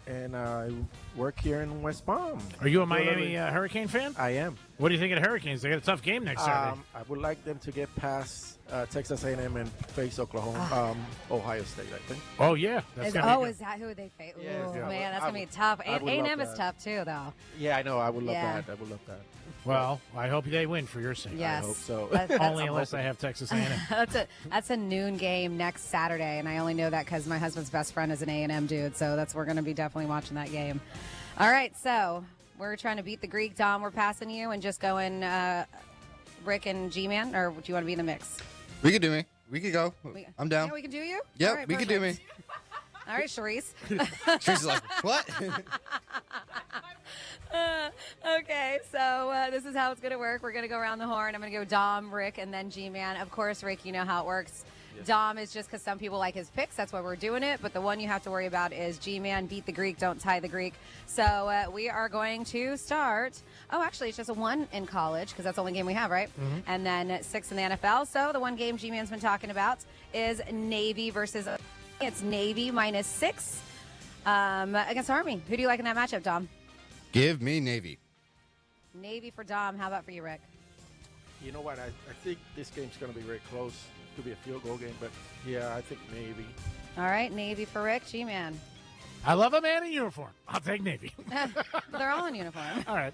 and I work here in West Palm. Are you a Miami Hurricane fan? I am. What do you think of the Hurricanes? They got a tough game next Saturday. I would like them to get past Texas A&M and face Ohio State, I think. Oh, yeah. Is that who they face? Yes, Ooh, yeah. man, that's going to be tough. I would love A&M is that. tough, too, though. Yeah, I know. I would love Yeah. that. I would love that. Well, I hope they win for your sake. Yes. I hope so. Only unless I have Texas A&M. That's a noon game next Saturday, and I only know that because my husband's best friend is an A&M dude, so we're going to be definitely watching that game. All right, so we're trying to beat the Greek. Dom, we're passing you and just going Rick and G-Man, or do you want to be in the mix? We could do me. We could go. I'm down. Yeah, we can do you? Yep, All right, we could do me. perfect. All right, Charisse. Sharice is like, what? Okay, so this is how it's going to work. We're going to go around the horn. I'm going to go Dom, Rick, and then G-Man. Of course, Rick, you know how it works. Yes. Dom is just because some people like his picks. That's why we're doing it. But the one you have to worry about is G-Man, beat the Greek, don't tie the Greek. So we are going to start. Oh, actually, it's just a 1 in college because that's the only game we have, right? Mm-hmm. And then 6 in the NFL. So the one game G-Man's been talking about is Navy versus... It's Navy -6 against Army. Who do you like in that matchup, Dom? Give me Navy. Navy for Dom. How about for you, Rick? You know what? I think this game's going to be very close. Could be a field goal game, but yeah, I think Navy. All right, Navy for Rick. G-Man. I love a man in uniform. I'll take Navy. They're all in uniform. All right.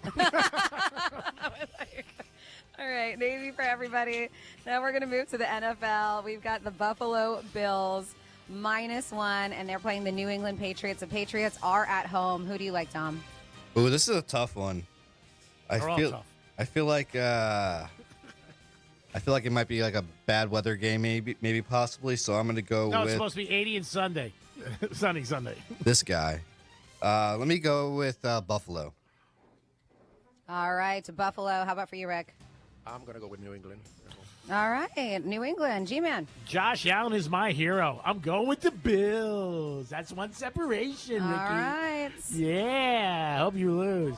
All right, Navy for everybody. Now we're going to move to the NFL. We've got the Buffalo Bills -1, and they're playing the New England Patriots. The Patriots are at home. Who do you like, Tom? Ooh, this is a tough one. They're all tough. I feel like it might be like a bad weather game, maybe possibly. So I'm going to go No, with it's supposed to be 80 and Sunday. Sunny Sunday. this guy. Let me go with Buffalo. All right, Buffalo. How about for you, Rick? I'm going to go with New England. All right, New England, G-Man. Josh Allen is my hero. I'm going with the Bills. That's one separation, All Ricky. right. Yeah, hope you lose.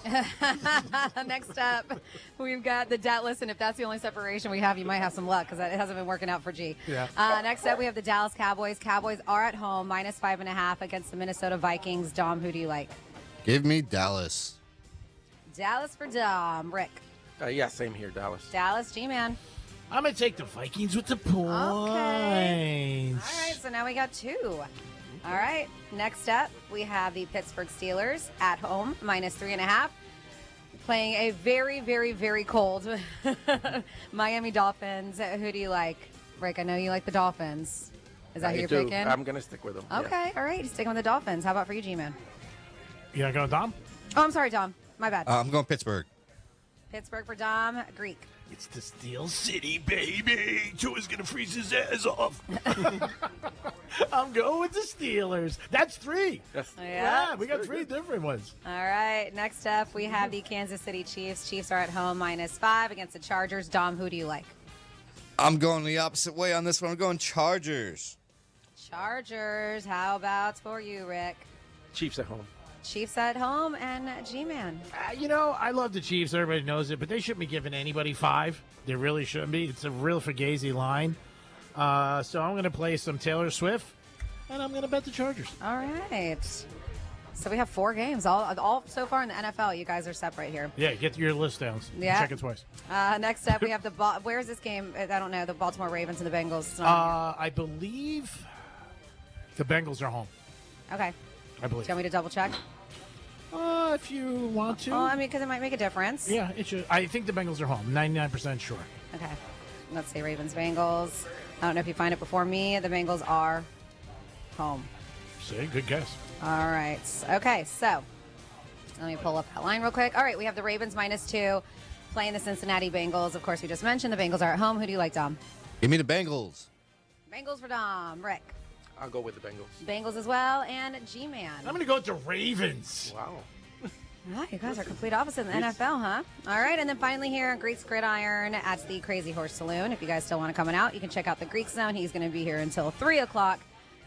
Next up, we've got the Listen, if that's the only separation we have, you might have some luck because it hasn't been working out for G. Yeah. Next up, we have the Dallas Cowboys. Cowboys are at home, -5.5 against the Minnesota Vikings. Dom, who do you like? Give me Dallas. Dallas for Dom. Rick. Yeah, same here, Dallas. Dallas, G-Man. I'm going to take the Vikings with the points. Okay. All right, so now we got 2. All right, next up, we have the Pittsburgh Steelers at home, -3.5, playing a very, very, very cold Miami Dolphins. Who do you like? Rick, I know you like the Dolphins. Is that who you're picking? I'm going to stick with them. Okay, all right, sticking with the Dolphins. How about for you, G-Man? You going to go, Dom? Oh, I'm sorry, Dom. My bad. I'm going Pittsburgh. Pittsburgh for Dom. Greek. It's the Steel City, baby. Tua's going to freeze his ass off. I'm going with the Steelers. That's 3. Yeah, we got 3 different ones. All right, next up, we have the Kansas City Chiefs. Chiefs are at home, -5 against the Chargers. Dom, who do you like? I'm going the opposite way on this one. I'm going Chargers. Chargers. How about for you, Rick? Chiefs at home. Chiefs at home and G-Man. I love the Chiefs. Everybody knows it, but they shouldn't be giving anybody 5. They really shouldn't be. It's a real Fugazi line. So I'm going to play some Taylor Swift, and I'm going to bet the Chargers. All right. So we have 4 games, all so far in the NFL. You guys are separate here. Yeah, get your list down. Yeah. Check it twice. Next up, we have where is this game? I don't know. The Baltimore Ravens and the Bengals. It's not I believe the Bengals are home. okay. I believe. Do you want me to double check? If you want to. Well, I mean, because it might make a difference. Yeah, it should. I think the Bengals are home. 99% sure. Okay. Let's see, Ravens, Bengals. I don't know if you find it before me. The Bengals are home. See, good guess. All right. Okay, so let me pull up that line real quick. All right, we have the Ravens -2 playing the Cincinnati Bengals. Of course, we just mentioned the Bengals are at home. Who do you like, Dom? Give me the Bengals. Bengals for Dom. Rick. I'll go with the Bengals. Bengals as well, and G-Man. I'm going to go with the Ravens. Wow. Oh, you guys are complete opposite in the NFL, huh? All right, and then finally here, Greek's Gridiron at the Crazy Horse Saloon. If you guys still want to come out, you can check out the Greek Zone. He's going to be here until 3 o'clock.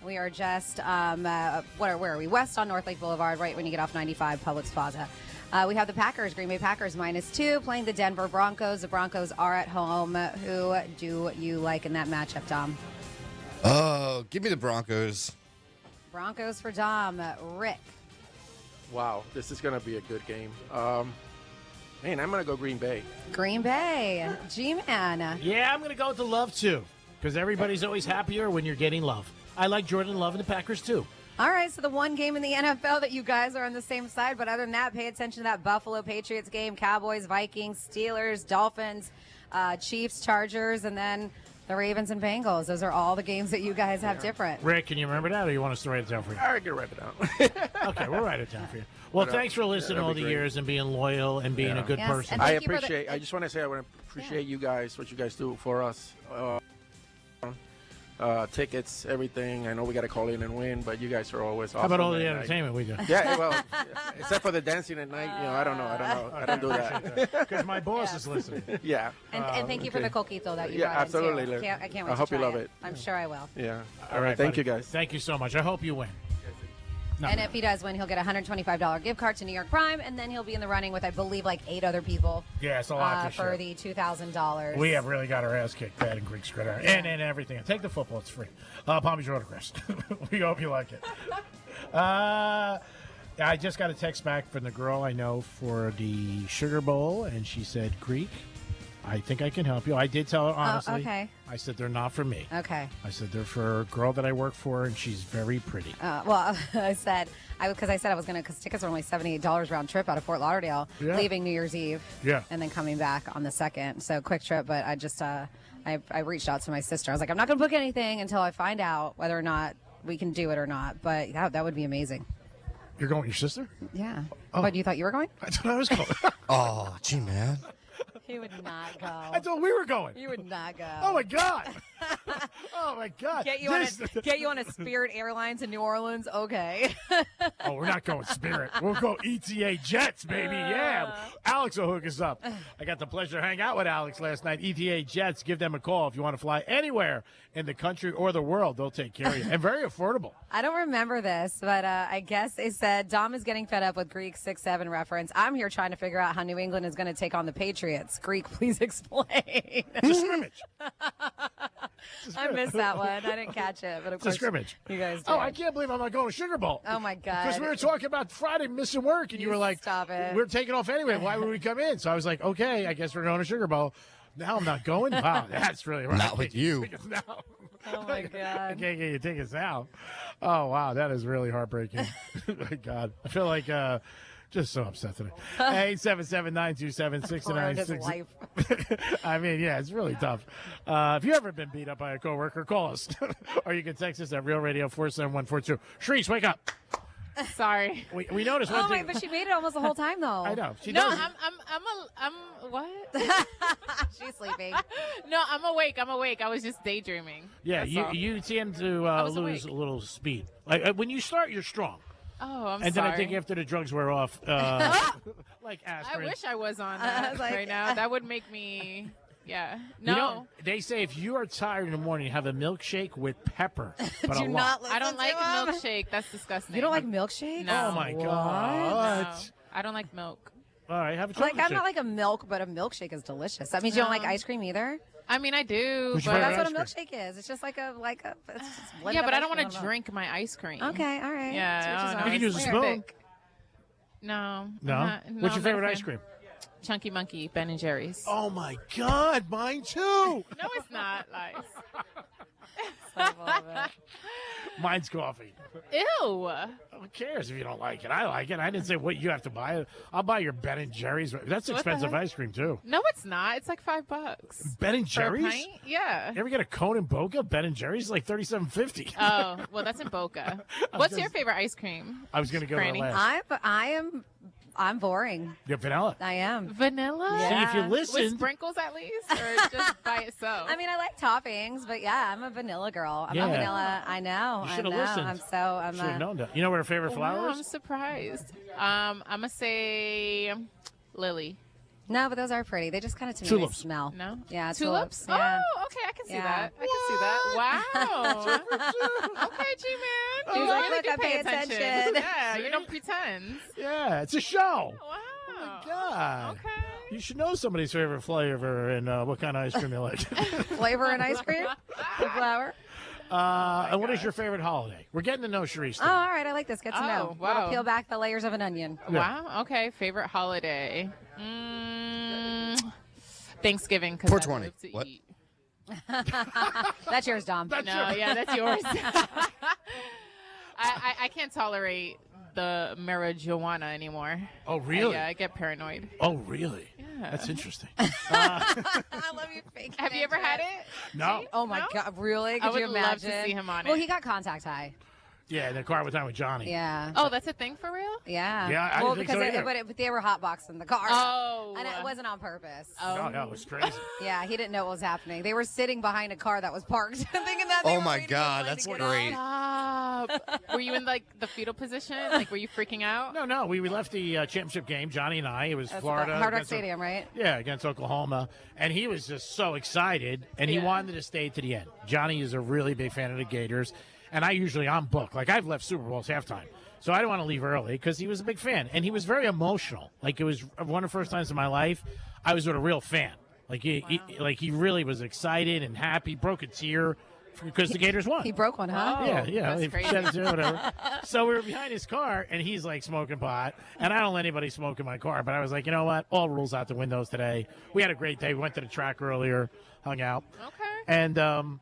We are just, where are we? West on North Lake Boulevard, right when you get off 95, Publix Plaza. We have the Packers, Green Bay Packers -2, playing the Denver Broncos. The Broncos are at home. Who do you like in that matchup, Dom? Oh, give me the Broncos. Broncos for Dom. Rick. Wow, this is going to be a good game. Man, I'm going to go Green Bay. Green Bay. G-Man. Yeah, I'm going to go with the love, too, because everybody's always happier when you're getting love. I like Jordan Love and the Packers, too. All right, so the one game in the NFL that you guys are on the same side, but other than that, pay attention to that Buffalo Patriots game, Cowboys, Vikings, Steelers, Dolphins, Chiefs, Chargers, and then the Ravens and Bengals. Those are all the games that you guys have different. Rick, can you remember that, or you want us to write it down for you? I can write it down. Okay, we'll write it down for you. Well, thanks for listening all the years and being loyal and being a good person. I appreciate. I just want to say I want to appreciate you guys, what you guys do for us. Tickets, everything. I know we got to call in and win, but you guys are always awesome. How about all the entertainment we do? Yeah, well, except for the dancing at night, I don't know. I don't do that. Because my boss is listening. Yeah. And thank you for the coquito that you Yeah, brought absolutely. in, too. I can't wait I hope to you try love it. I'm sure I will. Yeah. All right, Thank buddy. you, guys. Thank you so much. I hope you win. And if he does win, he'll get a $125 gift card to New York Prime, and then he'll be in the running with, I believe, like 8 other people. Yeah, it's a lot for the $2,000. We have really got our ass kicked bad in Greek Gridiron. And everything. Take the football. It's free. Palm Beach autographs. We hope you like it. I just got a text back from the girl I know for the Sugar Bowl, and she said, Greek, I think I can help you. I did tell her honestly. Okay. I said, they're not for me. Okay. I said, they're for a girl that I work for, and she's very pretty. Well, I said I was going to, because tickets are only $78 round trip out of Fort Lauderdale, leaving New Year's Eve, and then coming back on the 2nd. So quick trip, but I just I reached out to my sister. I was like, I'm not going to book anything until I find out whether or not we can do it or not. But that would be amazing. You're going with your sister? Yeah. Oh. But you thought you were going? I thought I was going. Oh, gee, man. He would not go. I thought we were going. You would not go. Oh my God. Oh my God. Get you on a Spirit Airlines in New Orleans? Okay. Oh, we're not going Spirit. We'll go ETA Jets, baby. Yeah. Alex will hook us up. I got the pleasure to hang out with Alex last night. ETA Jets, give them a call if you want to fly anywhere in the country or the world. They'll take care of you. And very affordable. I don't remember this, but I guess they said Dom is getting fed up with Greek 6-7 reference. I'm here trying to figure out how New England is going to take on the Patriots. Greek, please explain. It's a scrimmage. I missed that one. I didn't catch it, but of It's course a scrimmage. you guys did. Oh, I can't believe I'm not going to Sugar Bowl. Oh my God. Because we were talking about Friday missing work, and you were like, stop it. We're taking off anyway. Why would we come in? So I was like, okay, I guess we're going to Sugar Bowl. Now I'm not going? Wow, that's really right. Not with you. Oh my God. I can't get your tickets now. Oh, wow, that is really heartbreaking. My God. I feel like just so upset today. 877-927-6966. I mean, yeah, it's really tough. If you ever been beat up by a coworker, call us. Or you can text us at Real Radio 47142. Shreese, wake up. Sorry. We noticed one Oh, thing. wait, but she made it almost the whole time, though. I know. She No, does. I'm what? She's sleeping. No, I'm awake. I was just daydreaming. Yeah, That's all. you tend to was lose awake. a little speed. Like when you start, you're strong. Oh, I'm And sorry. then I think after the drugs wear off, like I aspirin. wish I was on I that was like- right now. That would make me, yeah. No. You know, they say if you are tired in the morning, have a milkshake with pepper. But Do a lot. not listen I don't like to him. milkshake. That's disgusting. You don't like milkshake? No. Oh my What? God! No, I don't like milk. All right, have a Like, chocolate I'm not shake. like a milk, but a milkshake is delicious. That means you don't like No. ice cream either? I mean, I do, Who's your but That's favorite what a ice milkshake is. It's just like a it's just blended yeah, up but I ice don't cream. want to drink my ice cream. Okay, all right. Yeah, To each his I don't own. know. You can use a It's spoon. thick. No. No. I'm What's I'm your not a favorite fan. ice cream? Chunky Monkey, Ben and Jerry's. Oh my God, mine too. No, it's not. Lies. Mine's coffee. Ew. Who cares if you don't like it? I like it. I didn't say what you have to buy. I'll buy your Ben and Jerry's. That's the expensive heck? ice cream too. No, it's not. It's like $5. Ben and For a Jerry's? pint? Yeah. You ever get a cone in Boca? Ben and Jerry's is like $37.50. Oh, well, that's in Boca. What's your favorite ice cream? I was going to go to Franny? last. I'm boring. You're vanilla. I am. Vanilla? See, if you Yeah. With listen, sprinkles at least? Or just by itself? I mean, I like toppings, but yeah, I'm a vanilla girl. I'm Yeah. a vanilla. I know. You I should have know. listened. I'm should have known that. You know what her favorite flower Wow, is? I'm surprised. I'm going to say lily. No, but those are pretty. They just kind of to me Tulips. they smell. No? Yeah, Tulips? Yeah. Oh, okay. I can see Yeah. that. I can see that. Wow. Okay, G-Man. You Look, really do I pay attention. attention. Yeah, you don't pretend. Yeah, it's a show. Wow. God. Okay. You should know somebody's favorite flavor and what kind of ice cream they like. Flavor and ice cream? The flour? And what is your favorite holiday? We're getting to know Sharice. Oh, all right. I like this. Get to know. wow. Little peel back the layers of an onion. Wow. Okay. Favorite holiday. Thanksgiving. 'Cause I 420. love to What? eat. That's yours, Dom. Yeah, that's yours. I can't tolerate the marijuana anymore. Oh, really? Yeah, I get paranoid. Oh, really? Yeah. That's interesting. I love you. Have you ever had it? No. Oh my God! Really? Could I would you love imagine? to see him on Well, it. he got contact high. Yeah, in the car with time with Johnny. Yeah. Oh, that's a thing for real? Yeah. Yeah, I well, didn't think so because either. but they were hotboxing the car. Oh. And it wasn't on purpose. No, it was crazy. Yeah, he didn't know what was happening. They were sitting behind a car that was parked, thinking that they Oh were my waiting in God, line that's to get great. out. Stop. Were you in like the fetal position? Like, were you freaking out? No. We left the championship game, Johnny and I. It was That's Florida. the Hard Rock against- Stadium, right? Yeah, against Oklahoma. And he was just so excited, and he Yeah. wanted to stay to the end. Johnny is a really big fan of the Gators, and I'm booked. Like, I've left Super Bowls halftime. So I didn't want to leave early because he was a big fan. And he was very emotional. Like, it was one of the first times in my life I was with a real fan. Like, he really was excited and happy, broke a tear because the Gators won. He broke one, huh? Yeah, that's he crazy. shed a tear, whatever. So we were behind his car, and he's like smoking pot, and I don't let anybody smoke in my car. But I was like, you know what? All rules out the windows today. We had a great day. We went to the track earlier, hung out, Okay. and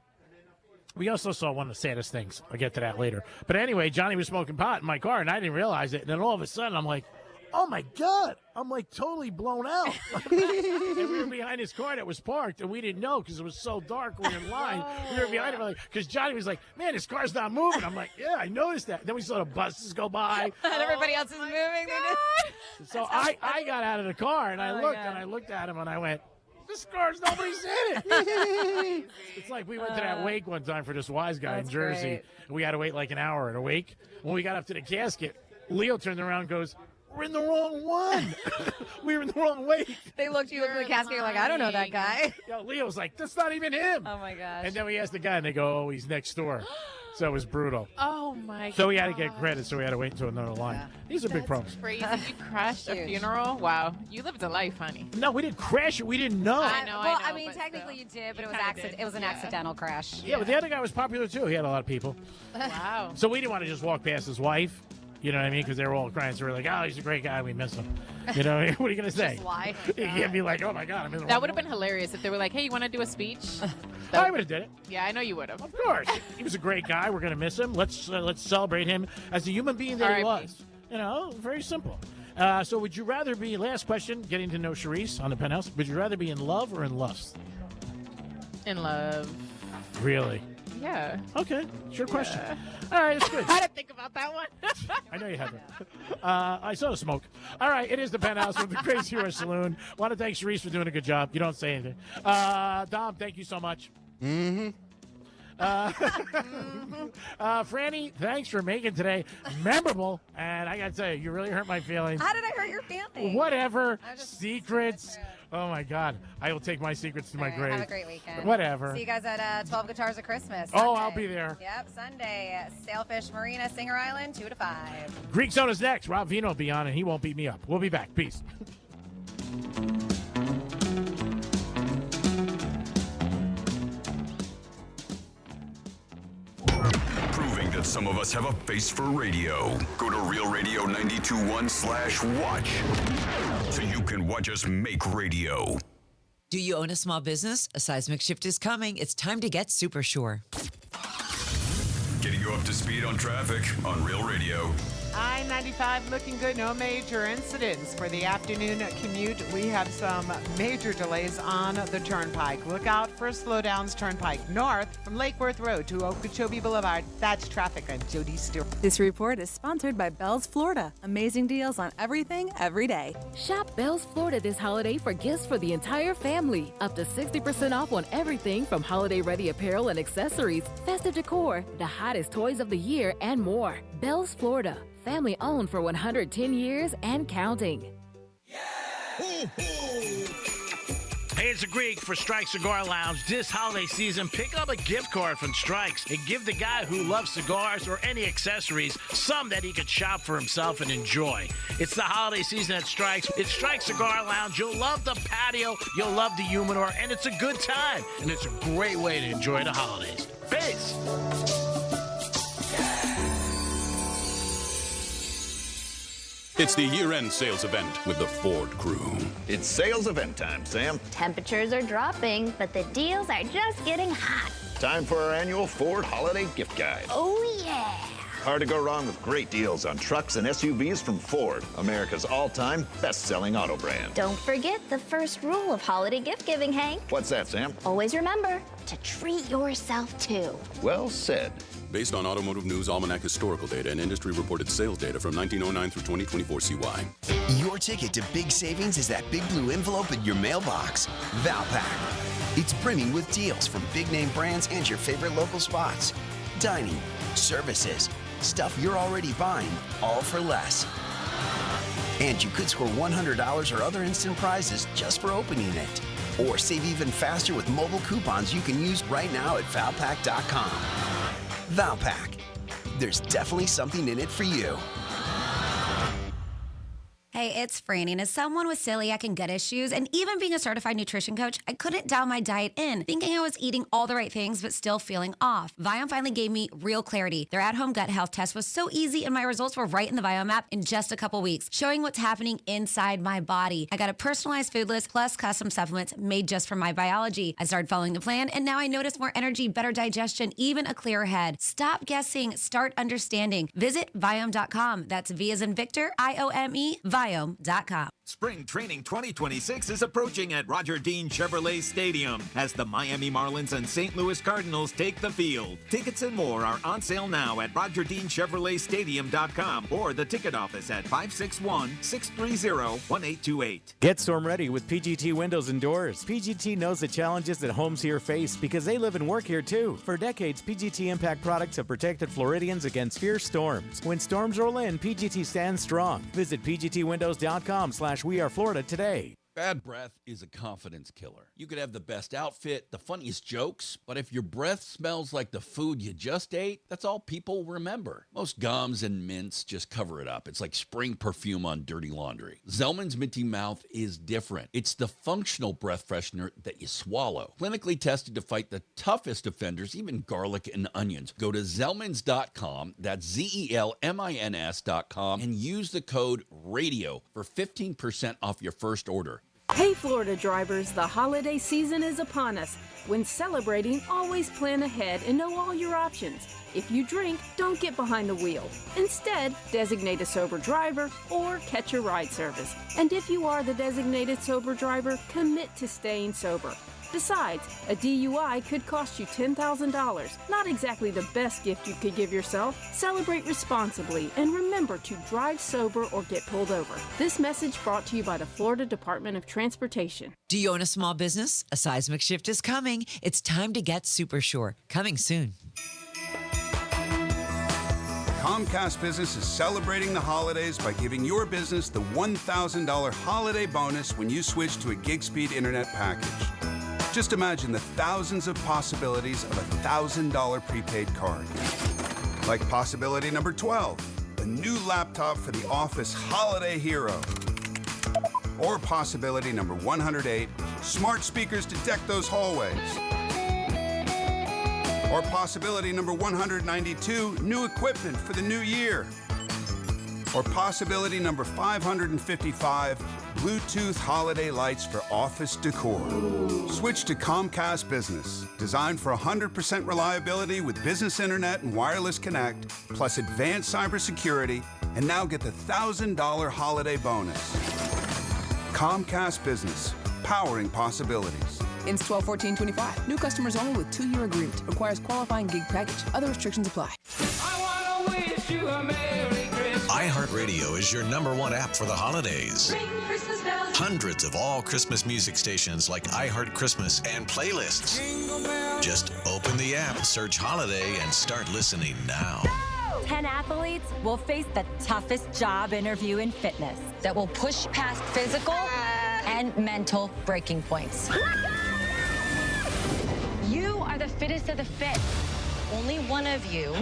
we also saw one of the saddest things. I'll get to that later. But anyway, Johnny was smoking pot in my car, and I didn't realize it. And then all of a sudden, I'm like, oh my God, I'm like totally blown out. And we were behind his car that was parked, and we didn't know because it was so dark. We were in line. We were behind him, because Johnny was like, man, his car's not moving. I'm like, yeah, I noticed that. Then we saw the buses go by. And everybody else is moving. So I got out of the car, and I Oh, looked, God. and I looked at him, and I went, scars. Nobody's in it. It's like we went to that wake one time for this wise guy in Jersey. great. And we had to wait like an hour at a wake. When we got up to the casket, Leo turned around and goes, "We're in the wrong one. We were in the wrong wake." They looked you look at the casket. You're like, I don't know that guy. Yo, Leo's like, "That's not even him." Oh my gosh. And then we asked the guy, and they go, "Oh, he's next door." So it was brutal. Oh my. So we had to get credit, so we had to wait until another line. These are big problems. Crazy. You crashed a Huge. funeral. Wow. You lived a life, honey. No, we didn't crash it. We didn't know. I know. Well, I know. I mean, but technically still. you did, but You it was kinda did. It was an accidental crash. Yeah, but the other guy was popular too. He had a lot of people. Wow. So we didn't want to just walk past his wife. You know what I mean? Because they were all crying. So we were like, "Oh, he's a great guy. We miss him." You know, what are you going to say? Just lie. You can't be like, "Oh my God, I'm in the That wrong would have one." been hilarious if they were like, "Hey, you want to do a speech?" I would have did it. Yeah, I know you would have. Of course. He was a great guy. We're going to miss him. Let's celebrate him as a human being that he R.I.P. was. You know, very simple. So would you rather be, last question, getting to know Charisse on the Penthouse, would you rather be in love or in lust? In love. Really? Yeah. Okay. It's your question. All right, it's good. I didn't think about that one. I know you haven't. I saw the smoke. All right, it is the Penthouse with the Crazy Horse Saloon. Want to thank Charisse for doing a good job. You don't say anything. Dom, thank you so much. Mm-hmm. Franny, thanks for making today memorable. And I got to tell you, you really hurt my feelings. How did I hurt your feelings? Whatever. I just- Secrets. Oh, my God. I will take my secrets to my All right, grave. Have a great weekend. Whatever. See you guys at 12 Guitars of Christmas. Oh, Sunday. I'll be there. Yep, Sunday. Sailfish Marina, Singer Island, 2 to 5. Greek Soda's next. Rob Vino will be on, and he won't beat me up. We'll be back. Peace. Proving that some of us have a face for radio. Go to realradio921.com/watch so you can watch us make radio. Do you own a small business? A seismic shift is coming. It's time to get Super Sure. Getting you up to speed on traffic on Real Radio. I-95 looking good. No major incidents for the afternoon commute. We have some major delays on the Turnpike. Look out for slowdowns Turnpike north from Lake Worth Road to Okeechobee Boulevard. That's traffic. I'm Jody Stewart. This report is sponsored by Bell's Florida. Amazing deals on everything, every day. Shop Bell's Florida this holiday for gifts for the entire family. Up to 60% off on everything from holiday-ready apparel and accessories, festive decor, the hottest toys of the year, and more. Bell's Florida. Family owned for 110 years and counting. Hey, it's a Greek for Strike Cigar Lounge. This holiday season, pick up a gift card from Strikes and give the guy who loves cigars or any accessories some that he could shop for himself and enjoy. It's the holiday season at Strikes. It's Strike Cigar Lounge. You'll love the patio, you'll love the humidor, and it's a good time. And it's a great way to enjoy the holidays. Peace. It's the year-end sales event with the Ford crew. It's sales event time, Sam. Temperatures are dropping, but the deals are just getting hot. Time for our annual Ford Holiday Gift Guide. Oh, yeah. Hard to go wrong with great deals on trucks and SUVs from Ford, America's all-time best-selling auto brand. Don't forget the first rule of holiday gift giving, Hank. What's that, Sam? Always remember to treat yourself, too. Well said. Based on Automotive News Almanac historical data and industry-reported sales data from 1909 through 2024 CY. Your ticket to big savings is that big blue envelope in your mailbox. Valpak. It's brimming with deals from big-name brands and your favorite local spots. Dining, services, stuff you're already buying, all for less. And you could score $100 or other instant prizes just for opening it. Or save even faster with mobile coupons you can use right now at Valpak.com. Valpak. There's definitely something in it for you. Hey, it's Franny, and as someone with celiac and gut issues, and even being a certified nutrition coach, I couldn't dial my diet in, thinking I was eating all the right things, but still feeling off. Viome finally gave me real clarity. Their at-home gut health test was so easy, and my results were right in the Viome app in just a couple weeks, showing what's happening inside my body. I got a personalized food list plus custom supplements made just for my biology. I started following the plan, and now I notice more energy, better digestion, even a clearer head. Stop guessing, start understanding. Visit Viome.com. That's V as in Victor, IOME, Viome.com. Spring Training 2026 is approaching at Roger Dean Chevrolet Stadium as the Miami Marlins and St. Louis Cardinals take the field. Tickets and more are on sale now at RogerDeanChevroletStadium.com or the ticket office at 561-630-1828. Get storm ready with PGT Windows and Doors. PGT knows the challenges that homes here face because they live and work here too. For decades, PGT Impact products have protected Floridians against fierce storms. When storms roll in, PGT stands strong. Visit PGTWindows.com/WeAreFlorida today. Bad breath is a confidence killer. You could have the best outfit, the funniest jokes, but if your breath smells like the food you just ate, that's all people remember. Most gums and mints just cover it up. It's like spring perfume on dirty laundry. Zellman's Minty Mouth is different. It's the functional breath freshener that you swallow. Clinically tested to fight the toughest offenders, even garlic and onions. Go to Zellmans.com, that's ZELMINS.com, and use the code RADIO for 15% off your first order. Hey Florida drivers, the holiday season is upon us. When celebrating, always plan ahead and know all your options. If you drink, don't get behind the wheel. Instead, designate a sober driver or catch a ride service. And if you are the designated sober driver, commit to staying sober. Besides, a DUI could cost you $10,000. Not exactly the best gift you could give yourself. Celebrate responsibly and remember to drive sober or get pulled over. This message brought to you by the Florida Department of Transportation. Do you own a small business? A seismic shift is coming. It's time to get super sure. Coming soon. Comcast Business is celebrating the holidays by giving your business the $1,000 holiday bonus when you switch to a gig speed internet package. Just imagine the thousands of possibilities of a $1,000 prepaid card. Like possibility number 12, a new laptop for the office holiday hero. Or possibility number 108, smart speakers to deck those hallways. Or possibility number 192, new equipment for the new year. Or possibility number 555, Bluetooth holiday lights for office decor. Switch to Comcast Business, designed for 100% reliability with business internet and wireless connect, plus advanced cybersecurity, and now get the $1,000 holiday bonus. Comcast Business, powering possibilities. Ends 12/14/25. New customers only with 2-year agreement. Requires qualifying gig package. Other restrictions apply. iHeartRadio is your #1 app for the holidays. Hundreds of all Christmas music stations like iHeart Christmas and playlists. Just open the app, search holiday, and start listening now. 10 athletes will face the toughest job interview in fitness that will push past physical and mental breaking points. You are the fittest of the fit. Only one of you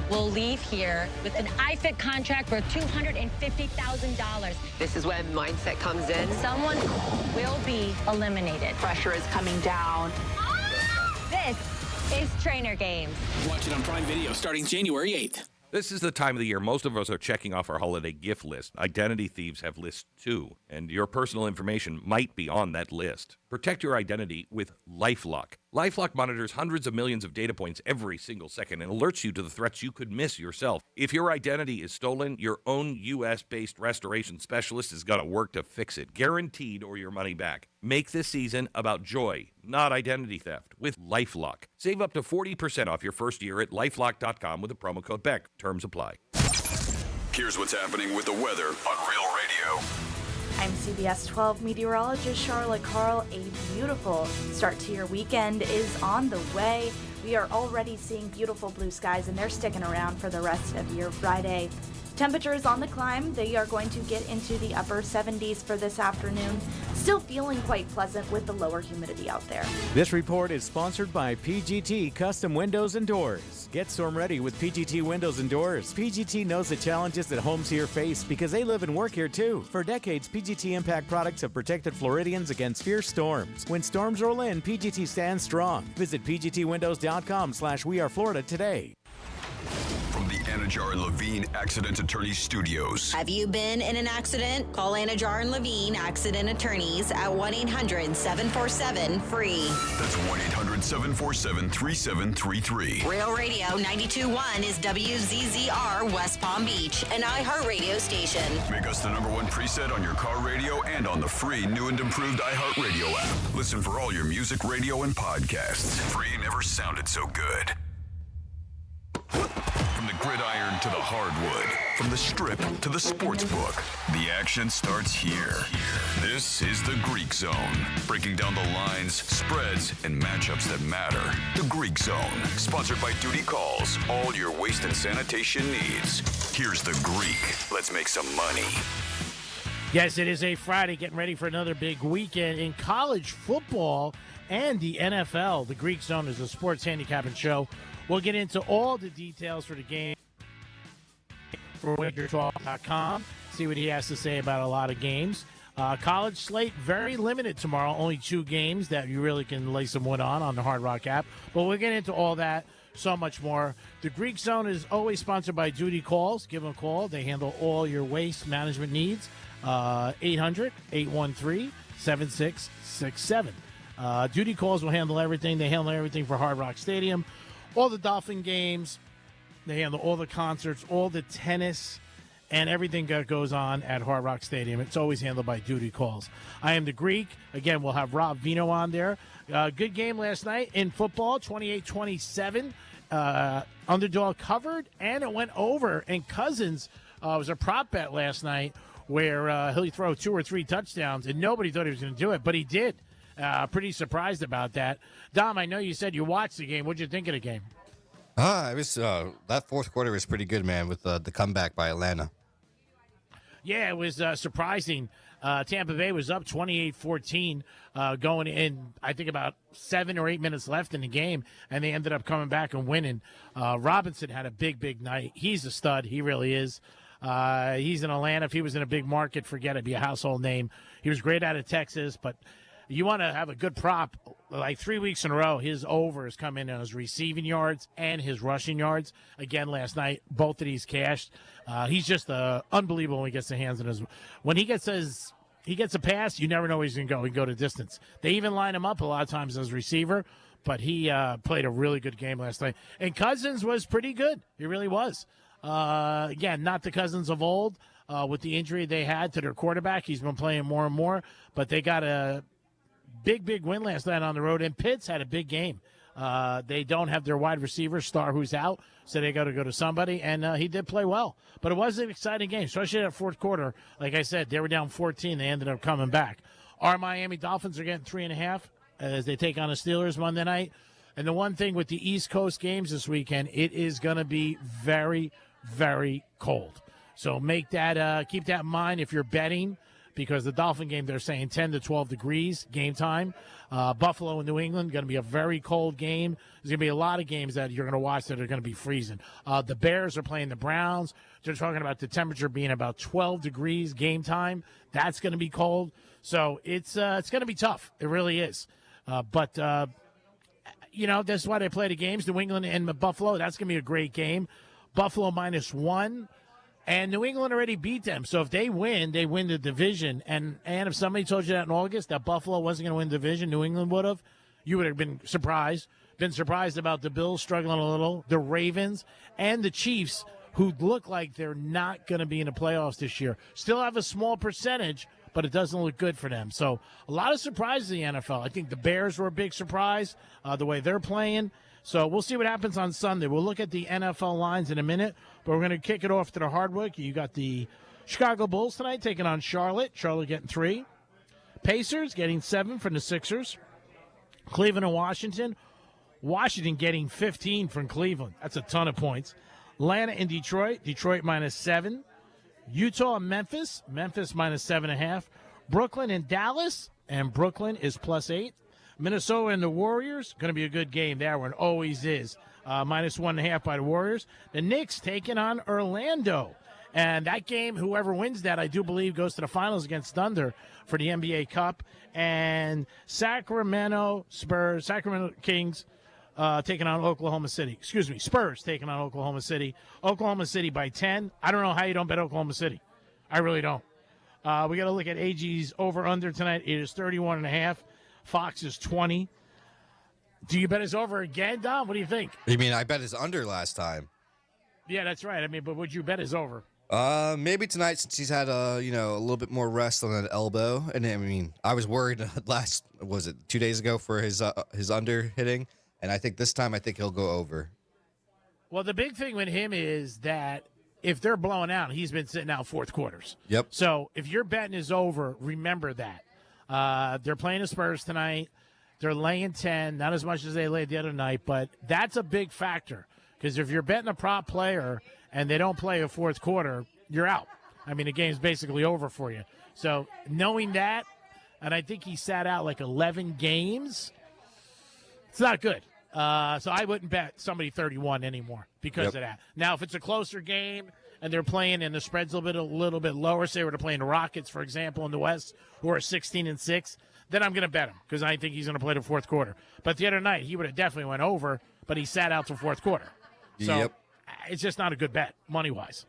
will leave here with an iFit contract for $250,000. This is when mindset comes in. Someone will be eliminated. Pressure is coming down. This is Trainer Games. Watch it on Prime Video starting January 8th. This is the time of the year most of us are checking off our holiday gift list. Identity thieves have lists too, and your personal information might be on that list. Protect your identity with LifeLock. LifeLock monitors hundreds of millions of data points every single second and alerts you to the threats you could miss yourself. If your identity is stolen, your own U.S.-based restoration specialist is going to work to fix it, guaranteed, or your money back. Make this season about joy, not identity theft, with LifeLock. Save up to 40% off your first year at LifeLock.com with the promo code BECK. Terms apply. Here's what's happening with the weather on Real Radio. I'm CBS 12 meteorologist Charlotte Carl. A beautiful start to your weekend is on the way. We are already seeing beautiful blue skies, and they're sticking around for the rest of your Friday. Temperatures on the climb. They are going to get into the upper 70s for this afternoon. Still feeling quite pleasant with the lower humidity out there. This report is sponsored by PGT Custom Windows and Doors. Get storm ready with PGT Windows and Doors. PGT knows the challenges that homes here face because they live and work here too. For decades, PGT Impact products have protected Floridians against fierce storms. When storms roll in, PGT stands strong. Visit PGTWindows.com/WeAreFlorida today. From the energy Anajar and Levine Accident Attorneys Studios. Have you been in an accident? Call Anajar and Levine Accident Attorneys at 1-800-747-FREE. That's 1-800-747-3733. Real Radio 92.1 is WZZR West Palm Beach, an iHeartRadio station. Make us the #1 preset on your car radio and on the free new and improved iHeartRadio app. Listen for all your music, radio, and podcasts. Free never sounded so good. From the gridiron to the hardwood, from the strip to the sports book, the action starts here. This is the Greek Zone, breaking down the lines, spreads, and matchups that matter. The Greek Zone, sponsored by Duty Calls, all your waste and sanitation needs. Here's the Greek. Let's make some money. Yes, it is a Friday, getting ready for another big weekend in college football and the NFL. The Greek Zone is a sports handicapping show. We'll get into all the details for the game for WagerTalk.com. See what he has to say about a lot of games. College slate, very limited tomorrow. Only 2 games that you really can lay some wood on the Hard Rock app. But we'll get into all that, so much more. The Greek Zone is always sponsored by Duty Calls. Give them a call. They handle all your waste management needs. 800-813-7667. Duty Calls will handle everything. They handle everything for Hard Rock Stadium. All the Dolphin games, they handle all the concerts, all the tennis, and everything that goes on at Hard Rock Stadium. It's always handled by Duty Calls. I am the Greek. Again, we'll have Rob Vino on there. Good game last night in football, 28-27. Underdog covered, and it went over. And Cousins was a prop bet last night where he'll throw 2 or 3 touchdowns, and nobody thought he was going to do it, but he did. Pretty surprised about that. Dom, I know you said you watched the game. What'd you think of the game? It was that fourth quarter was pretty good, man, with the comeback by Atlanta. Yeah, it was surprising. Tampa Bay was up 28-14 going in, I think, about 7 or 8 minutes left in the game, and they ended up coming back and winning. Robinson had a big night. He's a stud. He really is. He's in Atlanta. If he was in a big market, forget it. Be a household name. He was great out of Texas, but you want to have a good prop. Like 3 weeks in a row, his overs come in on his receiving yards and his rushing yards. Again, last night, both of these cashed. He's just unbelievable when he gets the hands in his. When he gets a pass, you never know where he's going to go. He can go to distance. They even line him up a lot of times as receiver, but he played a really good game last night. And Cousins was pretty good. He really was. Again, not the Cousins of old with the injury they had to their quarterback. He's been playing more and more, but they got a big win last night on the road, and Pitts had a big game. They don't have their wide receiver star who's out, so they got to go to somebody, and he did play well. But it was an exciting game, especially that fourth quarter. Like I said, they were down 14. They ended up coming back. Our Miami Dolphins are getting 3.5 as they take on the Steelers Monday night. And the one thing with the East Coast games this weekend, it is going to be very, very cold. So make that keep that in mind if you're betting, because the Dolphin game, they're saying 10 to 12 degrees game time. Buffalo and New England, going to be a very cold game. There's going to be a lot of games that you're going to watch that are going to be freezing. The Bears are playing the Browns. They're talking about the temperature being about 12 degrees game time. That's going to be cold. So it's going to be tough. It really is. But that's why they play the games. New England and Buffalo, that's going to be a great game. Buffalo -1. And New England already beat them. So if they win the division. And if somebody told you that in August, that Buffalo wasn't going to win the division, New England would have, you would have been surprised. Been surprised about the Bills struggling a little, the Ravens, and the Chiefs, who look like they're not going to be in the playoffs this year. Still have a small percentage, but it doesn't look good for them. So a lot of surprises in the NFL. I think the Bears were a big surprise, the way they're playing. So we'll see what happens on Sunday. We'll look at the NFL lines in a minute, but we're going to kick it off to the hardwood. You got the Chicago Bulls tonight taking on Charlotte. Charlotte getting 3. Pacers getting 7 from the Sixers. Cleveland and Washington. Washington getting 15 from Cleveland. That's a ton of points. Atlanta and Detroit. Detroit -7. Utah and Memphis. Memphis -7.5. Brooklyn and Dallas. And Brooklyn is +8. Minnesota and the Warriors, going to be a good game there, one always is. -1.5 by the Warriors. The Knicks taking on Orlando. And that game, whoever wins that, I do believe, goes to the finals against Thunder for the NBA Cup. And Sacramento Kings taking on Oklahoma City. Excuse me, Spurs taking on Oklahoma City. Oklahoma City by 10. I don't know how you don't bet Oklahoma City. I really don't. We got to look at AG's over-under tonight. It is 31.5. Fox is 20. Do you bet his over again, Dom? What do you think? You mean I bet his under last time? Yeah, that's right. I mean, but would you bet his over? Maybe tonight since he's had a little bit more rest on that elbow, and I mean I was worried was it 2 days ago for his under hitting, and I think this time he'll go over. Well, the big thing with him is that if they're blowing out, he's been sitting out fourth quarters. Yep. So if your betting is over, remember that they're playing the Spurs tonight. They're laying 10, not as much as they laid the other night, but that's a big factor because if you're betting a prop player and they don't play a fourth quarter, you're out. I mean, the game's basically over for you. So knowing that, and I think he sat out like 11 games, it's not good. So I wouldn't bet somebody 31 anymore because of that. Now, if it's a closer game and they're playing and the spread's a little bit lower, say we're playing the Rockets, for example, in the West, who are 16-6, then I'm going to bet him because I think he's going to play the fourth quarter. But the other night, he would have definitely went over, but he sat out till fourth quarter. So it's just not a good bet, money-wise.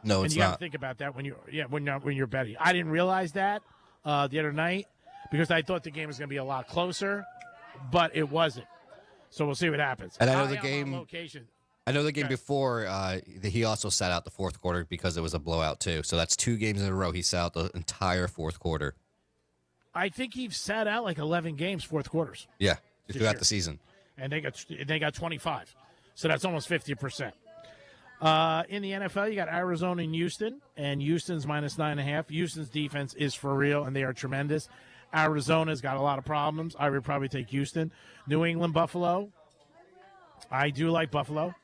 No, it's and you not. got to think about that when you're betting. I didn't realize that the other night because I thought the game was going to be a lot closer, but it wasn't. So we'll see what happens. And I know the game. Location. I know the game before he also sat out the fourth quarter because it was a blowout too. So that's 2 games in a row he sat out the entire fourth quarter. I think he sat out like 11 games, fourth quarters. Yeah, throughout the season. And they got 25. So that's almost 50%. In the NFL, you got Arizona and Houston, and Houston's minus 9.5. Houston's defense is for real, and they are tremendous. Arizona's got a lot of problems. I would probably take Houston. New England, Buffalo. I do like Buffalo.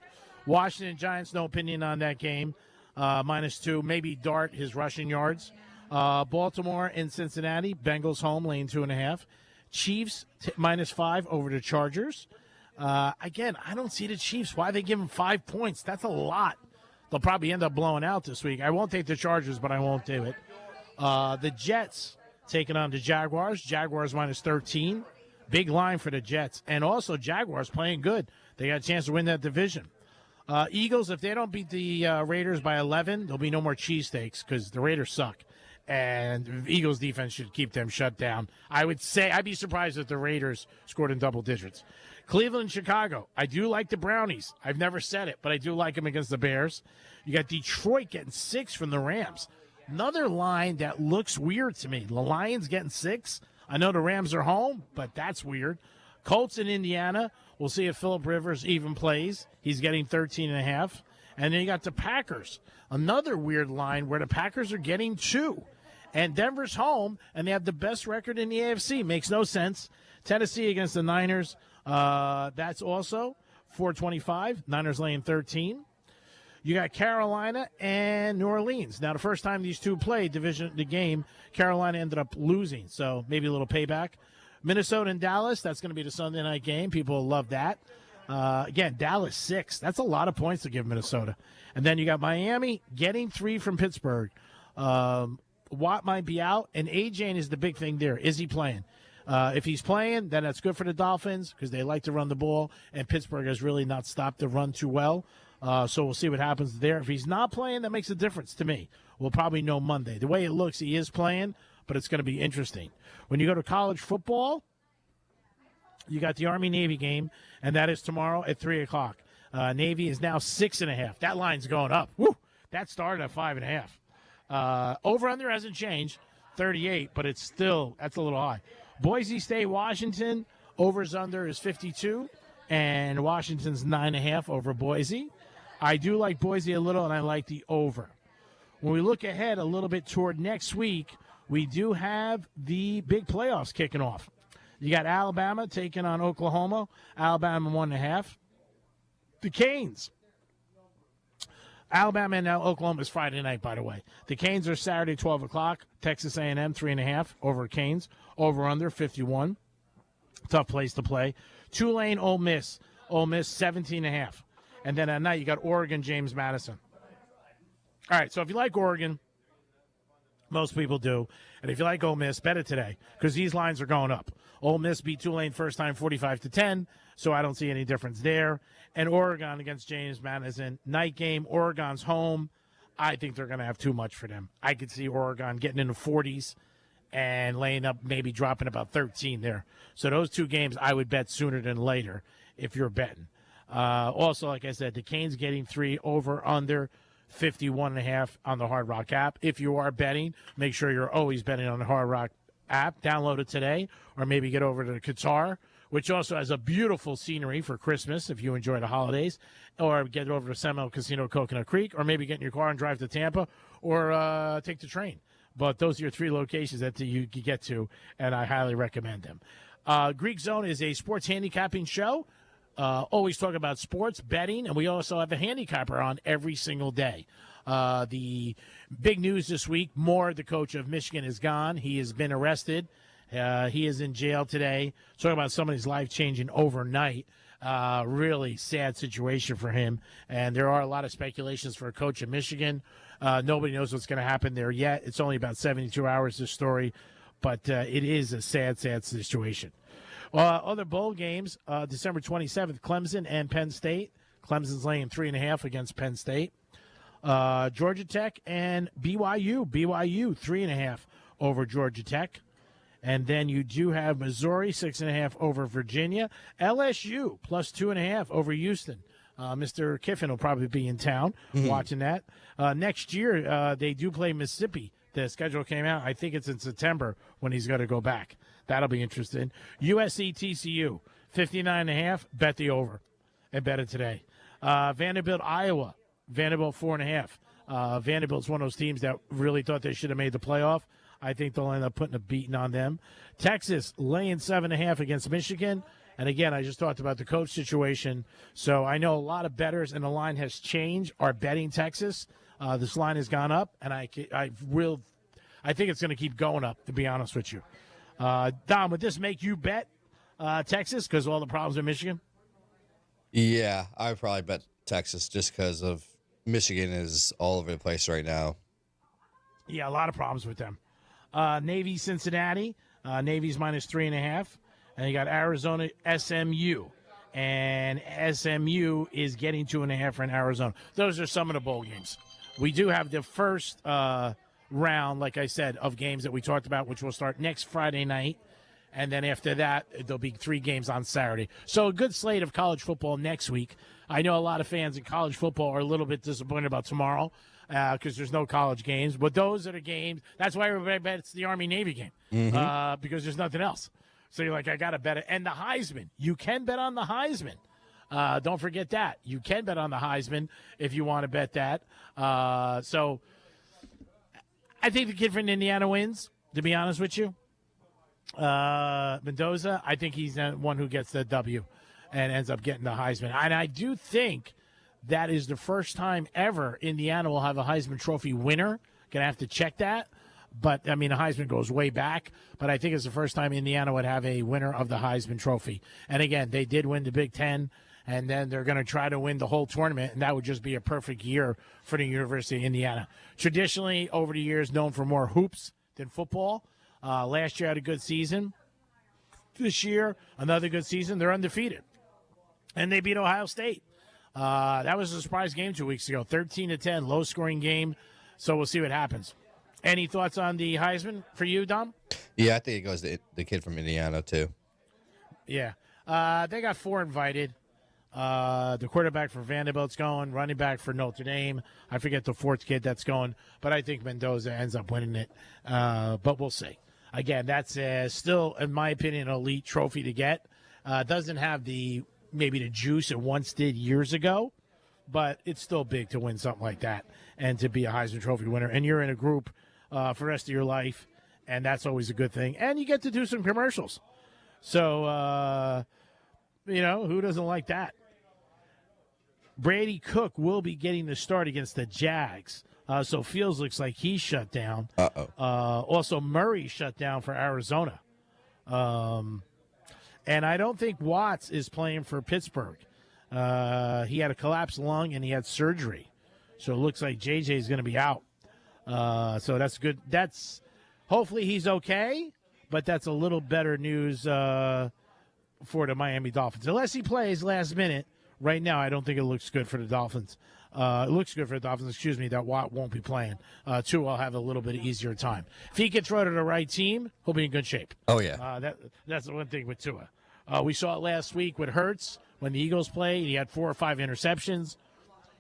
Washington Giants, no opinion on that game. -2. Maybe Dart, his rushing yards. Baltimore and Cincinnati. Bengals home, laying 2.5. Chiefs -5 over the Chargers. Again, I don't see the Chiefs. Why they give them 5 points? That's a lot. They'll probably end up blowing out this week. I won't take the Chargers, but I won't do it. The Jets taking on the Jaguars. Jaguars -13. Big line for the Jets. And also Jaguars playing good. They got a chance to win that division. Eagles, if they don't beat the Raiders by 11, there'll be no more cheesesteaks because the Raiders suck. And Eagles defense should keep them shut down. I would say I'd be surprised if the Raiders scored in double digits. Cleveland, Chicago. I do like the Brownies. I've never said it, but I do like them against the Bears. You got Detroit getting 6 from the Rams. Another line that looks weird to me. The Lions getting 6. I know the Rams are home, but that's weird. Colts in Indiana. We'll see if Phillip Rivers even plays. He's getting 13.5. And then you got the Packers. Another weird line where the Packers are getting 2. And Denver's home, and they have the best record in the AFC. Makes no sense. Tennessee against the Niners. That's also 425. Niners laying 13. You got Carolina and New Orleans. Now, the first time these two played the game, Carolina ended up losing, so maybe a little payback. Minnesota and Dallas, that's going to be the Sunday night game. People will love that. Again, Dallas 6. That's a lot of points to give Minnesota. And then you got Miami getting 3 from Pittsburgh. Watt might be out, and A-Jane is the big thing there. Is he playing? If he's playing, then that's good for the Dolphins because they like to run the ball, and Pittsburgh has really not stopped the run too well. So we'll see what happens there. If he's not playing, that makes a difference to me. We'll probably know Monday. The way it looks, he is playing, but it's going to be interesting. When you go to college football, you got the Army-Navy game, and that is tomorrow at 3 o'clock. Navy is now 6.5. That line's going up. Woo! That started at 5.5. Over-under hasn't changed, 38, but it's still, that's a little high. Boise State, Washington, overs-under is 52, and Washington's 9.5 over Boise. I do like Boise a little, and I like the over. When we look ahead a little bit toward next week, we do have the big playoffs kicking off. You got Alabama taking on Oklahoma. Alabama 1.5. The Canes. Alabama and now Oklahoma is Friday night, by the way. The Canes are Saturday, 12 o'clock. Texas A&M, 3.5 over Canes. Over-under, 51. Tough place to play. Tulane, Ole Miss. Ole Miss, 17.5. And then at night, you got Oregon, James Madison. All right, so if you like Oregon, Most people do. And if you like Ole Miss, bet it today because these lines are going up. Ole Miss beat Tulane first time 45-10, so I don't see any difference there. And Oregon against James Madison. Night game, Oregon's home. I think they're going to have too much for them. I could see Oregon getting in the 40s and laying up, maybe dropping about 13 there. So those two games I would bet sooner than later if you're betting. Also, like I said, the Canes getting 3 over under 51.5 on the Hard Rock app. If you are betting, make sure you're always betting on the Hard Rock app. Download it today, or maybe get over to Qatar, which also has a beautiful scenery for Christmas if you enjoy the holidays, or get over to Seminole Casino Coconut Creek, or maybe get in your car and drive to Tampa, or take the train. But those are your 3 locations that you can get to, and I highly recommend them. Greek Zone is a sports handicapping show. Always talk about sports, betting, and we also have a handicapper on every single day. The big news this week, Moore, the coach of Michigan, is gone. He has been arrested. He is in jail today. Talking about somebody's life changing overnight. Really sad situation for him. And there are a lot of speculations for a coach of Michigan. Nobody knows what's going to happen there yet. It's only about 72 hours, this story. But it is a sad, sad situation. Other bowl games, December 27th, Clemson and Penn State. Clemson's laying 3.5 against Penn State. Georgia Tech and BYU. BYU 3.5 over Georgia Tech. And then you do have Missouri 6.5 over Virginia. LSU plus 2.5 over Houston. Mr. Kiffin will probably be in town watching that. Next year, they do play Mississippi. The schedule came out. I think it's in September when he's going to go back. That'll be interesting. USC TCU 59.5. Bet the over and bet it today. Vanderbilt Iowa. Vanderbilt 4.5. Vanderbilt's one of those teams that really thought they should have made the playoff. I think they'll end up putting a beating on them. Texas laying 7.5 against Michigan. And again, I just talked about the coach situation. So I know a lot of bettors, and the line has changed, are betting Texas. This line has gone up, and I think it's going to keep going up, to be honest with you. Dom, would this make you bet Texas because of all the problems in Michigan? Yeah, I would probably bet Texas just because of Michigan is all over the place right now. Yeah, a lot of problems with them. Navy, Cincinnati. Navy's minus 3.5. And you got Arizona, SMU. And SMU is getting 2.5 for Arizona. Those are some of the bowl games. We do have the first round, like I said, of games that we talked about, which will start next Friday night. And then after that, there'll be 3 games on Saturday. So a good slate of college football next week. I know a lot of fans in college football are a little bit disappointed about tomorrow because there's no college games. But those are the games. That's why everybody bets the Army-Navy game because there's nothing else. So you're like, I got to bet it. And the Heisman. You can bet on the Heisman. Don't forget that. You can bet on the Heisman if you want to bet that. So I think the kid from Indiana wins, to be honest with you. Mendoza, I think he's the one who gets the W and ends up getting the Heisman. And I do think that is the first time ever Indiana will have a Heisman Trophy winner. Going to have to check that. But, I mean, the Heisman goes way back. But I think it's the first time Indiana would have a winner of the Heisman Trophy. And, again, they did win the Big Ten. And then they're going to try to win the whole tournament, and that would just be a perfect year for the University of Indiana. Traditionally, over the years, known for more hoops than football. Last year had a good season. This year, another good season. They're undefeated. And they beat Ohio State. That was a surprise game 2 weeks ago. 13-10, low-scoring game. So we'll see what happens. Any thoughts on the Heisman for you, Dom? Yeah, I think it goes to the kid from Indiana, too. Yeah. They got 4 invited. The quarterback for Vanderbilt's going, running back for Notre Dame. I forget the 4th kid that's going, but I think Mendoza ends up winning it. But we'll see. Again, that's still, in my opinion, an elite trophy to get. Doesn't have maybe the juice it once did years ago, but it's still big to win something like that and to be a Heisman Trophy winner. And you're in a group for the rest of your life, and that's always a good thing. And you get to do some commercials. So, who doesn't like that? Brady Cook will be getting the start against the Jags. So Fields looks like he's shut down. Also, Murray shut down for Arizona. And I don't think Watts is playing for Pittsburgh. He had a collapsed lung and he had surgery. So it looks like JJ is going to be out. So that's good. That's hopefully he's okay, but that's a little better news for the Miami Dolphins. Unless he plays last minute, right now I don't think it looks good for the Dolphins. It looks good for the Dolphins, that Watt won't be playing. Tua will have a little bit easier time. If he can throw to the right team, he'll be in good shape. Oh, yeah. That's the one thing with Tua. We saw it last week with Hurts when the Eagles played. He had 4 or 5 interceptions.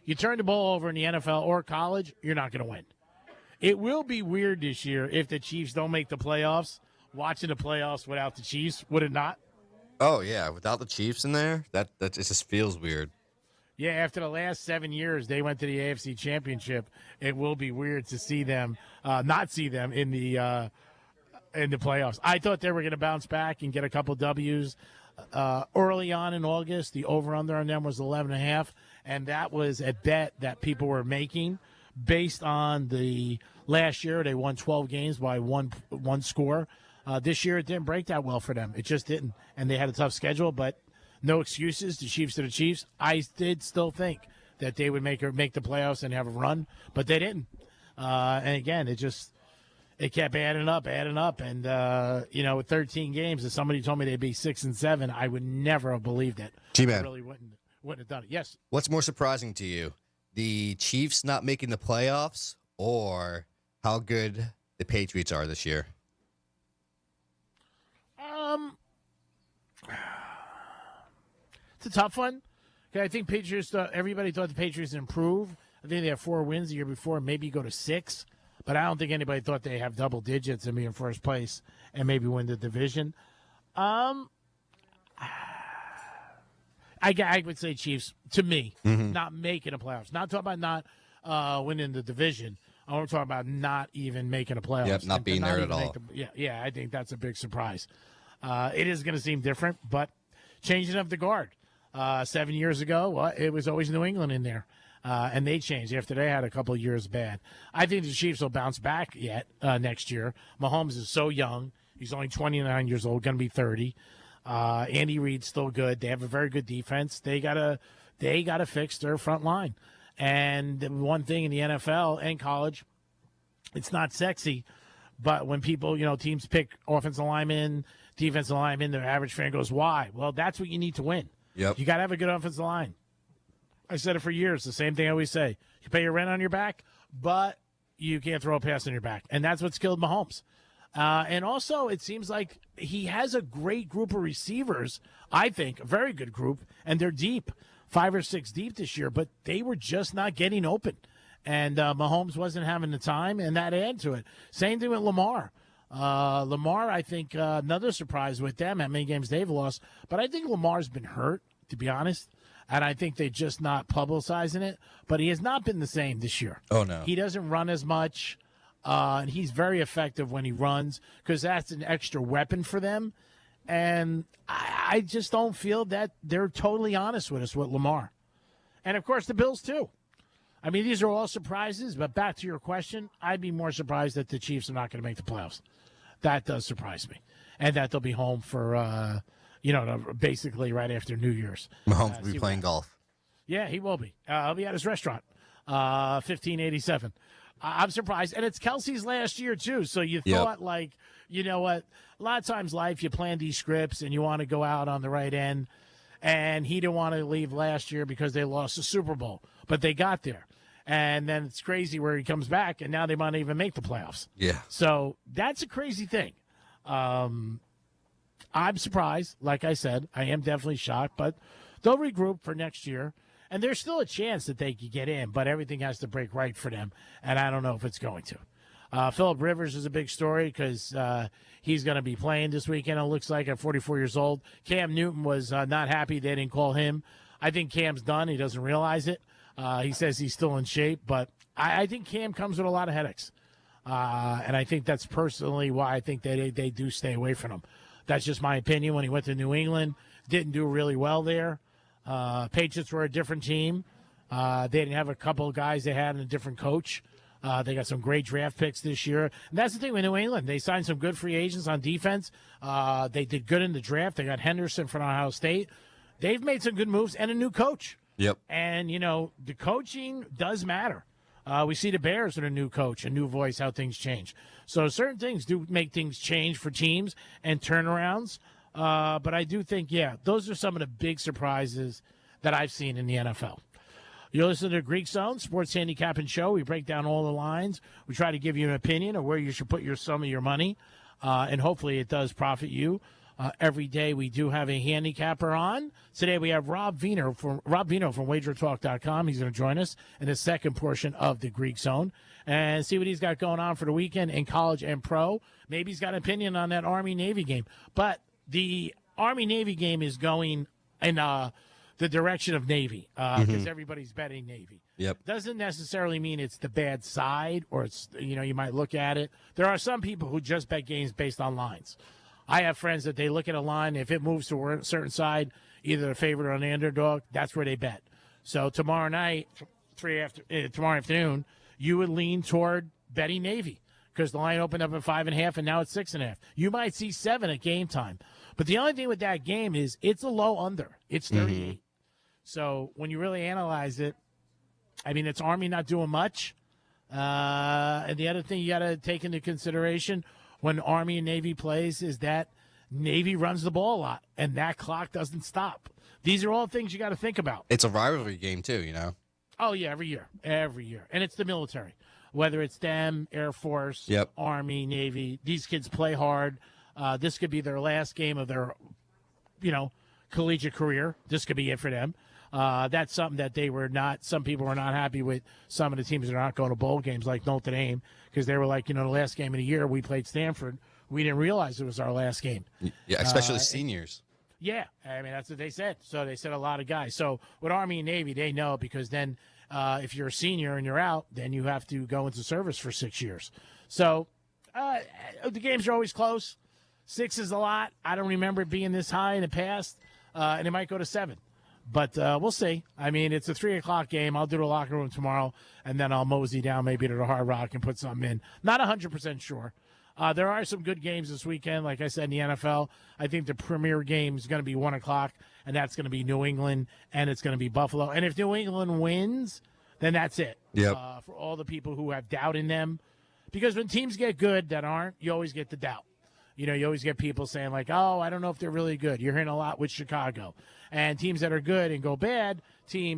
You turn the ball over in the NFL or college, you're not going to win. It will be weird this year if the Chiefs don't make the playoffs. Watching the playoffs without the Chiefs, would it not? Oh, yeah. Without the Chiefs in there, that it just feels weird. Yeah, after the last 7 years, they went to the AFC Championship. It will be weird to see them, not see them in the playoffs. I thought they were going to bounce back and get a couple W's early on in August. The over/under on them was 11.5, and that was a bet that people were making based on the last year. They won 12 games by one score. This year, it didn't break that well for them. It just didn't, and they had a tough schedule, but. No excuses. The Chiefs are the Chiefs. I did still think that they would make the playoffs and have a run, but they didn't. And again, it kept adding up, and with 13 games, if somebody told me they'd be 6 and 7, I would never have believed it. G-Man. I really wouldn't have done it. Yes. What's more surprising to you, the Chiefs not making the playoffs, or how good the Patriots are this year? It's a tough one. Okay, I think Patriots. Everybody thought the Patriots improve. I think they have 4 wins the year before, maybe go to 6. But I don't think anybody thought they have double digits and be in first place and maybe win the division. I would say Chiefs to me, not making the playoffs. Not talking about not winning the division. I'm talking about not even making the playoffs. Yep, not being there at all. Yeah, I think that's a big surprise. It is going to seem different, but changing of the guard. 7 years ago, it was always New England in there, and they changed after they had a couple of years bad. I think the Chiefs will bounce back next year. Mahomes is so young. He's only 29 years old, going to be 30. Andy Reid's still good. They have a very good defense. They gotta fix their front line. And the one thing in the NFL and college, it's not sexy, but when people, teams pick offensive linemen, defensive linemen, the average fan goes, why? Well, that's what you need to win. Yep. You got to have a good offensive line. I said it for years. The same thing I always say. You pay your rent on your back, but you can't throw a pass on your back. And that's what's killed Mahomes. And also, it seems like he has a great group of receivers, I think, a very good group, and they're deep, 5 or 6 deep this year, but they were just not getting open. And Mahomes wasn't having the time, and that added to it. Same thing with Lamar. Lamar, I think, another surprise with them, how many games they've lost. But I think Lamar's been hurt, to be honest. And I think they're just not publicizing it. But he has not been the same this year. Oh, no. He doesn't run as much. And he's very effective when he runs because that's an extra weapon for them. And I just don't feel that they're totally honest with us with Lamar. And, of course, the Bills, too. I mean, these are all surprises. But back to your question, I'd be more surprised that the Chiefs are not going to make the playoffs. That does surprise me. And that they'll be home for, basically right after New Year's. Mahomes will be playing golf. Yeah, he will be. He'll be at his restaurant, 1587. I'm surprised. And it's Kelsey's last year, too. So you thought, you know what? A lot of times life, you plan these scripts and you want to go out on the right end. And he didn't want to leave last year because they lost the Super Bowl. But they got there. And then it's crazy where he comes back, and now they might not even make the playoffs. Yeah. So that's a crazy thing. I'm surprised. Like I said, I am definitely shocked. But they'll regroup for next year. And there's still a chance that they could get in, but everything has to break right for them. And I don't know if it's going to. Phillip Rivers is a big story because he's going to be playing this weekend, it looks like, at 44 years old. Cam Newton was not happy they didn't call him. I think Cam's done. He doesn't realize it. He says he's still in shape, but I think Cam comes with a lot of headaches. And I think that's personally why I think they do stay away from him. That's just my opinion. When he went to New England, didn't do really well there. Patriots were a different team. They didn't have a couple of guys they had and a different coach. They got some great draft picks this year. And that's the thing with New England. They signed some good free agents on defense. They did good in the draft. They got Henderson from Ohio State. They've made some good moves and a new coach. Yep. And, the coaching does matter. We see the Bears with a new coach, a new voice, how things change. So certain things do make things change for teams and turnarounds. But I do think, those are some of the big surprises that I've seen in the NFL. You're listening to Greek Zone, Sports Handicapping Show. We break down all the lines. We try to give you an opinion of where you should put some of your money, and hopefully it does profit you. Every day we do have a handicapper on. Today we have Rob Vino from WagerTalk.com. He's going to join us in the second portion of the Greek Zone and see what he's got going on for the weekend in college and pro. Maybe he's got an opinion on that Army-Navy game. But the Army-Navy game is going in the direction of Navy because everybody's betting Navy. Yep. Doesn't necessarily mean it's the bad side or it's, you might look at it. There are some people who just bet games based on lines. I have friends that they look at a line. If it moves to a certain side, either the favorite or the underdog, that's where they bet. So tomorrow night, tomorrow afternoon, you would lean toward betting Navy because the line opened up at 5.5 and now it's 6.5. You might see 7 at game time. But the only thing with that game is it's a low under. It's 38. So when you really analyze it, I mean, it's Army not doing much. And the other thing you got to take into consideration when Army and Navy plays is that Navy runs the ball a lot, and that clock doesn't stop. These are all things you got to think about. It's a rivalry game, too, Oh, yeah, every year. And it's the military. Whether it's them, Air Force, Army, Navy, these kids play hard. This could be their last game of their, collegiate career. This could be it for them. That's something that some people were not happy with. Some of the teams that are not going to bowl games like Notre Dame because they were like, the last game of the year we played Stanford. We didn't realize it was our last game. Yeah, especially seniors. Yeah, I mean, that's what they said. So they said a lot of guys. So with Army and Navy, they know because then if you're a senior and you're out, then you have to go into service for 6 years. So the games are always close. 6 is a lot. I don't remember it being this high in the past, and it might go to 7. But we'll see. I mean, it's a 3 o'clock game. I'll do the locker room tomorrow, and then I'll mosey down maybe to the Hard Rock and put something in. Not 100% sure. There are some good games this weekend. Like I said, in the NFL, I think the premier game is going to be 1 o'clock, and that's going to be New England, and it's going to be Buffalo. And if New England wins, then that's it. Yep. For all the people who have doubt in them. Because when teams get good that aren't, you always get the doubt. You always get people saying like, oh, I don't know if they're really good. You're hearing a lot with Chicago. And teams that are good and go bad,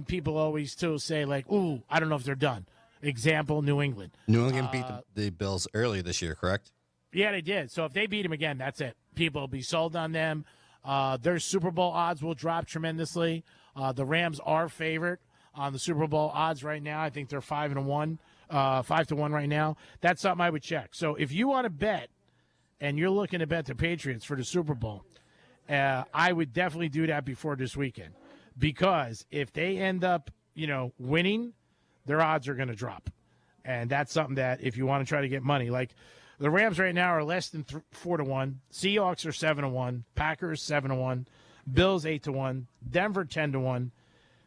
people always still say like, ooh, I don't know if they're done. Example, New England. New England beat the Bills early this year, correct? Yeah, they did. So if they beat them again, that's it. People will be sold on them. Their Super Bowl odds will drop tremendously. The Rams are favorite on the Super Bowl odds right now. I think they're 5-1 right now. That's something I would check. So if you want to bet, and you're looking to bet the Patriots for the Super Bowl, I would definitely do that before this weekend. Because if they end up, winning, their odds are going to drop. And that's something that if you want to try to get money, like the Rams right now are less than 4-1. Seahawks are 7-1. Packers 7-1. Bills 8-1. Denver 10-1.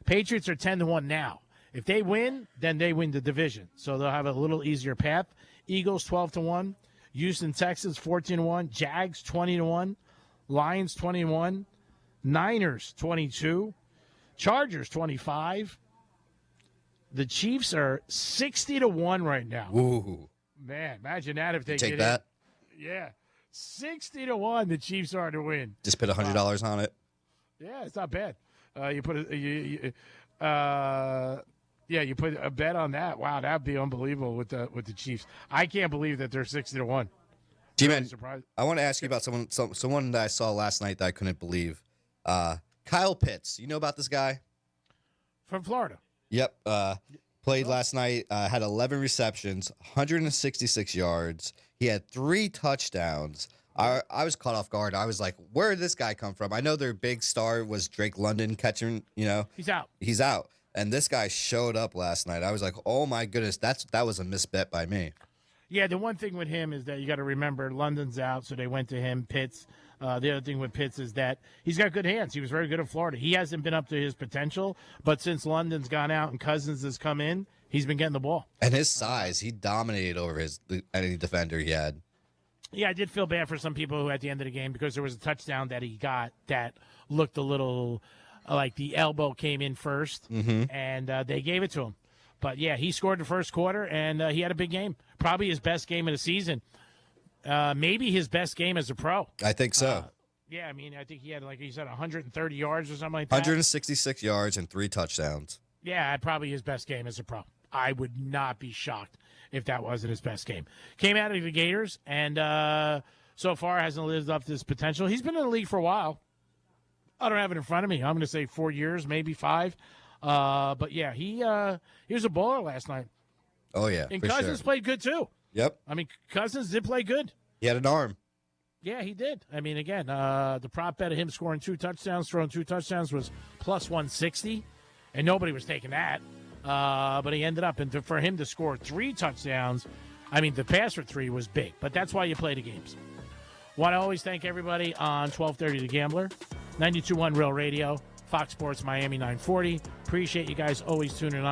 Patriots are 10-1 now. If they win, then they win the division. So they'll have a little easier path. Eagles 12-1. Houston Texans 14-1, Jags 20-1, Lions 21, Niners 22, Chargers 25. The Chiefs are 60-1 right now. Ooh, man, imagine that if they take get that. In. Yeah, 60-1. The Chiefs are to win. Just put $100 on it. Yeah, it's not bad. You put you put a bet on that. Wow, that'd be unbelievable with the Chiefs. I can't believe that they're 60-1. G-Man, I want to ask you about someone that I saw last night that I couldn't believe. Kyle Pitts. You know about this guy? From Florida. Yep. Played last night. Had 11 receptions, 166 yards. He had 3 touchdowns. I was caught off guard. I was like, where did this guy come from? I know their big star was Drake London catching, He's out. He's out. And this guy showed up last night. I was like, oh, my goodness, that was a misbet by me. Yeah, the one thing with him is that you got to remember London's out, so they went to him, Pitts. The other thing with Pitts is that he's got good hands. He was very good in Florida. He hasn't been up to his potential, but since London's gone out and Cousins has come in, he's been getting the ball. And his size, he dominated over any defender he had. Yeah, I did feel bad for some people who at the end of the game because there was a touchdown that he got that looked a little like the elbow came in first, and they gave it to him. But, yeah, he scored the first quarter, and he had a big game. Probably his best game of the season. Maybe his best game as a pro. I think so. Yeah, I mean, I think he had, like he said, 130 yards or something like that. 166 yards and 3 touchdowns. Yeah, probably his best game as a pro. I would not be shocked if that wasn't his best game. Came out of the Gators, and so far hasn't lived up to his potential. He's been in the league for a while. I don't have it in front of me. I'm going to say 4 years, maybe 5. But, yeah, he was a baller last night. Oh, yeah, And for Cousins sure. played good, too. Yep. I mean, Cousins did play good. He had an arm. Yeah, he did. I mean, again, the prop bet of him scoring 2 touchdowns, throwing 2 touchdowns was plus 160, and nobody was taking that. But he ended up, and for him to score 3 touchdowns, I mean, the pass for 3 was big, but that's why you play the games. Want to always thank everybody on 1230 The Gambler, 92.1 Real Radio, Fox Sports Miami 940. Appreciate you guys always tuning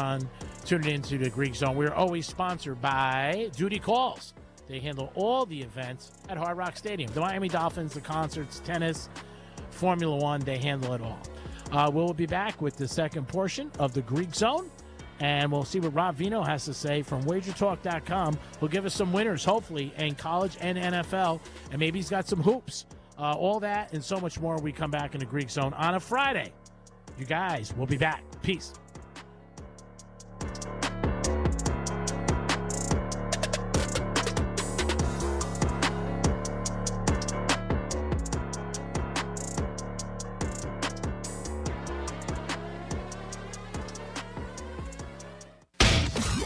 into the Greek Zone. We're always sponsored by Duty Calls. They handle all the events at Hard Rock Stadium. The Miami Dolphins, the concerts, tennis, Formula One, they handle it all. We'll be back with the second portion of the Greek Zone, and we'll see what Rob Vino has to say from WagerTalk.com. He'll give us some winners, hopefully, in college and NFL, and maybe he's got some hoops. All that and so much more when we come back in the Greek Zone on a Friday. You guys, we'll be back. Peace.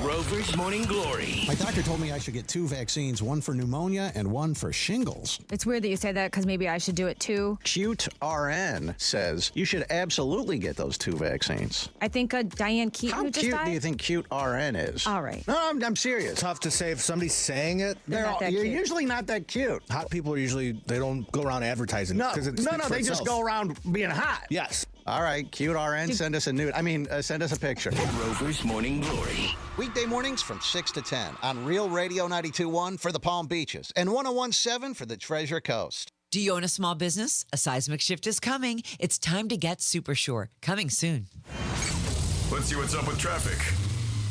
Rover's Morning Glory. My doctor told me I should get 2 vaccines, one for pneumonia and one for shingles. It's weird that you say that because maybe I should do it too. Cute RN says you should absolutely get those 2 vaccines. I think Diane Keaton How who just cute died. do you think cute RN is? All right. No, I'm serious. Tough to say if somebody's saying it. They're not that You're cute. usually not that cute. Hot people are usually, they don't go around advertising. No, it 'cause it no, speaks for they just itself. go around being hot. Yes. All right, cute RN, send us a nude. Send us a picture. Rover's Morning Glory. Weekday mornings from 6 to 10 on Real Radio 92.1 for the Palm Beaches and 101.7 for the Treasure Coast. Do you own a small business? A seismic shift is coming. It's time to get super sure. Coming soon. Let's see what's up with traffic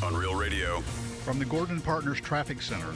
on Real Radio. From the Gordon Partners Traffic Center.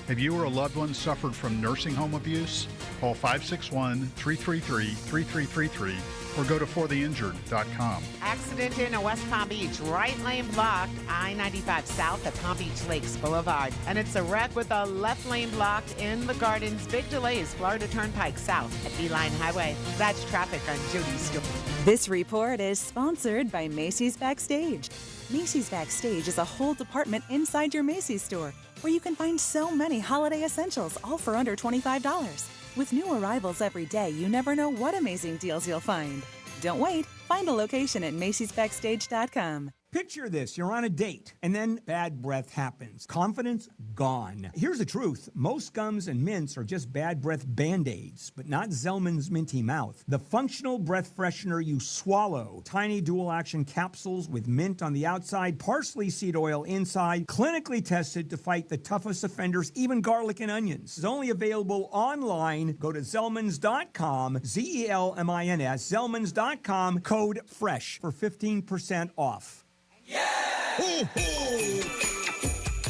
Have you or a loved one suffered from nursing home abuse? Call 561-333-3333 or go to fortheinjured.com. Accident in West Palm Beach. Right lane blocked. I-95 south at Palm Beach Lakes Boulevard. And it's a wreck with the left lane blocked in the Gardens. Big delays. Florida Turnpike south at Beeline Highway. That's traffic on Judy's Store. This report is sponsored by Macy's Backstage. Macy's Backstage is a whole department inside your Macy's store where you can find so many holiday essentials, all for under $25. With new arrivals every day, you never know what amazing deals you'll find. Don't wait. Find a location at Macy'sBackstage.com. Picture this, you're on a date, and then bad breath happens. Confidence gone. Here's the truth. Most gums and mints are just bad breath Band-Aids, but not Zellman's Minty Mouth. The functional breath freshener you swallow. Tiny dual-action capsules with mint on the outside, parsley seed oil inside, clinically tested to fight the toughest offenders, even garlic and onions. It's only available online. Go to Zellmans.com, Zelmins, Zellmans.com, code FRESH for 15% off. Hey,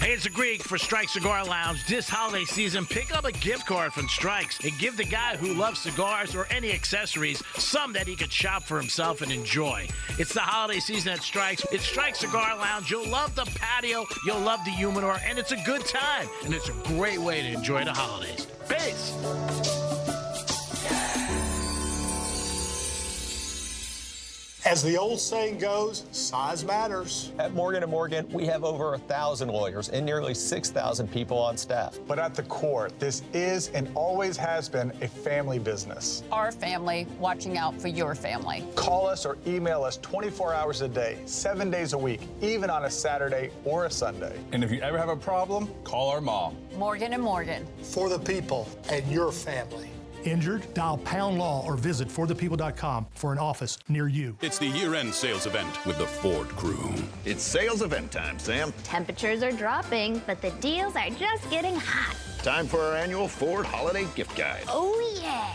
it's a Greek for Strike Cigar Lounge. This holiday season, pick up a gift card from Strikes and give the guy who loves cigars or any accessories some that he could shop for himself and enjoy. It's the holiday season at Strikes. It's Strike Cigar Lounge. You'll love the patio, you'll love the humidor, and it's a good time. And it's a great way to enjoy the holidays. Peace! As the old saying goes, size matters. At Morgan & Morgan, we have over 1,000 lawyers and nearly 6,000 people on staff. But at the core, this is and always has been a family business. Our family watching out for your family. Call us or email us 24 hours a day, 7 days a week, even on a Saturday or a Sunday. And if you ever have a problem, call our mom. Morgan & Morgan. For the people and your family. Injured? Dial Pound Law or visit forthepeople.com for an office near you. It's the year-end sales event with the Ford crew. It's sales event time, Sam. Temperatures are dropping, but the deals are just getting hot. Time for our annual Ford Holiday Gift Guide. Oh, yeah.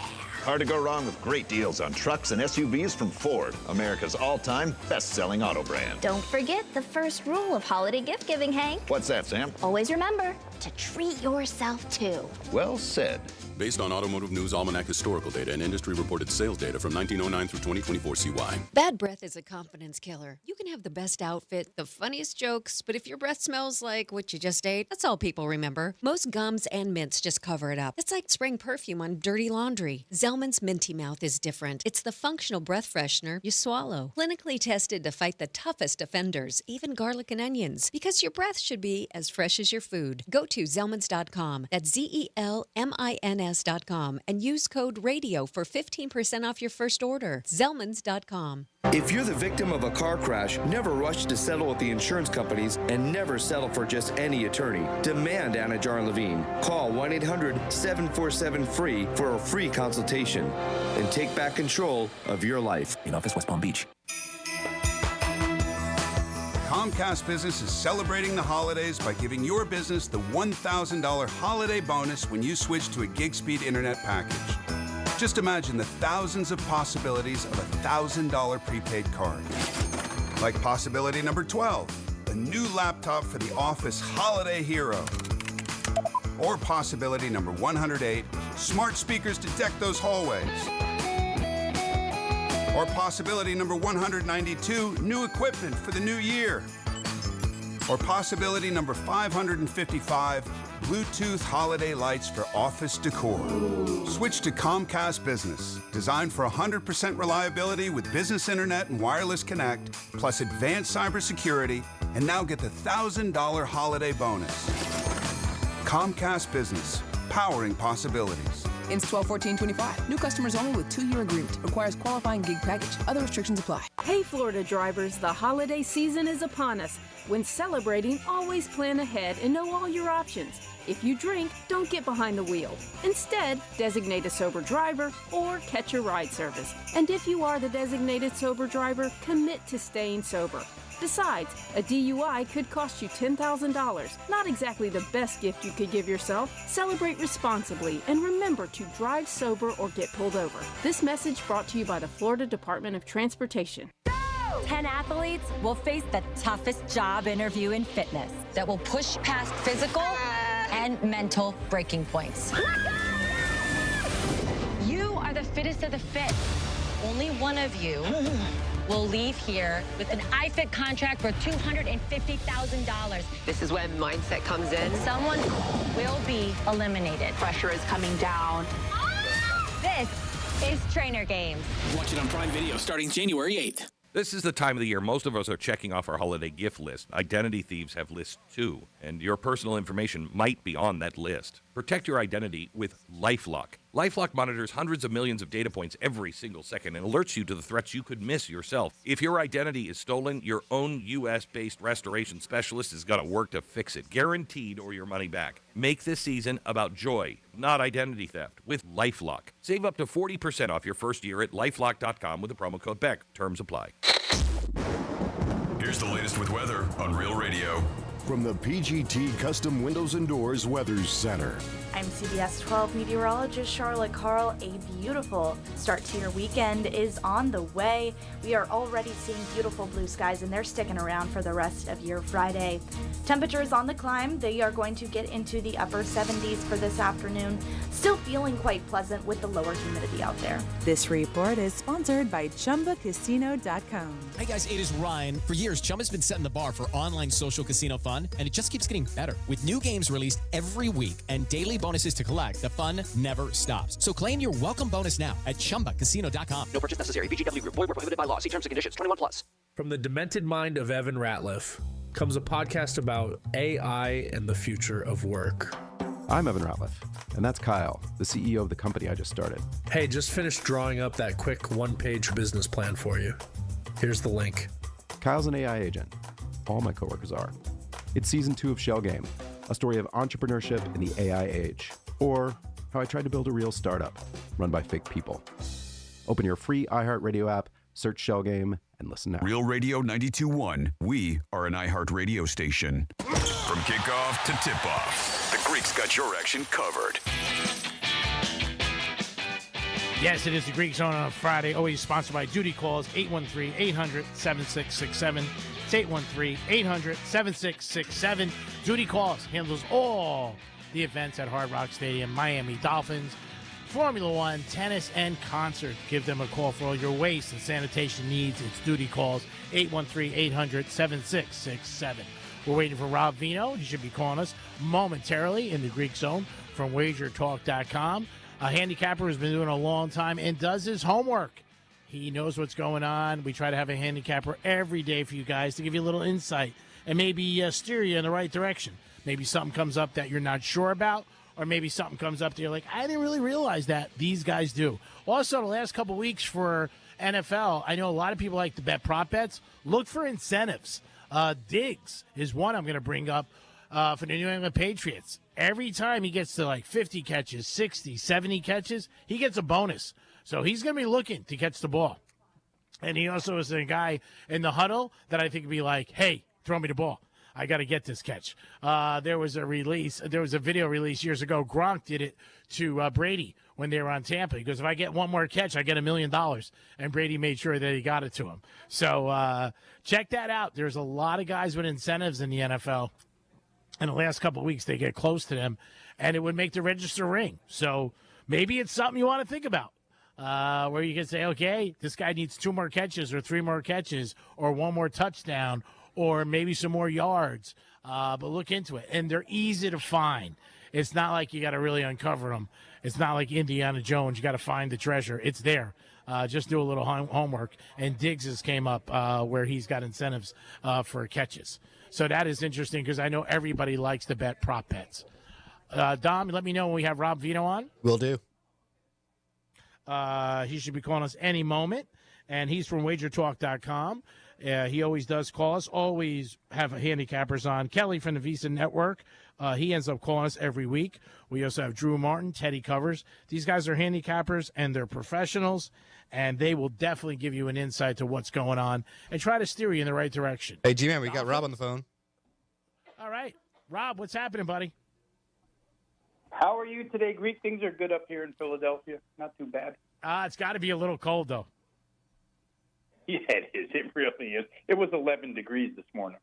hard to go wrong with great deals on trucks and SUVs from Ford, America's all-time best-selling auto brand. Don't forget the first rule of holiday gift giving, Hank. What's that, Sam? Always remember to treat yourself too. Well said. Based on Automotive News Almanac historical data and industry-reported sales data from 1909 through 2024 CY. Bad breath is a confidence killer. You can have the best outfit, the funniest jokes, but if your breath smells like what you just ate, that's all people remember. Most gums and mints just cover it up. It's like spraying perfume on dirty laundry. Zellman's Minty Mouth is different. It's the functional breath freshener you swallow. Clinically tested to fight the toughest offenders, even garlic and onions, because your breath should be as fresh as your food. Go to Zellmans.com. That's ZELMINS.com and use code RADIO for 15% off your first order. Zellmans.com. If you're the victim of a car crash, never rush to settle with the insurance companies and never settle for just any attorney. Demand Anna Jar and Levine. Call 1-800-747-FREE for a free consultation and take back control of your life. In office, West Palm Beach. Comcast Business is celebrating the holidays by giving your business the $1,000 holiday bonus when you switch to a gig speed internet package. Just imagine the thousands of possibilities of a $1,000 prepaid card. Like possibility number 12, a new laptop for the office holiday hero. Or possibility number 108, smart speakers to deck those hallways. Or possibility number 192, new equipment for the new year. Or possibility number 555, Bluetooth holiday lights for office decor. Switch to Comcast Business, designed for 100% reliability with business internet and wireless connect, plus advanced cybersecurity, and now get the $1,000 holiday bonus. Comcast Business, powering possibilities. Ends 12/14/25. New customers only with 2-year agreement. Requires qualifying gig package. Other restrictions apply. Hey, Florida drivers, the holiday season is upon us. When celebrating, always plan ahead and know all your options. If you drink, don't get behind the wheel. Instead, designate a sober driver or catch a ride service. And if you are the designated sober driver, commit to staying sober. Besides, a DUI could cost you $10,000. Not exactly the best gift you could give yourself. Celebrate responsibly and remember to drive sober or get pulled over. This message brought to you by the Florida Department of Transportation. 10 athletes will face the toughest job interview in fitness that will push past physical and mental breaking points. You are the fittest of the fit. Only one of you will leave here with an iFit contract for $250,000. This is when mindset comes in. Someone will be eliminated. Pressure is coming down. This is Trainer Games. Watch it on Prime Video starting January 8th. This is the time of the year most of us are checking off our holiday gift list. Identity thieves have lists too, and your personal information might be on that list. Protect your identity with LifeLock. LifeLock monitors hundreds of millions of data points every single second and alerts you to the threats you could miss yourself. If your identity is stolen, your own U.S.-based restoration specialist is going to work to fix it, guaranteed, or your money back. Make this season about joy, not identity theft, with LifeLock. Save up to 40% off your first year at LifeLock.com with the promo code BECK. Terms apply. Here's the latest with weather on Real Radio. From the PGT Custom Windows and Doors Weather Center. I'm CBS 12 meteorologist Charlotte Carl. A beautiful start to your weekend is on the way. We are already seeing beautiful blue skies, and they're sticking around for the rest of your Friday. Temperatures on the climb. They are going to get into the upper 70s for this afternoon. Still feeling quite pleasant with the lower humidity out there. This report is sponsored by ChumbaCasino.com. Hey guys, it is Ryan. For years, Chumba's been setting the bar for online social casino fun, and it just keeps getting better. With new games released every week and daily bonuses to collect, the fun never stops. So claim your welcome bonus now at ChumbaCasino.com. No purchase necessary. VGW Group. Void where prohibited by law. See terms and conditions. 21+. From the demented mind of Evan Ratliff comes a podcast about AI and the future of work. I'm Evan Ratliff, and that's Kyle, the CEO of the company I just started. Hey, just finished drawing up that quick one-page business plan for you. Here's the link. Kyle's an AI agent. All my coworkers are. It's season 2 of Shell Game, a story of entrepreneurship in the AI age, or how I tried to build a real startup run by fake people. Open your free iHeartRadio app, search Shell Game, and listen now. Real Radio 92.1. We are an iHeart radio station. From kickoff to tip-off, the Greeks got your action covered. Yes, it is the Greek Zone on a Friday, always sponsored by Duty Calls, 813-800-7667. It's 813-800-7667. Duty Calls handles all the events at Hard Rock Stadium, Miami Dolphins, Formula One, tennis, and concert. Give them a call for all your waste and sanitation needs. It's Duty Calls, 813-800-7667. We're waiting for Rob Vino. He should be calling us momentarily in the Greek Zone from WagerTalk.com. A handicapper who's been doing a long time and does his homework. He knows what's going on. We try to have a handicapper every day for you guys to give you a little insight and maybe steer you in the right direction. Maybe something comes up that you're not sure about, or maybe something comes up that you're like, I didn't really realize that. These guys do. Also, the last couple weeks for NFL, I know a lot of people like to bet prop bets. Look for incentives. Diggs is one I'm going to bring up for the New England Patriots. Every time he gets to like 50 catches, 60, 70 catches, he gets a bonus. So he's going to be looking to catch the ball. And he also is a guy in the huddle that I think would be like, hey, throw me the ball. I got to get this catch. There was a video release years ago. Gronk did it to Brady when they were on Tampa. He goes, if I get one more catch, I get $1 million. And Brady made sure that he got it to him. So check that out. There's a lot of guys with incentives in the NFL. In the last couple of weeks, they get close to them, and it would make the register ring. So maybe it's something you want to think about, where you can say, okay, this guy needs 2 more catches or 3 more catches or 1 more touchdown or maybe some more yards. But look into it. And they're easy to find. It's not like you got to really uncover them. It's not like Indiana Jones. You got to find the treasure. It's there. Just do a little homework. And Diggs came up where he's got incentives for catches. So that is interesting because I know everybody likes to bet prop bets. Dom, let me know when we have Rob Vino on. Will do. He should be calling us any moment. And he's from WagerTalk.com. He always does call us. Always have handicappers on. Kelly from the Visa Network. He ends up calling us every week. We also have Drew Martin, Teddy Covers. These guys are handicappers, and they're professionals, and they will definitely give you an insight to what's going on and try to steer you in the right direction. Hey, G-Man, we got Rob on the phone. All right. Rob, what's happening, buddy? How are you today, Greek? Things are good up here in Philadelphia. Not too bad. It's got to be a little cold, though. Yeah, it is. It really is. It was 11 degrees this morning.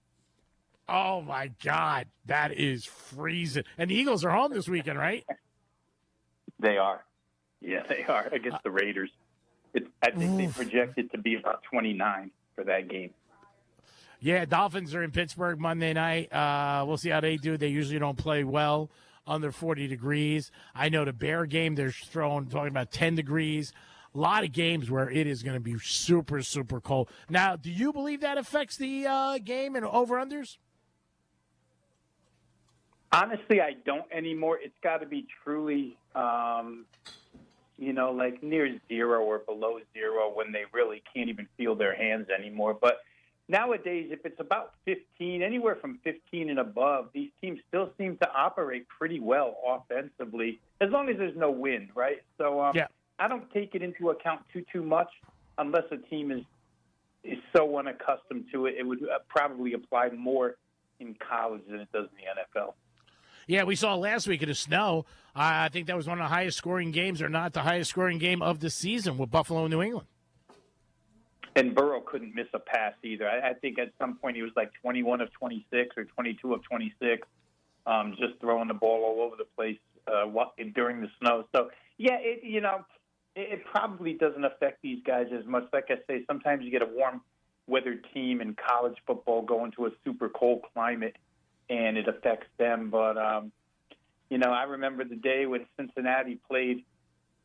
Oh, my God. That is freezing. And the Eagles are home this weekend, right? They are. Yeah, they are against the Raiders. I think they projected to be about 29 for that game. Yeah, Dolphins are in Pittsburgh Monday night. We'll see how they do. They usually don't play well under 40 degrees. I know the Bear game, they're talking about 10 degrees. A lot of games where it is going to be super, super cold. Now, do you believe that affects the game and over-unders? Honestly, I don't anymore. It's got to be truly, like near 0 or below 0 when they really can't even feel their hands anymore. But nowadays, if it's about 15, anywhere from 15 and above, these teams still seem to operate pretty well offensively, as long as there's no wind, right? So I don't take it into account too much unless a team is so unaccustomed to it. It would probably apply more in college than it does in the NFL. Yeah, we saw last week in the snow. I think that was one of the highest scoring games, or not the highest scoring game of the season, with Buffalo and New England. And Burrow couldn't miss a pass either. I think at some point he was like 21 of 26 or 22 of 26, just throwing the ball all over the place during the snow. So, yeah, it probably doesn't affect these guys as much. Like I say, sometimes you get a warm weather team in college football going to a super cold climate, and it affects them. But, I remember the day when Cincinnati played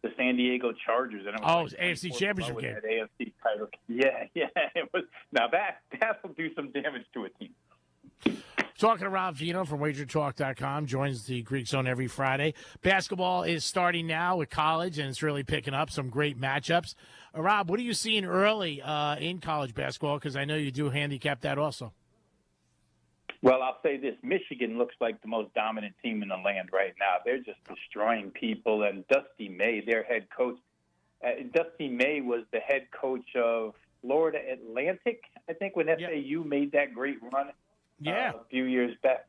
the San Diego Chargers. And it was AFC Championship game. AFC title. Yeah. It was. Now, that'll do some damage to a team. Talking to Rob Vino from WagerTalk.com, joins the Greek Zone every Friday. Basketball is starting now with college, and it's really picking up some great matchups. Rob, what are you seeing early in college basketball? Because I know you do handicap that also. Well, I'll say this. Michigan looks like the most dominant team in the land right now. They're just destroying people. And Dusty May, their head coach, Dusty May was the head coach of Florida Atlantic, I think, when FAU made that great run a few years back.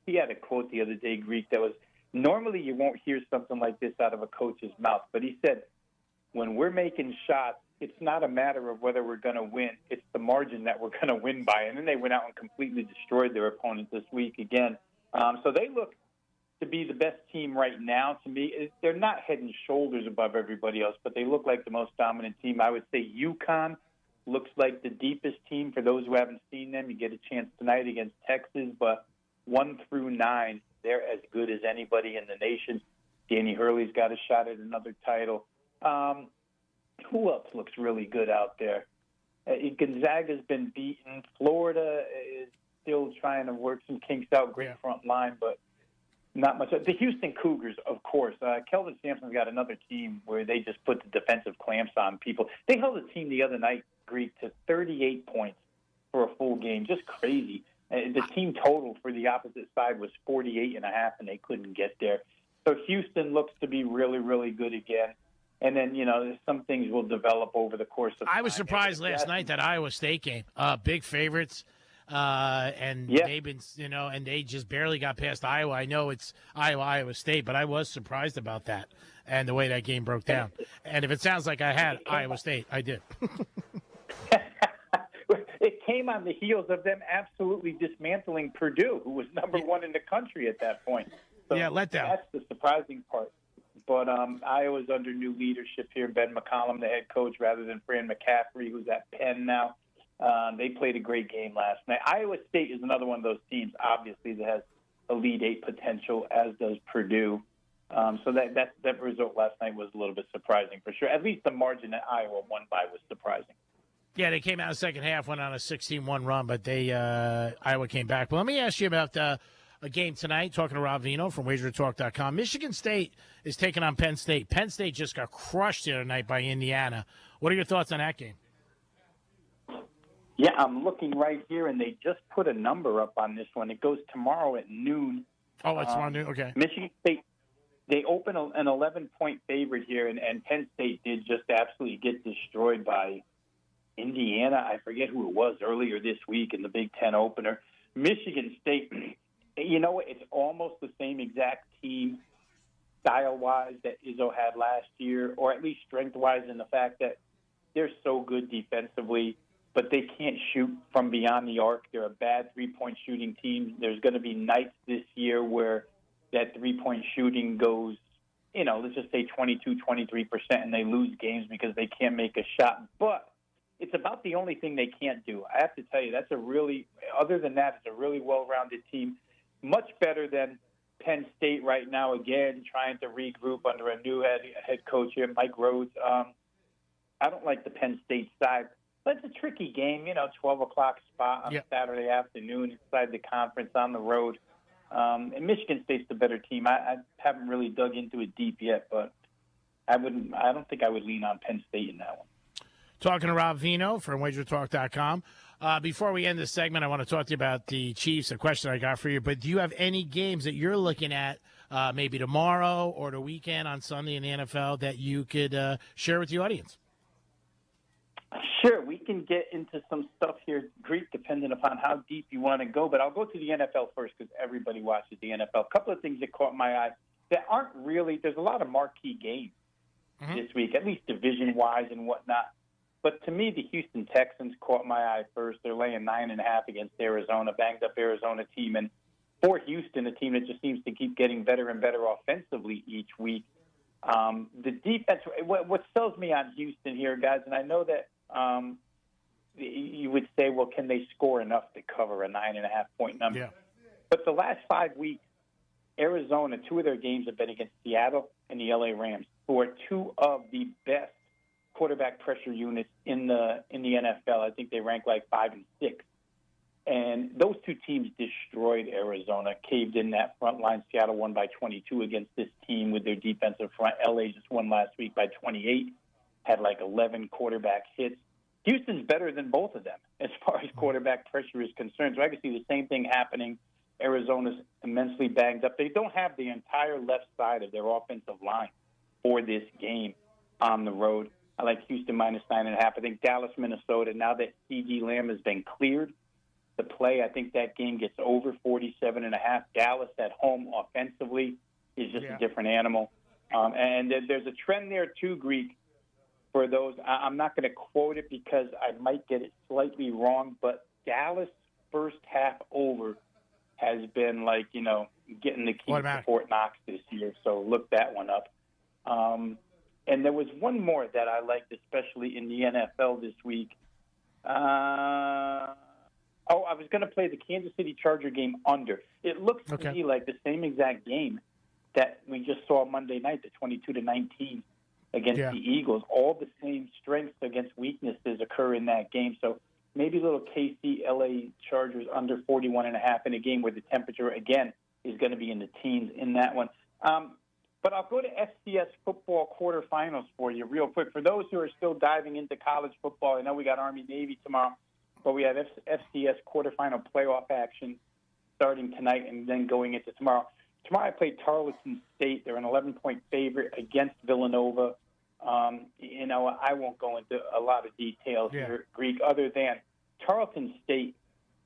He had a quote the other day, Greek, that was, normally you won't hear something like this out of a coach's mouth. But he said, when we're making shots, it's not a matter of whether we're going to win. It's the margin that we're going to win by. And then they went out and completely destroyed their opponent this week again. So they look to be the best team right now. To me, they're not head and shoulders above everybody else, but they look like the most dominant team. I would say UConn looks like the deepest team. For those who haven't seen them, you get a chance tonight against Texas, but 1 through 9, they're as good as anybody in the nation. Danny Hurley's got a shot at another title. Who else looks really good out there? Gonzaga's been beaten. Florida is still trying to work some kinks out. Great front line, but not much. The Houston Cougars, of course. Kelvin Sampson's got another team where they just put the defensive clamps on people. They held a team the other night, Greek, to 38 points for a full game. Just crazy. The team total for the opposite side was 48.5, and they couldn't get there. So Houston looks to be really, really good again. And then, some things will develop over the course of time. I was surprised last night that Iowa State game. Big favorites. And they've been, and they just barely got past Iowa. I know it's Iowa State, but I was surprised about that and the way that game broke down. And if it sounds like I had Iowa State, I did. It came on the heels of them absolutely dismantling Purdue, who was number one in the country at that point. So let down. That's the surprising part. But Iowa's under new leadership here. Ben McCollum, the head coach, rather than Fran McCaffrey, who's at Penn now. They played a great game last night. Iowa State is another one of those teams, obviously, that has Elite Eight potential, as does Purdue. So that result last night was a little bit surprising for sure. At least the margin that Iowa won by was surprising. Yeah, they came out in the second half, went on a 16-1 run, but Iowa came back. But let me ask you about a game tonight, talking to Rob Vino from WagerTalk.com. Michigan State is taking on Penn State. Penn State just got crushed the other night by Indiana. What are your thoughts on that game? Yeah, I'm looking right here, and they just put a number up on this one. It goes tomorrow at noon. Oh, it's tomorrow noon? Okay. Michigan State, they open an 11-point favorite here, and Penn State did just absolutely get destroyed by Indiana. I forget who it was earlier this week in the Big Ten opener. Michigan State, it's almost the same exact team style-wise that Izzo had last year, or at least strength-wise in the fact that they're so good defensively, but they can't shoot from beyond the arc. They're a bad three-point shooting team. There's going to be nights this year where that three-point shooting goes, let's just say 22, 23%, and they lose games because they can't make a shot. But it's about the only thing they can't do. I have to tell you, other than that, it's a really well-rounded team. Much better than Penn State right now, again, trying to regroup under a new head coach here, Mike Rhodes. I don't like the Penn State side. But it's a tricky game, 12 o'clock spot on a Saturday afternoon inside the conference on the road. And Michigan State's the better team. I haven't really dug into it deep yet, but I don't think I would lean on Penn State in that one. Talking to Rob Vino from WagerTalk.com. Before we end this segment, I want to talk to you about the Chiefs, a question I got for you. But do you have any games that you're looking at maybe tomorrow or the weekend on Sunday in the NFL that you could share with the audience? Sure, we can get into some stuff here, Greek, depending upon how deep you want to go. But I'll go to the NFL first because everybody watches the NFL. A couple of things that caught my eye that aren't really – there's a lot of marquee games this week, at least division-wise and whatnot. But to me, the Houston Texans caught my eye first. They're laying 9.5 against Arizona, banged-up Arizona team. And for Houston, a team that just seems to keep getting better and better offensively each week. The defense – what sells me on Houston here, guys, and I know that you would say, well, can they score enough to cover a 9.5-point number? Yeah. But the last 5 weeks, Arizona, 2 of their games have been against Seattle and the LA Rams, who are 2 of the best quarterback pressure units in the NFL. I think they rank like 5 and 6. And those 2 teams destroyed Arizona, caved in that front line. Seattle won by 22 against this team with their defensive front. LA just won last week by 28. Had like 11 quarterback hits. Houston's better than both of them as far as quarterback pressure is concerned. So I can see the same thing happening. Arizona's immensely banged up. They don't have the entire left side of their offensive line for this game on the road. I like Houston minus 9.5. I think Dallas, Minnesota, now that C.D. Lamb has been cleared to play, I think that game gets over 47.5. Dallas at home offensively is just a different animal. And there's a trend there too, Greek. for those. I'm not going to quote it because I might get it slightly wrong, but Dallas first half over has been like, getting the key to Fort Knox this year. So look that one up. And there was one more that I liked, especially in the NFL this week. I was going to play the Kansas City Charger game under. It looks to me like the same exact game that we just saw Monday night, the 22-19 against the Eagles. All the same strengths against weaknesses occur in that game. So maybe a little KC LA Chargers under 41.5 in a game where the temperature, again, is going to be in the teens in that one. But I'll go to FCS football quarterfinals for you real quick. For those who are still diving into college football, I know we got Army-Navy tomorrow, but we have FCS quarterfinal playoff action starting tonight and then going into tomorrow. Tomorrow I play Tarleton State. They're an 11-point favorite against Villanova. I won't go into a lot of details here, Greek, other than Tarleton State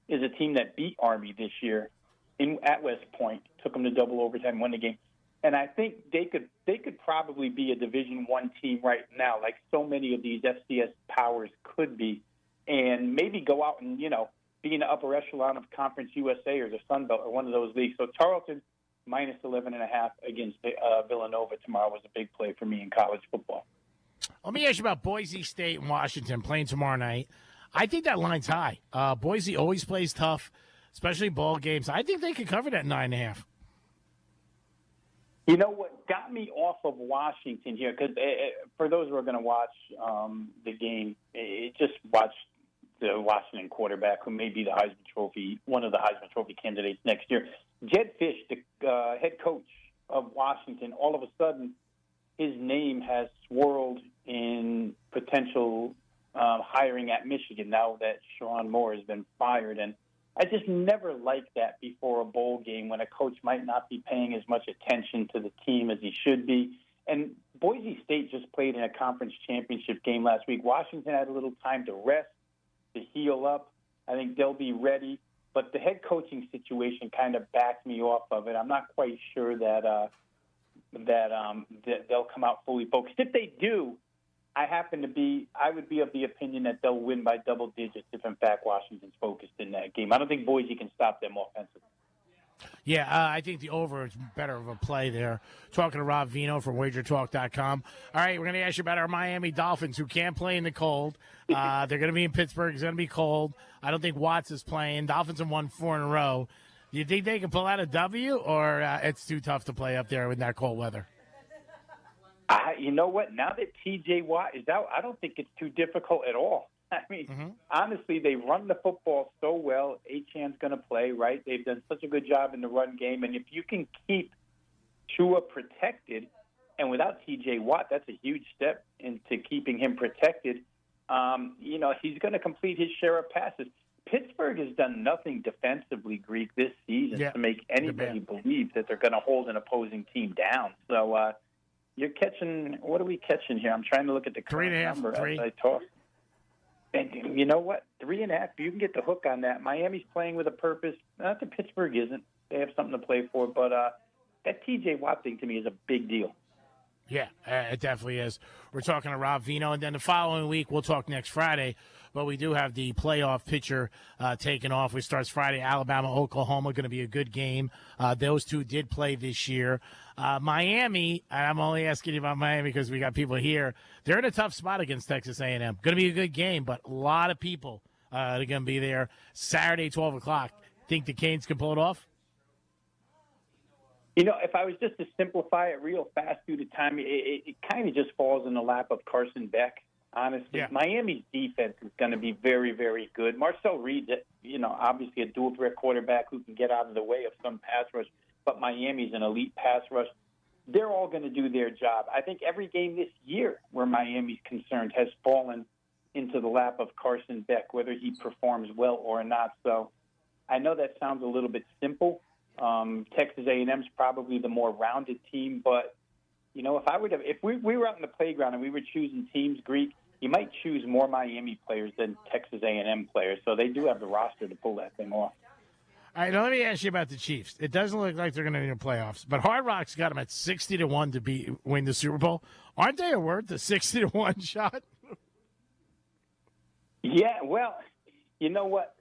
is a team that beat Army this year at West Point, took them to double overtime, won the game. And I think they could probably be a Division I team right now, like so many of these FCS powers could be, and maybe go out and, be in the upper echelon of Conference USA or the Sun Belt or one of those leagues. So Tarleton minus 11.5 against Villanova tomorrow was a big play for me in college football. Let me ask you about Boise State and Washington playing tomorrow night. I think that line's high. Boise always plays tough, especially ball games. I think they could cover that 9.5. You know what got me off of Washington here, because for those who are going to watch the game, just watch the Washington quarterback, who may be one of the Heisman Trophy candidates next year. Jed Fish, the head coach of Washington, all of a sudden, his name has swirled in potential hiring at Michigan now that Sharon Moore has been fired. And I just never liked that before a bowl game when a coach might not be paying as much attention to the team as he should be. And Boise State just played in a conference championship game last week. Washington had a little time to rest, to heal up. I think they'll be ready. But the head coaching situation kind of backed me off of it. I'm not quite sure that they'll come out fully focused. If they do, I would be of the opinion that they'll win by double digits if, in fact, Washington's focused in that game. I don't think Boise can stop them offensively. Yeah, I think the over is better of a play there. Talking to Rob Vino from WagerTalk.com. All right, we're going to ask you about our Miami Dolphins, who can't play in the cold. They're going to be in Pittsburgh. It's going to be cold. I don't think Watts is playing. Dolphins have won 4 in a row. Do you think they can pull out a W, or it's too tough to play up there in that cold weather? You know what? Now that T.J. Watt is out, I don't think it's too difficult at all. I mean, honestly, they run the football so well. Achan's going to play, right? They've done such a good job in the run game. And if you can keep Tua protected, and without T.J. Watt, that's a huge step into keeping him protected. He's going to complete his share of passes. Pittsburgh has done nothing defensively, Greek, this season to make anybody believe that they're going to hold an opposing team down. So you're catching – what are we catching here? I'm trying to look at the current number as I talk. And you know what? 3.5, you can get the hook on that. Miami's playing with a purpose. Not that Pittsburgh isn't. They have something to play for. But that T.J. Watt thing to me is a big deal. Yeah, it definitely is. We're talking to Rob Vino, and then the following week we'll talk next Friday. But we do have the playoff picture taken off. We starts Friday, Alabama, Oklahoma, going to be a good game. Those two did play this year. Miami, I'm only asking you about Miami because we got people here. They're in a tough spot against Texas A&M. Going to be a good game, but a lot of people are going to be there. Saturday, 12 o'clock. Think the Canes can pull it off? If I was just to simplify it real fast due to time, it kind of just falls in the lap of Carson Beck, honestly. Miami's defense is going to be very, very good. Marcel Reed's, obviously a dual-threat quarterback who can get out of the way of some pass rush, but Miami's an elite pass rush. They're all going to do their job. I think every game this year where Miami's concerned has fallen into the lap of Carson Beck, whether he performs well or not. So I know that sounds a little bit simple. Texas A&M's probably the more rounded team, but if we were out in the playground and we were choosing teams, Greek, you might choose more Miami players than Texas A&M players. So they do have the roster to pull that thing off. All right, now let me ask you about the Chiefs. It doesn't look like they're going to be in the playoffs, but Hard Rock's got them at 60-1 to win the Super Bowl. Aren't they worth the 60-1 shot? Yeah, well, you know what?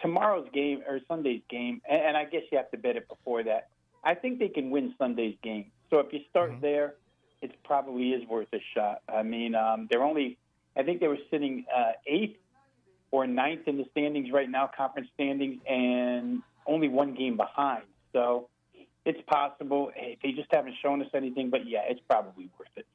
Tomorrow's game or Sunday's game, and I guess you have to bet it before that. I think they can win Sunday's game. So if you start there, it probably is worth a shot. I mean, they're only, I think they were sitting 8th or 9th in the standings right now, conference standings, and only one game behind. So it's possible. They just haven't shown us anything, but yeah, it's probably worth it.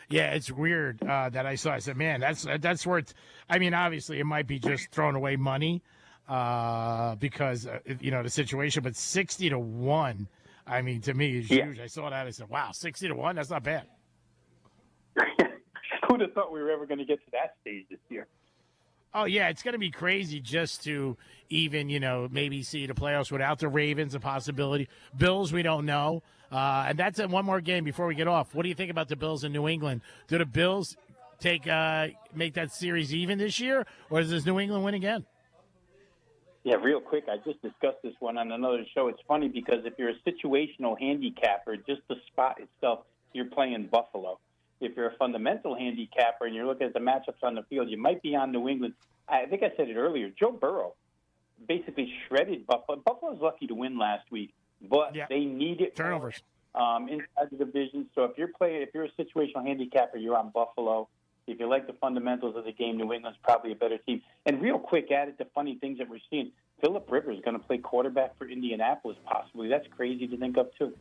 Yeah, it's weird that I saw. I said, man, that's worth. I mean, obviously, it might be just throwing away money because the situation. But 60-1, I mean, to me, is huge. I saw that. I said, wow, 60-1. That's not bad. Who'd have thought we were ever going to get to that stage this year? Oh, yeah, it's going to be crazy just to even, maybe see the playoffs without the Ravens, a possibility. Bills, we don't know. And that's one more game before we get off. What do you think about the Bills in New England? Do the Bills make that series even this year, or does New England win again? Yeah, real quick, I just discussed this one on another show. It's funny because if you're a situational handicapper, just the spot itself, you're playing Buffalo. If you're a fundamental handicapper and you're looking at the matchups on the field, you might be on New England. I think I said it earlier. Joe Burrow basically shredded Buffalo. Buffalo's lucky to win last week, but they need it turnovers inside the division. So if you're a situational handicapper, you're on Buffalo. If you like the fundamentals of the game, New England's probably a better team. And real quick, added to funny things that we're seeing, Phillip Rivers is going to play quarterback for Indianapolis, possibly. That's crazy to think of, too.